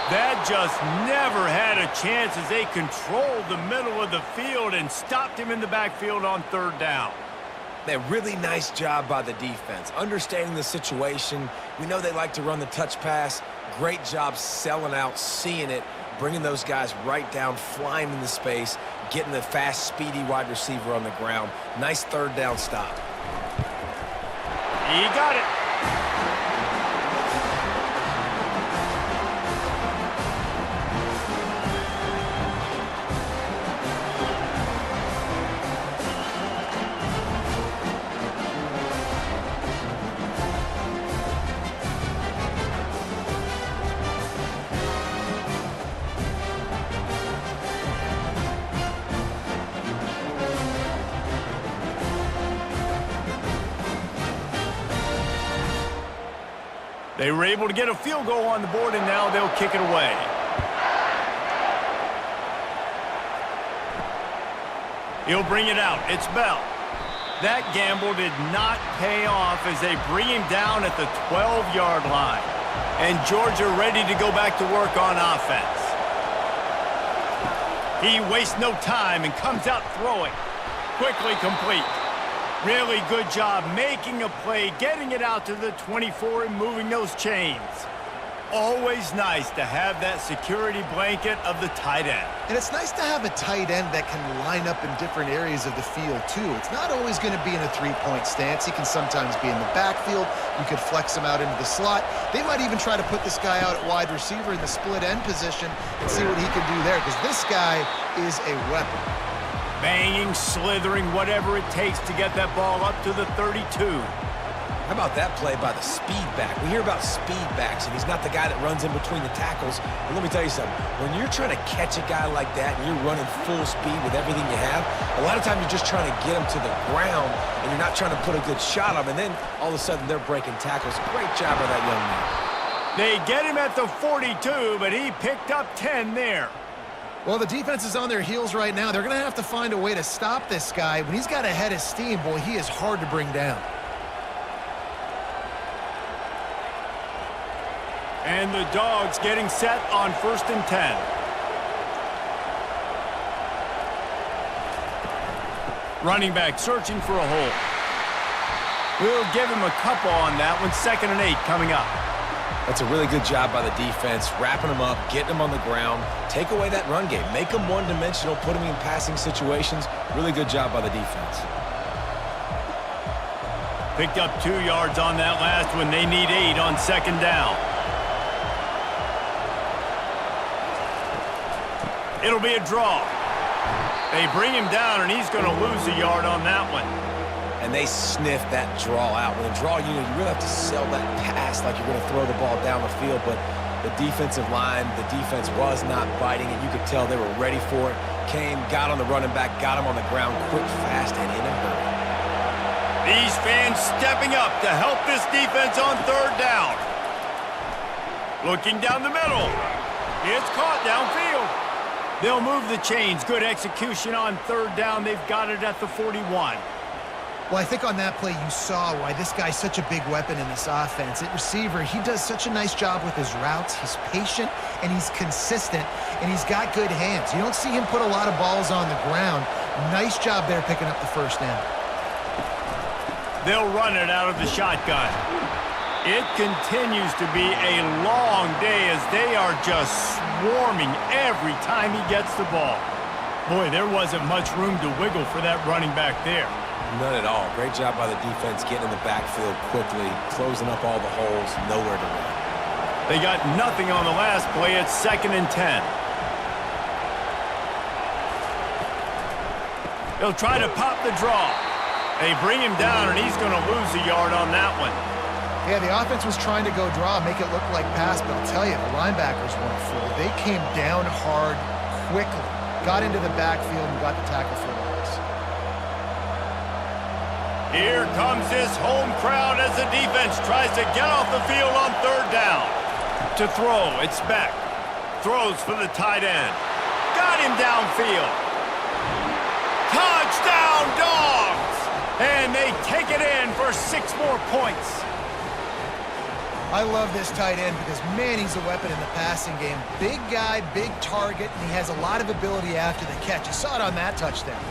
That just never had a chance as they controlled the middle of the field and stopped him in the backfield on 3rd down. A really nice job by the defense, understanding the situation. We know they like to run the touch pass. Great job selling out, seeing it, bringing those guys right down, flying into space, getting the fast, speedy wide receiver on the ground. Nice 3rd down stop. He got it. They were able to get a field goal on the board, and now they'll kick it away. He'll bring it out. It's Bell. That gamble did not pay off as they bring him down at the 12-yard line. And Georgia ready to go back to work on offense. He wastes no time and comes out throwing. Quickly complete. Really good job making a play, getting it out to the 24 and moving those chains. Always nice to have that security blanket of the tight end. And it's nice to have a tight end that can line up in different areas of the field, too. It's not always going to be in a three-point stance. He can sometimes be in the backfield. You could flex him out into the slot. They might even try to put this guy out at wide receiver in the split end position and see what he can do there, because this guy is a weapon. Banging, slithering, whatever it takes to get that ball up to the 32. How about that play by the speed back? We hear about speed backs, and he's not the guy that runs in between the tackles. But let me tell you something. When you're trying to catch a guy like that and you're running full speed with everything you have, a lot of times you're just trying to get him to the ground, and you're not trying to put a good shot on him, and then all of a sudden they're breaking tackles. Great job by that young man. They get him at the 42, but he picked up 10 there. Well, the defense is on their heels right now. They're going to have to find a way to stop this guy. When he's got a head of steam, boy, he is hard to bring down. And the Dogs getting set on 1st and 10. Running back searching for a hole. We'll give him a couple on that one. 2nd and 8 coming up. That's a really good job by the defense, wrapping them up, getting them on the ground, take away that run game, make them one-dimensional, put them in passing situations. Really good job by the defense. Picked up 2 yards on that last one. They need 8 on 2nd down. It'll be a draw. They bring him down, and he's going to lose a yard on that one. And they sniff that draw out. With a draw unit, you really have to sell that pass like you're going to throw the ball down the field. But the defensive line, the defense was not biting it. You could tell they were ready for it. Came, got on the running back, got him on the ground quick, fast, and in a hurry. These fans stepping up to help this defense on 3rd down. Looking down the middle. It's caught downfield. They'll move the chains. Good execution on 3rd down. They've got it at the 41. Well, I think on that play you saw why this guy's such a big weapon in this offense. At receiver, he does such a nice job with his routes. He's patient, and he's consistent, and he's got good hands. You don't see him put a lot of balls on the ground. Nice job there picking up the 1st down. They'll run it out of the shotgun. It continues to be a long day as they are just swarming every time he gets the ball. Boy, there wasn't much room to wiggle for that running back there. None at all. Great job by the defense getting in the backfield quickly, closing up all the holes, nowhere to run. They got nothing on the last play. It's 2nd and 10. They'll try to pop the draw. They bring him down, and he's going to lose a yard on that one. Yeah, the offense was trying to go draw, make it look like pass, but I'll tell you, the linebackers weren't fooled. They came down hard quickly, got into the backfield, and got the tackle for loss. Here comes this home crowd as the defense tries to get off the field on 3rd down. To throw, it's Beck. Throws for the tight end. Got him downfield. Touchdown, Dogs! And they take it in for 6 more points. I love this tight end because, man, he's a weapon in the passing game. Big guy, big target, and he has a lot of ability after the catch. You saw it on that touchdown.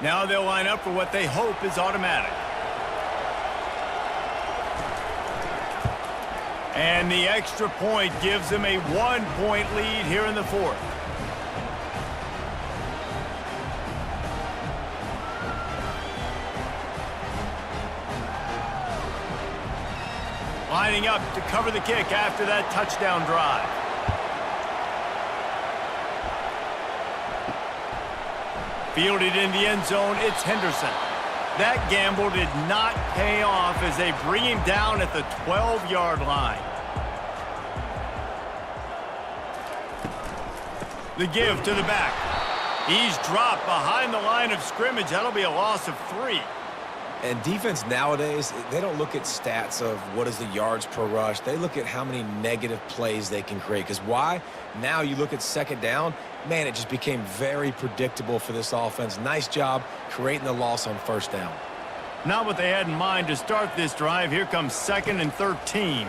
Now they'll line up for what they hope is automatic. And the extra point gives them a 1-point lead here in the 4th. Lining up to cover the kick after that touchdown drive. Fielded in the end zone, it's Henderson. That gamble did not pay off as they bring him down at the 12-yard line. The give to the back. He's dropped behind the line of scrimmage. That'll be a loss of 3. And defense nowadays, they don't look at stats of what is the yards per rush. They look at how many negative plays they can create. Because why? Now you look at 2nd down, man, it just became very predictable for this offense. Nice job creating the loss on 1st down. Not what they had in mind to start this drive. Here comes 2nd and 13.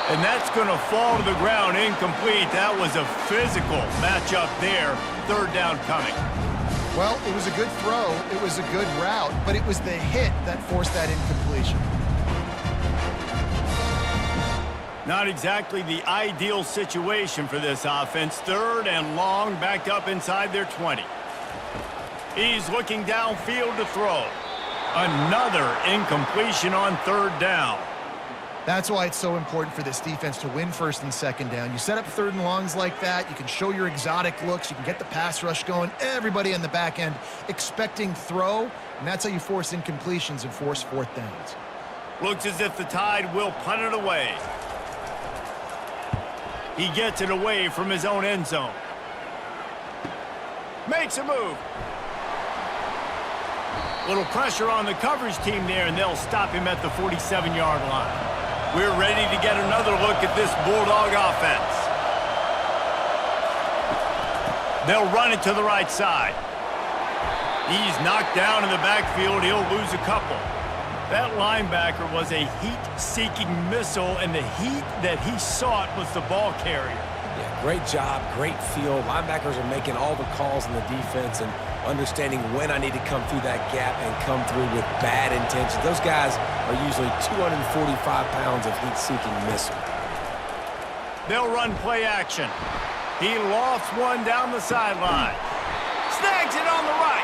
And that's going to fall to the ground incomplete. That was a physical matchup there. 3rd down coming. Well, it was a good throw, it was a good route, but it was the hit that forced that incompletion. Not exactly the ideal situation for this offense. 3rd and long, backed up inside their 20. He's looking downfield to throw. Another incompletion on 3rd down. That's why it's so important for this defense to win 1st and 2nd down. You set up 3rd and longs like that, you can show your exotic looks, you can get the pass rush going, everybody on the back end expecting throw, and that's how you force incompletions and force 4th downs. Looks as if the Tide will punt it away. He gets it away from his own end zone. Makes a move. Little pressure on the coverage team there, and they'll stop him at the 47-yard line. We're ready to get another look at this Bulldog offense. They'll run it to the right side. He's knocked down in the backfield. He'll lose a couple. That linebacker was a heat-seeking missile, and the heat that he sought was the ball carrier. Yeah, great job, great feel. Linebackers are making all the calls in the defense and understanding when I need to come through that gap and come through with bad intentions. Those guys are usually 245 pounds of heat-seeking missile. They'll run play action. He lofts one down the sideline. Snags it on the right.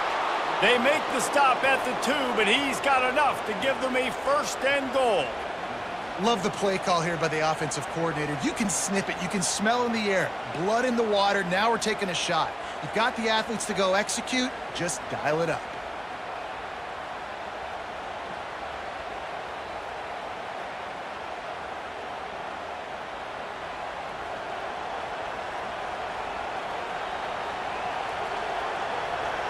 They make the stop at the 2, but he's got enough to give them a 1st and goal. Love the play call here by the offensive coordinator. You can snip it. You can smell in the air. Blood in the water. Now we're taking a shot. You've got the athletes to go execute. Just dial it up.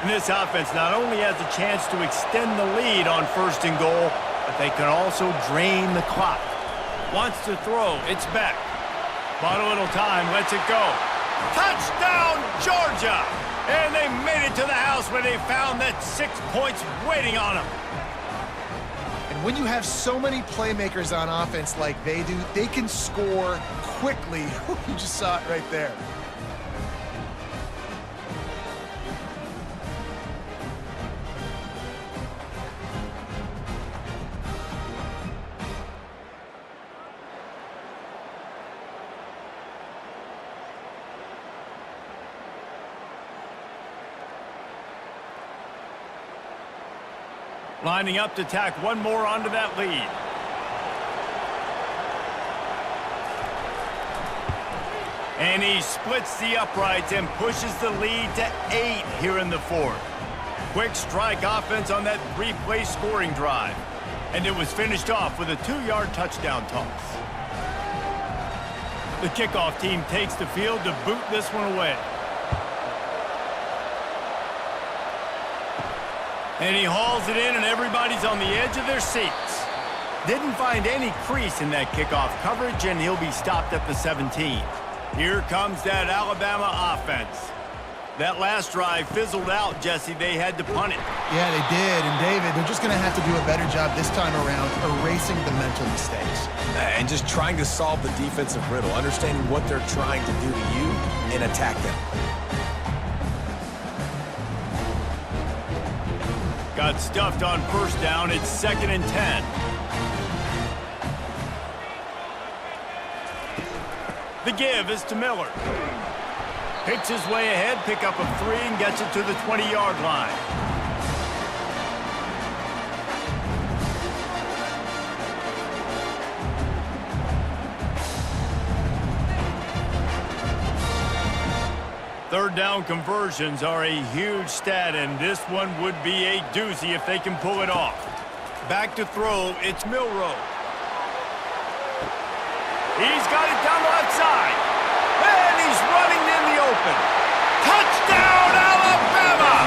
And this offense not only has a chance to extend the lead on 1st and goal, but they can also drain the clock. Wants to throw. It's back. Bought a little time. Lets it go. Touchdown, Georgia! And they made it to the house where they found that 6 points waiting on them. And when you have so many playmakers on offense like they do, they can score quickly. You just saw it right there. Lining up to tack one more onto that lead. And he splits the uprights and pushes the lead to 8 here in the fourth. Quick strike offense on that 3-play scoring drive. And it was finished off with a 2-yard touchdown toss. The kickoff team takes the field to boot this one away. And he hauls it in, and everybody's on the edge of their seats. Didn't find any crease in that kickoff coverage, and he'll be stopped at the 17. Here comes that Alabama offense. That last drive fizzled out, Jesse. They had to punt it. Yeah, they did. And, David, they're just going to have to do a better job this time around erasing the mental mistakes. And just trying to solve the defensive riddle, understanding what they're trying to do to you and attack them. Got stuffed on first down. It's 2nd and 10. The give is to Miller. Picks his way ahead, pick up a 3, and gets it to the 20-yard line. Third down conversions are a huge stat, and this one would be a doozy if they can pull it off. Back to throw, it's Milroe. He's got it down the left side, and he's running in the open. Touchdown, Alabama!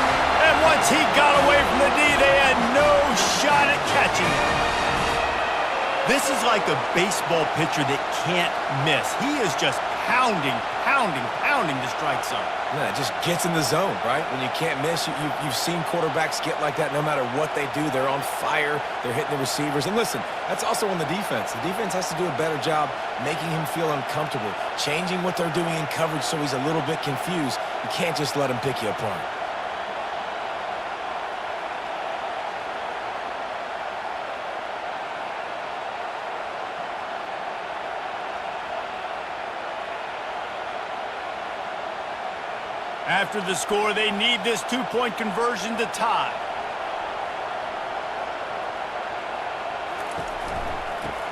And once he got away from the D, they had no shot at catching him. This is like a baseball pitcher that can't miss. He is just pounding the strike zone. Yeah, it just gets in the zone, right? When you can't miss, you've seen quarterbacks get like that no matter what they do. They're on fire. They're hitting the receivers. And listen, that's also on the defense. The defense has to do a better job making him feel uncomfortable, changing what they're doing in coverage so he's a little bit confused. You can't just let him pick you apart. After the score, they need this 2-point conversion to tie.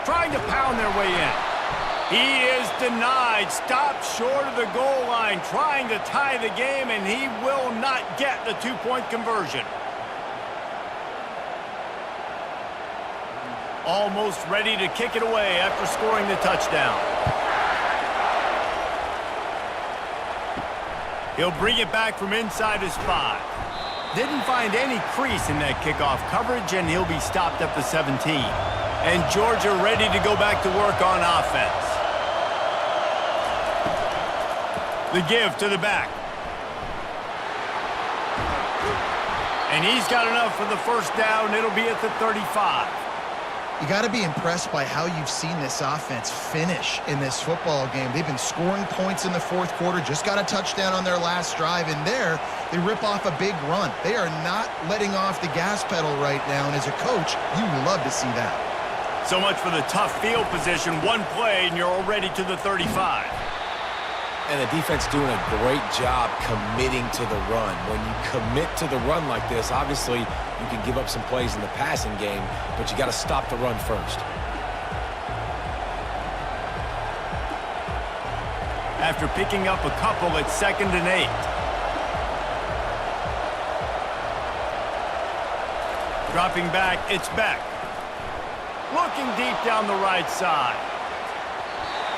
Trying to pound their way in. He is denied. Stopped short of the goal line, trying to tie the game, and he will not get the 2-point conversion. Almost ready to kick it away after scoring the touchdown. He'll bring it back from inside his 5. Didn't find any crease in that kickoff coverage, and he'll be stopped at the 17. And Georgia ready to go back to work on offense. The give to the back. And he's got enough for the first down. It'll be at the 35. You got to be impressed by how you've seen this offense finish in this football game. They've been scoring points in the fourth quarter, just got a touchdown on their last drive, and there they rip off a big run. They are not letting off the gas pedal right now, and as a coach, you love to see that. So much for the tough field position. One play, and you're already to the 35. And the defense doing a great job committing to the run. When you commit to the run like this, obviously you can give up some plays in the passing game, but you got to stop the run first. After picking up a couple, it's 2nd and 8. Dropping back, it's Beck. Looking deep down the right side.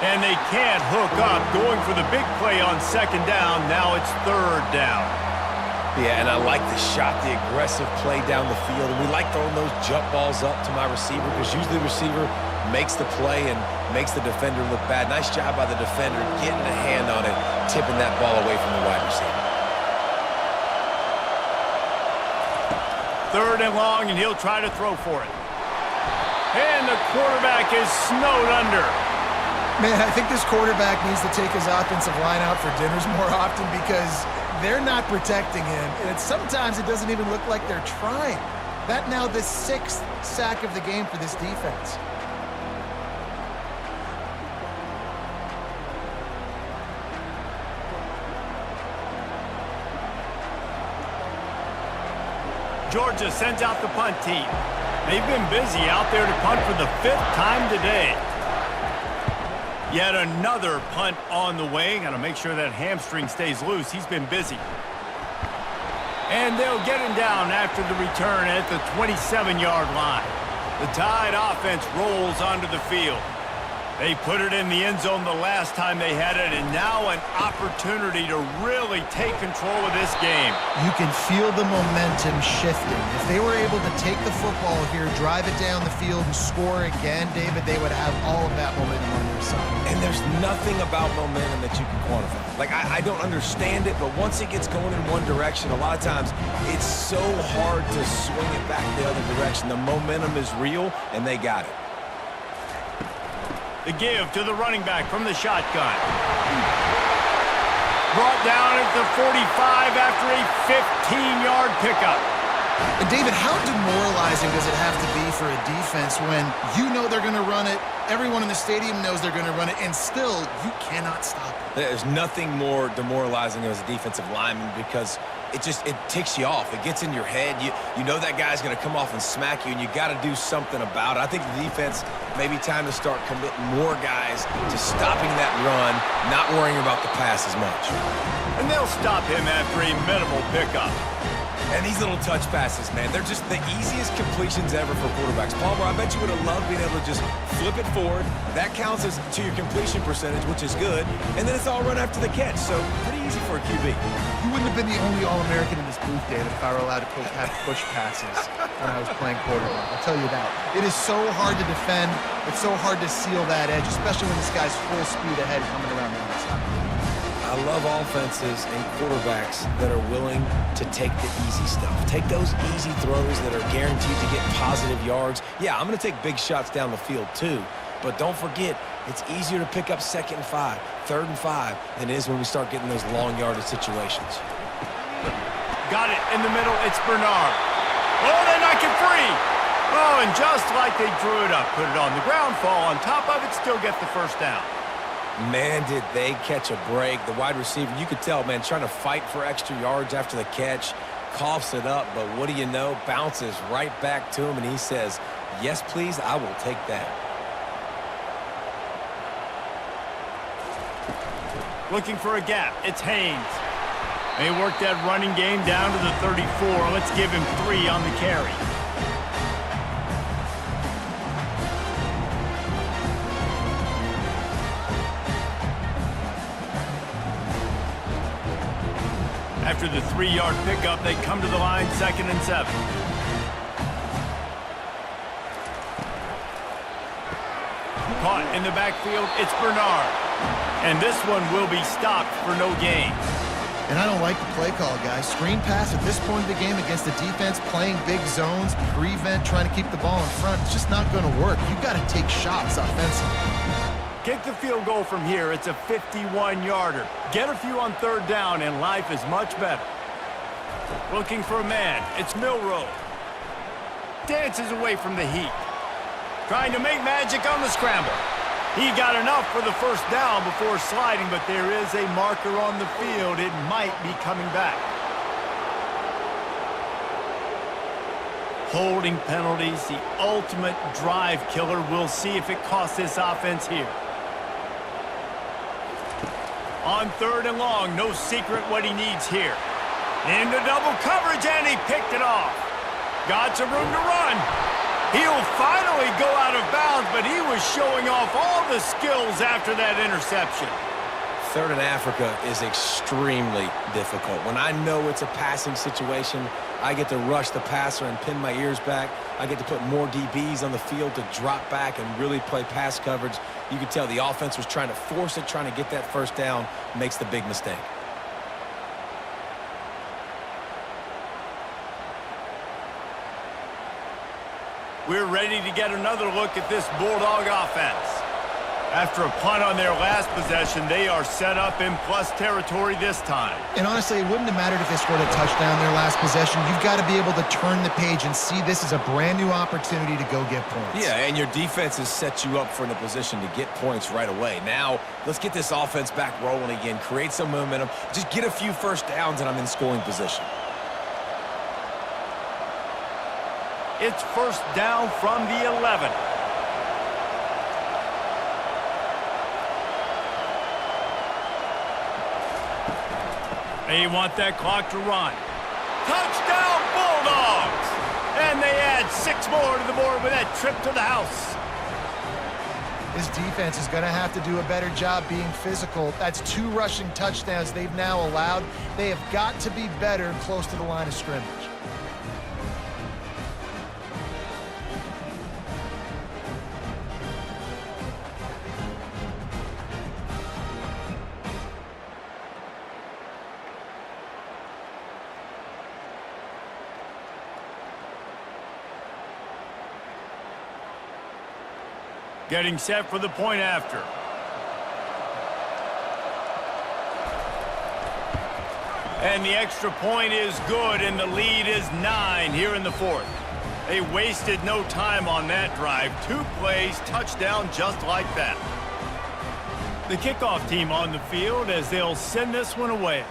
And they can't hook up, going for the big play on 2nd down. Now it's 3rd down. Yeah, and I like the shot, the aggressive play down the field. And we like throwing those jump balls up to my receiver because usually the receiver makes the play and makes the defender look bad. Nice job by the defender getting a hand on it, tipping that ball away from the wide receiver. 3rd and long, and he'll try to throw for it. And the quarterback is snowed under. Man, I think this quarterback needs to take his offensive line out for dinners more often because they're not protecting him. And sometimes it doesn't even look like they're trying. That now the 6th sack of the game for this defense. Georgia sends out the punt team. They've been busy out there to punt for the 5th time today. Yet another punt on the way. Got to make sure that hamstring stays loose. He's been busy. And they'll get him down after the return at the 27-yard line. The Tide offense rolls onto the field. They put it in the end zone the last time they had it, and now an opportunity to really take control of this game. You can feel the momentum shifting. If they were able to take the football here, drive it down the field, and score again, David, they would have all of that momentum on their side. And there's nothing about momentum that you can quantify. Like, I don't understand it, but once it gets going in one direction, a lot of times it's so hard to swing it back the other direction. The momentum is real, and they got it. The give to the running back from the shotgun. Brought down at the 45 after a 15-yard pickup. And David, how demoralizing does it have to be for a defense when you know they're going to run it, everyone in the stadium knows they're going to run it, and still you cannot stop it? There's nothing more demoralizing as a defensive lineman because it ticks you off. It gets in your head. You know that guy's going to come off and smack you, and you got to do something about it. I think the defense maybe time to start committing more guys to stopping that run, not worrying about the pass as much. And they'll stop him after a minimal pickup. And these little touch passes, man, they're just the easiest completions ever for quarterbacks. Palmer, I bet you would have loved being able to just flip it forward. That counts as to your completion percentage, which is good. And then it's all run after the catch, so pretty easy for a QB. You wouldn't have been the only All-American in this booth, David, if I were allowed to have push passes when I was playing quarterback. I'll tell you that. It is so hard to defend. It's so hard to seal that edge, especially when this guy's full speed ahead coming around the outside. I love offenses and quarterbacks that are willing to take the easy stuff. Take those easy throws that are guaranteed to get positive yards. Yeah, I'm going to take big shots down the field too, but don't forget, it's easier to pick up 2nd and 5, 3rd and 5 than it is when we start getting those long yardage situations. Got it in the middle. It's Bernard. Oh, they knock it free. Oh, and just like they drew it up, put it on the ground, fall on top of it, still get the 1st down. Man, did they catch a break. The wide receiver, you could tell, man, trying to fight for extra yards after the catch, coughs it up, but what do you know? Bounces right back to him, and he says, yes, please, I will take that. Looking for a gap. It's Haynes. They work that running game down to the 34. Let's give him 3 on the carry. After the 3-yard pickup, they come to the line 2nd and 7. Caught in the backfield, it's Bernard. And this one will be stopped for no gain. And I don't like the play call, guys. Screen pass at this point of the game against the defense, playing big zones, prevent, trying to keep the ball in front. It's just not going to work. You've got to take shots offensively. Kick the field goal from here. It's a 51-yarder. Get a few on 3rd down, and life is much better. Looking for a man. It's Milroe. Dances away from the heat. Trying to make magic on the scramble. He got enough for the 1st down before sliding, but there is a marker on the field. It might be coming back. Holding penalties, the ultimate drive killer. We'll see if it costs this offense here. On 3rd and long, no secret what he needs here. Into double coverage, and he picked it off. Got some room to run. He'll finally go out of bounds, but he was showing off all the skills after that interception. 3rd and Africa is extremely difficult. When I know it's a passing situation, I get to rush the passer and pin my ears back. I get to put more DBs on the field to drop back and really play pass coverage. You could tell the offense was trying to force it, trying to get that 1st down, makes the big mistake. We're ready to get another look at this Bulldog offense. After a punt on their last possession, they are set up in plus territory this time. And honestly, it wouldn't have mattered if they scored a touchdown their last possession. You've got to be able to turn the page and see this as a brand new opportunity to go get points. Yeah, and your defense has set you up for in a position to get points right away. Now, let's get this offense back rolling again, create some momentum, just get a few first downs, and I'm in scoring position. It's first down from the 11. They want that clock to run. Touchdown, Bulldogs! And they add 6 more to the board with that trip to the house. This defense is going to have to do a better job being physical. That's 2 rushing touchdowns they've now allowed. They have got to be better close to the line of scrimmage. Getting set for the point after. And the extra point is good, and the lead is 9 here in the 4th. They wasted no time on that drive. 2 plays, touchdown just like that. The kickoff team on the field as they'll send this one away.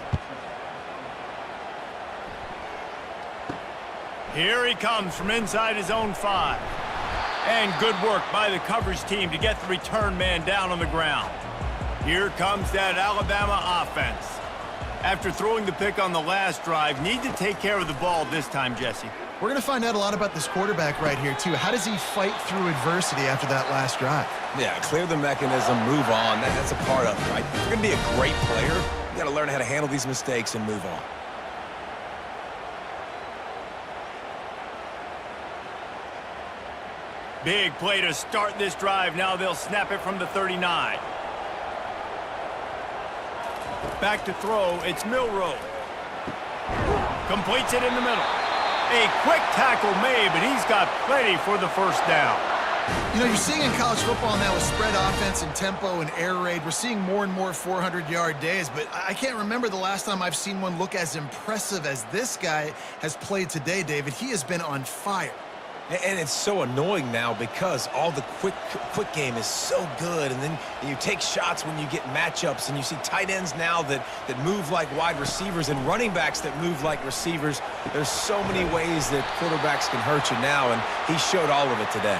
Here he comes from inside his own 5. And good work by the coverage team to get the return man down on the ground. Here comes that Alabama offense. After throwing the pick on the last drive, need to take care of the ball this time, Jesse. We're going to find out a lot about this quarterback right here, too. How does he fight through adversity after that last drive? Yeah, clear the mechanism, move on. That's a part of it, right? If you're going to be a great player, you got to learn how to handle these mistakes and move on. Big play to start this drive. Now they'll snap it from the 39. Back to throw. It's Milroe. Completes it in the middle. A quick tackle made, but he's got plenty for the first down. You know, you're seeing in college football now with spread offense and tempo and air raid, we're seeing more and more 400-yard days, but I can't remember the last time I've seen one look as impressive as this guy has played today, David. He has been on fire. And it's so annoying now because all the quick game is so good, and then you take shots when you get matchups, and you see tight ends now that move like wide receivers and running backs that move like receivers. There's so many ways that quarterbacks can hurt you now, and he showed all of it today.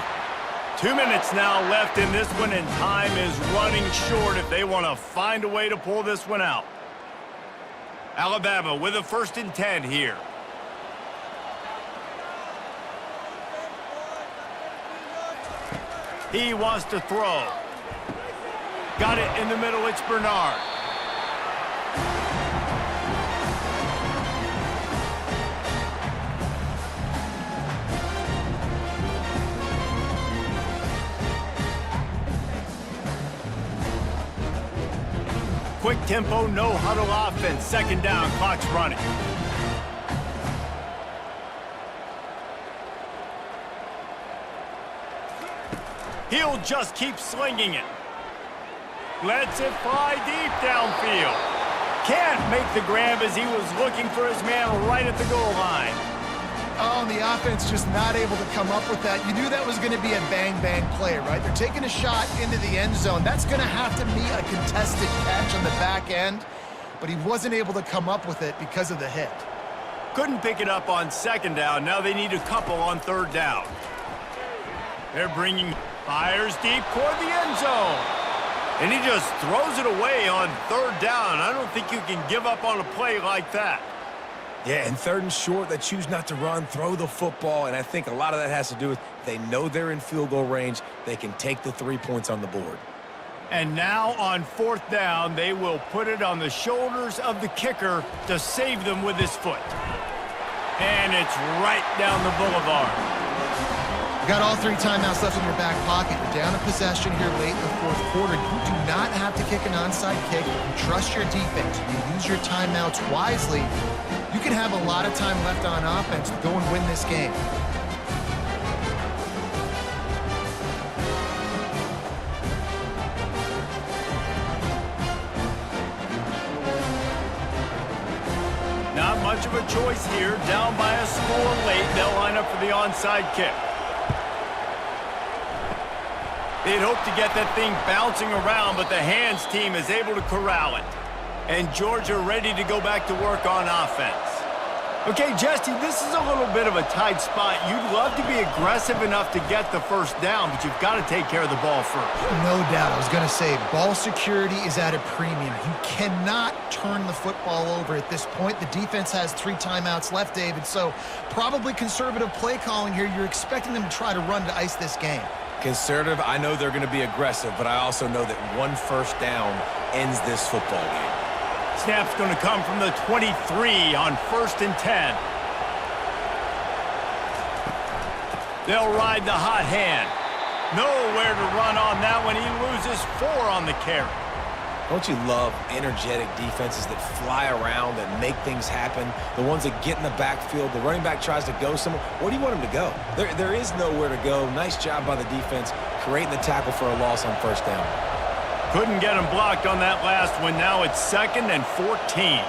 2 minutes now left in this one, and time is running short if they want to find a way to pull this one out. Alabama with a 1st and 10 here. He wants to throw. Got it in the middle. It's Bernard. Quick tempo, no huddle offense. 2nd down, clock's running. He'll just keep slinging it. Lets it fly deep downfield. Can't make the grab as he was looking for his man right at the goal line. Oh, and the offense just not able to come up with that. You knew that was going to be a bang-bang play, right? They're taking a shot into the end zone. That's going to have to meet a contested catch on the back end, but he wasn't able to come up with it because of the hit. Couldn't pick it up on 2nd down. Now they need a couple on 3rd down. They're bringing... Fires deep toward the end zone. And he just throws it away on 3rd down. I don't think you can give up on a play like that. Yeah, and 3rd and short, they choose not to run, throw the football, and I think a lot of that has to do with they know they're in field goal range. They can take the 3 points on the board. And now on 4th down, they will put it on the shoulders of the kicker to save them with his foot. And it's right down the boulevard. You got all 3 timeouts left in your back pocket. You're down a possession here late in the 4th quarter. You do not have to kick an onside kick. You trust your defense. You use your timeouts wisely. You can have a lot of time left on offense to go and win this game. much of a choice here. Down by a score late, they'll line up for the onside kick. They'd hope to get that thing bouncing around, but the hands team is able to corral it. And Georgia ready to go back to work on offense. Okay, Jesse, this is a little bit of a tight spot. You'd love to be aggressive enough to get the first down, but you've got to take care of the ball first. No doubt. I was going to say, ball security is at a premium. You cannot turn the football over at this point. The defense has 3 timeouts left, David, so probably conservative play calling here. You're expecting them to try to run to ice this game. Conservative, I know they're going to be aggressive, but I also know that 1 first down ends this football game. Snap's going to come from the 23 on 1st and 10. They'll ride the hot hand. Nowhere to run on that one. He loses 4 on the carry. Don't you love energetic defenses that fly around, that make things happen? The ones that get in the backfield, the running back tries to go somewhere. Where do you want him to go? There is nowhere to go. Nice job by the defense, creating the tackle for a loss on 1st down. Couldn't get him blocked on that last one. Now it's 2nd and 14.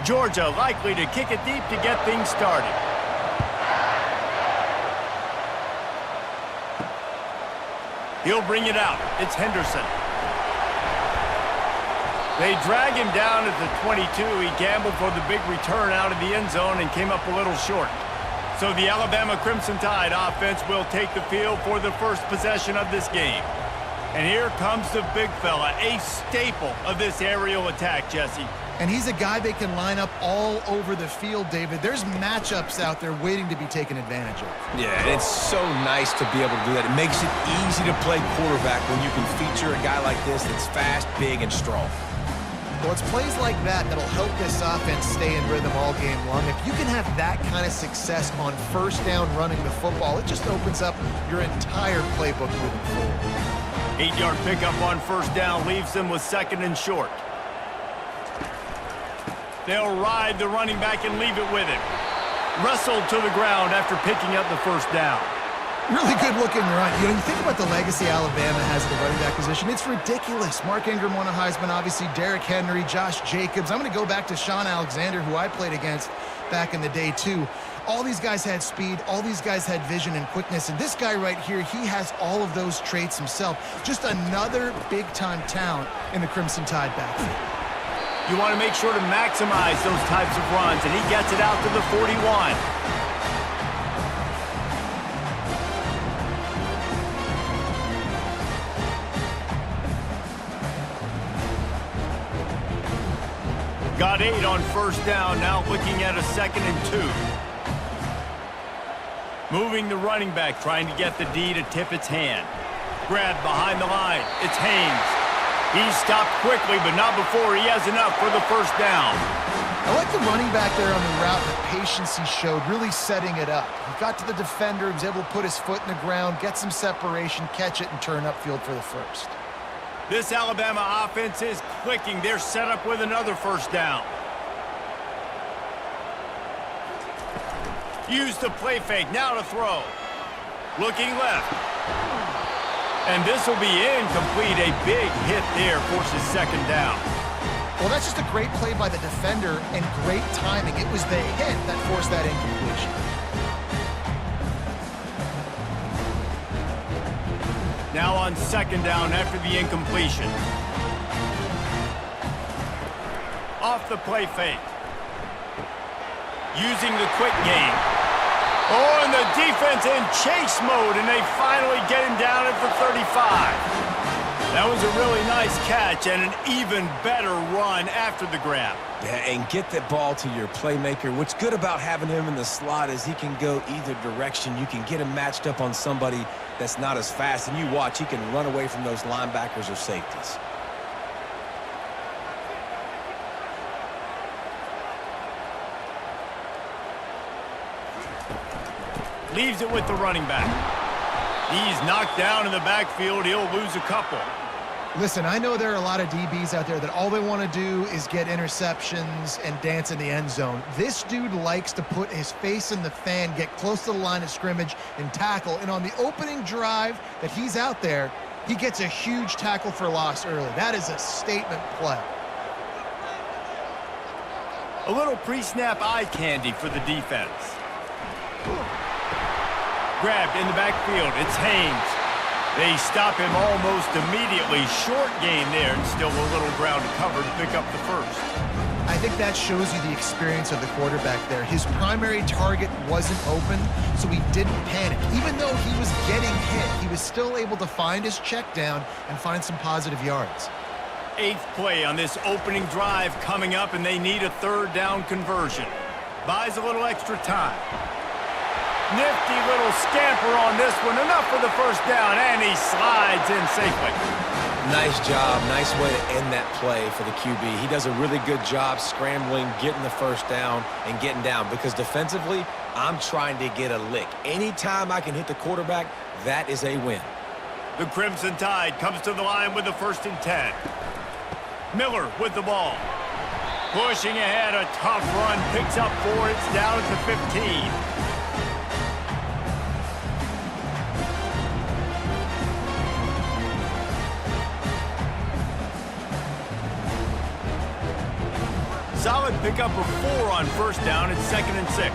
Georgia likely to kick it deep to get things started. He'll bring it out. It's Henderson. They drag him down at the 22. He gambled for the big return out of the end zone and came up a little short. So the Alabama Crimson Tide offense will take the field for the first possession of this game. And here comes the big fella, a staple of this aerial attack, Jesse. And he's a guy they can line up all over the field, David. There's matchups out there waiting to be taken advantage of. Yeah, and it's so nice to be able to do that. It makes it easy to play quarterback when you can feature a guy like this that's fast, big, and strong. Well, it's plays like that that'll help this offense stay in rhythm all game long. If you can have that kind of success on first down running the football, it just opens up your entire playbook moving forward. 8-yard pickup on first down leaves them with 2nd and short. They'll ride the running back and leave it with him. Wrestled to the ground after picking up the first down. Really good looking run. You know, you think about the legacy Alabama has at the running back position. It's ridiculous. Mark Ingram won a Heisman, obviously Derrick Henry, Josh Jacobs. I'm going to go back to Sean Alexander, who I played against back in the day too. All these guys had speed. All these guys had vision and quickness. And this guy right here, he has all of those traits himself. Just another big-time talent in the Crimson Tide backfield. You want to make sure to maximize those types of runs, and he gets it out to the 41. Got 8 on first down, now looking at a 2nd and 2. Moving the running back, trying to get the D to tip its hand. Grabbed behind the line, it's Haynes. He stopped quickly, but not before he has enough for the first down. I like the running back there on the route, the patience he showed, really setting it up. He got to the defender, he was able to put his foot in the ground, get some separation, catch it, and turn upfield for the first. This Alabama offense is clicking. They're set up with another first down. Use the play fake, now to throw. Looking left. And this will be incomplete. A big hit there forces 2nd down. Well, that's just a great play by the defender and great timing. It was the hit that forced that incompletion. Now on 2nd down after the incompletion. Off the play fake. Using the quick game. Oh, and the defense in chase mode, and they finally get him down at the 35. That was a really nice catch and an even better run after the grab. Yeah, and get that ball to your playmaker. What's good about having him in the slot is he can go either direction. You can get him matched up on somebody that's not as fast, and you watch, he can run away from those linebackers or safeties. Leaves it with the running back. He's knocked down in the backfield. He'll lose a couple. Listen, I know there are a lot of DBs out there that all they want to do is get interceptions and dance in the end zone. This dude likes to put his face in the fan, get close to the line of scrimmage, and tackle. And on the opening drive that he's out there, he gets a huge tackle for loss early. That is a statement play. A little pre-snap eye candy for the defense. Grabbed in the backfield. It's Haynes. They stop him almost immediately. Short gain there, and still a little ground to cover to pick up the first. I think that shows you the experience of the quarterback there. His primary target wasn't open, so he didn't panic. Even though he was getting hit, he was still able to find his check down and find some positive yards. 8th play on this opening drive coming up, and they need a 3rd down conversion. Buys a little extra time. Nifty little scamper on this one. Enough for the first down, and he slides in safely. Nice job. Nice way to end that play for the QB. He does a really good job scrambling, getting the first down, and getting down. Because defensively, I'm trying to get a lick. Anytime I can hit the quarterback, that is a win. The Crimson Tide comes to the line with the 1st and 10. Miller with the ball. Pushing ahead, a tough run. Picks up 4. It's down to 15. Solid pickup of 4 on first down. It's 2nd and 6.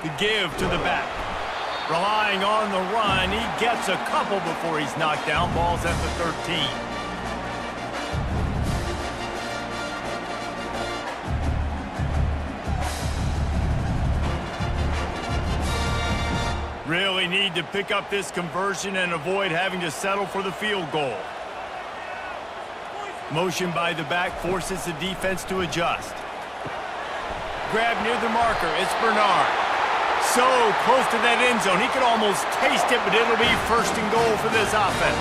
The give to the back. Relying on the run. He gets a couple before he's knocked down. Ball's at the 13. need to pick up this conversion and avoid having to settle for the field goal. Motion by the back forces the defense to adjust. Grab near the marker. It's Bernard. So close to that end zone. He could almost taste it, but it'll be first and goal for this offense.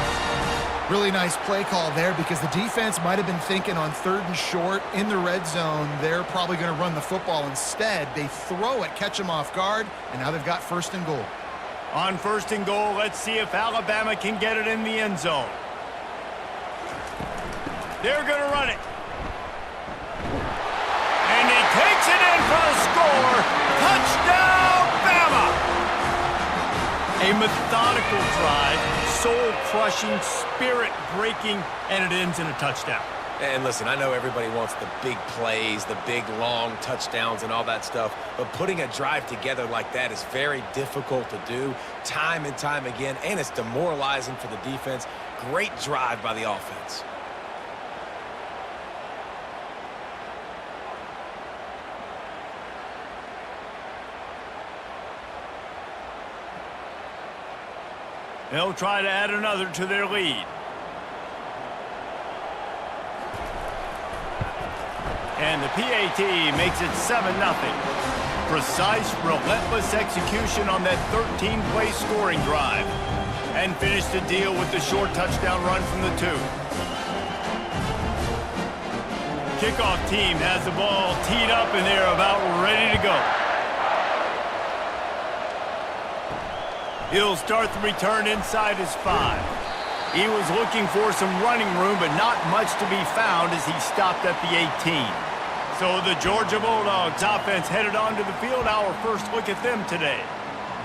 Really nice play call there because the defense might have been thinking on 3rd and short in the red zone. They're probably going to run the football. Instead, they throw it, catch them off guard, and now they've got 1st and goal. On 1st and goal, let's see if Alabama can get it in the end zone. They're going to run it. And he takes it in for a score. Touchdown, Bama! A methodical drive, soul-crushing, spirit-breaking, and it ends in a touchdown. And listen, I know everybody wants the big plays, the big, long touchdowns and all that stuff, but putting a drive together like that is very difficult to do time and time again, and it's demoralizing for the defense. Great drive by the offense. They'll try to add another to their lead. And the PAT makes it 7-0. Precise, relentless execution on that 13-play scoring drive. And finish the deal with the short touchdown run from the 2. Kickoff team has the ball teed up and they're about ready to go. He'll start the return inside his 5. He was looking for some running room, but not much to be found as he stopped at the 18. So the Georgia Bulldogs offense headed onto the field. Our first look at them today.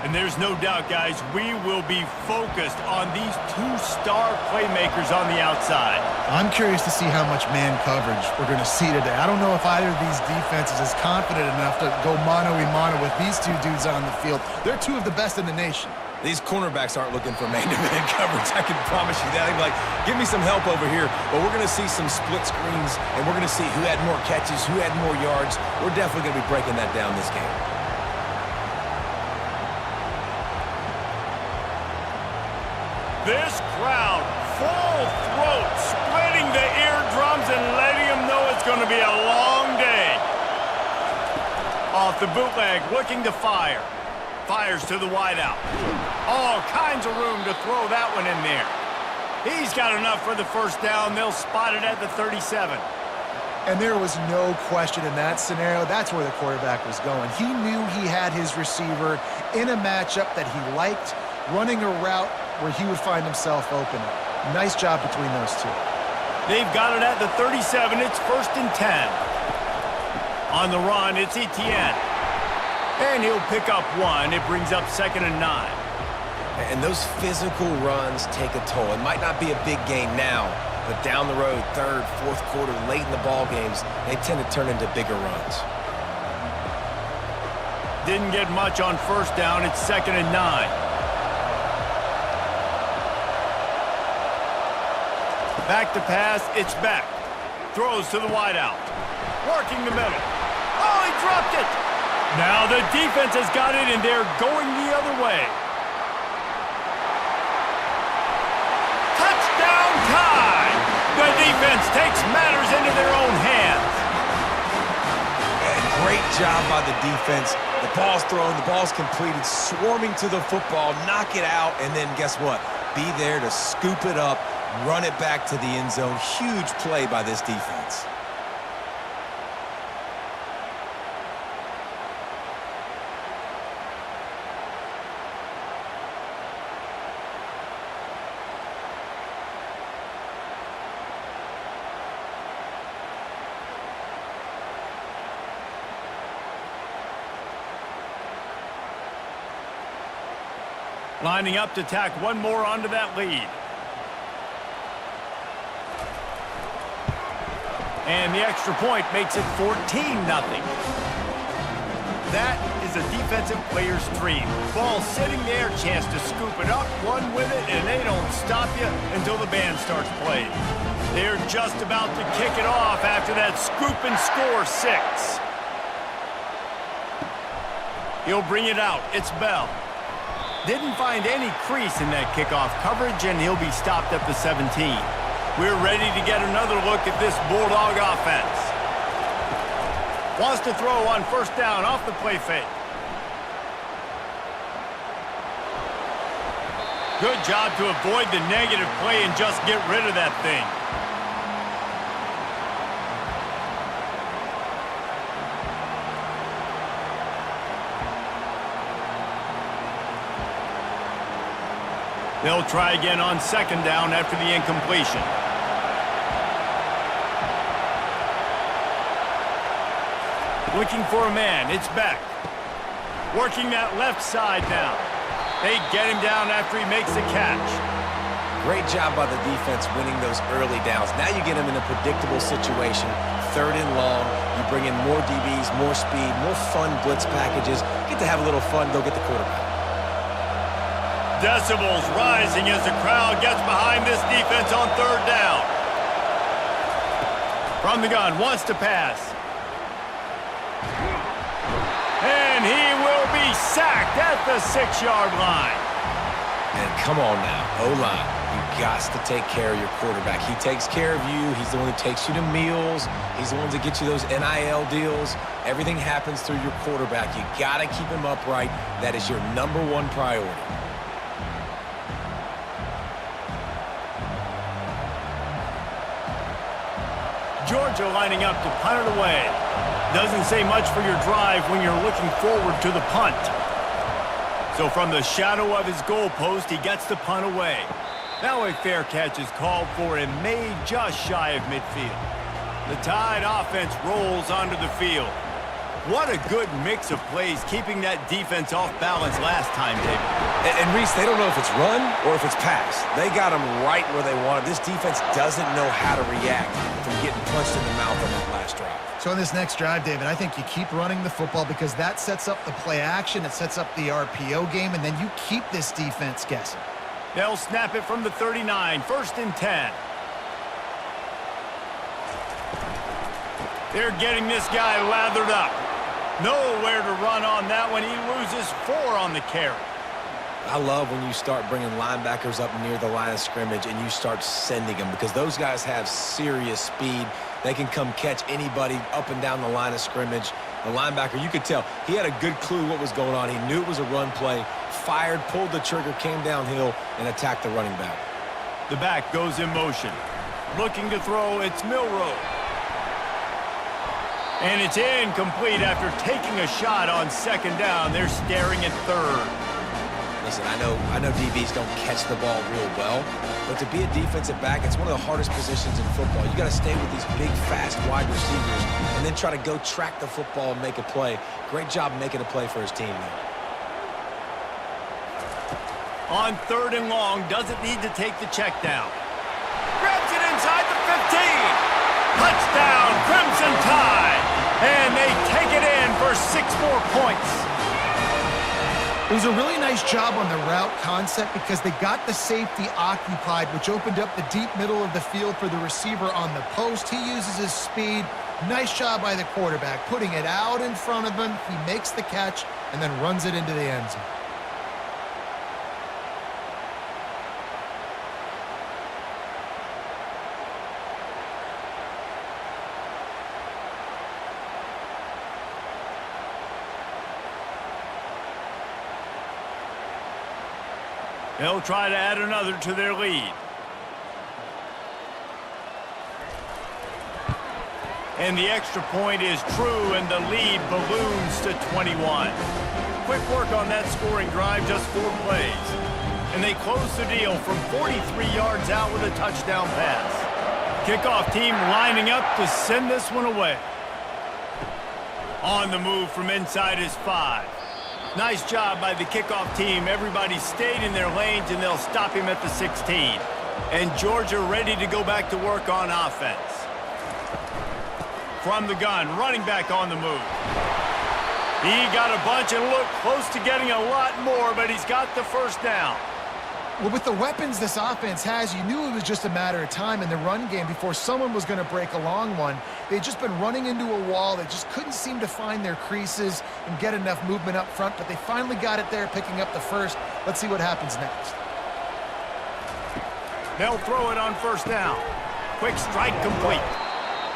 And there's no doubt, guys, we will be focused on these 2-star playmakers on the outside. I'm curious to see how much man coverage we're going to see today. I don't know if either of these defenses is confident enough to go mano-a-mano with these 2 dudes on the field. They're 2 of the best in the nation. These cornerbacks aren't looking for man-to-man coverage. I can promise you that. They're like, give me some help over here. But we're going to see some split screens, and we're going to see who had more catches, who had more yards. We're definitely going to be breaking that down this game. This crowd, full throat, splitting the eardrums and letting them know it's going to be a long day. Off the bootleg, looking to fire. Fires to the wideout. All kinds of room to throw that one in there. He's got enough for the first down. They'll spot it at the 37. And there was no question in that scenario. That's where the quarterback was going. He knew he had his receiver in a matchup that he liked, running a route where he would find himself open. Nice job between those 2. They've got it at the 37. It's 1st and 10. On the run, it's Etienne. And he'll pick up 1. It brings up 2nd and 9. And those physical runs take a toll. It might not be a big game now, but down the road, 3rd, 4th quarter, late in the ball games, they tend to turn into bigger runs. Didn't get much on 1st down. It's 2nd and 9. Back to pass. It's Beck. Throws to the wideout. Working the middle. Oh, he dropped it. Now the defense has got it, and they're going the other way. Touchdown time! The defense takes matters into their own hands. And great job by the defense. The ball's thrown, the ball's completed, swarming to the football, knock it out, and then guess what? Be there to scoop it up, run it back to the end zone. Huge play by this defense. Lining up to tack one more onto that lead. And the extra point makes it 14-0. That is a defensive player's dream. Ball sitting there, chance to scoop it up, run with it, and they don't stop you until the band starts playing. They're just about to kick it off after that scoop and score 6. He'll bring it out. It's Bell. Didn't find any crease in that kickoff coverage, and he'll be stopped at the 17. We're ready to get another look at this Bulldog offense. Wants to throw on first down off the play fake. Good job to avoid the negative play and just get rid of that thing. They'll try again on second down after the incompletion. Looking for a man. It's Beck. Working that left side now. They get him down after he makes the catch. Great job by the defense winning those early downs. Now you get him in a predictable situation. Third and long. You bring in more DBs, more speed, more fun blitz packages. Get to have a little fun. Go get the quarterback. Decibels rising as the crowd gets behind this defense on third down. From the gun, wants to pass. And he will be sacked at the 6-yard line. And come on now, O-line. You got to take care of your quarterback. He takes care of you. He's the one who takes you to meals. He's the one that gets you those NIL deals. Everything happens through your quarterback. You got to keep him upright. That is your #1 priority. Georgia lining up to punt it away. Doesn't say much for your drive when you're looking forward to the punt. So from the shadow of his goalpost, he gets the punt away. Now a fair catch is called for and made just shy of midfield. The Tide offense rolls onto the field. What a good mix of plays, keeping that defense off balance last time, David. And Reese, they don't know if it's run or if it's pass. They got them right where they want it. This defense doesn't know how to react from getting punched in the mouth on that last drive. So in this next drive, David, I think you keep running the football because that sets up the play action, it sets up the RPO game, and then you keep this defense guessing. They'll snap it from the 39, 1st and 10. They're getting this guy lathered up. Nowhere to run on that one. He loses 4 on the carry. I love when you start bringing linebackers up near the line of scrimmage and you start sending them because those guys have serious speed. They can come catch anybody up and down the line of scrimmage. The linebacker, you could tell, he had a good clue what was going on. He knew it was a run play, fired, pulled the trigger, came downhill, and attacked the running back. The back goes in motion. Looking to throw, it's Milroe. And it's incomplete after taking a shot on second down. They're staring at third. Listen, I know DBs don't catch the ball real well, but to be a defensive back, it's one of the hardest positions in football. You got to stay with these big, fast wide receivers and then try to go track the football and make a play. Great job making a play for his team there. On third and long, doesn't need to take the check down. Grabs it inside the 15. Touchdown, Crimson Tide. And they take it in for 6 more points. It was a really nice job on the route concept because they got the safety occupied, which opened up the deep middle of the field for the receiver on the post. He uses his speed. Nice job by the quarterback, putting it out in front of him. He makes the catch and then runs it into the end zone. They'll try to add another to their lead. And the extra point is true, and the lead balloons to 21. Quick work on that scoring drive, just 4 plays. And they close the deal from 43 yards out with a touchdown pass. Kickoff team lining up to send this one away. On the move from inside his 5. Nice job by the kickoff team. Everybody stayed in their lanes, and they'll stop him at the 16. And Georgia ready to go back to work on offense. From the gun, running back on the move. He got a bunch and looked close to getting a lot more, but he's got the first down. Well, with the weapons this offense has, you knew it was just a matter of time in the run game before someone was going to break a long one. They'd just been running into a wall. They just couldn't seem to find their creases and get enough movement up front, but they finally got it there, picking up the first. Let's see what happens next. They'll throw it on first down. Quick strike complete.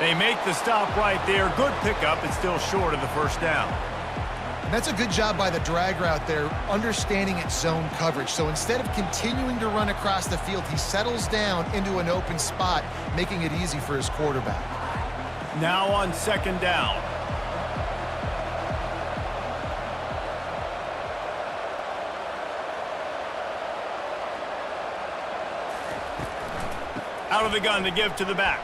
They make the stop right there. Good pickup. It's still short of the first down. And that's a good job by the drag route there, understanding its zone coverage. So instead of continuing to run across the field, he settles down into an open spot, making it easy for his quarterback. Now on second down. Out of the gun to give to the back.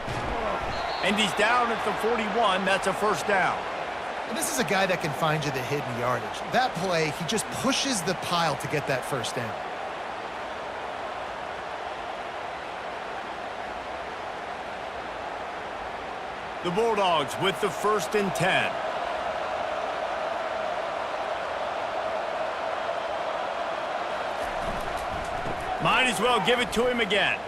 And he's down at the 41. That's a first down. And this is a guy that can find you the hidden yardage. That play, he just pushes the pile to get that first down. The Bulldogs with the 1st and 10. Might as well give it to him again.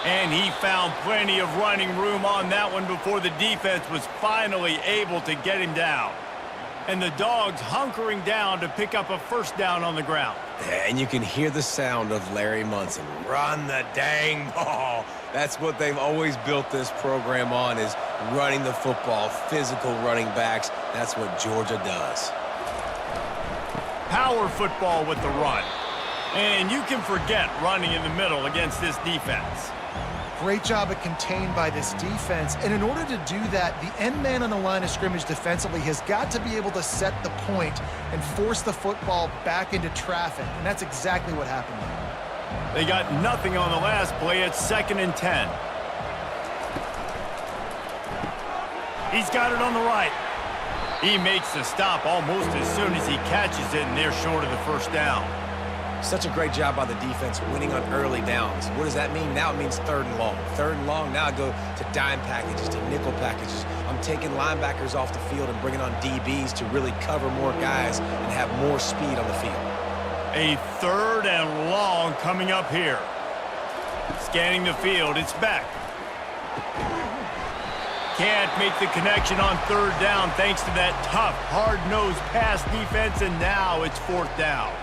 And he found plenty of running room on that one before the defense was finally able to get him down. And the Dogs hunkering down to pick up a first down on the ground. And you can hear the sound of Larry Munson. Run the dang ball. That's what they've always built this program on, is running the football, physical running backs. That's what Georgia does. Power football with the run. And you can forget running in the middle against this defense. Great job at contained by this defense. And in order to do that, the end man on the line of scrimmage defensively has got to be able to set the point and force the football back into traffic. And that's exactly what happened there. They got nothing on the last play. It's 2nd and 10. He's got it on the right. He makes the stop almost as soon as he catches it, and they're short of the first down. Such a great job by the defense winning on early downs. What does that mean? Now it means 3rd and long. 3rd and long, now I go to dime packages, to nickel packages. I'm taking linebackers off the field and bringing on DBs to really cover more guys and have more speed on the field. A 3rd and long coming up here. Scanning the field, it's back. Can't make the connection on 3rd down thanks to that tough, hard-nosed pass defense, and now it's 4th down.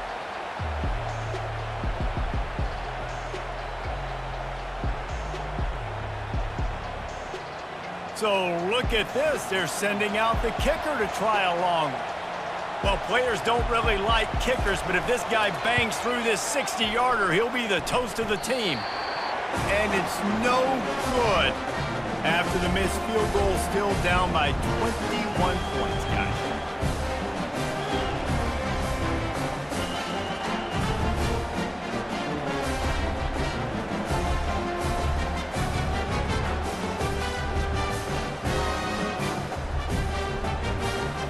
So look at this. They're sending out the kicker to try a long one. Well, players don't really like kickers, but if this guy bangs through this 60-yarder, he'll be the toast of the team. And it's no good. After the missed field goal, still down by 21 points, guys.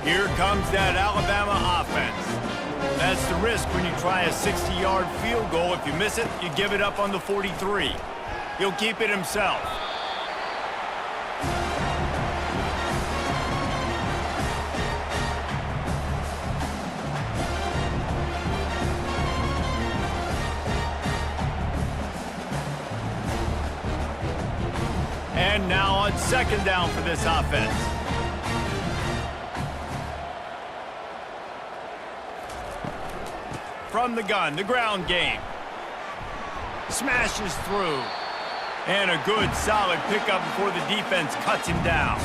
Here comes that Alabama offense. That's the risk when you try a 60-yard field goal. If you miss it, you give it up on the 43. He'll keep it himself. And now on 2nd down for this offense. From the gun, the ground game. Smashes through. And a good, solid pickup before the defense cuts him down.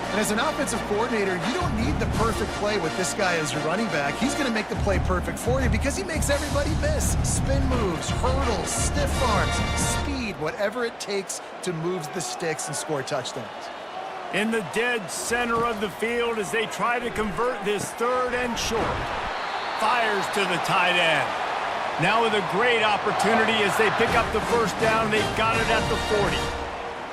And as an offensive coordinator, you don't need the perfect play with this guy as your running back. He's going to make the play perfect for you because he makes everybody miss. Spin moves, hurdles, stiff arms, speed, whatever it takes to move the sticks and score touchdowns. In the dead center of the field as they try to convert this 3rd and short. Fires to the tight end. Now with a great opportunity as they pick up the first down. They've got it at the 40.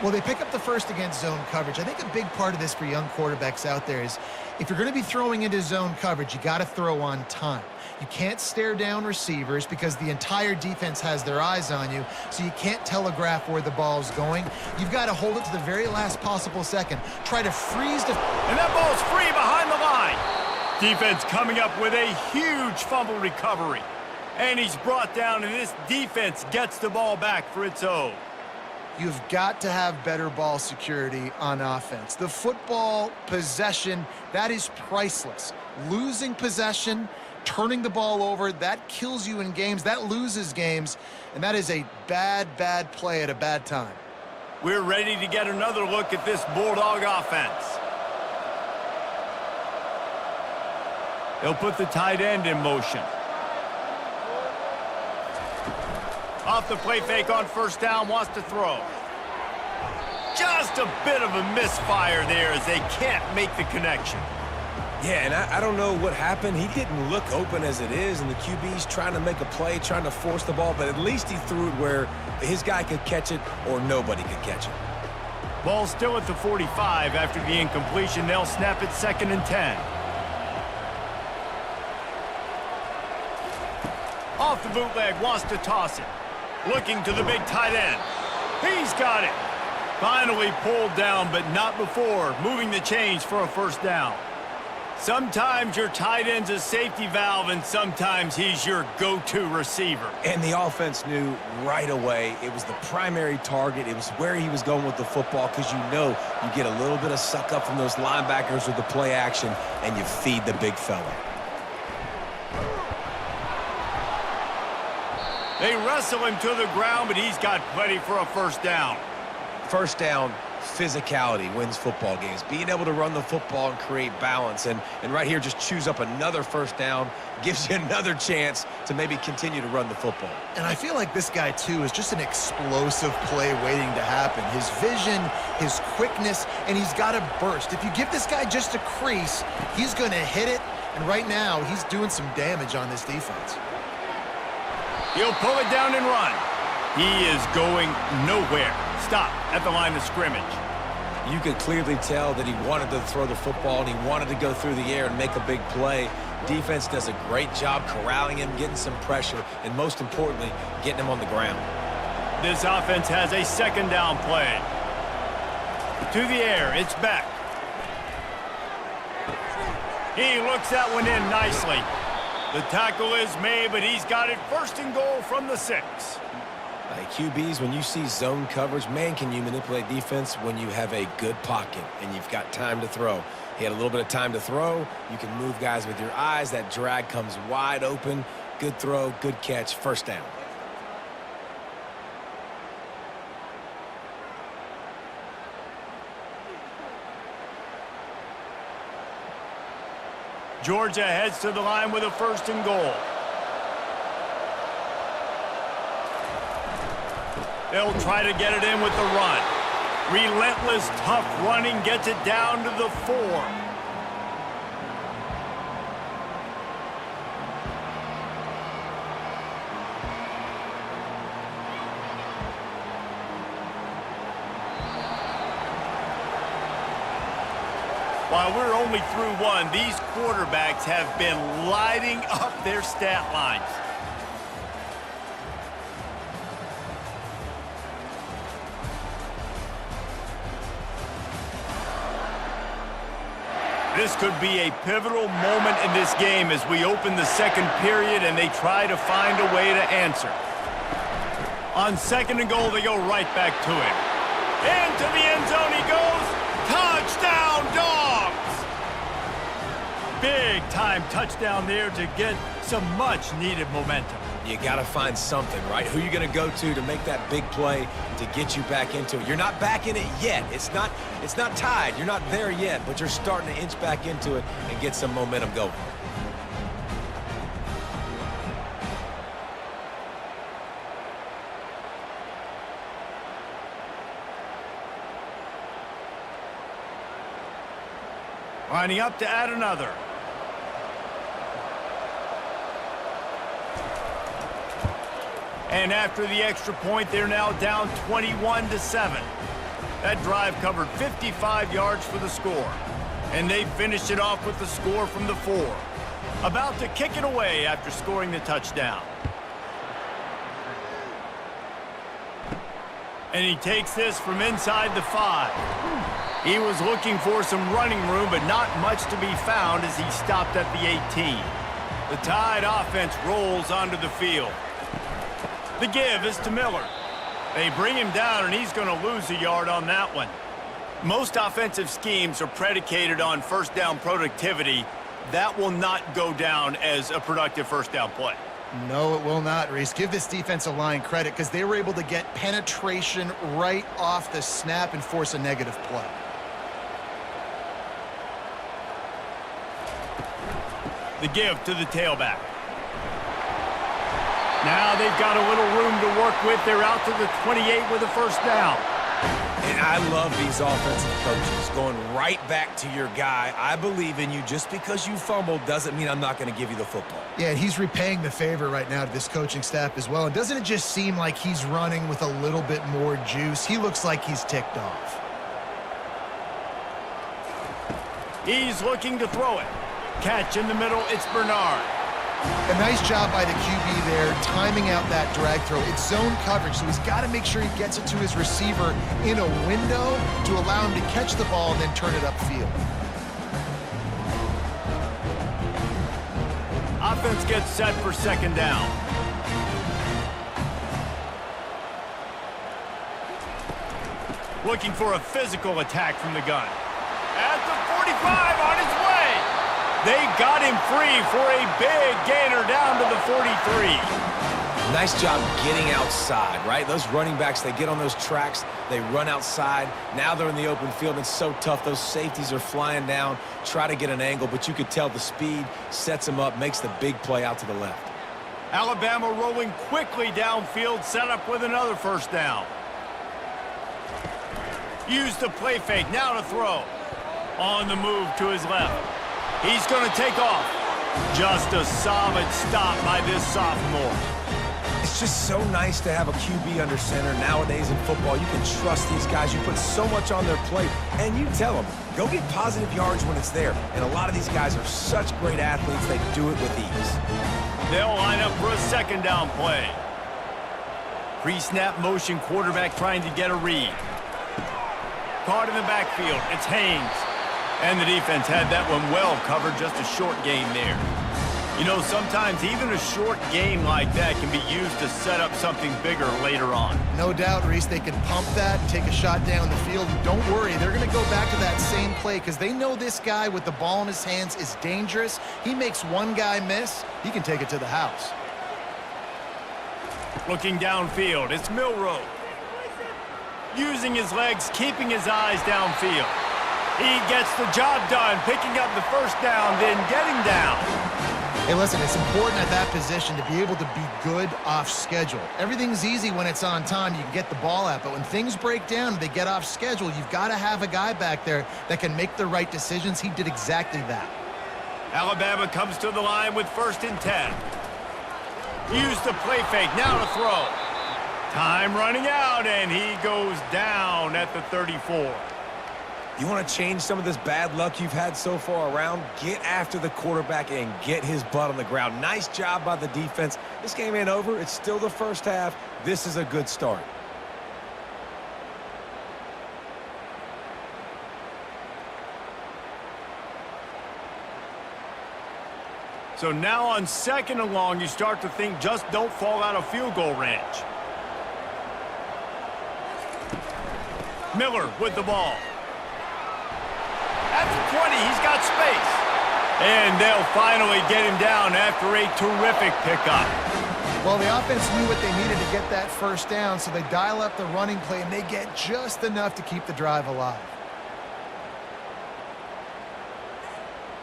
Well, they pick up the first against zone coverage. I think a big part of this for young quarterbacks out there is if you're going to be throwing into zone coverage, you got to throw on time. You can't stare down receivers because the entire defense has their eyes on you, so you can't telegraph where the ball's going. You've got to hold it to the very last possible second. Try to freeze the... And that ball's free behind the line. Defense coming up with a huge fumble recovery. And he's brought down, and this defense gets the ball back for its own. You've got to have better ball security on offense. The football possession, that is priceless. Losing possession, turning the ball over, that kills you in games, that loses games, and that is a bad, bad play at a bad time. We're ready to get another look at this Bulldog offense. They'll put the tight end in motion. Off the play fake on first down, wants to throw. Just a bit of a misfire there as they can't make the connection. Yeah, and I don't know what happened. He didn't look open as it is, and the QB's trying to make a play, trying to force the ball, but at least he threw it where his guy could catch it or nobody could catch it. Ball still at the 45 after the incompletion. They'll snap it 2nd and 10. Off the bootleg, wants to toss it. Looking to the big tight end. He's got it. Finally pulled down, but not before moving the chains for a first down. Sometimes your tight end's a safety valve, and sometimes he's your go-to receiver. And the offense knew right away it was the primary target. It was where he was going with the football, because you know you get a little bit of suck up from those linebackers with the play action, and you feed the big fella. They wrestle him to the ground, but he's got plenty for a first down. First down, physicality wins football games. Being able to run the football and create balance. And right here, just choose up another first down, gives you another chance to maybe continue to run the football. And I feel like this guy, too, is just an explosive play waiting to happen. His vision, his quickness, and he's got a burst. If you give this guy just a crease, he's going to hit it. And right now, he's doing some damage on this defense. He'll pull it down and run. He is going nowhere. Stop at the line of scrimmage. You could clearly tell that he wanted to throw the football and he wanted to go through the air and make a big play. Defense does a great job corralling him, getting some pressure, and most importantly, getting him on the ground. This offense has a 2nd down play. To the air, it's back. He looks that one in nicely. The tackle is made, but he's got it 1st and goal from the 6. QBs, when you see zone coverage, man, can you manipulate defense when you have a good pocket and you've got time to throw. He had a little bit of time to throw. You can move guys with your eyes. That drag comes wide open. Good throw, good catch, first down. Georgia heads to the line with a 1st and goal. They'll try to get it in with the run. Relentless, tough running gets it down to the 4. While we're only through 1, these quarterbacks have been lighting up their stat lines. This could be a pivotal moment in this game as we open the 2nd period and they try to find a way to answer. On 2nd and goal, they go right back to him. Into the end zone he goes. Touchdown, Dogs! Big-time touchdown there to get some much-needed momentum. You got to find something, right? Who are you going to go to make that big play to get you back into it? You're not back in it yet. It's not tied. You're not there yet, but you're starting to inch back into it and get some momentum going. Lining up to add another. And after the extra point, they're now down 21-7. That drive covered 55 yards for the score. And they finished it off with the score from the 4. About to kick it away after scoring the touchdown. And he takes this from inside the 5. He was looking for some running room, but not much to be found as he stopped at the 18. The Tide offense rolls onto the field. The give is to Miller. They bring him down, and he's going to lose a yard on that one. Most offensive schemes are predicated on first down productivity. That will not go down as a productive first down play. No, it will not, Reese. Give this defensive line credit because they were able to get penetration right off the snap and force a negative play. The give to the tailback. Now they've got a little room to work with. They're out to the 28 with a first down. And I love these offensive coaches going right back to your guy. I believe in you. Just because you fumbled doesn't mean I'm not going to give you the football. Yeah, he's repaying the favor right now to this coaching staff as well. And doesn't it just seem like he's running with a little bit more juice? He looks like he's ticked off. He's looking to throw it. Catch in the middle, it's Bernard. A nice job by the QB there, timing out that drag throw. It's zone coverage, so he's got to make sure he gets it to his receiver in a window to allow him to catch the ball and then turn it upfield. Offense gets set for second down. Looking for a physical attack from the gun. At the 45, on his way. They got him free for a big gainer down to the 43. Nice job getting outside, right? Those running backs, they get on those tracks, they run outside. Now they're in the open field. It's so tough. Those safeties are flying down, try to get an angle, but you could tell the speed sets them up, makes the big play out to the left. Alabama rolling quickly downfield, set up with another first down. Use the play fake, now to throw. On the move to his left. He's going to take off. Just a solid stop by this sophomore. It's just so nice to have a QB under center. Nowadays in football, you can trust these guys. You put so much on their plate, and you tell them, go get positive yards when it's there. And a lot of these guys are such great athletes, they do it with ease. They'll line up for a second down play. Pre-snap motion, quarterback trying to get a read. Caught in the backfield, it's Haynes. And the defense had that one well covered, just a short gain there. You know, sometimes even a short gain like that can be used to set up something bigger later on. No doubt, Reese, they can pump that and take a shot down the field. And don't worry, they're going to go back to that same play because they know this guy with the ball in his hands is dangerous. He makes one guy miss, he can take it to the house. Looking downfield, it's Milroe. Using his legs, keeping his eyes downfield. He gets the job done, picking up the first down, then getting down. Hey, listen, it's important at that position to be able to be good off schedule. Everything's easy when it's on time. You can get the ball out. But when things break down, they get off schedule, you've got to have a guy back there that can make the right decisions. He did exactly that. Alabama comes to the line with 1st and 10. Use the play fake, now to throw. Time running out, and he goes down at the 34. You want to change some of this bad luck you've had so far around? Get after the quarterback and get his butt on the ground. Nice job by the defense. This game ain't over. It's still the first half. This is a good start. So now on 2nd and long, you start to think just don't fall out of field goal range. Miller with the ball. At the 20, he's got space. And they'll finally get him down after a terrific pickup. Well, the offense knew what they needed to get that first down, so they dial up the running play, and they get just enough to keep the drive alive.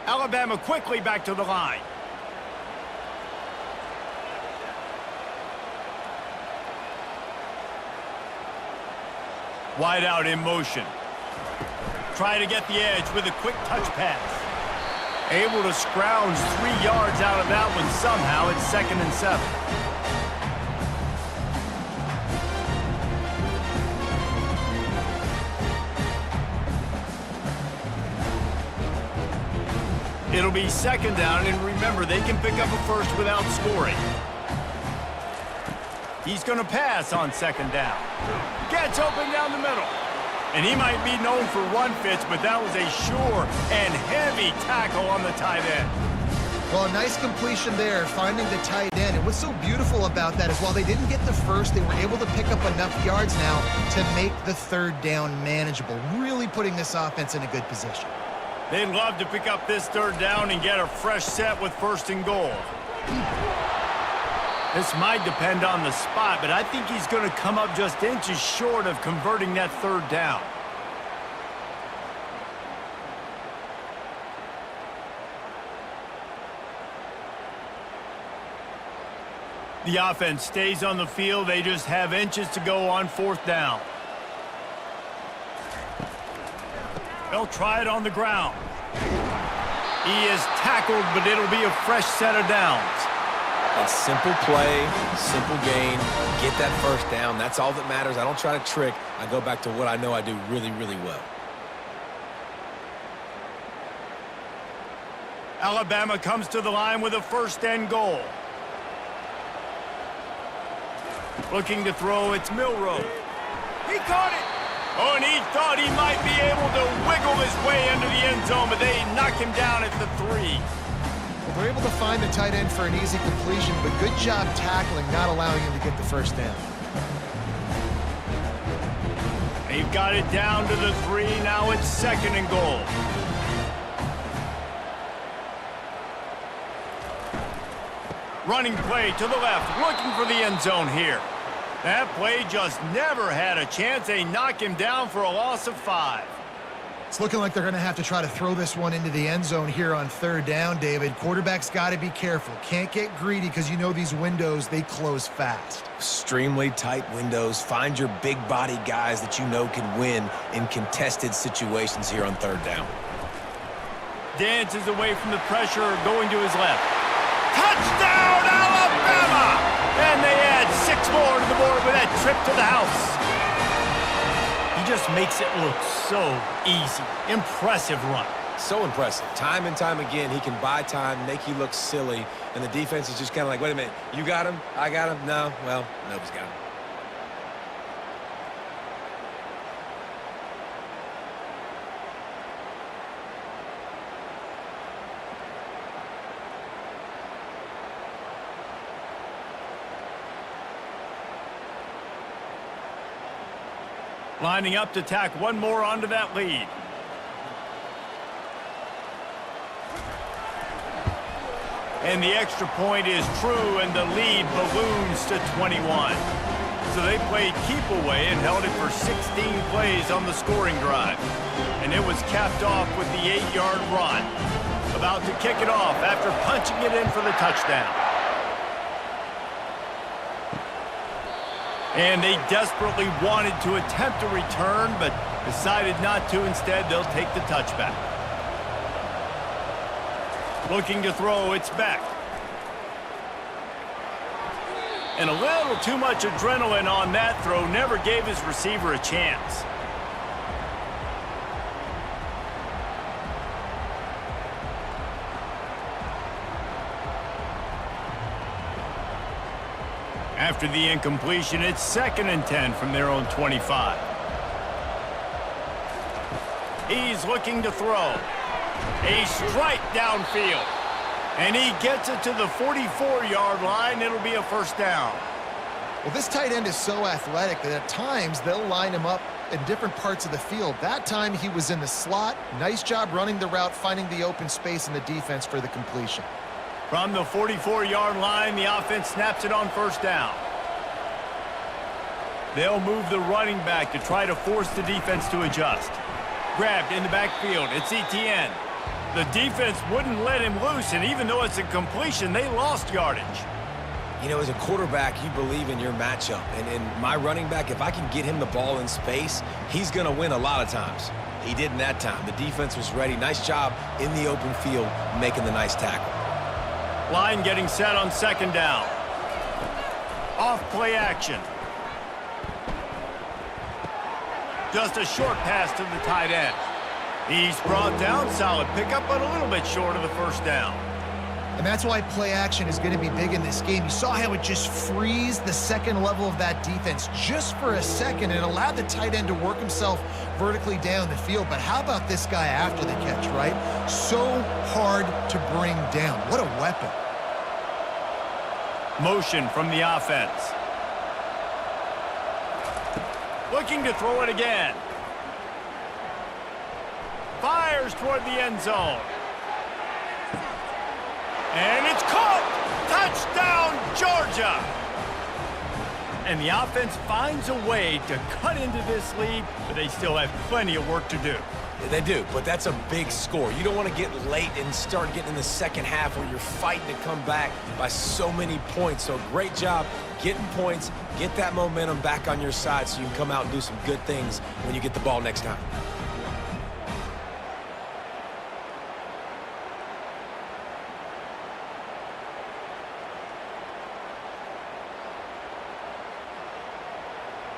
Alabama quickly back to the line. Wide out in motion. Try to get the edge with a quick touch pass. Able to scrounge 3 yards out of that one somehow. It's 2nd and 7. It'll be 2nd down, and remember, they can pick up a first without scoring. He's going to pass on 2nd down. Gets open down the middle. And he might be known for run fits, but that was a sure and heavy tackle on the tight end. Well, a nice completion there, finding the tight end. And what's so beautiful about that is while they didn't get the first, they were able to pick up enough yards now to make the third down manageable, really putting this offense in a good position. They'd love to pick up this third down and get a fresh set with 1st and goal. This might depend on the spot, but I think he's going to come up just inches short of converting that third down. The offense stays on the field. They just have inches to go on 4th down. They'll try it on the ground. He is tackled, but it'll be a fresh set of downs. A simple play, simple gain, get that first down. That's all that matters. I don't try to trick. I go back to what I know I do really, really well. Alabama comes to the line with a 1st and goal. Looking to throw, it's Milroe. He caught it. Oh, and he thought he might be able to wiggle his way into the end zone, but they knock him down at the 3. Well, they're able to find the tight end for an easy completion, but good job tackling, not allowing him to get the first down. They've got it down to the 3. Now it's 2nd and goal. Running play to the left, looking for the end zone here. That play just never had a chance. They knock him down for a loss of 5. It's looking like they're going to have to try to throw this one into the end zone here on 3rd down, David. Quarterback's got to be careful. Can't get greedy because you know these windows, they close fast. Extremely tight windows. Find your big body guys that you know can win in contested situations here on 3rd down. Dances away from the pressure, going to his left. Touchdown, Alabama! And they add 6 more to the board with that trip to the house. He just makes it look so easy. Impressive run. So impressive. Time and time again, he can buy time, make you look silly, and the defense is just kind of like, wait a minute, you got him? I got him? No? Well, nobody's got him. Lining up to tack one more onto that lead. And the extra point is true, and the lead balloons to 21. So they played keep away and held it for 16 plays on the scoring drive. And it was capped off with the 8-yard run. About to kick it off after punching it in for the touchdown. And they desperately wanted to attempt a return, but decided not to. Instead, they'll take the touchback. Looking to throw, it's back. And a little too much adrenaline on that throw. Never gave his receiver a chance. After the incompletion, it's 2nd and 10 from their own 25. He's looking to throw. A strike downfield. And he gets it to the 44-yard line. It'll be a 1st down. Well, this tight end is so athletic that at times they'll line him up in different parts of the field. That time he was in the slot. Nice job running the route, finding the open space in the defense for the completion. From the 44-yard line, the offense snaps it on 1st down. They'll move the running back to try to force the defense to adjust. Grabbed in the backfield, it's ETN. The defense wouldn't let him loose, and even though it's a completion, they lost yardage. You know, as a quarterback, you believe in your matchup. And in my running back, if I can get him the ball in space, he's going to win a lot of times. He did in that time. The defense was ready. Nice job in the open field, making the nice tackle. Line getting set on 2nd down. Off play action. Just a short pass to the tight end. He's brought down, solid pickup, but a little bit short of the 1st down. And that's why play action is going to be big in this game. You saw how it just frees the second level of that defense just for a second. It allowed the tight end to work himself vertically down the field. But how about this guy after the catch, right? So hard to bring down. What a weapon. Motion from the offense. Looking to throw it again. Fires toward the end zone. And it's caught! Touchdown, Georgia! And the offense finds a way to cut into this lead, but they still have plenty of work to do. They do, but that's a big score. You don't want to get late and start getting in the second half where you're fighting to come back by so many points. So great job getting points, get that momentum back on your side so you can come out and do some good things when you get the ball next time.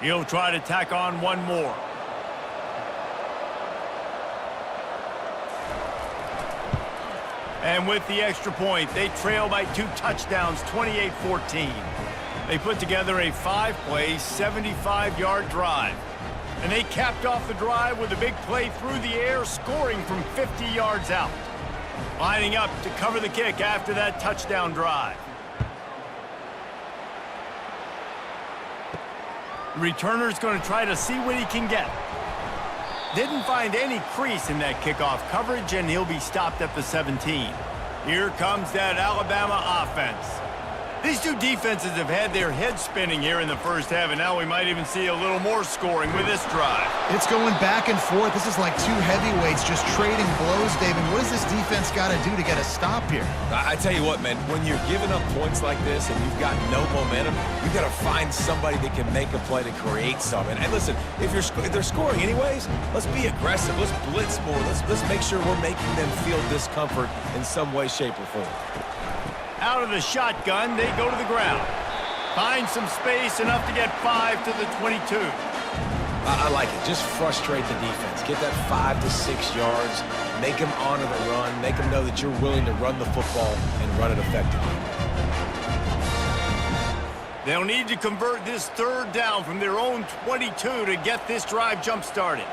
He'll try to tack on one more. And with the extra point, they trail by 2 touchdowns, 28-14. They put together a 5-play, 75-yard drive. And they capped off the drive with a big play through the air, scoring from 50 yards out. Lining up to cover the kick after that touchdown drive. The returner's going to try to see what he can get. Didn't find any crease in that kickoff coverage, and he'll be stopped at the 17. Here comes that Alabama offense. These two defenses have had their heads spinning here in the first half, and now we might even see a little more scoring with this drive. It's going back and forth. This is like two heavyweights just trading blows, David. What does this defense got to do to get a stop here? I tell you what, man, when you're giving up points like this and you've got no momentum, you've got to find somebody that can make a play to create something. And listen, if they're scoring anyways, let's be aggressive. Let's blitz more. Let's make sure we're making them feel discomfort in some way, shape, or form. Out of the shotgun, they go to the ground. Find some space, enough to get 5 to the 22. I like it. Just frustrate the defense. Get that 5 to 6 yards. Make them honor the run. Make them know that you're willing to run the football and run it effectively. They'll need to convert this third down from their own 22 to get this drive jump-started.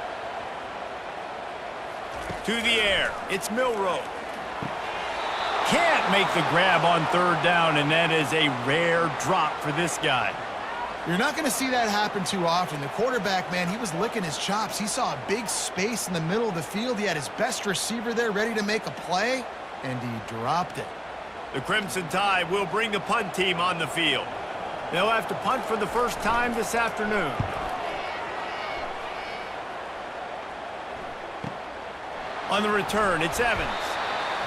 To the air, it's Milroe. Can't make the grab on third down, and that is a rare drop for this guy. You're not going to see that happen too often. The quarterback, man, he was licking his chops. He saw a big space in the middle of the field. He had his best receiver there ready to make a play, and he dropped it. The Crimson Tide will bring the punt team on the field. They'll have to punt for the first time this afternoon. On the return, it's Evans.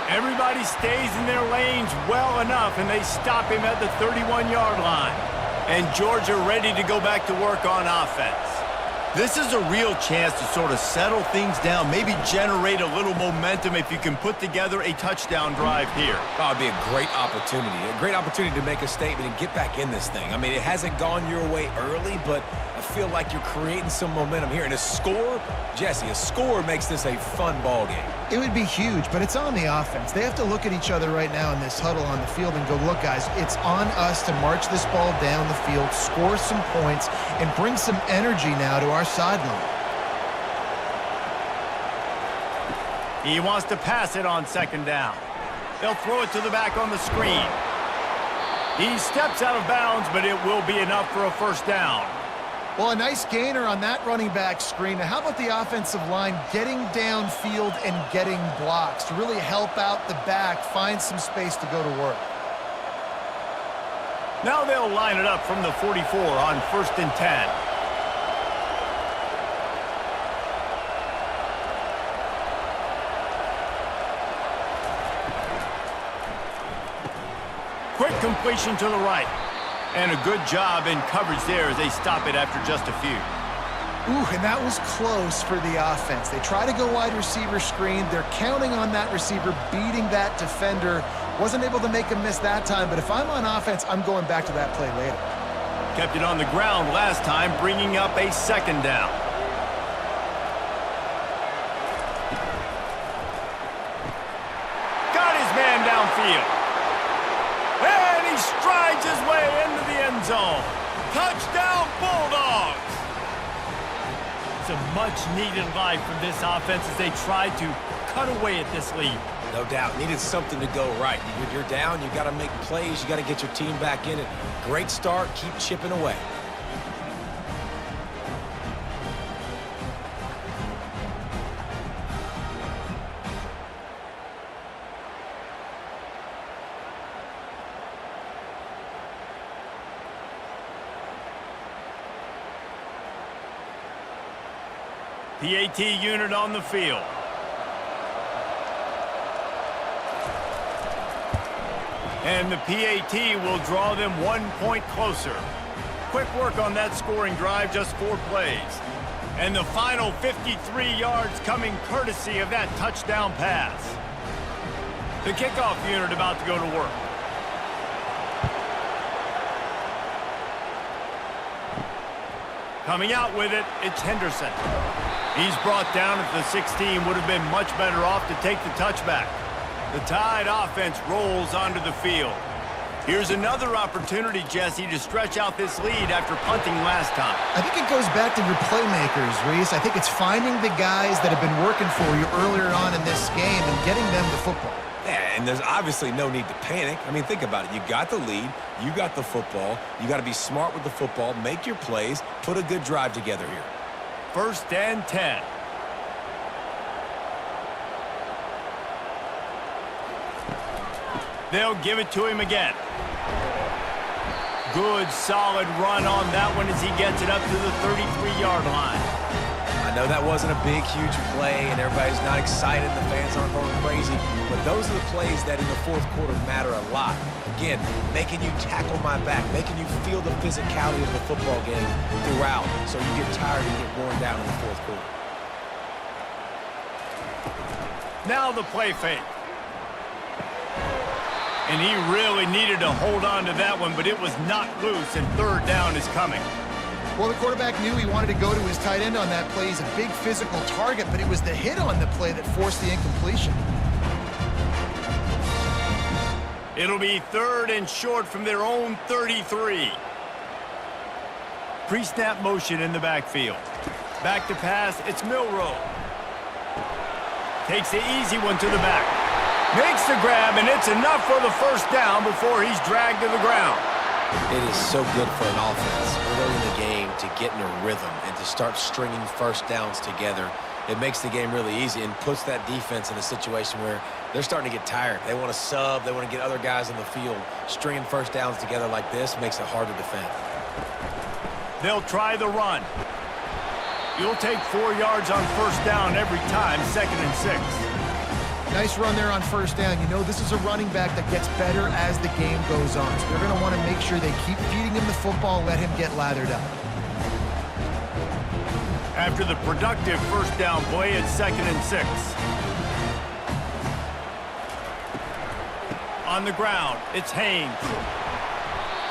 Everybody stays in their lanes well enough, and they stop him at the 31-yard line. And Georgia ready to go back to work on offense. This is a real chance to sort of settle things down, maybe generate a little momentum if you can put together a touchdown drive here. Oh, it'd be a great opportunity to make a statement and get back in this thing. I mean, it hasn't gone your way early, but I feel like you're creating some momentum here. And a score, Jesse, a score makes this a fun ball game. It would be huge, but it's on the offense. They have to look at each other right now in this huddle on the field and go, look, guys, it's on us to march this ball down the field, score some points, and bring some energy now to our sideline. He wants to pass it on second down. They'll throw it to the back on the screen. He steps out of bounds, but it will be enough for a first down. Well, a nice gainer on that running back screen. Now, how about the offensive line getting downfield and getting blocks to really help out the back, find some space to go to work? Now they'll line it up from the 44 on 1st and 10. Quick completion to the right. And a good job in coverage there as they stop it after just a few. Ooh, and that was close for the offense. They try to go wide receiver screen. They're counting on that receiver beating that defender. Wasn't able to make him miss that time, but if I'm on offense, I'm going back to that play later. Kept it on the ground last time, bringing up a second down. Got his man downfield. much-needed life from this offense as they tried to cut away at this lead. No doubt. Needed something to go right. When you're down, you got to make plays. You got to get your team back in it. Great start. Keep chipping away. PAT unit on the field. And the PAT will draw them 1 point closer. Quick work on that scoring drive, just 4 plays. And the final 53 yards coming courtesy of that touchdown pass. The kickoff unit about to go to work. Coming out with it, it's Henderson. He's brought down at the 16, would have been much better off to take the touchback. The Tide offense rolls onto the field. Here's another opportunity, Jesse, to stretch out this lead after punting last time. I think it goes back to your playmakers, Reese. I think it's finding the guys that have been working for you earlier on in this game and getting them the football. Yeah, and there's obviously no need to panic. I mean, think about it. You got the lead. You got the football. You got to be smart with the football, make your plays, put a good drive together here. 1st and 10. They'll give it to him again. Good, solid run on that one as he gets it up to the 33-yard line. I know that wasn't a big, huge play, and everybody's not excited. The fans aren't going crazy. But those are the plays that in the 4th quarter matter a lot. Again, making you tackle my back, making you feel the physicality of the football game throughout, so you get tired and get worn down in the 4th quarter. Now the play fake. And he really needed to hold on to that one, but it was knocked loose, and 3rd down is coming. Well, the quarterback knew he wanted to go to his tight end on that play. He's a big physical target, but it was the hit on the play that forced the incompletion. It'll be 3rd and short from their own 33. Pre-snap motion in the backfield. Back to pass, it's Milroe. Takes the easy one to the back. Makes the grab, and it's enough for the 1st down before he's dragged to the ground. It is so good for an offense early in the game to get in a rhythm and to start stringing 1st downs together. It makes the game really easy and puts that defense in a situation where they're starting to get tired. They want to sub. They want to get other guys in the field. Stringing 1st downs together like this makes it hard to defend. They'll try the run. You'll take 4 yards on 1st down every time, 2nd and 6. Nice run there on 1st down. You know, this is a running back that gets better as the game goes on. So they're going to want to make sure they keep feeding him the football, let him get lathered up. After the productive 1st down play, it's 2nd and 6. On the ground, it's Haynes.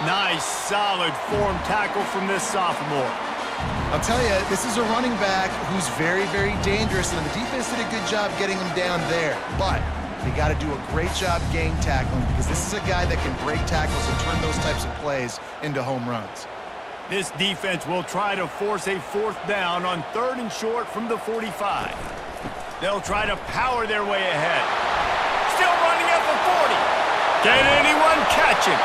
Nice, solid form tackle from this sophomore. I'll tell you, this is a running back who's very, very dangerous, and the defense did a good job getting him down there. But you got to do a great job game tackling, because this is a guy that can break tackles and turn those types of plays into home runs. This defense will try to force a 4th down on 3rd and short from the 45. They'll try to power their way ahead. Still running at the 40. Can anyone catch him?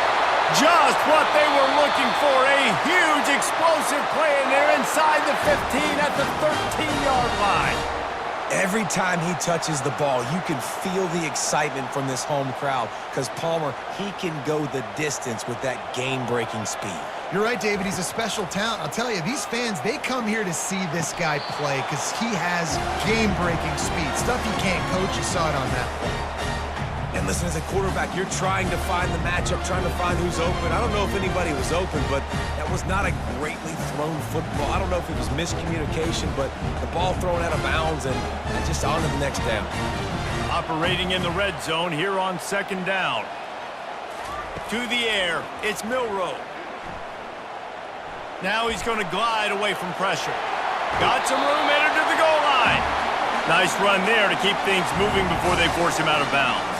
Just what they were looking for. A huge explosive play, and they're inside the 15 at the 13-yard line. Every time he touches the ball, you can feel the excitement from this home crowd because Palmer, he can go the distance with that game-breaking speed. You're right, David. He's a special talent. I'll tell you, these fans, they come here to see this guy play because he has game-breaking speed. Stuff he can't coach. You saw it on that play. And listen, as a quarterback, you're trying to find the matchup, trying to find who's open. I don't know if anybody was open, but that was not a greatly thrown football. I don't know if it was miscommunication, but the ball thrown out of bounds and just on to the next down. Operating in the red zone here on 2nd down. To the air, it's Milroe. Now he's going to glide away from pressure. Got some room, headed to the goal line. Nice run there to keep things moving before they force him out of bounds.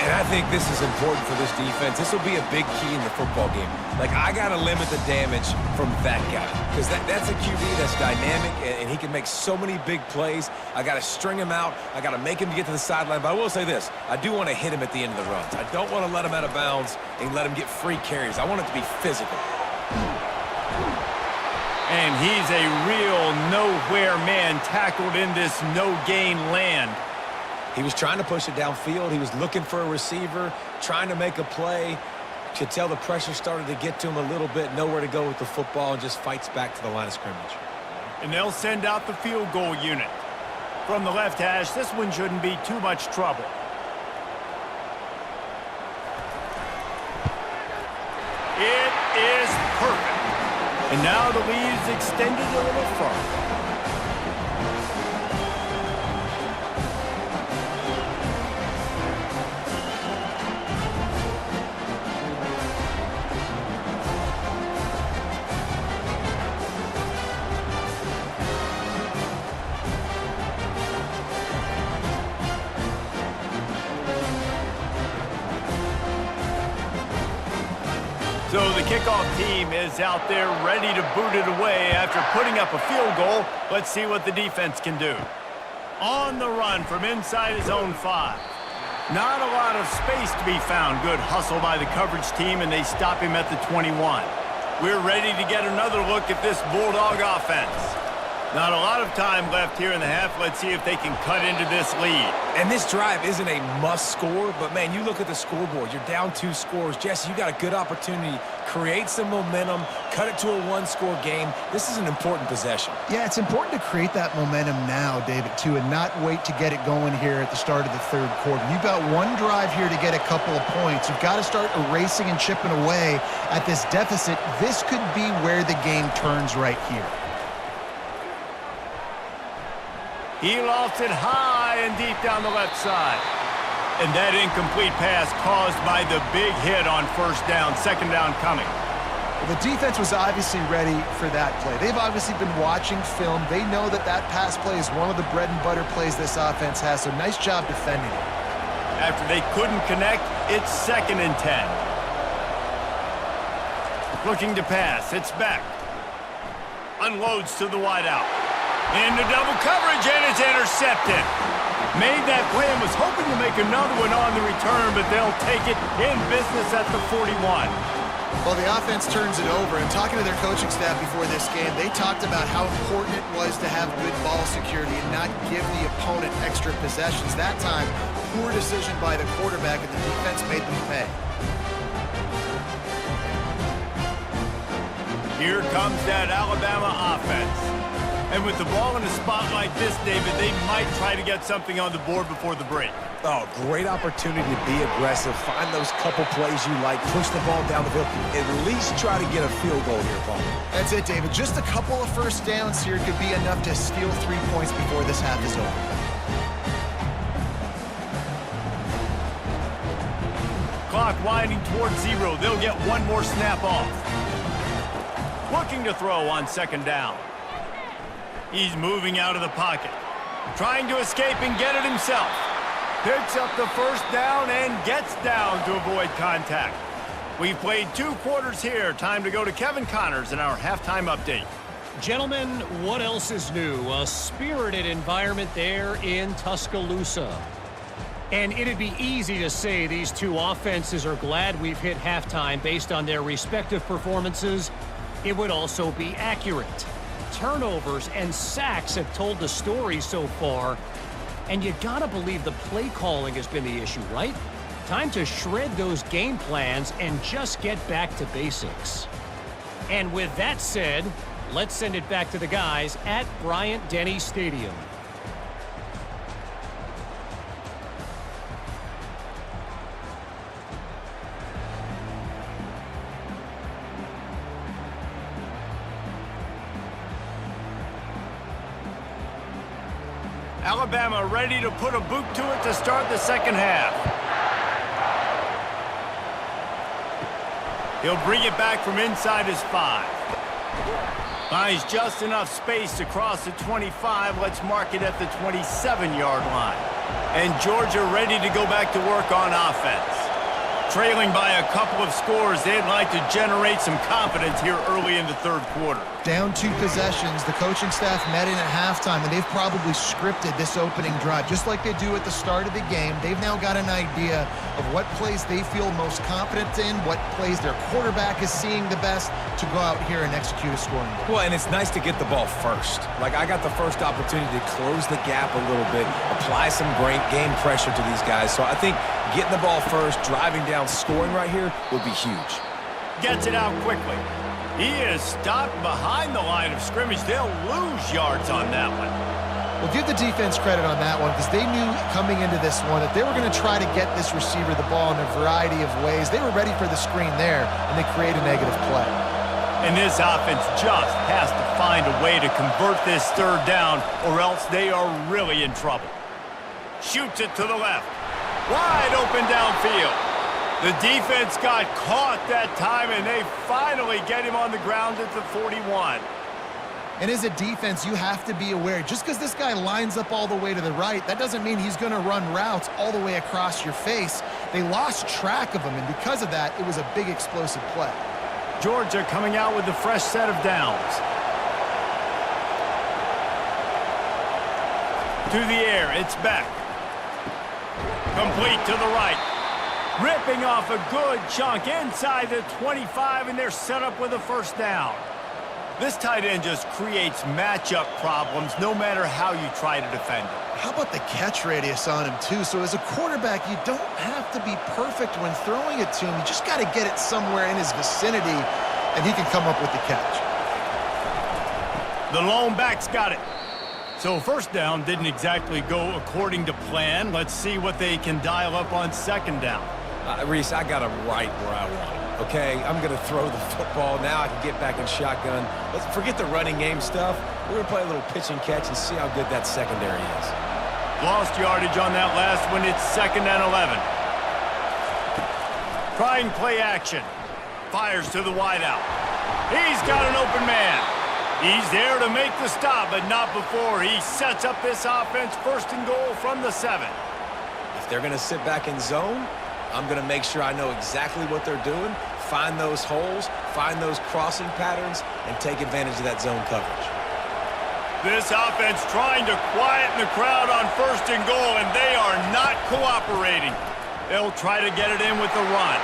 And I think this is important for this defense. This will be a big key in the football game. Like, I got to limit the damage from that guy because that's a QB that's dynamic, and he can make so many big plays. I got to string him out. I got to make him get to the sideline. But I will say this. I do want to hit him at the end of the runs. I don't want to let him out of bounds and let him get free carries. I want it to be physical. And he's a real nowhere man tackled in this no-gain land. He was trying to push it downfield. He was looking for a receiver, trying to make a play. You could tell the pressure started to get to him a little bit, nowhere to go with the football, and just fights back to the line of scrimmage. And they'll send out the field goal unit. From the left hash, this one shouldn't be too much trouble. It is perfect. And now the lead's extended a little further. So the kickoff team is out there ready to boot it away after putting up a field goal. Let's see what the defense can do. On the run from inside his own 5. Not a lot of space to be found. Good hustle by the coverage team, and they stop him at the 21. We're ready to get another look at this Bulldog offense. Not a lot of time left here in the half. Let's see if they can cut into this lead. And this drive isn't a must score, but, man, you look at the scoreboard. You're down 2 scores. Jesse, you got a good opportunity. Create some momentum. Cut it to a 1-score game. This is an important possession. Yeah, it's important to create that momentum now, David, too, and not wait to get it going here at the start of the third quarter. You've got one drive here to get a couple of points. You've got to start erasing and chipping away at this deficit. This could be where the game turns right here. He lofts it high and deep down the left side. And that incomplete pass caused by the big hit on first down, second down coming. Well, the defense was obviously ready for that play. They've obviously been watching film. They know that that pass play is one of the bread and butter plays this offense has, so nice job defending it. After they couldn't connect, it's 2nd and 10. Looking to pass, it's back. Unloads to the wideout. Into double coverage, and it's intercepted. Made that play and was hoping to make another one on the return, but they'll take it in business at the 41. Well, the offense turns it over, and talking to their coaching staff before this game, they talked about how important it was to have good ball security and not give the opponent extra possessions. That time, poor decision by the quarterback, and the defense made them pay. Here comes that Alabama offense. And with the ball in a spot like this, David, they might try to get something on the board before the break. Oh, great opportunity to be aggressive. Find those couple plays you like. Push the ball down the field. At least try to get a field goal here, Paul. That's it, David. Just a couple of first downs here could be enough to steal 3 points before this half is over. Clock winding towards 0. They'll get one more snap off. Looking to throw on second down. He's moving out of the pocket. Trying to escape and get it himself. Picks up the first down and gets down to avoid contact. We've played 2 quarters here. Time to go to Kevin Connors in our halftime update. Gentlemen, what else is new? A spirited environment there in Tuscaloosa. And it'd be easy to say these 2 offenses are glad we've hit halftime based on their respective performances. It would also be accurate. Turnovers and sacks have told the story so far, and you gotta believe the play calling has been the issue, right? Time to shred those game plans and just get back to basics. And with that said, let's send it back to the guys at Bryant-Denny Stadium. Alabama ready to put a boot to it to start the second half. He'll bring it back from inside his 5. Finds just enough space to cross the 25. Let's mark it at the 27-yard line. And Georgia ready to go back to work on offense. Trailing by a couple of scores, they'd like to generate some confidence here early in the third quarter. Down 2 possessions, the coaching staff met in at halftime, and they've probably scripted this opening drive, just like they do at the start of the game. They've now got an idea of what plays they feel most confident in, what plays their quarterback is seeing the best to go out here and execute a scoring goal. Well, and it's nice to get the ball first. Like, I got the first opportunity to close the gap a little bit, apply some great game pressure to these guys. So I think getting the ball first, driving down, scoring right here would be huge. Gets it out quickly. He is stopped behind the line of scrimmage. They'll lose yards on that one. Well, give the defense credit on that one because they knew coming into this one that they were going to try to get this receiver the ball in a variety of ways. They were ready for the screen there, and they create a negative play. And this offense just has to find a way to convert this third down, or else they are really in trouble. Shoots it to the left. Wide open downfield. The defense got caught that time, and they finally get him on the ground at the 41. And as a defense, you have to be aware, just because this guy lines up all the way to the right, that doesn't mean he's going to run routes all the way across your face. They lost track of him, and because of that, it was a big explosive play. Georgia coming out with a fresh set of downs. To the air, it's back. Complete to the right. Ripping off a good chunk inside the 25, and they're set up with a first down. This tight end just creates matchup problems no matter how you try to defend him. How about the catch radius on him, too? So as a quarterback, you don't have to be perfect when throwing it to him. You just got to get it somewhere in his vicinity, and he can come up with the catch. The lone back's got it. So first down didn't exactly go according to plan. Let's see what they can dial up on second down. Reese, I got him right where I want him, okay? I'm going to throw the football. Now I can get back in shotgun. Let's forget the running game stuff. We're going to play a little pitch and catch and see how good that secondary is. Lost yardage on that last one. It's 2nd and 11. Trying play action. Fires to the wideout. He's got an open man. He's there to make the stop, but not before. He sets up this offense 1st and goal from the 7. If they're going to sit back in zone, I'm going to make sure I know exactly what they're doing, find those holes, find those crossing patterns, and take advantage of that zone coverage. This offense trying to quieten the crowd on 1st and goal, and they are not cooperating. They'll try to get it in with the run.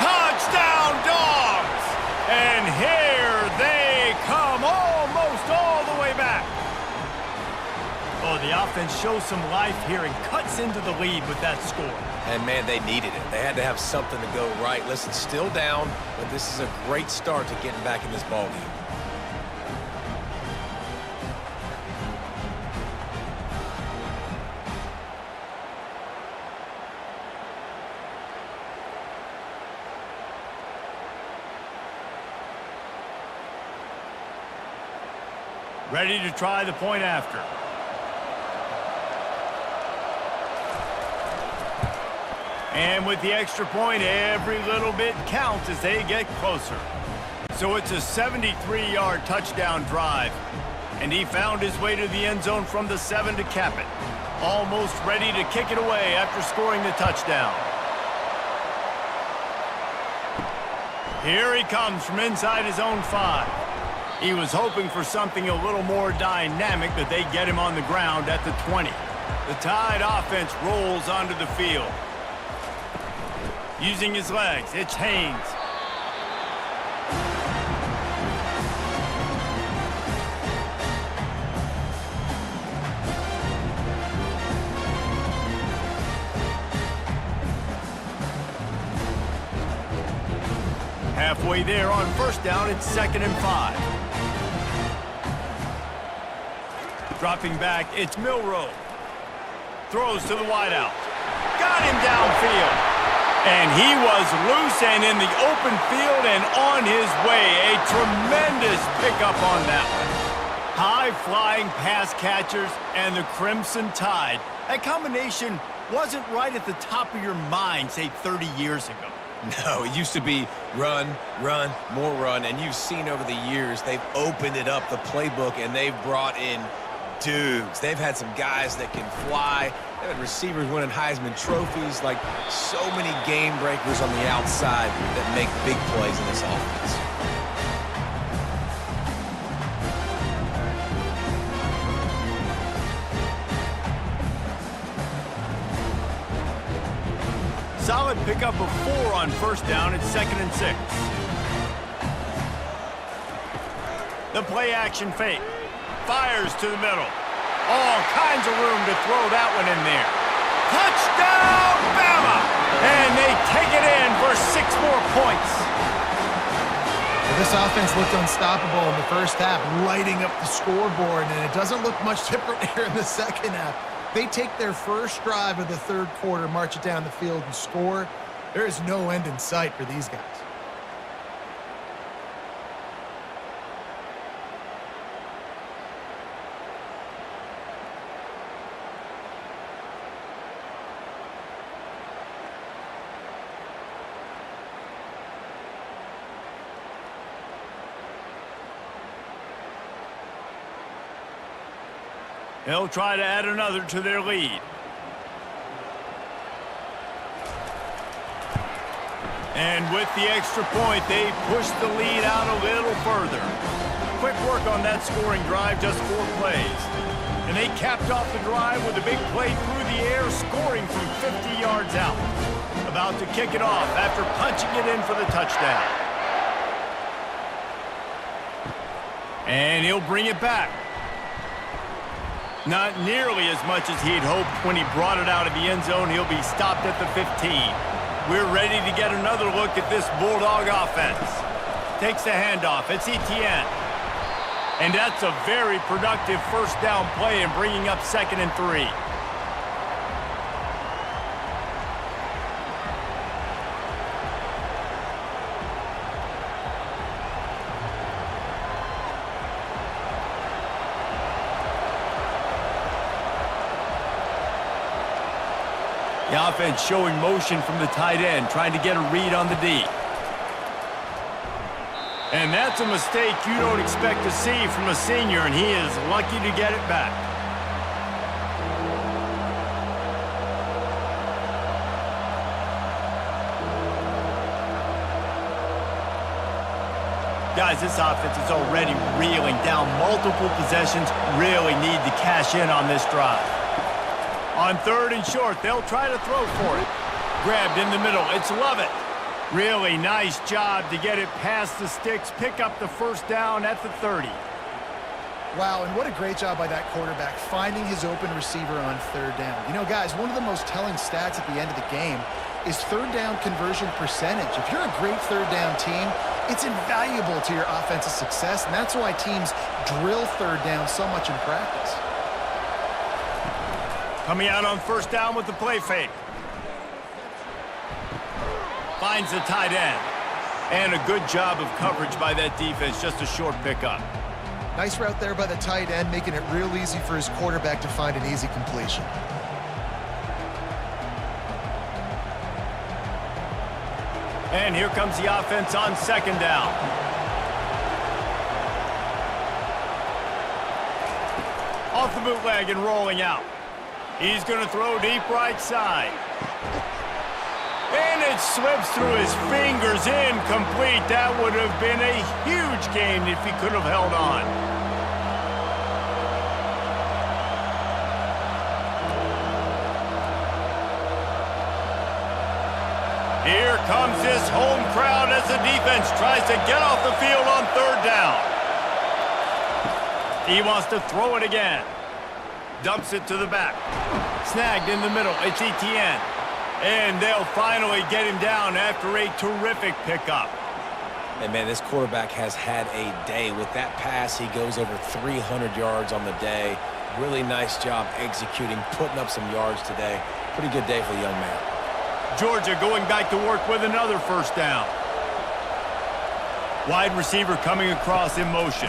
Touchdown, Dogs! And here they come, almost all the way back. Oh, the offense shows some life here and cuts into the lead with that score. And, man, they needed it. They had to have something to go right. Listen, still down, but this is a great start to getting back in this ballgame. Ready to try the point after. And with the extra point, every little bit counts as they get closer. So it's a 73-yard touchdown drive. And he found his way to the end zone from the 7 to cap it. Almost ready to kick it away after scoring the touchdown. Here he comes from inside his own 5. He was hoping for something a little more dynamic, but they get him on the ground at the 20. The Tide offense rolls onto the field. Using his legs, it's Haynes. Halfway there on 1st down, it's 2nd and 5. Dropping back, it's Milroe. Throws to the wideout. Got him downfield. And he was loose and in the open field and on his way. A tremendous pickup on that one. High-flying pass catchers and the Crimson Tide. That combination wasn't right at the top of your mind, say, 30 years ago. No, it used to be run, run, more run, and you've seen over the years they've opened it up, the playbook, and they've brought in dudes. They've had some guys that can fly. They've had receivers winning Heisman trophies, like so many game breakers on the outside that make big plays in this offense. Solid pickup of 4 on first down. It's 2nd and 6. The play action fake. Fires to the middle. All kinds of room to throw that one in there. Touchdown, Bama! And they take it in for 6 more points. Well, this offense looked unstoppable in the first half, lighting up the scoreboard, and it doesn't look much different here in the second half. They take their first drive of the third quarter, march it down the field, and score. There is no end in sight for these guys. They'll try to add another to their lead. And with the extra point, they push the lead out a little further. Quick work on that scoring drive, just 4 plays. And they capped off the drive with a big play through the air, scoring from 50 yards out. About to kick it off after punching it in for the touchdown. And he'll bring it back. Not nearly as much as he'd hoped when he brought it out of the end zone. He'll be stopped at the 15. We're ready to get another look at this Bulldog offense. Takes the handoff. It's ETN. And that's a very productive first down play and bringing up 2nd and 3. The offense showing motion from the tight end, trying to get a read on the D. And that's a mistake you don't expect to see from a senior, and he is lucky to get it back. Guys, this offense is already reeling down multiple possessions. Really need to cash in on this drive. On 3rd and short, they'll try to throw for it. Grabbed in the middle. It's Lovett. Really nice job to get it past the sticks, pick up the first down at the 30. Wow, and what a great job by that quarterback, finding his open receiver on 3rd down. You know, guys, one of the most telling stats at the end of the game is 3rd down conversion percentage. If you're a great 3rd down team, it's invaluable to your offensive success, and that's why teams drill 3rd down so much in practice. Coming out on first down with the play fake. Finds the tight end. And a good job of coverage by that defense, just a short pickup. Nice route there by the tight end, making it real easy for his quarterback to find an easy completion. And here comes the offense on 2nd down. Off the bootleg and rolling out. He's going to throw deep right side. And it slips through his fingers, incomplete. That would have been a huge gain if he could have held on. Here comes this home crowd as the defense tries to get off the field on 3rd down. He wants to throw it again. Dumps it to the back. Snagged in the middle. It's ETN. And they'll finally get him down after a terrific pickup. And, man, this quarterback has had a day. With that pass, he goes over 300 yards on the day. Really nice job executing, putting up some yards today. Pretty good day for the young man. Georgia going back to work with another first down. Wide receiver coming across in motion.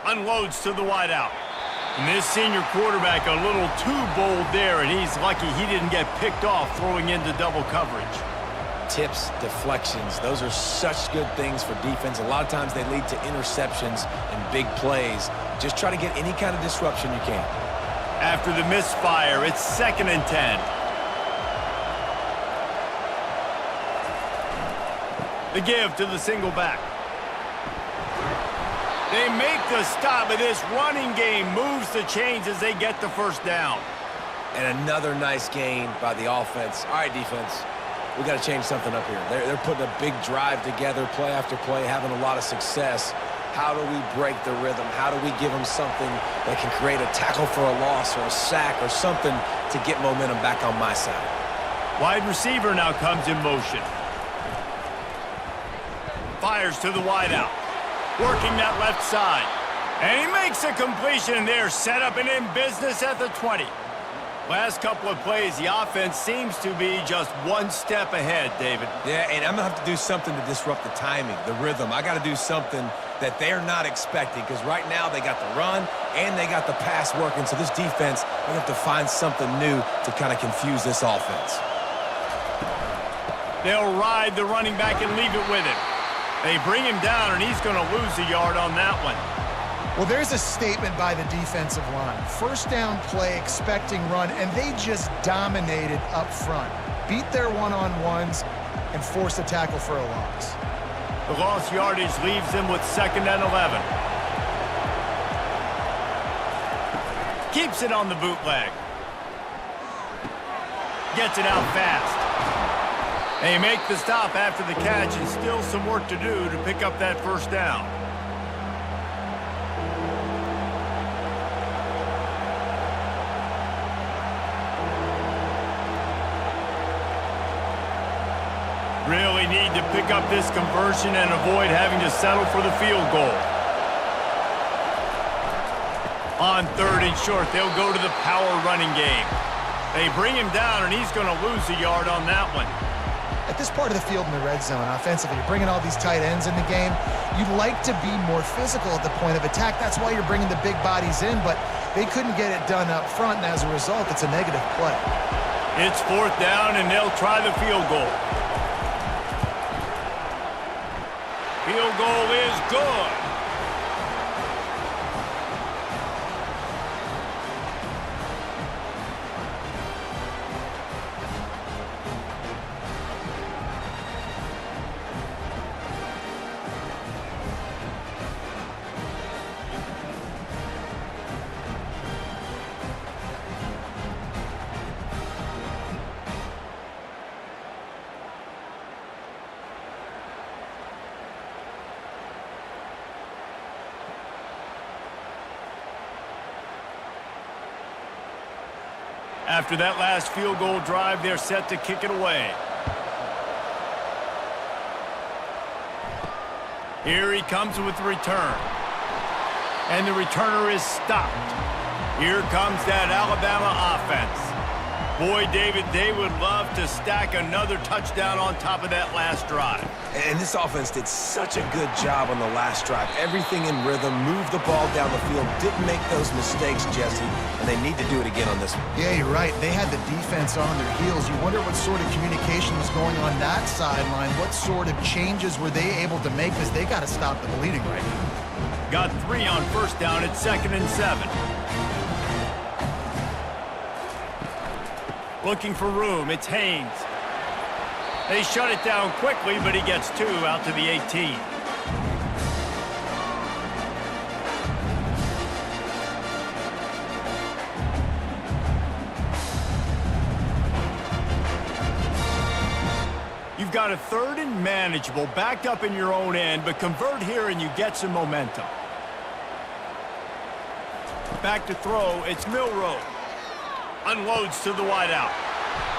Unloads to the wideout. And this senior quarterback a little too bold there, and he's lucky he didn't get picked off throwing into double coverage. tips, deflections. Those are such good things for defense. A lot of times they lead to interceptions and big plays. Just try to get any kind of disruption you can. After the misfire, it's 2nd and 10. The give to the single back. They make the stop, but this running game moves the chains as they get the first down. And another nice gain by the offense. All right, defense, we got to change something up here. They're putting a big drive together, play after play, having a lot of success. How do we break the rhythm? How do we give them something that can create a tackle for a loss or a sack or something to get momentum back on my side? Wide receiver now comes in motion. Fires to the wideout. Working that left side. And he makes a completion there. Set up and in business at the 20. Last couple of plays, the offense seems to be just one step ahead, David. Yeah, and I'm going to have to do something to disrupt the timing, the rhythm. I got to do something that they're not expecting, because right now they got the run and they got the pass working. So this defense, they have to find something new to kind of confuse this offense. They'll ride the running back and leave it with him. They bring him down, and he's going to lose a yard on that one. Well, there's a statement by the defensive line. First down play, expecting run, and they just dominated up front. Beat their one-on-ones and forced a tackle for a loss. The lost yardage leaves them with 2nd and 11. Keeps it on the bootleg. Gets it out fast. They make the stop after the catch, and still some work to do to pick up that first down. Really need to pick up this conversion and avoid having to settle for the field goal. On 3rd and short, they'll go to the power running game. They bring him down, and he's going to lose a yard on that one. At this part of the field in the red zone, offensively, you're bringing all these tight ends in the game. You'd like to be more physical at the point of attack. That's why you're bringing the big bodies in, but they couldn't get it done up front, and as a result, it's a negative play. It's 4th down, and they'll try the field goal. Field goal is good. After that last field goal drive, they're set to kick it away. Here he comes with the return. And the returner is stopped. Here comes that Alabama offense. Boy, David, they would love to stack another touchdown on top of that last drive. And this offense did such a good job on the last drive. Everything in rhythm, moved the ball down the field, didn't make those mistakes, Jesse, and they need to do it again on this one. Yeah, you're right. They had the defense on their heels. You wonder what sort of communication was going on that sideline. What sort of changes were they able to make, because they got to stop the bleeding right now. Got 3 on first down at 2nd and 7. Looking for room, it's Haynes. They shut it down quickly, but he gets 2 out to the 18. You've got a 3rd and manageable, backed up in your own end, but convert here and you get some momentum. Back to throw, it's Milroe. Unloads to the wideout.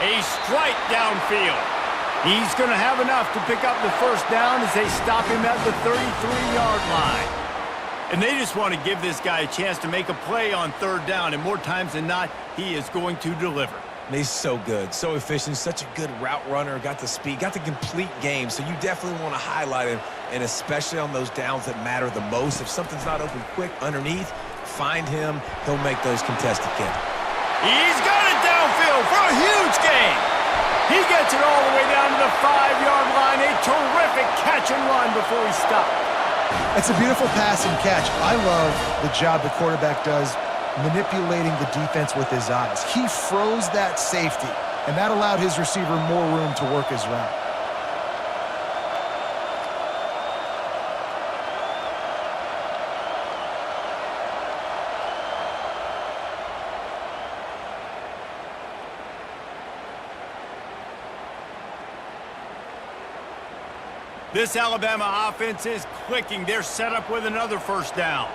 A strike downfield. He's going to have enough to pick up the first down as they stop him at the 33-yard line. And they just want to give this guy a chance to make a play on 3rd down, and more times than not, he is going to deliver. He's so good, so efficient, such a good route runner, got the speed, got the complete game, so you definitely want to highlight him, and especially on those downs that matter the most. If something's not open quick underneath, find him, he'll make those contested kicks. He's got it downfield for a huge gain. He gets it all the way down to the 5-yard line. A terrific catch and run before he stopped. It's a beautiful pass and catch. I love the job the quarterback does manipulating the defense with his eyes. He froze that safety, and that allowed his receiver more room to work his route. This Alabama offense is clicking. They're set up with another first down.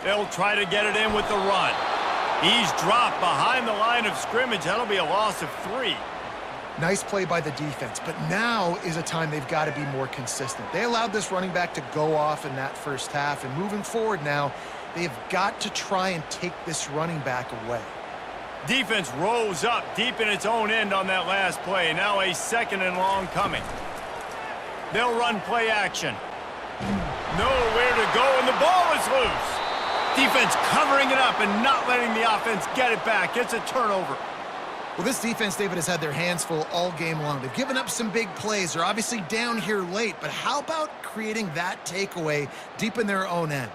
They'll try to get it in with the run. He's dropped behind the line of scrimmage. That'll be a loss of 3. Nice play by the defense, but now is a time they've got to be more consistent. They allowed this running back to go off in that first half, and moving forward now, they've got to try and take this running back away. Defense rose up deep in its own end on that last play. Now a 2nd and long coming. They'll run play action. Nowhere to go, and the ball is loose. Defense covering it up and not letting the offense get it back. It's a turnover. Well, this defense, David, has had their hands full all game long. They've given up some big plays. They're obviously down here late, but how about creating that takeaway deep in their own end?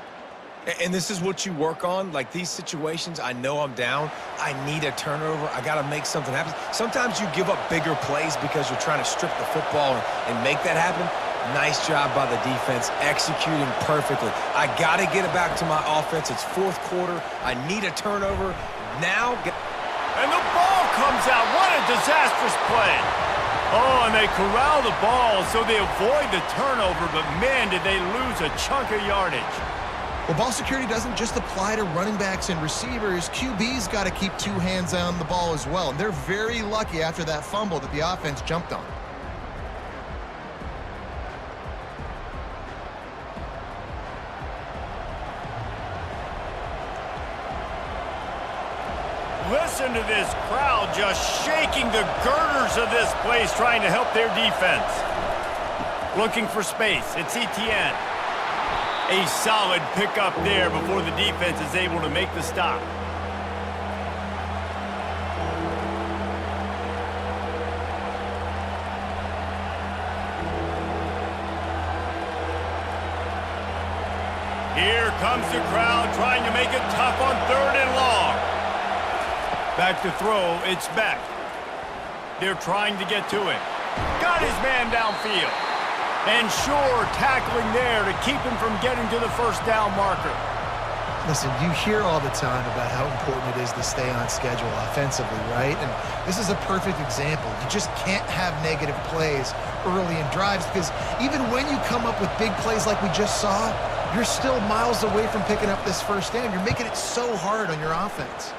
And this is what you work on. Like these situations, I know I'm down. I need a turnover. I got to make something happen. Sometimes you give up bigger plays because you're trying to strip the football and make that happen. Nice job by the defense, executing perfectly. I got to get it back to my offense. It's 4th quarter. I need a turnover. Now, and the ball comes out. What a disastrous play. Oh, and they corral the ball so they avoid the turnover, but man, did they lose a chunk of yardage. Well, ball security doesn't just apply to running backs and receivers. QB's got to keep 2 hands on the ball as well. And they're very lucky after that fumble that the offense jumped on. Listen to this crowd just shaking the girders of this place, trying to help their defense. Looking for space. It's ETN. A solid pickup there before the defense is able to make the stop. Here comes the crowd trying to make it tough on 3rd and long. Back to throw, it's Beck. They're trying to get to him. Got his man downfield. And sure, tackling there to keep him from getting to the first down marker. Listen, you hear all the time about how important it is to stay on schedule offensively, right? And this is a perfect example. You just can't have negative plays early in drives because even when you come up with big plays like we just saw, you're still miles away from picking up this first down. You're making it so hard on your offense.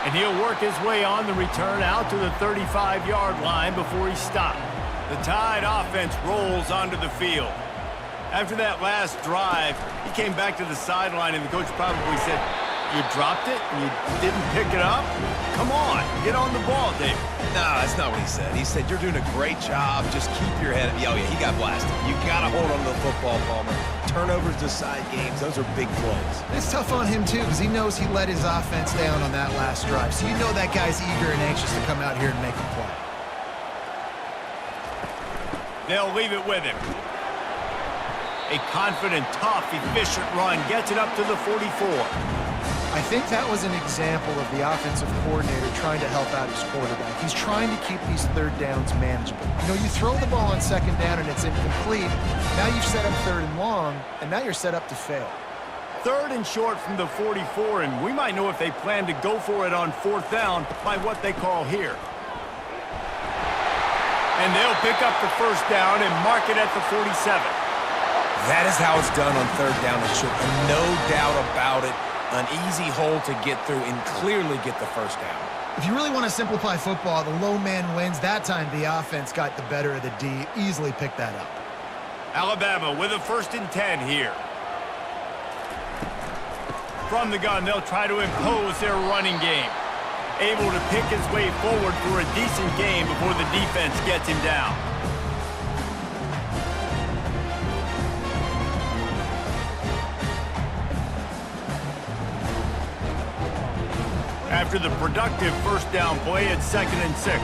And he'll work his way on the return out to the 35-yard line before he stopped. The Tide offense rolls onto the field. After that last drive, he came back to the sideline, and the coach probably said, "You dropped it and you didn't pick it up? Come on, get on the ball, Dave." no, that's not what he said. He said, "You're doing a great job. Just keep your head up." Oh, yeah, he got blasted. You got to hold on to the football, Palmer. Turnovers decide games. Those are big plays. It's tough on him, too, because he knows he let his offense down on that last drive. So you know that guy's eager and anxious to come out here and make a play. They'll leave it with him. A confident, tough, efficient run gets it up to the 44. I think that was an example of the offensive coordinator trying to help out his quarterback. He's trying to keep these 3rd downs manageable. You know, you throw the ball on 2nd down and it's incomplete. Now you've set up 3rd and long, and now you're set up to fail. 3rd and short from the 44, and we might know if they plan to go for it on 4th down by what they call here. And they'll pick up the first down and mark it at the 47. That is how it's done on 3rd down and short. No doubt about it. An easy hole to get through and clearly get the first down. If you really want to simplify football, the low man wins. That time the offense got the better of the D. Easily picked that up. Alabama with a 1st and 10 here. From the gun, they'll try to impose their running game. Able to pick his way forward for a decent game before the defense gets him down. after the productive first down play at 2nd and 6.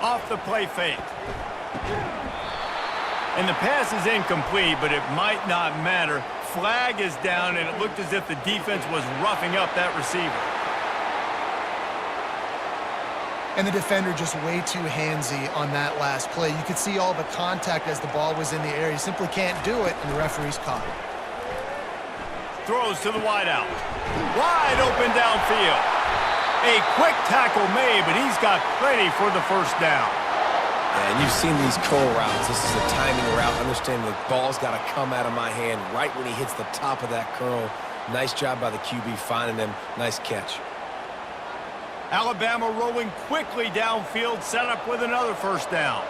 Off the play fake. And the pass is incomplete, but it might not matter. Flag is down, and it looked as if the defense was roughing up that receiver. And the defender just way too handsy on that last play. You could see all the contact as the ball was in the air. You simply can't do it, and the referee's caught it. Throws to the wideout. Wide open downfield. A quick tackle made, but he's got plenty for the first down. And you've seen these curl routes. This is a timing route. Understand the ball's got to come out of my hand right when he hits the top of that curl. Nice job by the QB finding him. Nice catch. Alabama rolling quickly downfield, set up with another first down.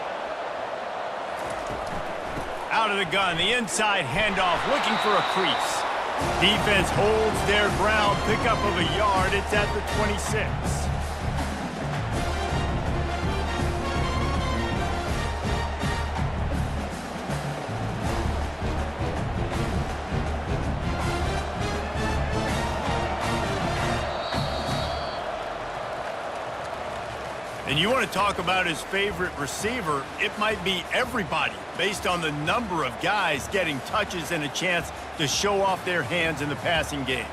Out of the gun, the inside handoff, looking for a crease. Defense holds their ground, pickup of a yard. It's at the 26. And you want to talk about his favorite receiver, it might be everybody based on the number of guys getting touches and a chance to show off their hands in the passing game.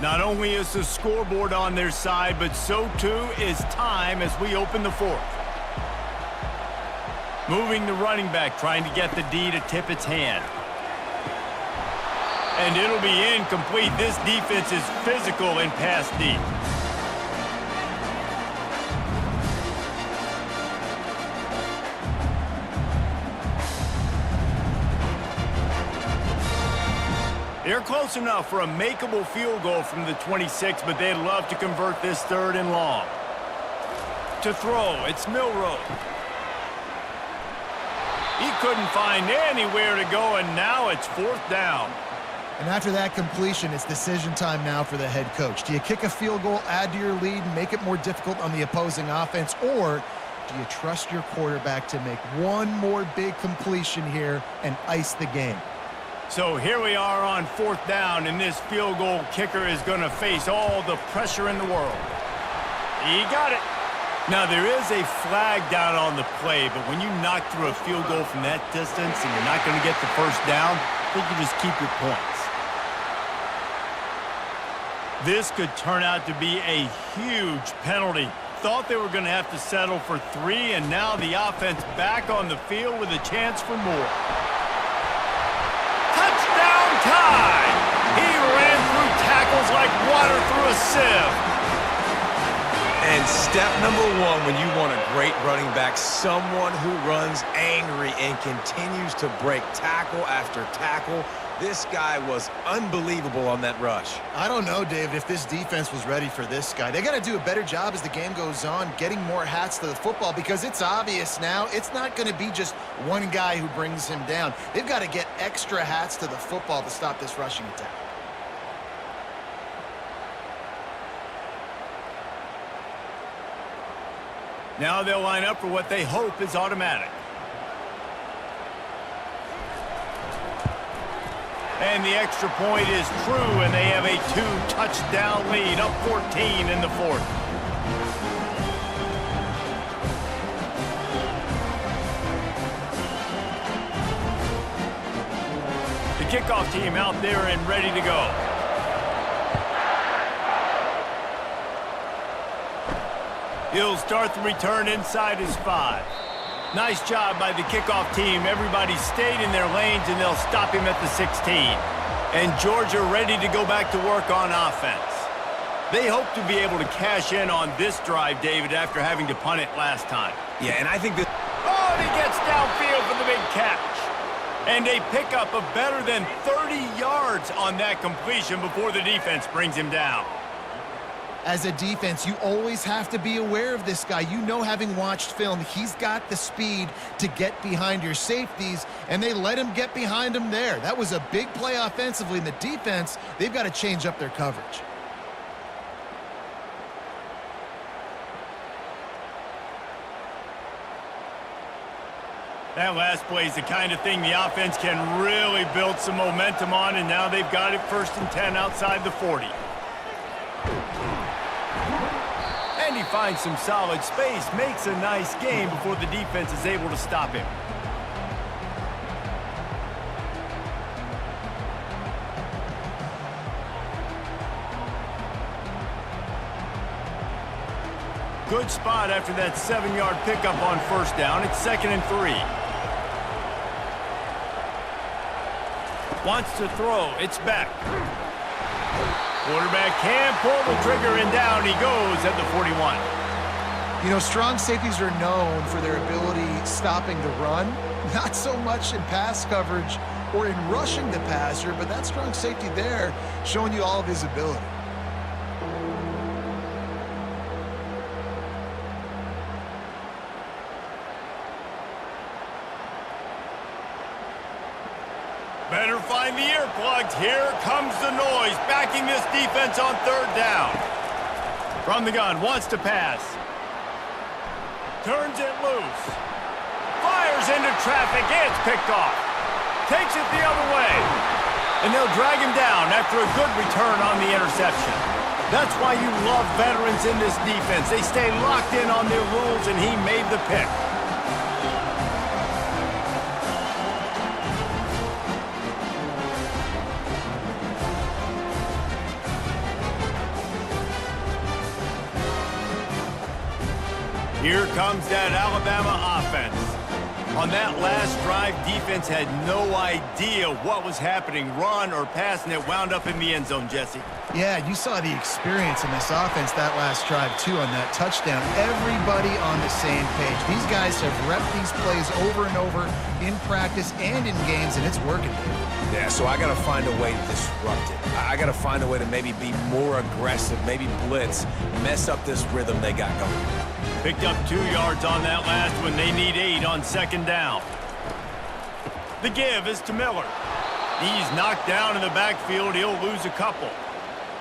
Not only is the scoreboard on their side, but so too is time as we open the fourth. Moving the running back, trying to get the D to tip its hand. And it'll be incomplete. This defense is physical in pass deep. They're close enough for a makeable field goal from the 26, but they'd love to convert this 3rd and long. To throw, it's Milroe. He couldn't find anywhere to go, and now it's 4th down. And after that completion, it's decision time now for the head coach. Do you kick a field goal, add to your lead, and make it more difficult on the opposing offense, or do you trust your quarterback to make one more big completion here and ice the game? So here we are on 4th down, and this field goal kicker is going to face all the pressure in the world. He got it. Now, there is a flag down on the play, but when you knock through a field goal from that distance and you're not going to get the first down, I think you just keep your points. This could turn out to be a huge penalty. Thought they were going to have to settle for 3, and now the offense back on the field with a chance for more. Touchdown time! He ran through tackles like water through a sieve. And step number 1 when you want a great running back, someone who runs angry and continues to break tackle after tackle. This guy was unbelievable on that rush. I don't know, David, if this defense was ready for this guy. They got to do a better job as the game goes on, getting more hats to the football, because it's obvious now it's not going to be just one guy who brings him down. They've got to get extra hats to the football to stop this rushing attack. Now they'll line up for what they hope is automatic. And the extra point is true, and they have a 2-touchdown lead, up 14 in the 4th. The kickoff team out there and ready to go. He'll start the return inside his 5. Nice job by the kickoff team. Everybody stayed in their lanes, and they'll stop him at the 16. And Georgia ready to go back to work on offense. They hope to be able to cash in on this drive, David, after having to punt it last time. Yeah, and I think that... Oh, and he gets downfield for the big catch. And a pickup of better than 30 yards on that completion before the defense brings him down. As a defense, you always have to be aware of this guy. You know, having watched film, he's got the speed to get behind your safeties, and they let him get behind him there. That was a big play offensively, and the defense, they've got to change up their coverage. That last play is the kind of thing the offense can really build some momentum on, and now they've got it 1st and 10 outside the 40. And he finds some solid space, makes a nice gain before the defense is able to stop him. Good spot after that 7-yard pickup on 1st down. It's 2nd and 3. Wants to throw. It's back. Quarterback can pull the trigger, and down he goes at the 41. You know, strong safeties are known for their ability stopping the run. Not so much in pass coverage or in rushing the passer, but that strong safety there showing you all of his ability. Better find the earplugs. Here comes the noise, backing this defense on 3rd down. From the gun, wants to pass. Turns it loose. Fires into traffic. It's picked off. Takes it the other way. And they'll drag him down after a good return on the interception. That's why you love veterans in this defense. They stay locked in on their rules, and he made the pick. Here comes that Alabama offense. On that last drive, defense had no idea what was happening, run or pass, and it wound up in the end zone, Jesse. Yeah, you saw the experience in this offense that last drive, too, on that touchdown. Everybody on the same page. These guys have repped these plays over and over in practice and in games, and it's working. Yeah, so I got to find a way to disrupt it. I got to find a way to maybe be more aggressive, maybe blitz, mess up this rhythm they got going. Picked up 2 yards on that last one. They need 8 on 2nd down. The give is to Miller. He's knocked down in the backfield. He'll lose a couple.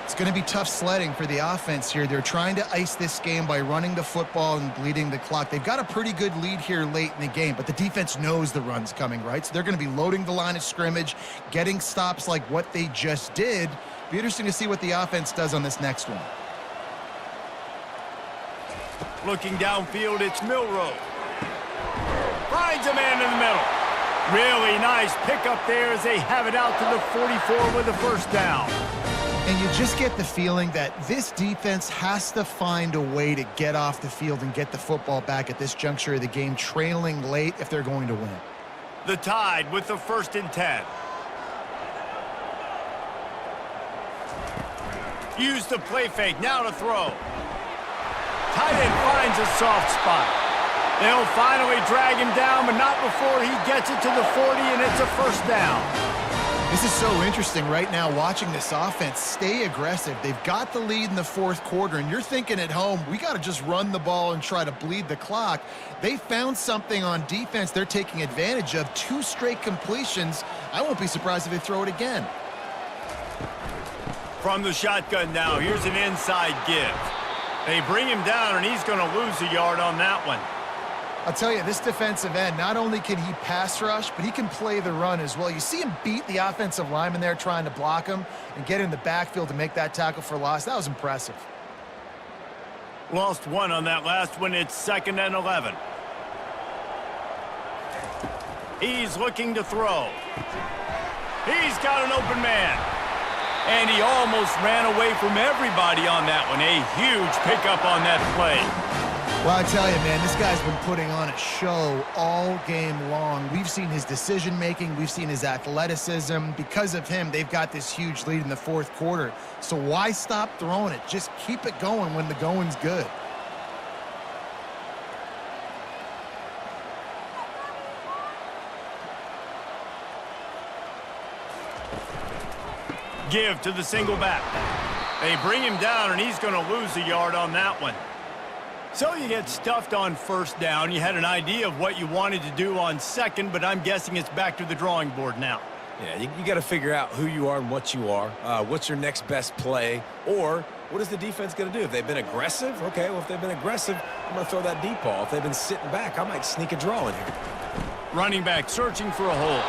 It's going to be tough sledding for the offense here. They're trying to ice this game by running the football and bleeding the clock. They've got a pretty good lead here late in the game, but the defense knows the run's coming, right? So they're going to be loading the line of scrimmage, getting stops like what they just did. Be interesting to see what the offense does on this next one. Looking downfield, it's Milroe. Finds a man in the middle. Really nice pickup there as they have it out to the 44 with a 1st down. And you just get the feeling that this defense has to find a way to get off the field and get the football back at this juncture of the game, trailing late if they're going to win. The Tide with the 1st and 10. Use the play fake, now to throw. Tight end finds a soft spot. They'll finally drag him down, but not before he gets it to the 40, and it's a 1st down. This is so interesting right now, watching this offense stay aggressive. They've got the lead in the 4th quarter, and you're thinking at home, we got to just run the ball and try to bleed the clock. They found something on defense they're taking advantage of. 2 straight completions. I won't be surprised if they throw it again. From the shotgun now, here's an inside give. They bring him down, and he's going to lose a yard on that one. I'll tell you, this defensive end, not only can he pass rush, but he can play the run as well. You see him beat the offensive lineman there trying to block him and get in the backfield to make that tackle for loss. That was impressive. Lost 1 on that last one. It's 2nd and 11. He's looking to throw. He's got an open man. And he almost ran away from everybody on that one. A huge pickup on that play. Well, I tell you, man, this guy's been putting on a show all game long. We've seen his decision-making. We've seen his athleticism. Because of him, they've got this huge lead in the 4th quarter. So why stop throwing it? Just keep it going when the going's good. Give to the single back. They bring him down, and he's going to lose a yard on that one. So you get stuffed on 1st down. You had an idea of what you wanted to do on 2nd, but I'm guessing it's back to the drawing board now. Yeah, you got to figure out who you are and what you are. What's your next best play? Or what is the defense going to do? If they've been aggressive, okay, well, if they've been aggressive, I'm going to throw that deep ball. If they've been sitting back, I might sneak a draw in here. Running back searching for a hole.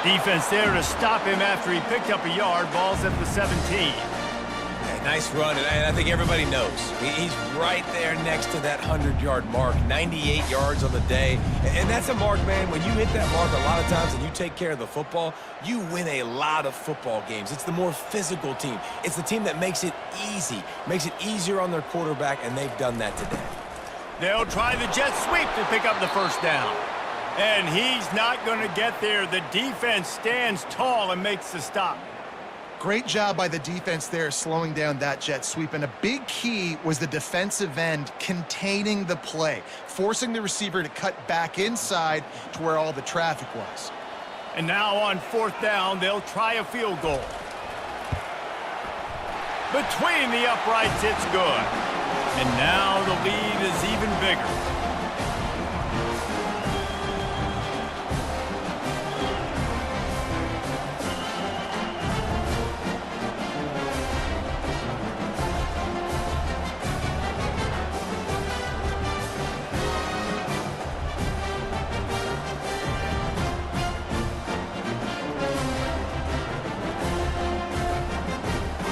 Defense there to stop him after he picked up a yard. Ball's at the 17. Nice run, and I think everybody knows. He's right there next to that 100-yard mark, 98 yards on the day. And that's a mark, man. When you hit that mark a lot of times and you take care of the football, you win a lot of football games. It's the more physical team. It's the team that makes it easy, makes it easier on their quarterback, and they've done that today. They'll try the jet sweep to pick up the first down. And he's not going to get there. The defense stands tall and makes the stop. Great job by the defense there, slowing down that jet sweep. And a big key was the defensive end containing the play, forcing the receiver to cut back inside to where all the traffic was. And now on fourth down, they'll try a field goal. Between the uprights, it's good. And now the lead is even bigger.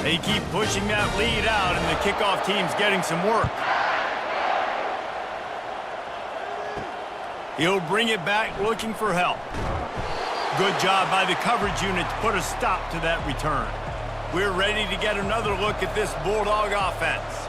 They keep pushing that lead out, and the kickoff team's getting some work. He'll bring it back looking for help. Good job by the coverage unit to put a stop to that return. We're ready to get another look at this Bulldog offense.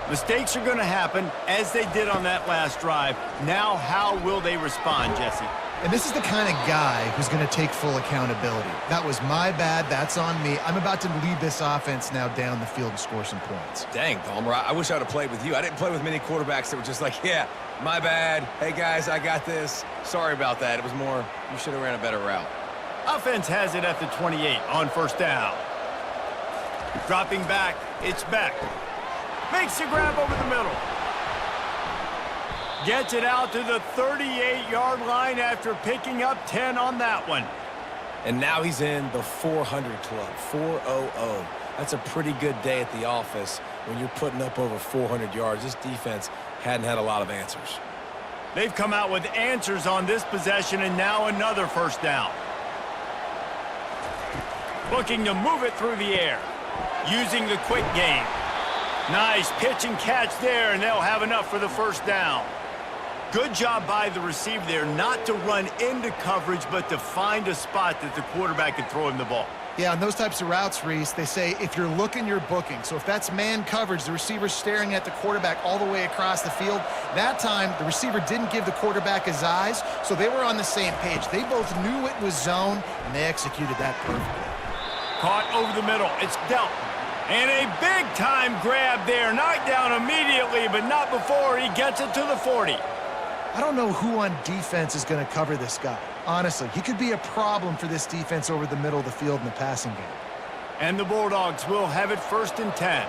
Mistakes are going to happen, as they did on that last drive. Now, how will they respond, Jesse? And this is the kind of guy who's going to take full accountability. That was my bad. That's on me. I'm about to lead this offense now down the field and score some points. Dang, Palmer, I wish I would have played with you. I didn't play with many quarterbacks that were just like, yeah, my bad. Hey, guys, I got this. Sorry about that. It was more, you should have ran a better route. Offense has it at the 28 on first down. Dropping back, it's Beck. Makes the grab over the middle. Gets it out to the 38-yard line after picking up 10 on that one. And now he's in the 400 club, 400. That's a pretty good day at the office when you're putting up over 400 yards. This defense hadn't had a lot of answers. They've come out with answers on this possession, and now another first down. Looking to move it through the air, using the quick game. Nice pitch and catch there, and they'll have enough for the first down. Good job by the receiver there not to run into coverage, but to find a spot that the quarterback can throw him the ball. Yeah, on those types of routes, Reese, they say if you're looking, you're booking. So if that's man coverage, the receiver's staring at the quarterback all the way across the field. That time, the receiver didn't give the quarterback his eyes, so they were on the same page. They both knew it was zone, and they executed that perfectly. Caught over the middle. It's dealt. And a big-time grab there. Knocked down immediately, but not before he gets it to the 40. I don't know who on defense is going to cover this guy. Honestly, he could be a problem for this defense over the middle of the field in the passing game. And the Bulldogs will have it 1st and 10.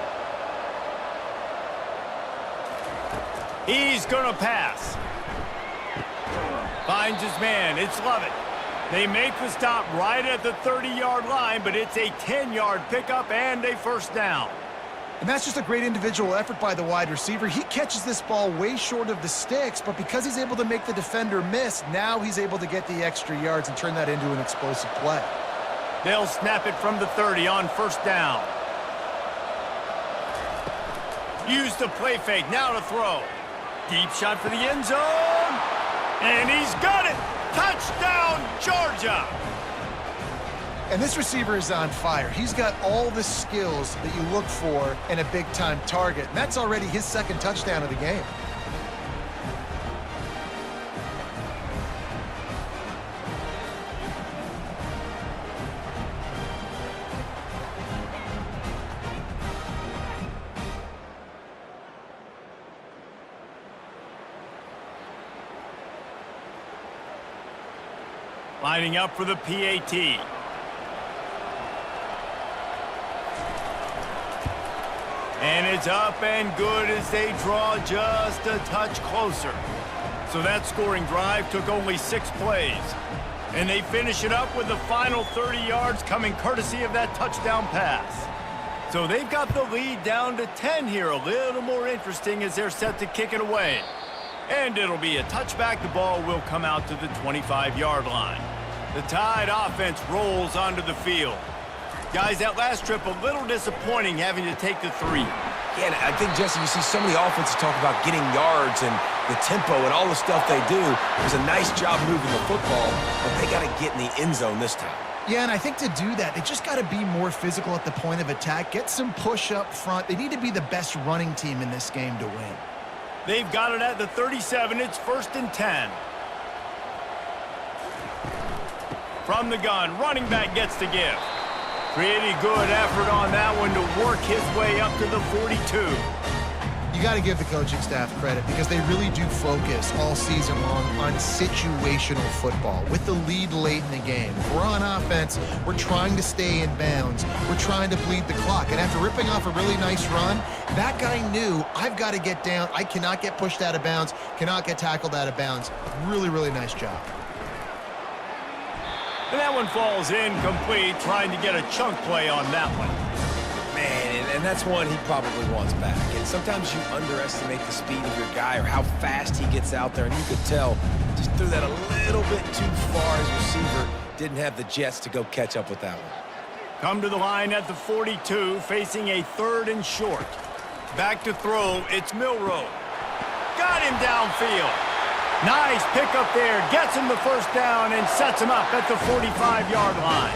He's going to pass. Finds his man. It's Lovett. They make the stop right at the 30-yard line, but it's a 10-yard pickup and a first down. And that's just a great individual effort by the wide receiver. He catches this ball way short of the sticks, but because he's able to make the defender miss, now he's able to get the extra yards and turn that into an explosive play. They'll snap it from the 30 on first down. Use the play fake, now to throw. Deep shot for the end zone. And he's got it. Touchdown, Georgia. And this receiver is on fire. He's got all the skills that you look for in a big-time target. And that's already his 2nd touchdown of the game. Lining up for the PAT. And it's up and good as they draw just a touch closer. So that scoring drive took only 6 plays. And they finish it up with the final 30 yards coming courtesy of that touchdown pass. So they've got the lead down to 10 here. A little more interesting as they're set to kick it away. And it'll be a touchback. The ball will come out to the 25-yard line. The Tide offense rolls onto the field. Guys, that last trip a little disappointing having to take the 3. Yeah, and I think, Jesse, you see so many offenses talk about getting yards and the tempo and all the stuff they do. It was a nice job moving the football, but they got to get in the end zone this time. Yeah, and I think to do that, they just got to be more physical at the point of attack, get some push up front. They need to be the best running team in this game to win. They've got it at the 37. It's 1st and 10. From the gun, running back gets the give. Pretty good effort on that one to work his way up to the 42. You got to give the coaching staff credit because they really do focus all season long on situational football with the lead late in the game. If we're on offense, we're trying to stay in bounds. We're trying to bleed the clock. And after ripping off a really nice run, that guy knew, I've got to get down. I cannot get pushed out of bounds, cannot get tackled out of bounds. Really, really nice job. And that one falls incomplete, trying to get a chunk play on that one. Man, and that's one he probably wants back. And sometimes you underestimate the speed of your guy or how fast he gets out there, and you could tell just threw that a little bit too far as receiver. Didn't have the jets to go catch up with that one. Come to the line at the 42, facing a 3rd and short. Back to throw, it's Milroe. Got him downfield. Nice pickup there, gets him the 1st down and sets him up at the 45-yard line.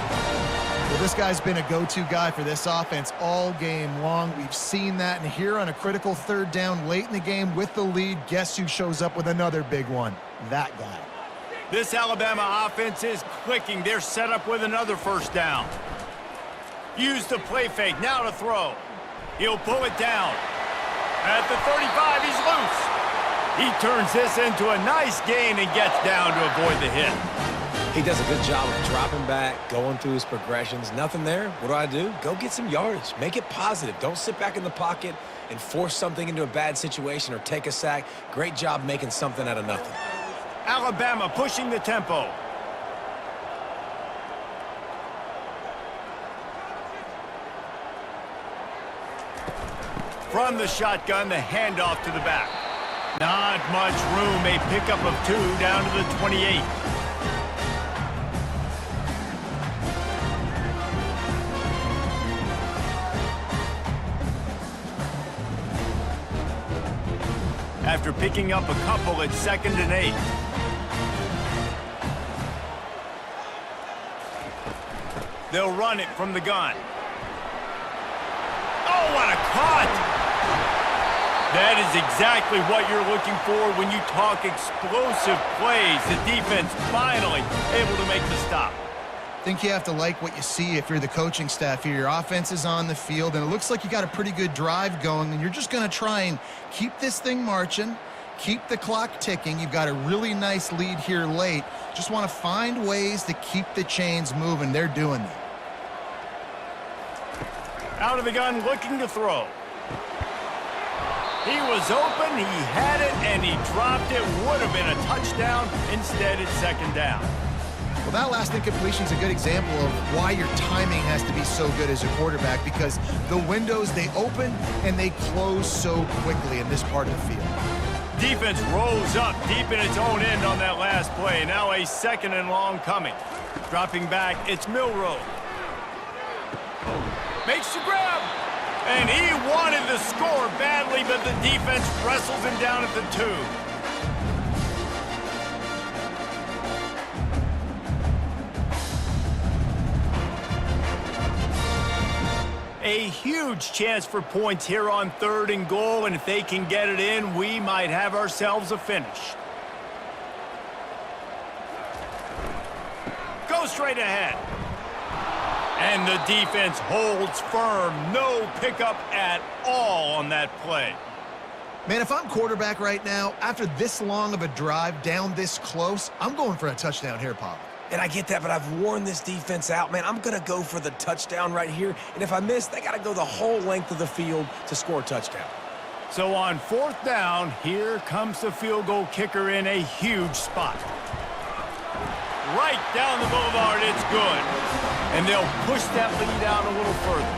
Well, this guy's been a go-to guy for this offense all game long. We've seen that, and here on a critical 3rd down late in the game with the lead, guess who shows up with another big one? That guy. This Alabama offense is clicking. They're set up with another 1st down. Use the play fake, now to throw. He'll pull it down. At the 35, he's loose. He turns this into a nice gain and gets down to avoid the hit. He does a good job of dropping back, going through his progressions. Nothing there. What do? Go get some yardage. Make it positive. Don't sit back in the pocket and force something into a bad situation or take a sack. Great job making something out of nothing. Alabama pushing the tempo. From the shotgun, the handoff to the back. Not much room. A pickup of 2 down to the 28. After picking up a couple, it's 2nd and 8. They'll run it from the gun. Oh, what a cut! That is exactly what you're looking for when you talk explosive plays. The defense finally able to make the stop. I think you have to like what you see if you're the coaching staff here. Your offense is on the field, and it looks like you got a pretty good drive going, and you're just going to try and keep this thing marching, keep the clock ticking. You've got a really nice lead here late. Just want to find ways to keep the chains moving. They're doing that. Out of the gun, looking to throw. He was open, he had it, and he dropped it. Would have been a touchdown. Instead, it's 2nd down. Well, that last incompletion is a good example of why your timing has to be so good as a quarterback, because the windows, they open and they close so quickly in this part of the field. Defense rose up deep in its own end on that last play. Now a 2nd and long coming. Dropping back, it's Milroe. Makes the grab. And he wanted the score badly, but the defense wrestles him down at the 2. A huge chance for points here on 3rd and goal, and if they can get it in, we might have ourselves a finish. Go straight ahead. And the defense holds firm. No pickup at all on that play. Man, if I'm quarterback right now, after this long of a drive down this close, I'm going for a touchdown here, Pop. And I get that, but I've worn this defense out, man. I'm going to go for the touchdown right here. And if I miss, they got to go the whole length of the field to score a touchdown. So on 4th down, here comes the field goal kicker in a huge spot. Right down the boulevard, it's good. And they'll push that lead out a little further.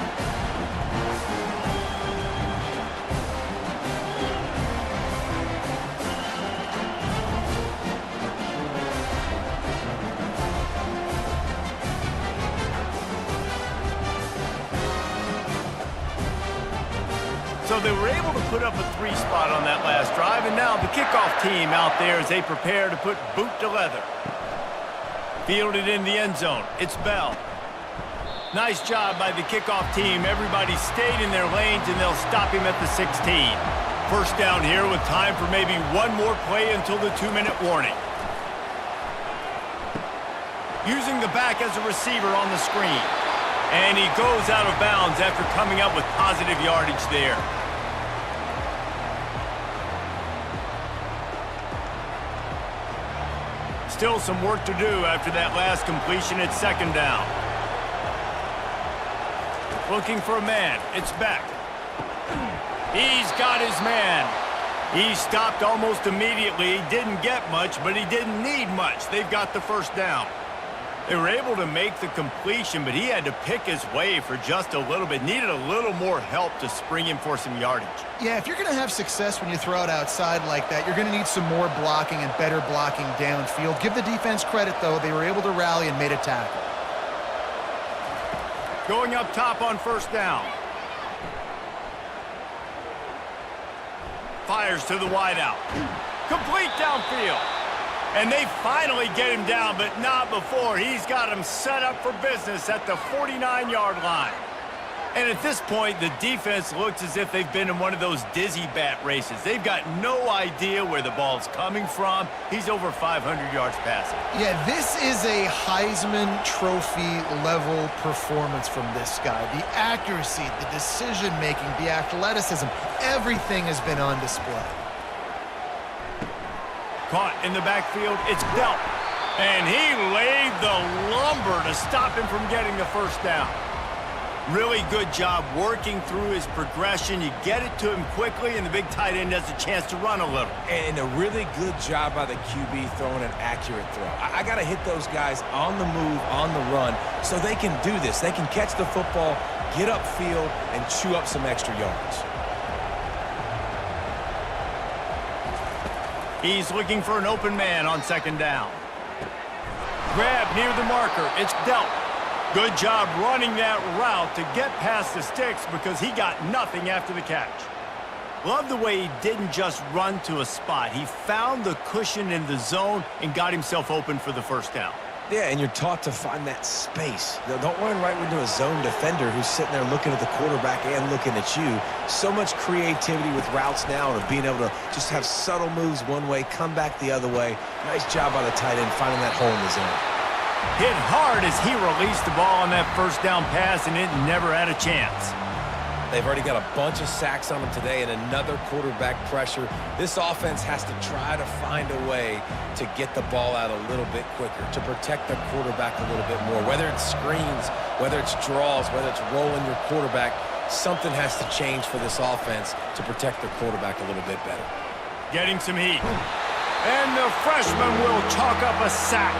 put up a 3 spot on that last drive, and now the kickoff team out there as they prepare to put boot to leather. Fielded in the end zone. It's Bell. Nice job by the kickoff team. Everybody stayed in their lanes, and they'll stop him at the 16. First down here with time for maybe one more play until the 2-minute warning. Using the back as a receiver on the screen. And he goes out of bounds after coming up with positive yardage there. Still some work to do after that last completion at second down. Looking for a man. It's Beck. He's got his man. He stopped almost immediately. He didn't get much, but he didn't need much. They've got the first down. They were able to make the completion, but he had to pick his way for just a little bit. Needed a little more help to spring him for some yardage. Yeah, if you're going to have success when you throw it outside like that, you're going to need some more blocking and better blocking downfield. Give the defense credit, though. They were able to rally and made a tackle. Going up top on first down. Fires to the wideout. Complete downfield. And they finally get him down, but not before. He's got him set up for business at the 49-yard line. And at this point, the defense looks as if they've been in one of those dizzy bat races. They've got no idea where the ball's coming from. He's over 500 yards passing. Yeah, this is a Heisman Trophy-level performance from this guy. The accuracy, the decision-making, the athleticism, everything has been on display. Caught in the backfield, it's Belt. And he laid the lumber to stop him from getting the first down. Really good job working through his progression. You get it to him quickly, and the big tight end has a chance to run a little. And a really good job by the QB throwing an accurate throw. I got to hit those guys on the move, on the run, so they can do this. They can catch the football, get upfield, and chew up some extra yards. He's looking for an open man on second down. Grab near the marker. It's Delp. Good job running that route to get past the sticks because he got nothing after the catch. Love the way he didn't just run to a spot. He found the cushion in the zone and got himself open for the first down. Yeah, and you're taught to find that space. Don't run right into a zone defender who's sitting there looking at the quarterback and looking at you. So much creativity with routes now and being able to just have subtle moves one way, come back the other way. Nice job by the tight end finding that hole in the zone. Hit hard as he released the ball on that first down pass, and it never had a chance. They've already got a bunch of sacks on them today and another quarterback pressure. This offense has to try to find a way to get the ball out a little bit quicker, to protect the quarterback a little bit more. Whether it's screens, whether it's draws, whether it's rolling your quarterback, something has to change for this offense to protect the quarterback a little bit better. Getting some heat. And the freshman will chalk up a sack.